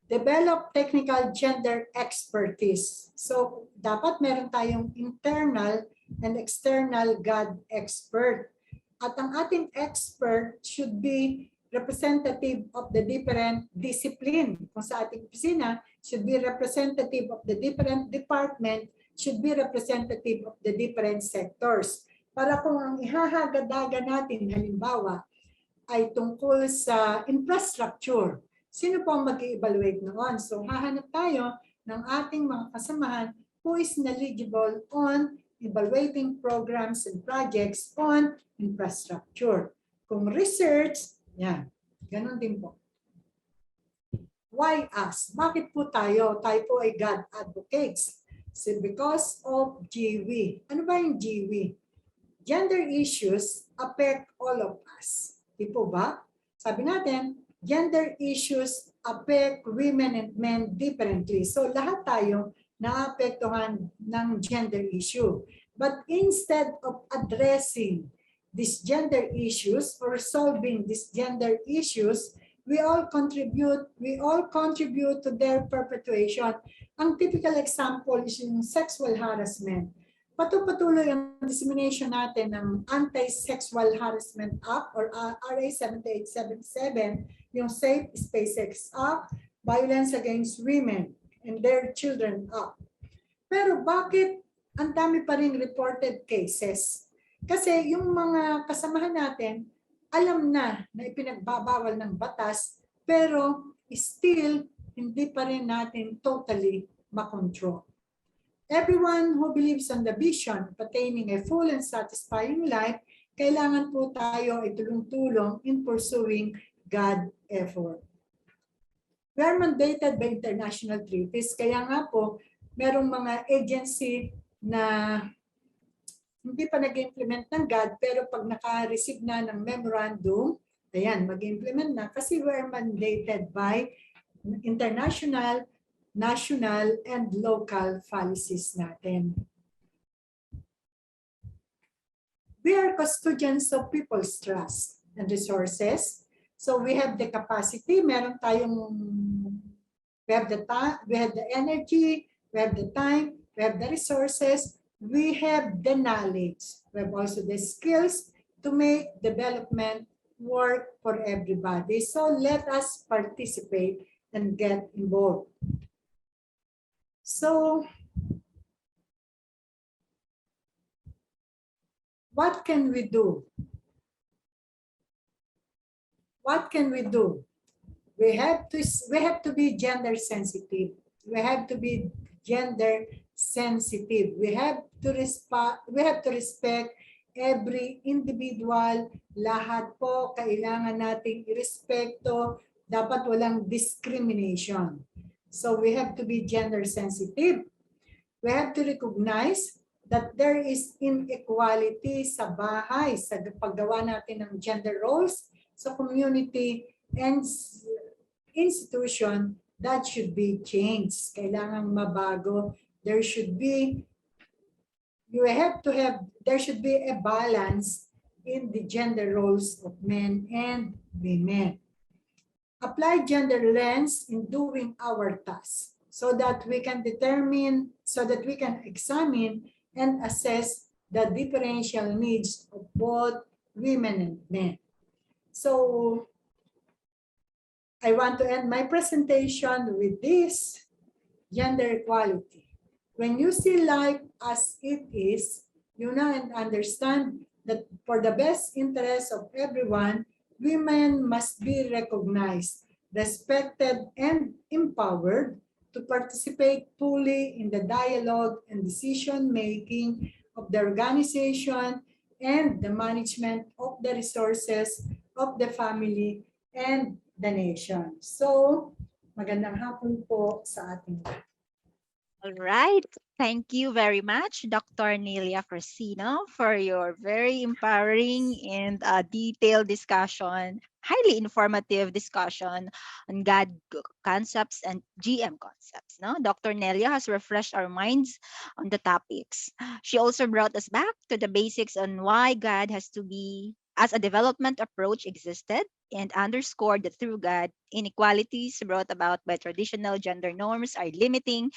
Develop technical gender expertise. So, dapat meron tayong internal and external GAD expert. At ang ating expert should be representative of the different discipline. Kung sa ating opisina, should be representative of the different department, should be representative of the different sectors. Para kung ang ihahagadaga natin, halimbawa, ay tungkol sa infrastructure, sino po ang mag-evaluate noon? So, hahanap tayo ng ating mga kasamahan who is knowledgeable on evaluating programs and projects on infrastructure. Kung research, yan, ganun din po. Why us? Bakit po tayo? Tayo po ay GAD advocates. So because of GW. Ano ba yung GW? Gender issues affect all of us. Di po ba? Sabi natin, gender issues affect women and men differently. So lahat tayo naapektuhan ng gender issue. But instead of addressing these gender issues or solving these gender issues, we all contribute to their perpetuation. Ang typical example is yung sexual harassment. Patuloy ang dissemination natin ng Anti-Sexual Harassment Act or RA 7877, yung Safe Spaces Act, Violence Against Women and Their Children Act. Pero bakit ang dami pa rin reported cases? Kasi yung mga kasamahan natin, alam na ipinagbabawal ng batas, pero still hindi pa rin natin totally makontrol. Everyone who believes on the vision of attaining a full and satisfying life, kailangan po tayo ay tulong-tulong in pursuing God effort. We are mandated by international treaties, kaya nga po, merong mga agency na hindi pa nag-implement ng GAD, pero pag naka-receive na ng memorandum, ayan, mag-implement na kasi we are mandated by international, national, and local policies natin. We are custodians of people's trust and resources. So we have the capacity, meron tayong, we have the energy, we have the time, we have the resources, we have the knowledge, we have also the skills to make development work for everybody. So let us participate and get involved. So, what can we do? What can we do? We have to be gender sensitive. We have to be gender sensitive. We have to respect every individual. Lahat po kailangan nating irespeto. Dapat walang discrimination. So we have to be gender sensitive. We have to recognize that there is inequality sa bahay, sa paggawa natin ng gender roles, sa community and institution that should be changed. Kailangang mabago. There should be a balance in the gender roles of men and women. Apply gender lens in doing our tasks so that we can examine and assess the differential needs of both women and men. So I want to end my presentation with this: gender equality. When you see life as it is, you know and understand that for the best interest of everyone, women must be recognized, respected, and empowered to participate fully in the dialogue and decision-making of the organization and the management of the resources of the family and the nation. So, magandang hapon po sa ating lahat. All right. Thank you very much, Dr. Nelia Cresino, for your very empowering and detailed discussion, highly informative discussion on GAD concepts and GM concepts. No? Dr. Nelia has refreshed our minds on the topics. She also brought us back to the basics on why GAD has to be, as a development approach existed, and underscored that through GAD, inequalities brought about by traditional gender norms are limiting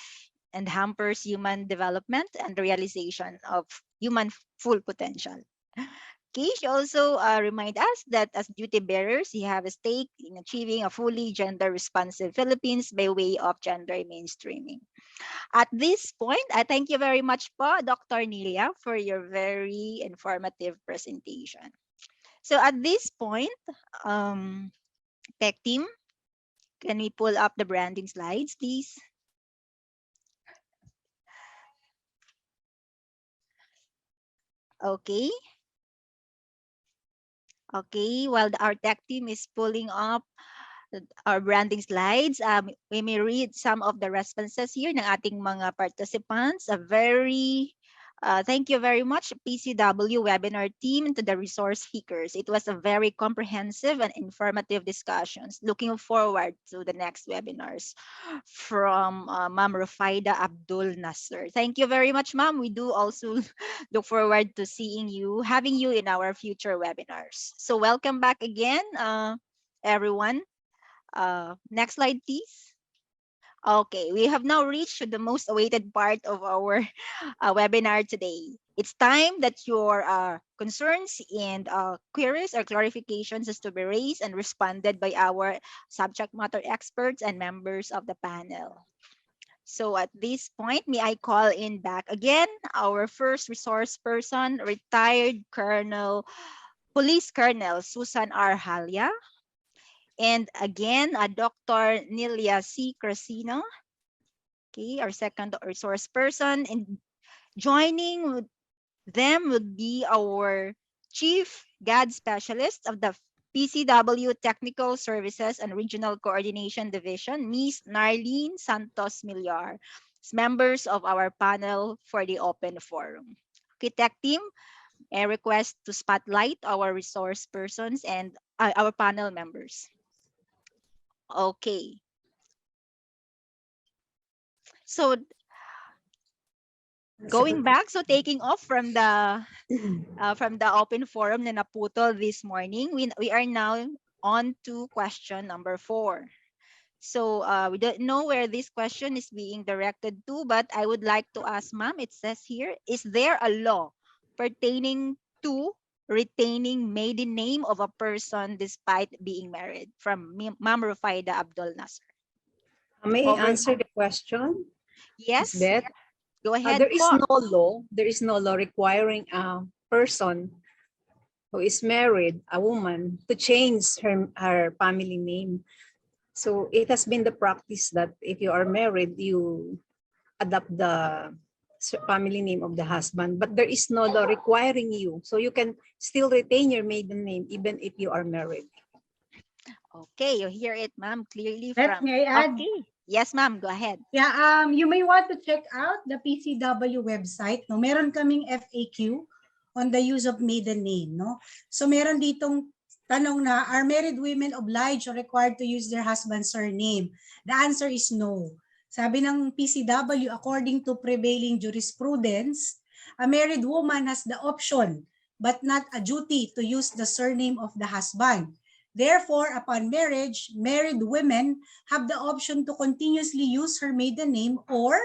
and hampers human development and realization of human full potential. Okay, she also remind us that as duty bearers, we have a stake in achieving a fully gender responsive Philippines by way of gender mainstreaming. At this point, I thank you very much po, Dr. Nelia, for your very informative presentation. So at this point, tech team, can we pull up the branding slides, please? Okay. Okay, while our tech team is pulling up our branding slides, we may read some of the responses here ng ating mga participants. A very Thank you very much, PCW webinar team, and to the resource speakers. It was a very comprehensive and informative discussions. Looking forward to the next webinars from Ma'am Rufaida Abdul Nasser. Thank you very much, Ma'am. We do also look forward to having you in our future webinars. So welcome back again, everyone. Next slide, please. Okay, we have now reached the most awaited part of our webinar today. It's time that your concerns and queries or clarifications is to be raised and responded by our subject matter experts and members of the panel. So at this point, may I call in back again our first resource person, retired Police Colonel Susan R. Halia, and again, Dr. Nelia C. Cresino, okay, our second resource person, and joining them would be our Chief GAD Specialist of the PCW Technical Services and Regional Coordination Division, Ms. Narlene Santos Millar, members of our panel for the open forum. Okay, tech team, I request to spotlight our resource persons and our panel members. Okay. So going back, so taking off from the open forum na naputol this morning, we are now on to question number 4. So we don't know where this question is being directed to, but I would like to ask, ma'am, it says here, is there a law pertaining to retaining maiden name of a person despite being married? From Ma'am Rufaida Abdul Nasser. May I answer the question? Yes, Is that go ahead. there is no law. There is no law requiring a person who is married, a woman, to change her family name. So it has been the practice that if you are married, you adopt the family name of the husband, but there is no law requiring you. So you can still retain your maiden name even if you are married. Okay, you hear it, ma'am, clearly Let from... me add. Okay. Yes, ma'am, go ahead. Yeah, you may want to check out the PCW website. No, meron kaming FAQ on the use of maiden name. No, so meron ditong tanong na, are married women obliged or required to use their husband's surname? The answer is no. Sabi ng PCW, according to prevailing jurisprudence, a married woman has the option but not a duty to use the surname of the husband. Therefore, upon marriage, married women have the option to continuously use her maiden name or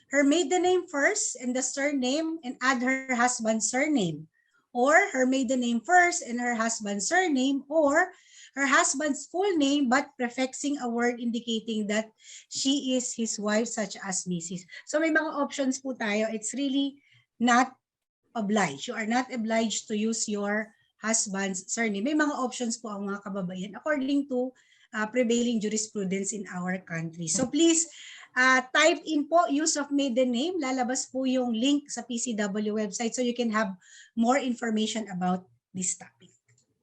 her maiden name first and the surname and add her husband's surname, or her maiden name first and her husband's surname, or her husband's full name but prefixing a word indicating that she is his wife, such as Mrs. So may mga options po tayo. It's really not obliged. You are not obliged to use your husband's surname. May mga options po ang mga kababayan according to prevailing jurisprudence in our country. So please type in po use of maiden name. Lalabas po yung link sa PCW website so you can have more information about this topic.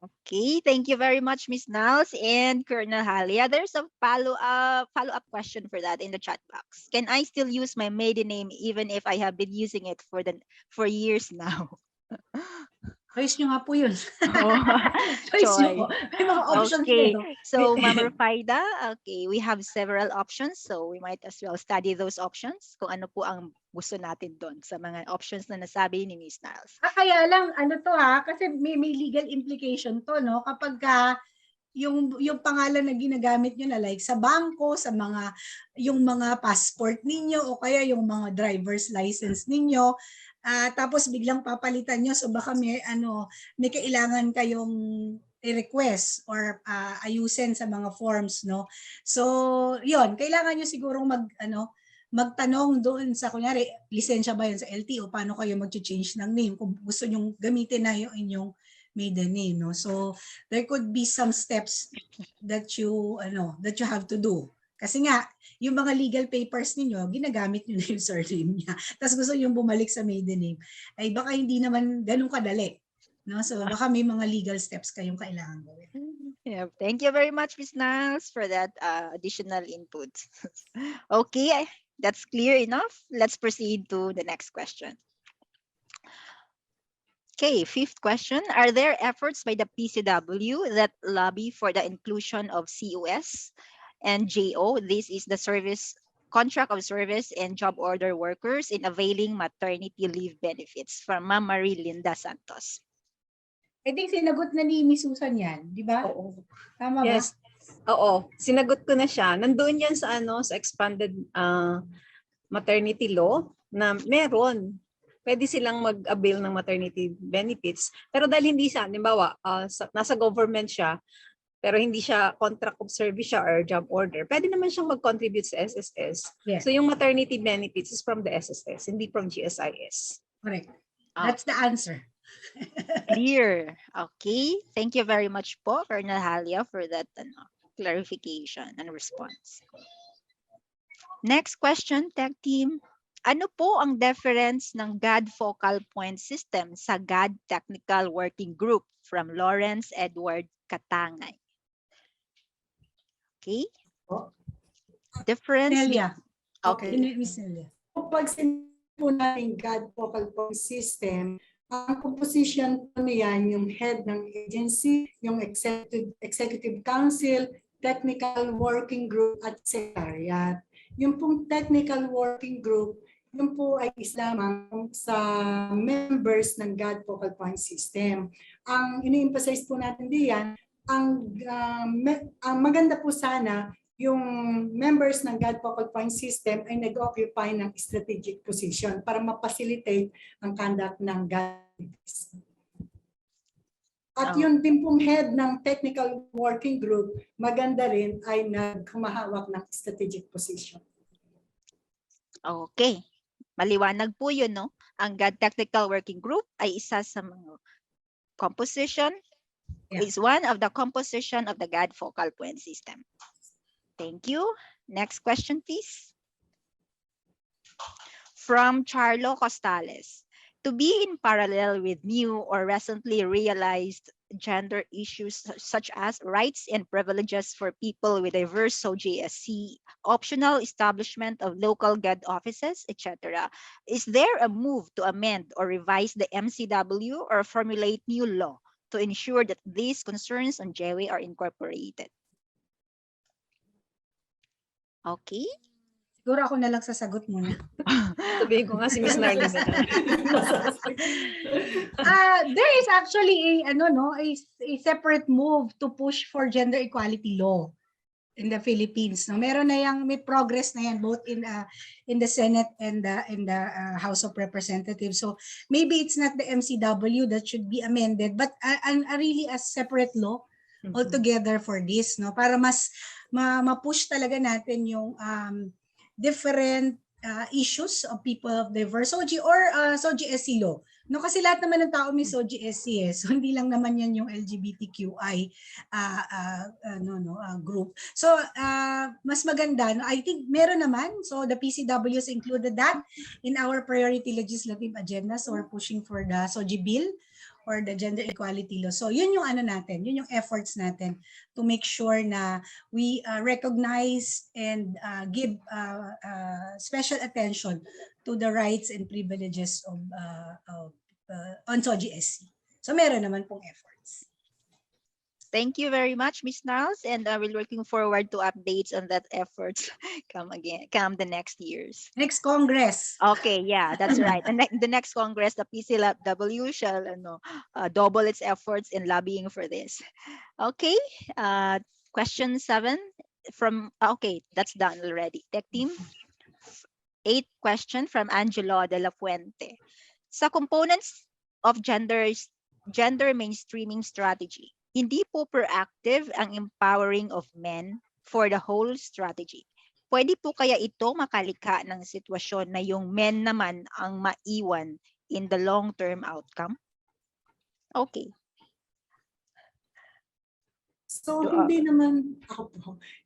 Okay, thank you very much, Ms. Niles and Colonel Halia. There's a follow-up question for that in the chat box. Can I still use my maiden name even if I have been using it for years now? Choice nyo nga po yun. Oh, Choice nyo. May mga options okay. kayo. So, Ma'am Rufaida, okay, we have several options. So, we might as well study those options kung ano po ang gusto natin doon sa mga options na nasabi ni Ms. Niles. Kaya lang, ano to kasi may legal implication to, no? Kapag yung pangalan na ginagamit nyo na like sa bangko, sa yung mga passport ninyo o kaya yung mga driver's license ninyo, tapos biglang papalitan nyo, so baka may kailangan kayong i-request or ayusin sa mga forms, no? So, yon, kailangan nyo sigurong magtanong doon sa, kunyari, lisensya ba yun sa LTO, paano kayo mag-change ng name kung gusto nyong gamitin na yung inyong maiden name, no? So, there could be some steps that you have to do. Kasi nga, yung mga legal papers ninyo, ginagamit nyo na yung surname niya. Tapos gusto yung bumalik sa maiden name. Ay baka hindi naman ganun kadali. No? So baka may mga legal steps kayong kailangan gawin. Yeah, thank you very much, Ms. Niles, for that additional input. Okay, that's clear enough. Let's proceed to the next question. Okay, fifth question. Are there efforts by the PCW that lobby for the inclusion of COS and JO? This is the service contract of service and job order workers in availing maternity leave benefits from Ma'am Marie Linda Santos. I think sinagot na ni Miss Susan yan, di ba? Oo. Tama Yes. Oo, sinagot ko na siya. Nandoon yan sa sa expanded maternity law na meron. Pwede silang mag-avail ng maternity benefits. Pero dahil hindi siya, halimbawa, nasa government siya, pero hindi siya contract of service siya or job order, pwede naman siyang mag-contribute sa SSS. Yeah. So yung maternity benefits is from the SSS, hindi from GSIS. Correct. That's the answer. Clear. Okay. Thank you very much po, Colonel Halia, for that clarification and response. Next question, Tech Team. Ano po ang difference ng GAD focal point system sa GAD Technical Working Group from Lawrence Edward Katangay? Okay. Difference. Nelia. Okay. Miss Nelia. Pag sinabi po natin GAD focal point system, ang composition po niyan yung head ng agency, yung executive council, technical working group at secretariat. Yung pong technical working group, yun po ay isa lamang sa members ng GAD focal point system. Ang ini-emphasize po natin diyan, ang maganda po sana yung members ng GAD focal point system ay nag-occupy ng strategic position para ma-facilitate ang conduct ng GAD. At yun din pong head ng technical working group, maganda rin ay nagkumahawak ng strategic position. Okay. Maliwanag po yun, no? Ang GAD Technical Working Group ay isa sa mga composition, is one of the composition of the GAD focal point system. Thank you. Next question, please. From Charlo Costales. To be in parallel with new or recently realized gender issues such as rights and privileges for people with diverse SOGSC, optional establishment of local GAD offices, etc. Is there a move to amend or revise the MCW or formulate new law to ensure that these concerns on JW are incorporated? Okay. Siguro ako na lang sasagot muna. Sabihin ko nga si Ms. Narlene. There is actually a separate move to push for gender equality law in the Philippines. No, meron na may progress na yan both in the Senate and the House of Representatives. So maybe it's not the MCW that should be amended, but really a separate law altogether for this, no, para mas ma-push talaga natin yung different issues of people of diverse SOG or SOG-SC law. No, kasi lahat naman ng tao may SOG-SC so hindi lang naman yan yung LGBTQI group. So mas maganda, no? I think meron naman, so the PCW has included that in our priority legislative agenda, so we're pushing for the SOG bill or the gender equality law. So yun yung natin, yun yung efforts natin to make sure na we recognize and give special attention to the rights and privileges of on SOGSC. So meron naman pong efforts. Thank you very much, Ms. Niles, and we're looking forward to updates on that efforts come the next years. Next Congress. Okay, yeah, that's right. And the next Congress, the PCW shall double its efforts in lobbying for this. Okay, question 7 from, okay, that's done already. Tech team. 8th question from Angelo de la Fuente. Sa components of gender mainstreaming strategy, hindi po proactive ang empowering of men for the whole strategy. Pwede po kaya ito makalika ng sitwasyon na yung men naman ang maiwan in the long-term outcome? Okay. So, hindi naman,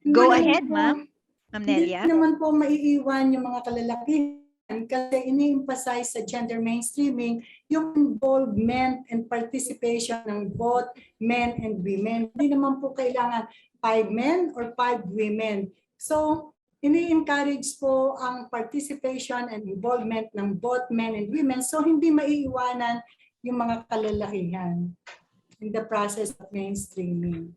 Go ahead, ma'am. Ma'am Nelia. Hindi naman po maiiwan yung mga kalalakihan kasi ini-emphasize sa gender mainstreaming yung involvement and participation ng both men and women. Hindi naman po kailangan 5 men or 5 women. So, ini-encourage po ang participation and involvement ng both men and women. So, hindi maiiwanan yung mga kalalakihan in the process of mainstreaming.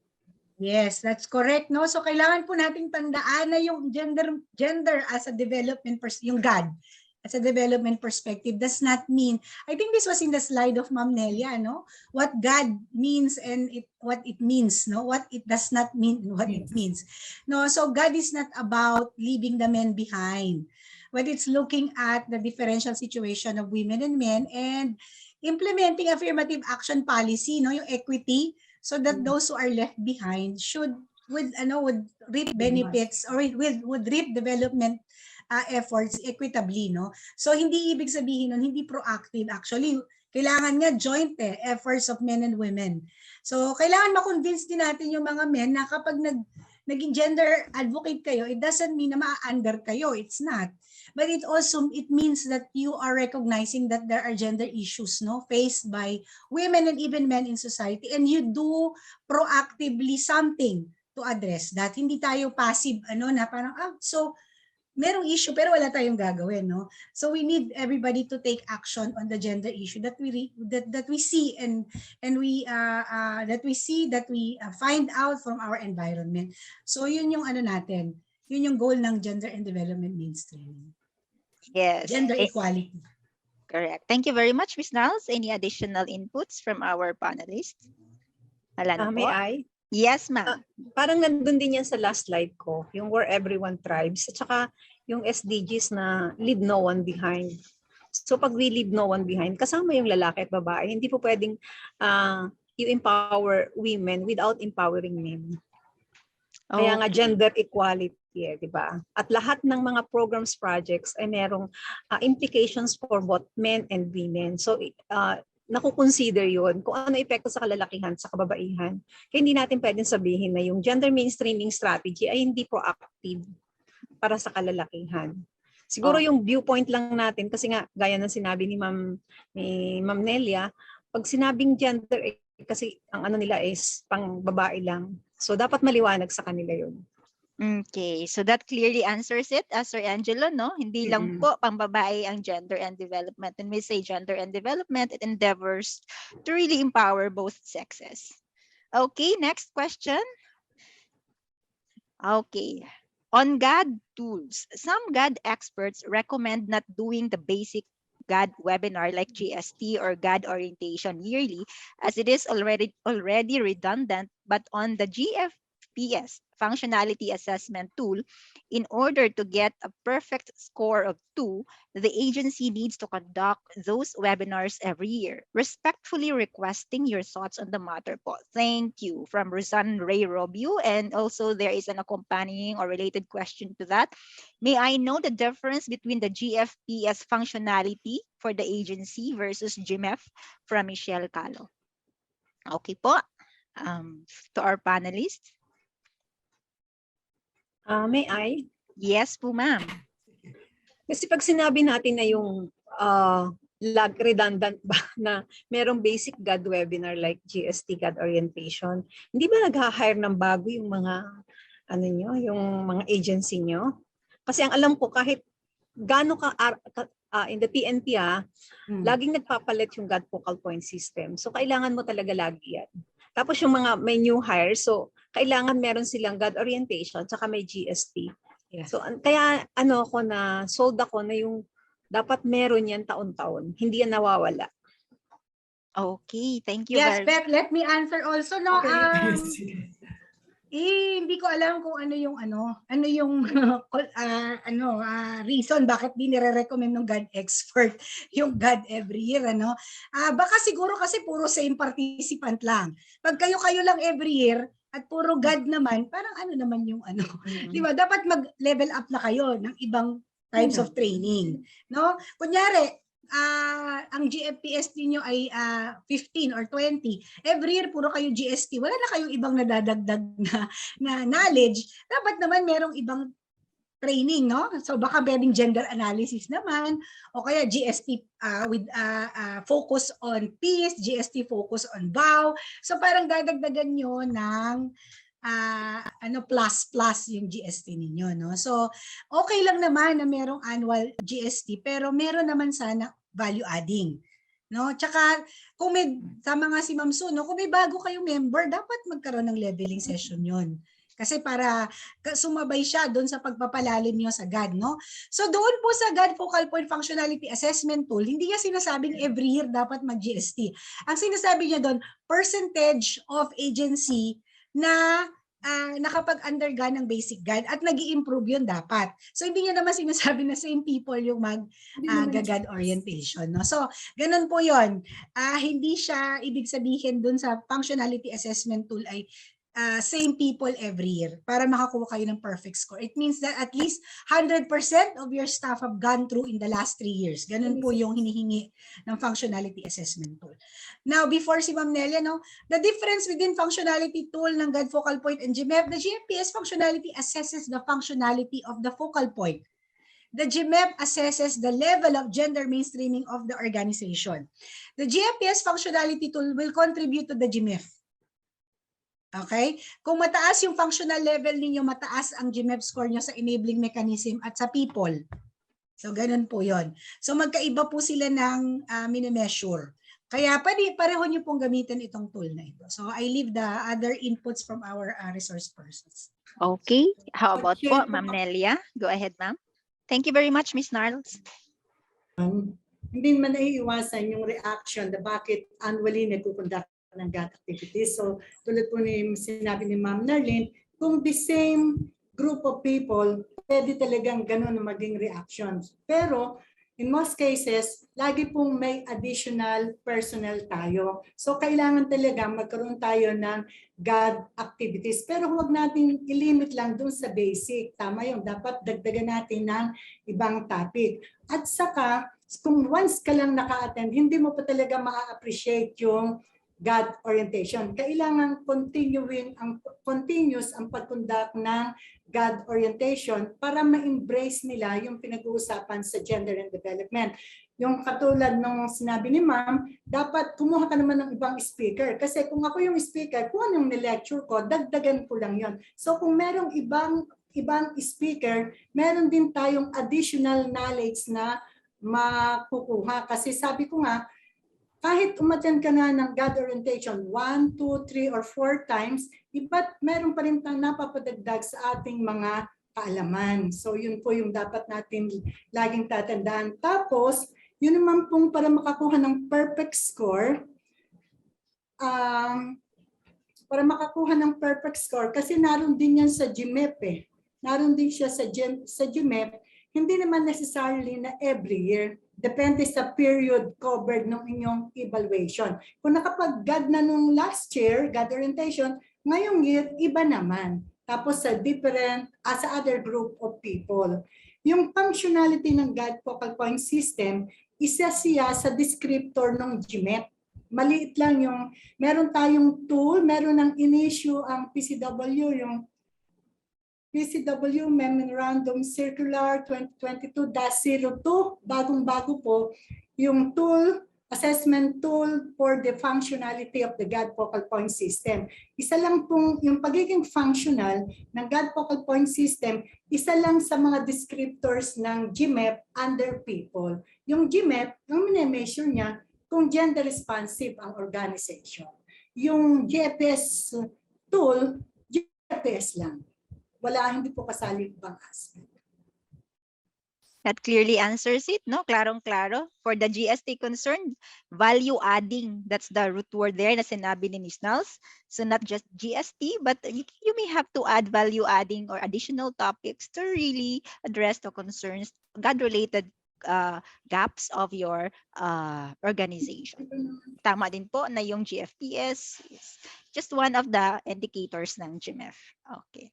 Yes, that's correct, no? So kailangan po nating tandaan na yung gender as a development yung GAD as a development perspective does not mean, I think this was in the slide of Ma'am Nelia, no? What GAD means and what it means, no? What it does not mean, what it means. No, so GAD is not about leaving the men behind, but it's looking at the differential situation of women and men and implementing affirmative action policy, no? Yung equity, so that those who are left behind would reap benefits or would reap development efforts equitably, no? So hindi ibig sabihin nun hindi proactive, actually kailangan nga joint efforts of men and women. So kailangan ma-convince din natin yung mga men na kapag naging gender advocate kayo, it doesn't mean na ma-under kayo, it's not. But it means that you are recognizing that there are gender issues, no, faced by women and even men in society, and you do proactively something to address that. Hindi tayo passive, na parang, so merong issue pero wala tayong gagawin, no? So we need everybody to take action on the gender issue that we see and we find out from our environment. So yun yung natin. Yun yung goal ng gender and development mainstreaming. Yes. Gender equality. Correct. Thank you very much, Ms. Niles. Any additional inputs from our panelists? Wala na May po. I? Yes, ma'am. Parang nandun din yan sa last slide ko, yung where everyone thrives, at saka yung SDGs na leave no one behind. So pag we leave no one behind, kasama yung lalaki at babae, hindi po pwedeng you empower women without empowering men. Kaya nga gender equality, di ba? At lahat ng mga programs, projects ay merong implications for both men and women. So nakukonsider yun kung ano epekto sa kalalakihan, sa kababaihan. Kaya hindi natin pwedeng sabihin na yung gender mainstreaming strategy ay hindi proactive para sa kalalakihan. Siguro yung viewpoint lang natin, kasi nga gaya ng sinabi ni Ma'am Nelia, pag sinabing gender, kasi ang nila is pang babae lang. So dapat maliwanag sa kanila yun. Okay, so that clearly answers it, Sir Angelo, no? Hindi lang po pang babae ang gender and development. When we say gender and development, it endeavors to really empower both sexes. Okay, next question. Okay. On GAD tools, some GAD experts recommend not doing the basic GAD webinar like GST or GAD orientation yearly, as it is already redundant, but on the GFPS functionality assessment tool, in order to get a perfect score of 2, the agency needs to conduct those webinars every year. Respectfully requesting your thoughts on the matter po. Thank you. From Rosanne Ray Robio, and also there is an accompanying or related question to that. May I know the difference between the GFPS functionality for the agency versus GMF? From Michelle Calo. Okay po. To our panelists. May I? Yes po, ma'am. Kasi pag sinabi natin na yung redundant ba na merong basic GAD webinar like GST GAD orientation, hindi ba nag-hire ng bago yung mga yung mga agency nyo? Kasi ang alam ko kahit gaano ka in the PNP laging nagpapalit yung GAD focal point system. So kailangan mo talaga lagi yan. Tapos yung mga may new hire, so kailangan meron silang GAD orientation tsaka may GST. Yes. So kaya sold ako na yung dapat meron yan taon-taon. Hindi yan nawawala. Okay, thank you. Yes, Beth, let me answer also. No, Okay. hindi ko alam kung ano yung reason bakit di nire-recommend ng GAD expert yung GAD every year, baka siguro kasi puro same participant lang. Pag kayo lang every year at puro GAD naman, parang naman yung di ba? Dapat mag-level up na kayo ng ibang types of training, no? Kunyari, ang GFPS niyo ay 15 or 20. Every year puro kayo GST. Wala na kayong ibang nadadagdag na knowledge. Dapat naman merong ibang training, no? So baka pwedeng gender analysis naman o kaya GST with focus on peace, GST focus on vow. So parang dadagdagan nyo ng plus yung GST ninyo, no? So okay lang naman na merong annual GST pero meron naman sana value adding. No? Tsaka, kung may, tama nga si Ma'am Su, no? Kung may bago kayong member, dapat magkaroon ng leveling session yon. Kasi para sumabay siya doon sa pagpapalalim niyo sa GAD, no? So doon po sa GAD Focal Point Functionality Assessment Tool, hindi niya sinasabing every year dapat mag-GST. Ang sinasabi niya doon, percentage of agency na nakapag-undergo ng basic GAD at nag-i-improve yun dapat. So hindi niya naman sinasabi na same people yung mag-GAD orientation. No? So ganun po yun. Hindi siya ibig sabihin dun sa functionality assessment tool ay same people every year para makakuha kayo ng perfect score. It means that at least 100% of your staff have gone through in the last 3 years. Ganun po yung hinihingi ng functionality assessment tool. Now, before si Ma'am Nelia, no, the difference within functionality tool ng GAD Focal Point and GMEP, the GMPS functionality assesses the functionality of the focal point. The GMEP assesses the level of gender mainstreaming of the organization. The GMPS functionality tool will contribute to the GMEP. Okay? Kung mataas yung functional level ninyo, mataas ang GMEP score nyo sa enabling mechanism at sa people. So, ganun po yon. So, magkaiba po sila ng mini-measure. Kaya pareho nyo pong gamitin itong tool na ito. So, I leave the other inputs from our resource persons. Okay. How about po, Ma'am Nelia? Go ahead, ma'am. Thank you very much, Ms. Narls. Hindi man naiiwasan yung reaction na bakit annually nagkukonduct ng GAD activities. So tulad po ni sinabi ni Ma'am Narlene, kung the same group of people, pwede talagang ganun na maging reactions. Pero in most cases, lagi pong may additional personnel tayo. So kailangan talaga magkaroon tayo ng GAD activities. Pero huwag natin ilimit lang dun sa basic. Tama yun, dapat dagdagan natin ng ibang topic. At saka, kung once ka lang naka-attend, hindi mo pa talaga ma-appreciate yung GAD orientation. Kailangan continuous ang pag-conduct ng GAD orientation para ma-embrace nila yung pinag-uusapan sa gender and development. Yung katulad nung sinabi ni Ma'am, dapat kumuha ka naman ng ibang speaker. Kasi kung ako yung speaker, kung anong ni-lecture ko, dagdagan ko lang yon. So kung merong ibang speaker, meron din tayong additional knowledge na makukuha. Kasi sabi ko nga, kahit umattend ka na ng GAD orientation 1, 2, 3, or 4 times, iba't meron pa rin tayong napapadagdag sa ating mga kaalaman. So yun po yung dapat natin laging tatandaan. Tapos, yun naman pong para makakuha ng perfect score, kasi naroon din yan sa GMEP eh. Naroon din siya sa GMEP, hindi naman necessarily na every year. Depende sa period covered ng inyong evaluation. Kung nakapag-GAD na nung last year, GAD orientation, ngayong year, iba naman. Tapos sa sa other group of people. Yung functionality ng GAD Focal Point System, isa siya sa descriptor ng GMEP. Maliit lang yung, meron tayong tool, meron ng in-issue ang PCW, yung PCW Memorandum Circular 2022-02, bagong-bago po, yung tool, assessment tool for the functionality of the GAD Focal Point System. Isa lang pong, yung pagiging functional ng GAD Focal Point System, isa lang sa mga descriptors ng GMEP under people. Yung GMEP, ang mini-measure niya, kung gender responsive ang organization. Yung GPS tool, GPS lang. Wala, hindi po kasali ibang aspect. That clearly answers it, no? Klarong-klaro. For the GST concerned, value adding, that's the root word there na sinabi ni Ms. Nals. So not just GST, but you may have to add value adding or additional topics to really address the concerns, GAD-related gaps of your organization. Tama din po na yung GFPS is just one of the indicators ng GMF. Okay.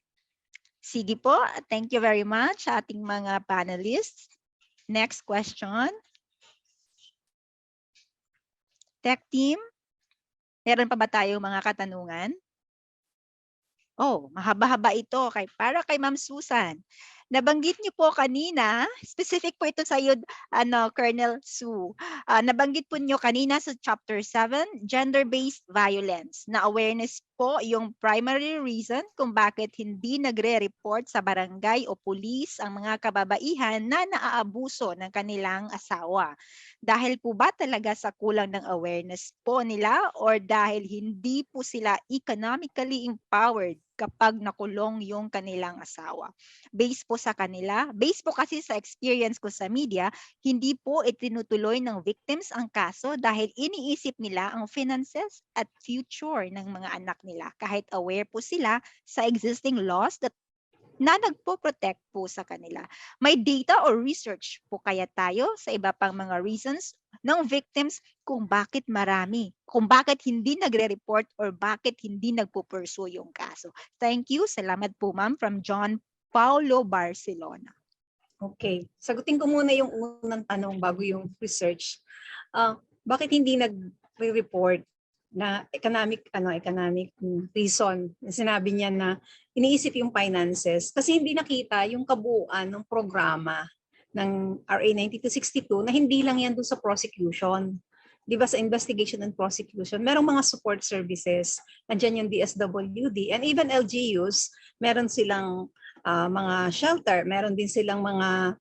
Sige po, thank you very much sa ating mga panelists. Next question. Tech team, meron pa ba tayong mga katanungan? Oh, mahaba-haba ito para kay Ma'am Susan. Nabanggit niyo po kanina, specific po ito sa iyo, Colonel Sue. Nabanggit po niyo kanina sa Chapter 7, Gender-Based Violence, na awareness po yung primary reason kung bakit hindi nagre-report sa barangay o pulis ang mga kababaihan na naaabuso ng kanilang asawa. Dahil po ba talaga sa kulang ng awareness po nila or dahil hindi po sila economically empowered kapag nakulong yung kanilang asawa? Based po sa kanila, based po kasi sa experience ko sa media, hindi po itinutuloy ng victims ang kaso dahil iniisip nila ang finances at future ng mga anak nila kahit aware po sila sa existing laws na nagpo-protect po sa kanila. May data or research po kaya tayo sa iba pang mga reasons ng victims kung bakit marami, kung bakit hindi nagre-report or bakit hindi nagpo-pursue yung kaso. Thank you. Salamat po, ma'am, from John Paulo Barcelona. Okay. Sagutin ko muna yung unang tanong bago yung research. Bakit hindi nagre-report na economic reason? Sinabi niya na iniisip yung finances kasi hindi nakita yung kabuuan ng programa ng RA 9262 na hindi lang yan doon sa prosecution. Di ba sa investigation and prosecution, merong mga support services. Nandiyan yung DSWD and even LGUs, meron silang mga shelter, meron din silang mga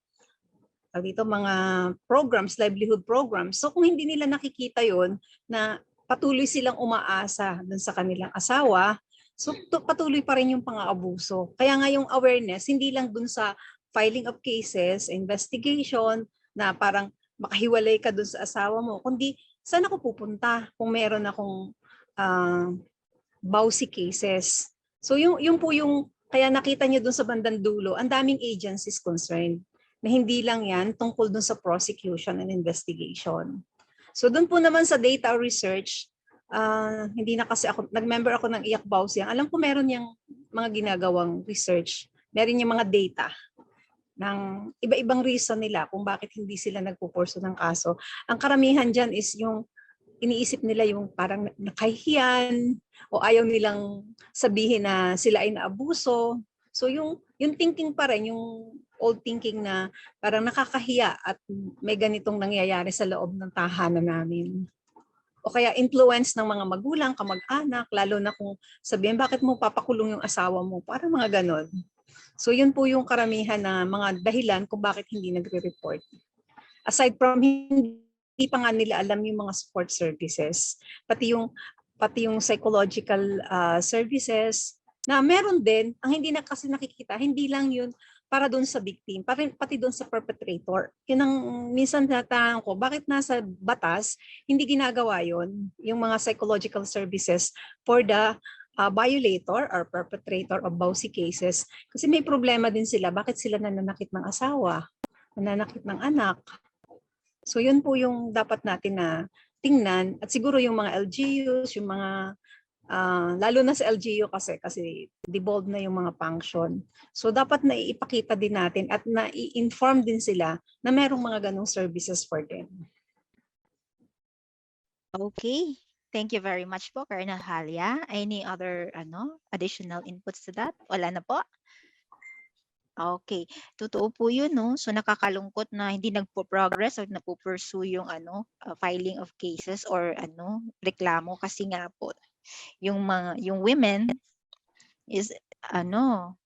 programs, livelihood programs. So kung hindi nila nakikita yon na patuloy silang umaasa dun sa kanilang asawa, so patuloy pa rin yung pang-aabuso. Kaya nga yung awareness, hindi lang dun sa filing of cases, investigation, na parang makahiwalay ka dun sa asawa mo, kundi saan ako pupunta kung meron akong bawsi cases. So yung po yung, kaya nakita niyo dun sa bandang dulo, ang daming agencies concerned na hindi lang yan tungkol dun sa prosecution and investigation. So doon po naman sa data research, hindi na kasi ako, nag-member ako ng IAC Bausiang. Alam ko meron yung mga ginagawang research. Meron yung mga data ng iba-ibang reason nila kung bakit hindi sila nagpupurso ng kaso. Ang karamihan dyan is yung iniisip nila yung parang nakahihiyan o ayaw nilang sabihin na sila ay naabuso. So yung thinking pa rin, yung old thinking na parang nakakahiya at may ganitong nangyayari sa loob ng tahanan namin. O kaya influence ng mga magulang, kamag-anak, lalo na kung sabihin, bakit mo papakulong yung asawa mo? Parang mga ganon. So yun po yung karamihan na mga dahilan kung bakit hindi nagre-report. Aside from hindi pa nga nila alam yung mga support services, pati yung psychological services, na meron din, ang hindi na kasi nakikita, hindi lang yun para doon sa victim, pati doon sa perpetrator. Yun ang minsan natanong ko, bakit nasa batas, hindi ginagawa yun, yung mga psychological services for the violator or perpetrator of bawsi cases. Kasi may problema din sila, bakit sila nananakit ng asawa, nananakit ng anak. So yun po yung dapat natin na tingnan, at siguro yung mga LGUs, yung mga lalo na sa LGU kasi devolved na yung mga function. So dapat na ipakita din natin at na-inform din sila na merong mga ganong services for them. Okay. Thank you very much po, Colonel Halia. Any other additional inputs to that? Wala na po? Okay. Totoo po yun, no? So nakakalungkot na hindi nagpo-progress or napo-pursue yung filing of cases or reklamo kasi nga po yung women is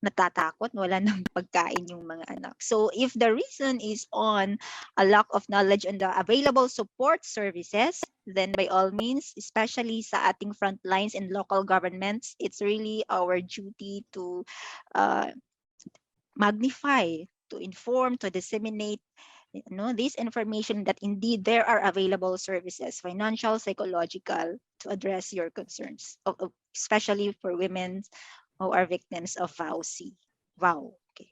natatakot, wala nang pagkain yung mga anak. So if the reason is on a lack of knowledge on the available support services, then by all means, especially sa ating front lines and local governments, it's really our duty to magnify, to inform, to disseminate this information that indeed there are available services, financial, psychological, to address your concerns, especially for women who are victims of VAUC. Wow. Okay.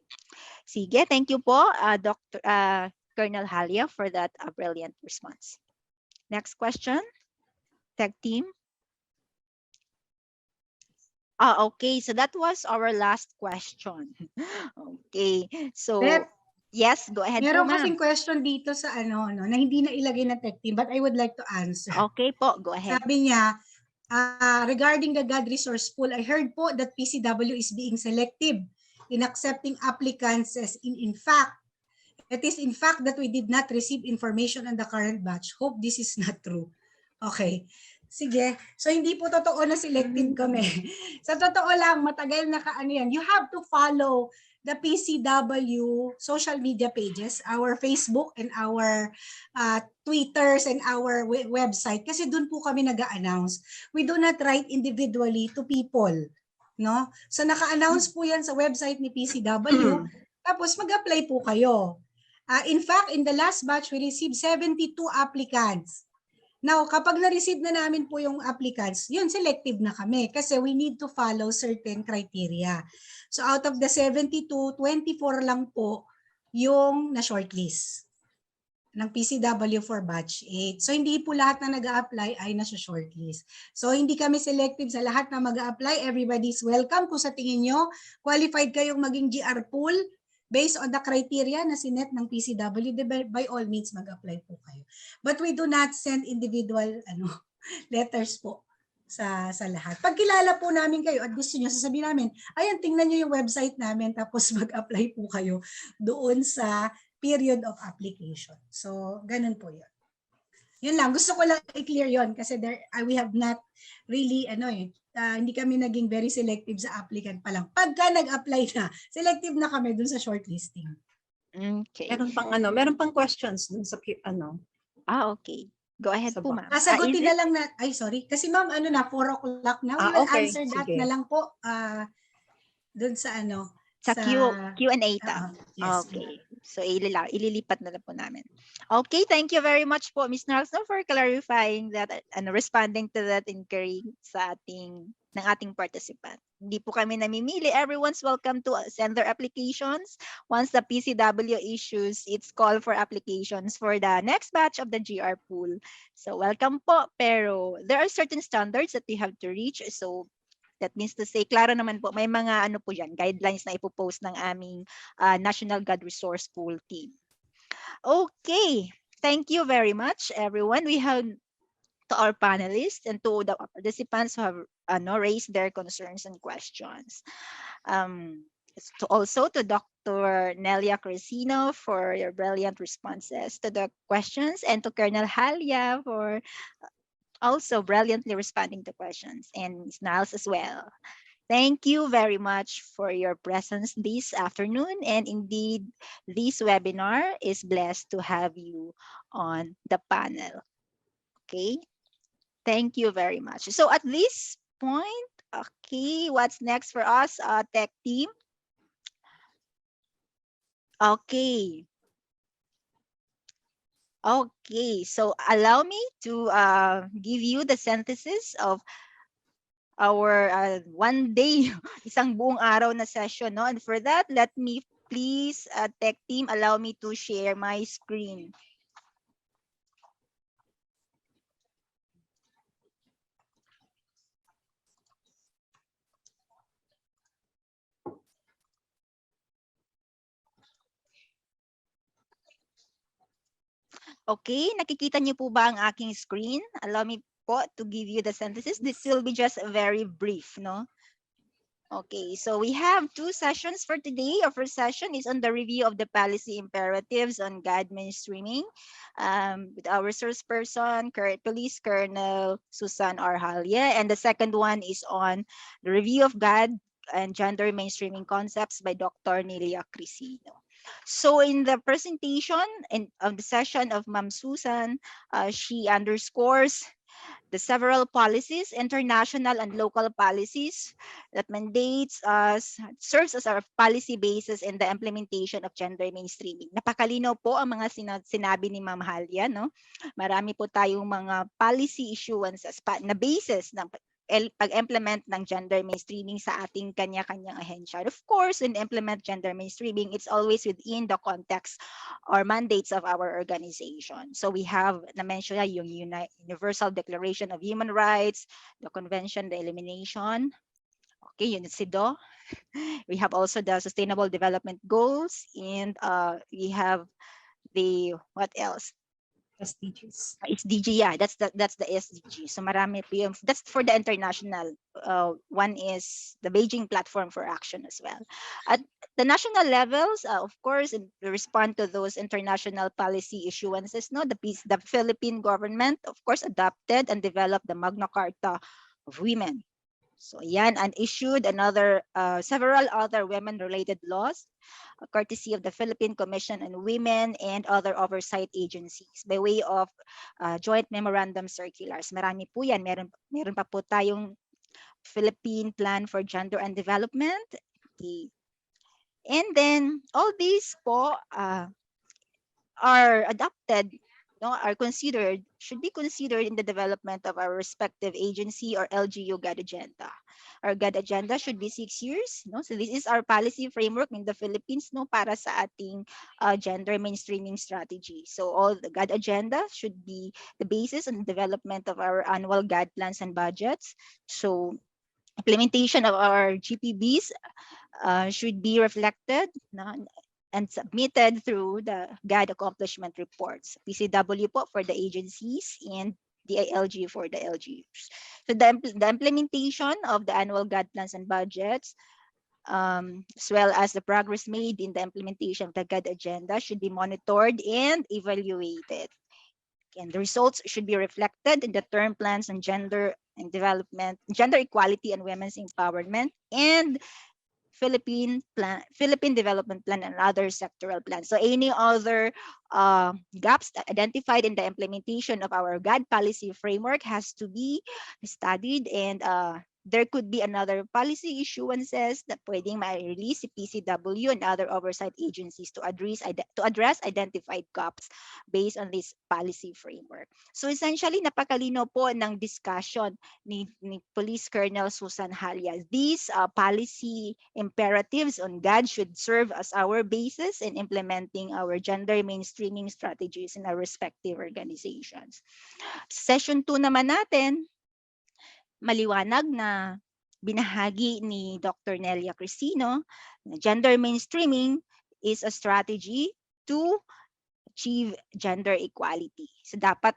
Sige, thank you po, Dr. Colonel Halia, for that brilliant response. Next question, tag team. Okay, so that was our last question. Okay, so yes, go ahead po, Meron ma'am. kasing question dito sa na hindi na ilagay na tech team, but I would like to answer. Okay po, go ahead. Sabi niya, regarding the GAD resource pool, I heard po that PCW is being selective in accepting applicants as in fact, it is in fact that we did not receive information on the current batch. Hope this is not true. Okay. Sige. So, hindi po totoo na selective kami. Sa totoo lang, matagal na kaano yan. You have to follow the PCW social media pages, our Facebook and our Twitters and our website. Kasi doon po kami nag-a-announce. We do not write individually to people. No? So, naka-announce po yan sa website ni PCW. Tapos, mag-apply po kayo. In fact, in the last batch, we received 72 applicants. Now, kapag na-receive na namin po yung applicants, yun, selective na kami kasi we need to follow certain criteria. So, out of the 72, 24 lang po yung na-shortlist ng PCW for batch 8. So, hindi po lahat na nag-a-apply ay nasa-shortlist. So, hindi kami selective sa lahat na mag-a-apply. Everybody's welcome. Kung sa tingin nyo, qualified kayong maging GR pool, based on the criteria na sinet ng PCW, by all means, mag-apply po kayo. But we do not send individual letters po sa lahat. Pag kilala po namin kayo at gusto nyo, sasabihin namin, ayan, tingnan nyo yung website namin, tapos mag-apply po kayo doon sa period of application. So, ganun po yun. Yun lang, gusto ko lang i-clear yun kasi we have not really, hindi kami naging very selective sa applicant pa lang. Pagka nag-apply na, selective na kami dun sa shortlisting. Okay. Meron pang questions dun sa okay. Go ahead po, ma'am. Sagutin na lang sorry. Kasi ma'am, 4 o'clock na. We will answer that na lang po dun sa Sa Q&A tab. Yes. Okay. So, ililipat na lang po namin. Okay, thank you very much po, Ms. Nelson, for clarifying that and responding to that inquiry ng ating participant. Hindi po kami namimili. Everyone's welcome to send their applications. Once the PCW issues its call for applications for the next batch of the GR pool. So, welcome po. Pero there are certain standards that we have to reach. So, that means to say, klaro naman po, may mga guidelines na ipopost ng aming National GAD Resource Pool team. Okay, thank you very much, everyone. We have to our panelists and to the participants who have raised their concerns and questions. Also to Dr. Nelia Cresino for your brilliant responses to the questions, and to Colonel Halia for also brilliantly responding to questions, and Ms. Niles as well. Thank you very much for your presence this afternoon, and indeed, this webinar is blessed to have you on the panel. Okay, thank you very much. So at this point, okay, what's next for us, tech team? Okay. Okay, so allow me to give you the synthesis of our one day, isang buong araw na session. No? And for that, let me please, tech team, allow me to share my screen. Okay, nakikita niyo po ba ang aking screen? Allow me po to give you the synthesis. This will be just very brief, no? Okay, so we have 2 sessions for today. Our first session is on the review of the policy imperatives on GAD mainstreaming with our resource person, Police Colonel Susan R. Halia. And the second one is on the review of GAD and gender mainstreaming concepts by Dr. Nelia Cresino. So in the presentation and of the session of Ma'am Susan, she underscores the several policies, international and local policies that serves as our policy basis in the implementation of gender mainstreaming. Napakalinaw po ang mga sinabi ni Ma'am Halia, no? Marami po tayong mga policy issuances na basis ng pag-implement ng gender mainstreaming sa ating kanya-kanyang ahensya. Of course, when implement gender mainstreaming, it's always within the context or mandates of our organization. So we have na-mention na yung Universal Declaration of Human Rights, the Convention, the Elimination, okay, Unit CEDAW. We have also the Sustainable Development Goals, and we have the, what else? SDGs. SDG, yeah, that's the SDG. So marami po yun. That's for the international. One is the Beijing Platform for Action as well. At the national levels, of course, respond to those international policy issuances. No, the Philippine government, of course, adopted and developed the Magna Carta of Women. So yan, and issued several other women-related laws, courtesy of the Philippine Commission on Women and other oversight agencies by way of joint memorandum circulars. Marami po yan. Meron pa po tayong Philippine Plan for Gender and Development. Okay. And then all these po are adopted, no, should be considered in the development of our respective agency or LGU GAD agenda. Our GAD agenda should be 6 years, no? So this is our policy framework in the Philippines, no, para sa ating gender mainstreaming strategy. So all the GAD agenda should be the basis and development of our annual GAD plans and budgets. So implementation of our GPBs should be reflected, no, and submitted through the GAD accomplishment reports. PCW po for the agencies and DILG for the LGUs. So the implementation of the annual GAD plans and budgets, as well as the progress made in the implementation of the GAD agenda, should be monitored and evaluated. And the results should be reflected in the term plans on gender and development, gender equality and women's empowerment, and Philippine Development Plan and other sectoral plans. So any other gaps identified in the implementation of our GAD policy framework has to be studied, and there could be another policy issuances that pwedeng ma-release si PCW and other oversight agencies to address identified gaps based on this policy framework. So essentially, napakalino po ng discussion ni Police Colonel Susan Halias. These policy imperatives on GAD should serve as our basis in implementing our gender mainstreaming strategies in our respective organizations. Session 2 naman natin, maliwanag na binahagi ni Dr. Nelia Cresino na gender mainstreaming is a strategy to achieve gender equality. So dapat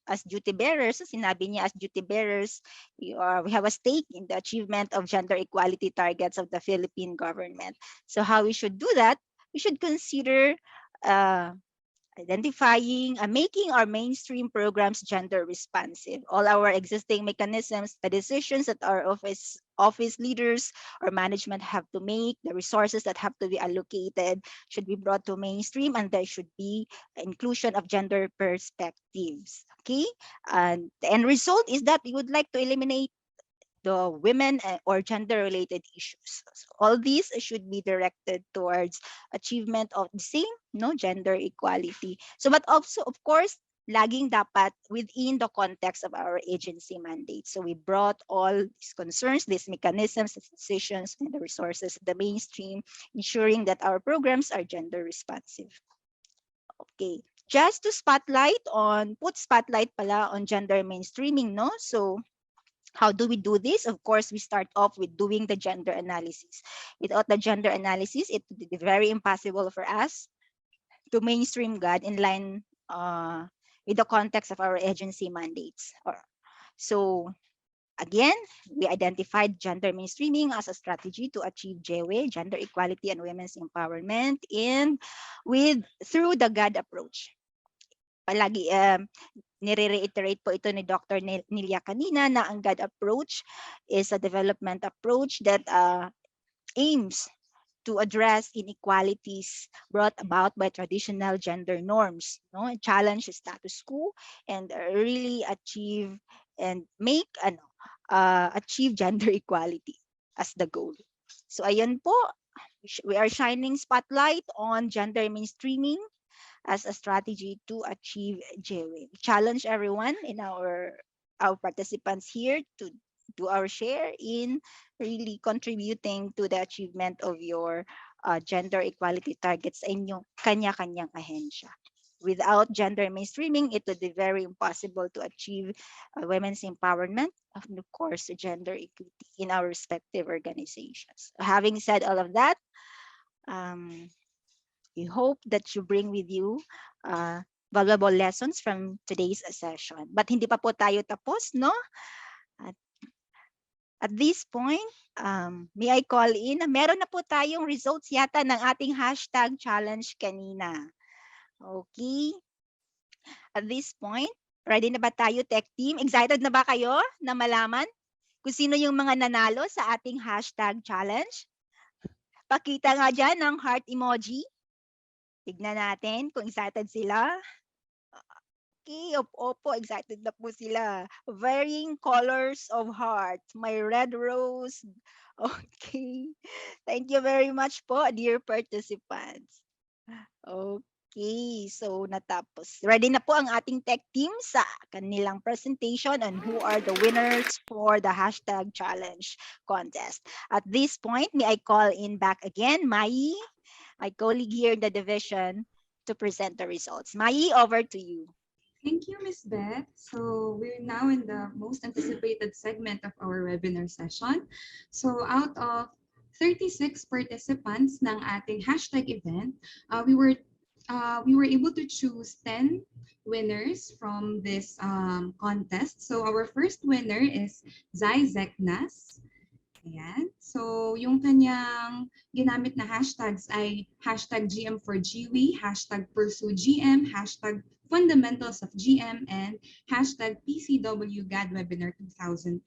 as duty bearers, sinabi niya as duty bearers, we have a stake in the achievement of gender equality targets of the Philippine government. So how we should do that? We should consider identifying and making our mainstream programs gender responsive. All our existing mechanisms, the decisions that our office leaders or management have to make, the resources that have to be allocated should be brought to mainstream, and there should be inclusion of gender perspectives. Okay, and the end result is that we would like to eliminate the women or gender-related issues. So all these should be directed towards achievement of the same, no, gender equality. So, but also, of course, laging dapat within the context of our agency mandate. So we brought all these concerns, these mechanisms, these decisions, and the resources, the mainstream, ensuring that our programs are gender responsive. Okay, just to put spotlight pala on gender mainstreaming, no? So how do we do this? Of course, we start off with doing the gender analysis. Without the gender analysis, it would be very impossible for us to mainstream GAD in line with the context of our agency mandates. So again, we identified gender mainstreaming as a strategy to achieve GEWE, gender equality and women's empowerment, and through the GAD approach. Palagi nire-reiterate po ito ni Dr. Nelia kanina na ang GAD approach is a development approach that aims to address inequalities brought about by traditional gender norms, no, and challenge the status quo, and really achieve gender equality as the goal. So ayun po, we are shining spotlight on gender mainstreaming as a strategy to achieve GEWE. We challenge everyone in our participants here to do our share in really contributing to the achievement of your gender equality targets sa inyong kanya-kanyang ahensya. Without gender mainstreaming, it would be very impossible to achieve women's empowerment and, of course, gender equity in our respective organizations. Having said all of that, we hope that you bring with you valuable lessons from today's session. But hindi pa po tayo tapos, no? At this point, may I call in? Meron na po tayong results yata ng ating hashtag challenge kanina. Okay. At this point, ready na ba tayo, tech team? Excited na ba kayo na malaman kung sino yung mga nanalo sa ating hashtag challenge? Pakita nga dyan ng heart emoji. Tignan natin kung excited sila. Okay, opo, excited na po sila. Varying colors of heart. May red rose. Okay. Thank you very much po, dear participants. Okay, so natapos. Ready na po ang ating tech team sa kanilang presentation on who are the winners for the hashtag challenge contest. At this point, may I call in back again, Mai, my colleague here in the division, to present the results. Mai, over to you. Thank you, Ms. Beth. So we're now in the most anticipated segment of our webinar session. So out of 36 participants ng ating hashtag event, we were able to choose 10 winners from this contest. So our first winner is Zai Zeknas. Ayan. So, yung kanyang ginamit na hashtags ay hashtag GM for GW, hashtag Pursue GM, hashtag Fundamentals of GM, and hashtag PCW GAD Webinar 2002.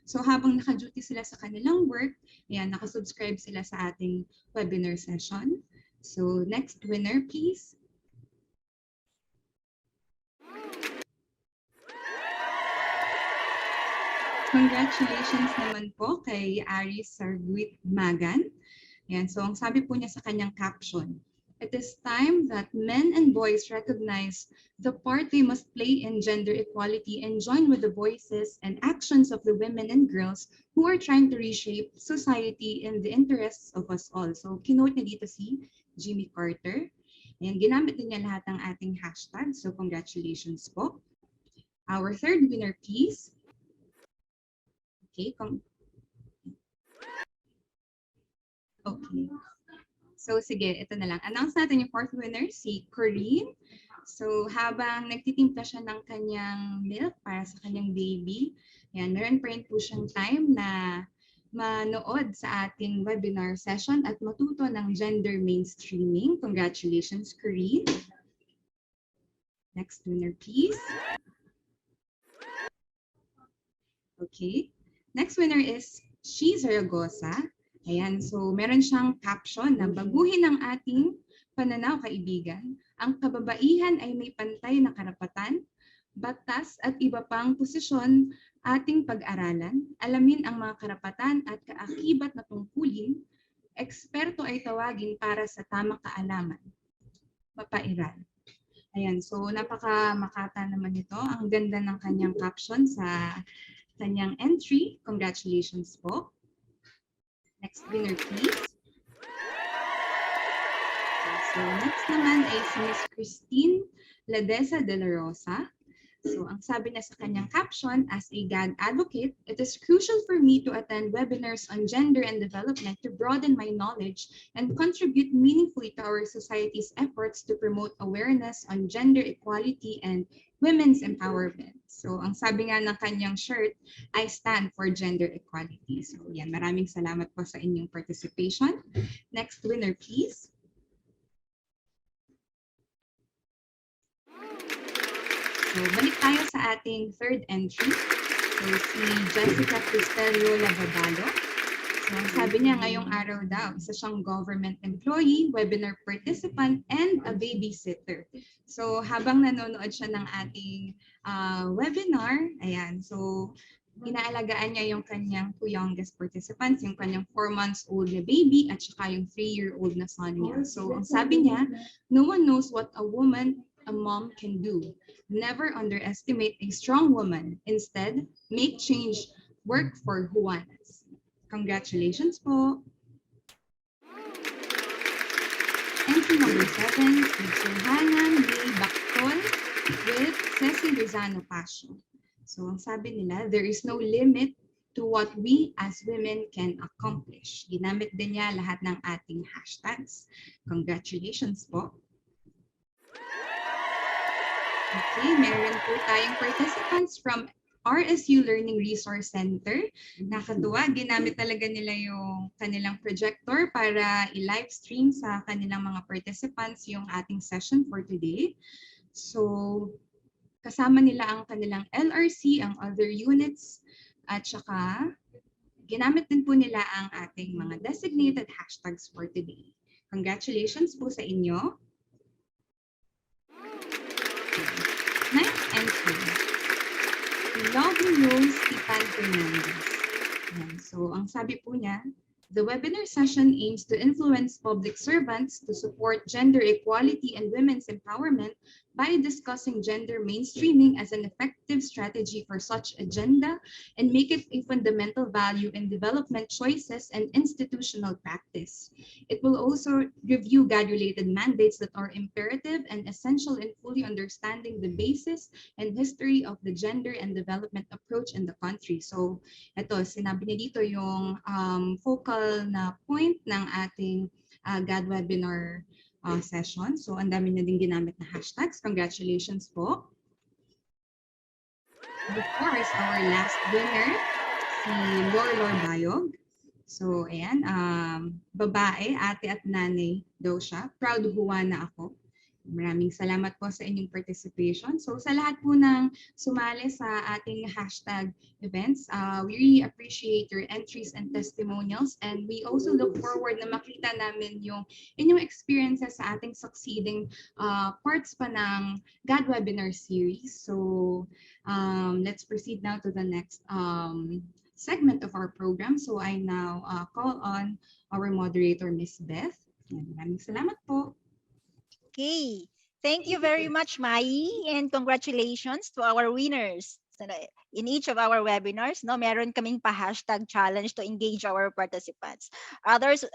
So, habang naka-duty sila sa kanilang work, ayan, nakasubscribe sila sa ating webinar session. So, next winner, please. Congratulations naman po kay Aris Sarguit Magan. Yan, so ang sabi po niya sa kanyang caption, "It is time that men and boys recognize the part they must play in gender equality and join with the voices and actions of the women and girls who are trying to reshape society in the interests of us all." So kinote niya dito si Jimmy Carter. Yan, ginamit din niya lahat ng ating hashtag. So congratulations po. Our third winner, please. Okay. Okay. So, sige, ito na lang. Announce natin yung fourth winner, si Corinne. So, habang nagtitimpla siya ng kanyang milk para sa kanyang baby, yan, meron pa rin po siyang time na manood sa ating webinar session at matuto ng gender mainstreaming. Congratulations, Corinne. Next winner, please. Okay. Next winner is She Zaragoza. Ayan, so meron siyang caption na baguhin ang ating pananaw, kaibigan. Ang kababaihan ay may pantay na karapatan, batas at iba pang posisyon ating pag-aralan. Alamin ang mga karapatan at kaakibat na tungkulin. Eksperto ay tawagin para sa tamang kaalaman. Mapairal. Ayan, so napaka-makata naman ito. Ang ganda ng kanyang caption sa kanyang entry. Congratulations po. Next winner, please. So next naman ay si Ms. Christine Ladesa de la Rosa. So ang sabi niya sa kanyang caption, "As a GAD advocate, it is crucial for me to attend webinars on gender and development to broaden my knowledge and contribute meaningfully to our society's efforts to promote awareness on gender equality and women's empowerment." So ang sabi nga ng kanyang shirt, "I stand for gender equality." So yan, maraming salamat po sa inyong participation. Next winner, please. So, balik tayo sa ating third entry. So, si Jessica Cristelio Lavadalo. So, sabi niya ngayong araw daw, isa siyang government employee, webinar participant, and a babysitter. So, habang nanonood siya ng ating webinar, ayan, so, inaalagaan niya yung kanyang two youngest participants, yung kanyang 4 months old na baby at saka yung 3-year-old na son niya. So, ang sabi niya, "No one knows what a mom can do. Never underestimate a strong woman. Instead, make change work for who wants." Congratulations po. Entry number 7, si Johanna May Bactol with Ceci Rizano Pasio. So, ang sabi nila, "There is no limit to what we as women can accomplish." Ginamit din niya lahat ng ating hashtags. Congratulations po. Okay, meron po tayong participants from RSU Learning Resource Center. Nakatuwa, ginamit talaga nila yung kanilang projector para i-live stream sa kanilang mga participants yung ating session for today. So, kasama nila ang kanilang LRC, ang other units, at saka ginamit din po nila ang ating mga designated hashtags for today. Congratulations po sa inyo. 9th entry. Lovely Rose Tipan Fernandez. Yan. So, ang sabi po niya, the webinar session aims to influence public servants to support gender equality and women's empowerment by discussing gender mainstreaming as an effective strategy for such agenda and make it a fundamental value in development choices and institutional practice. It will also review GAD-related mandates that are imperative and essential in fully understanding the basis and history of the gender and development approach in the country. So, ito, sinabi niya dito yung focal na point ng ating GAD webinar session. So, ang dami na din ginamit na hashtags. Congratulations po. And of course, our last winner, si Lor Bayog. So, ayan, babae, ate at nanay daw siya. Proud huwa na ako. Maraming salamat po sa inyong participation. So sa lahat po ng sumali sa ating hashtag events, we really appreciate your entries and testimonials, and we also look forward na makita namin yung inyong experiences sa ating succeeding parts pa ng GAD webinar series. So let's proceed now to the next segment of our program. So I now call on our moderator, Miss Beth. Maraming salamat po. Okay. Thank you very much, Mai, and congratulations to our winners. So, in each of our webinars, no, meron kaming pa-hashtag challenge to engage our participants. Others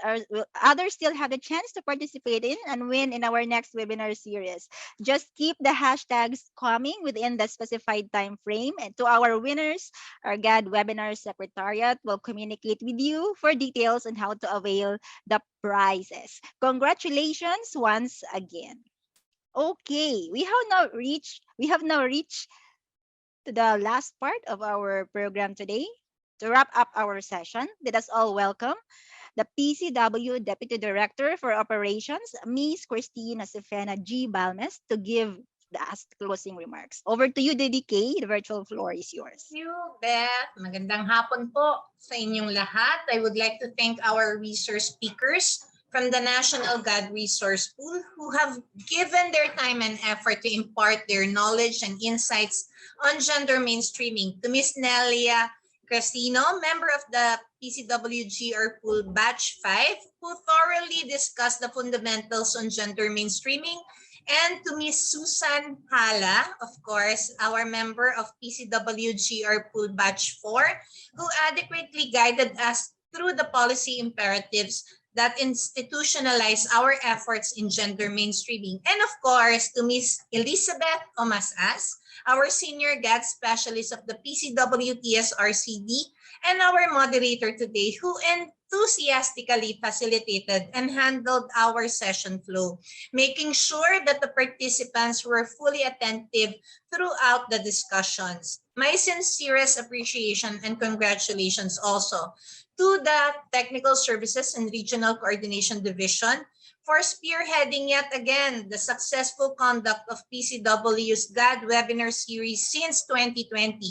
still have the chance to participate in and win in our next webinar series. Just keep the hashtags coming within the specified time frame. And to our winners, our GAD webinar secretariat will communicate with you for details on how to avail the prizes. Congratulations once again. Okay, we have now reached to the last part of our program today. To wrap up our session, let us all welcome the PCW Deputy Director for Operations, Ms. Christina Sefena G. Balmes, to give the closing remarks. Over to you, DDK. The virtual floor is yours. Thank you, Beth. Magandang hapon po sa inyong lahat. I would like to thank our resource speakers from the National GAD Resource Pool who have given their time and effort to impart their knowledge and insights on gender mainstreaming. To Ms. Nelia Cresino, member of the PCWGR Pool Batch 5, who thoroughly discussed the fundamentals on gender mainstreaming, and to Ms. Susan Hala, of course, our member of PCWGR Pool Batch 4, who adequately guided us through the policy imperatives that institutionalize our efforts in gender mainstreaming. And of course, to Ms. Elizabeth Omasas, our senior GAD specialist of the PCW-TSRCD, and our moderator today, who enthusiastically facilitated and handled our session flow, making sure that the participants were fully attentive throughout the discussions. My sincerest appreciation and congratulations also to the Technical Services and Regional Coordination Division for spearheading yet again the successful conduct of PCW's GAD webinar series since 2020.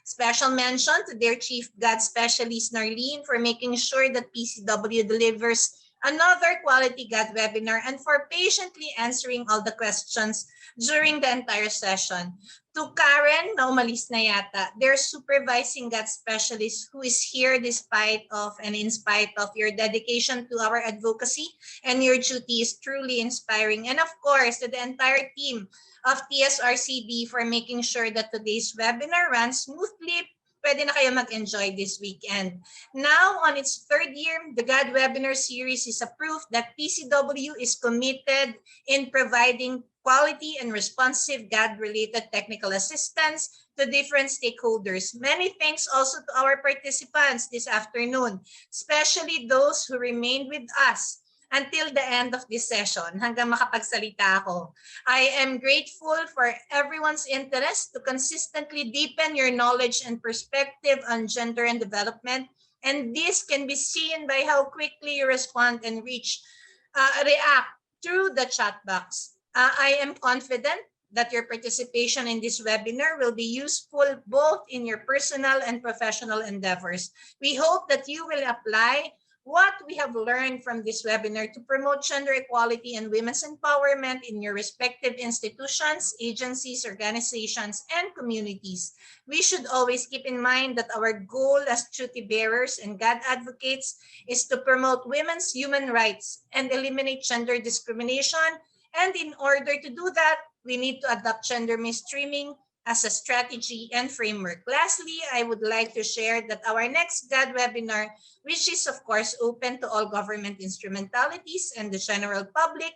Special mention to their Chief GAD Specialist Narlene for making sure that PCW delivers another quality GAD webinar and for patiently answering all the questions during the entire session. To Karen, na umalis na yata, their supervising GAD specialist who is here despite of and in spite of your dedication to our advocacy, and your duty is truly inspiring. And of course, to the entire team of TSRCD for making sure that today's webinar runs smoothly. Pwede na kayo mag-enjoy this weekend. Now, on its third year, the GAD webinar series is a proof that PCW is committed in providing quality and responsive GAD-related technical assistance to different stakeholders. Many thanks also to our participants this afternoon, especially those who remained with us until the end of this session, hanggang makapagsalita ako. I am grateful for everyone's interest to consistently deepen your knowledge and perspective on gender and development. And this can be seen by how quickly you respond and react through the chat box. I am confident that your participation in this webinar will be useful both in your personal and professional endeavors. We hope that you will apply what we have learned from this webinar to promote gender equality and women's empowerment in your respective institutions, agencies, organizations, and communities. We should always keep in mind that our goal as duty bearers and GAD advocates is to promote women's human rights and eliminate gender discrimination. And in order to do that, we need to adopt gender mainstreaming as a strategy and framework. Lastly, I would like to share that our next GAD webinar, which is of course open to all government instrumentalities and the general public,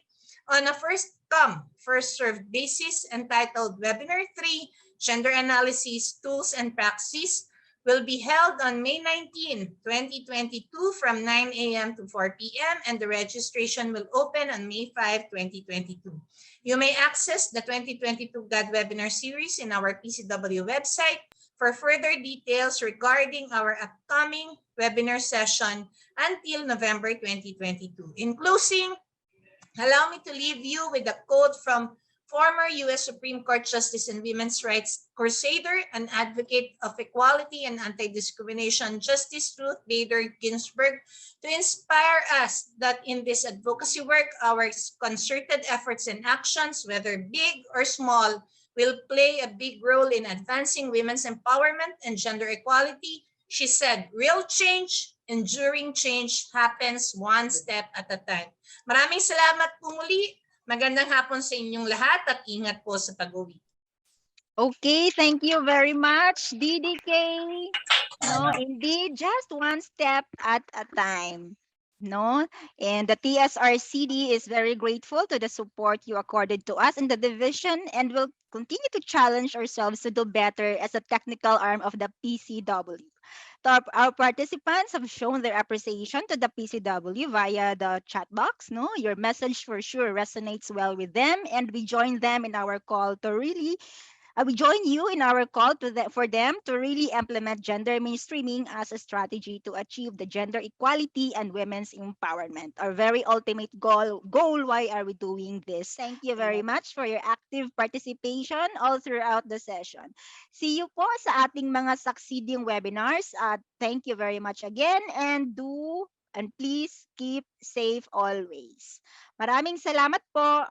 on a first come, first served basis, entitled Webinar 3, Gender Analysis, Tools and Praxis, will be held on May 19, 2022 from 9 a.m. to 4 p.m. and the registration will open on May 5, 2022. You may access the 2022 GAD webinar series in our PCW website for further details regarding our upcoming webinar session until November 2022. In closing, allow me to leave you with a quote from former U.S. Supreme Court Justice and Women's Rights Crusader and advocate of equality and anti-discrimination, Justice Ruth Bader Ginsburg, to inspire us that in this advocacy work, our concerted efforts and actions, whether big or small, will play a big role in advancing women's empowerment and gender equality. She said, real change, enduring change happens one step at a time. Maraming salamat po muli. Magandang hapon sa inyong lahat at ingat po sa pag-uwi. Okay, thank you very much, DDK. No, indeed, just one step at a time. No, and the TSRCD is very grateful to the support you accorded to us in the division and will continue to challenge ourselves to do better as a technical arm of the PCW. Our participants have shown their appreciation to the PCW via the chat box. No, your message for sure resonates well with them, and we join them in our call to really we join you in our call for them to really implement gender mainstreaming as a strategy to achieve the gender equality and women's empowerment. Our very ultimate goal. Why are we doing this? Thank you very much for your active participation all throughout the session. See you po sa ating mga succeeding webinars. Thank you very much again and please keep safe always. Maraming salamat po.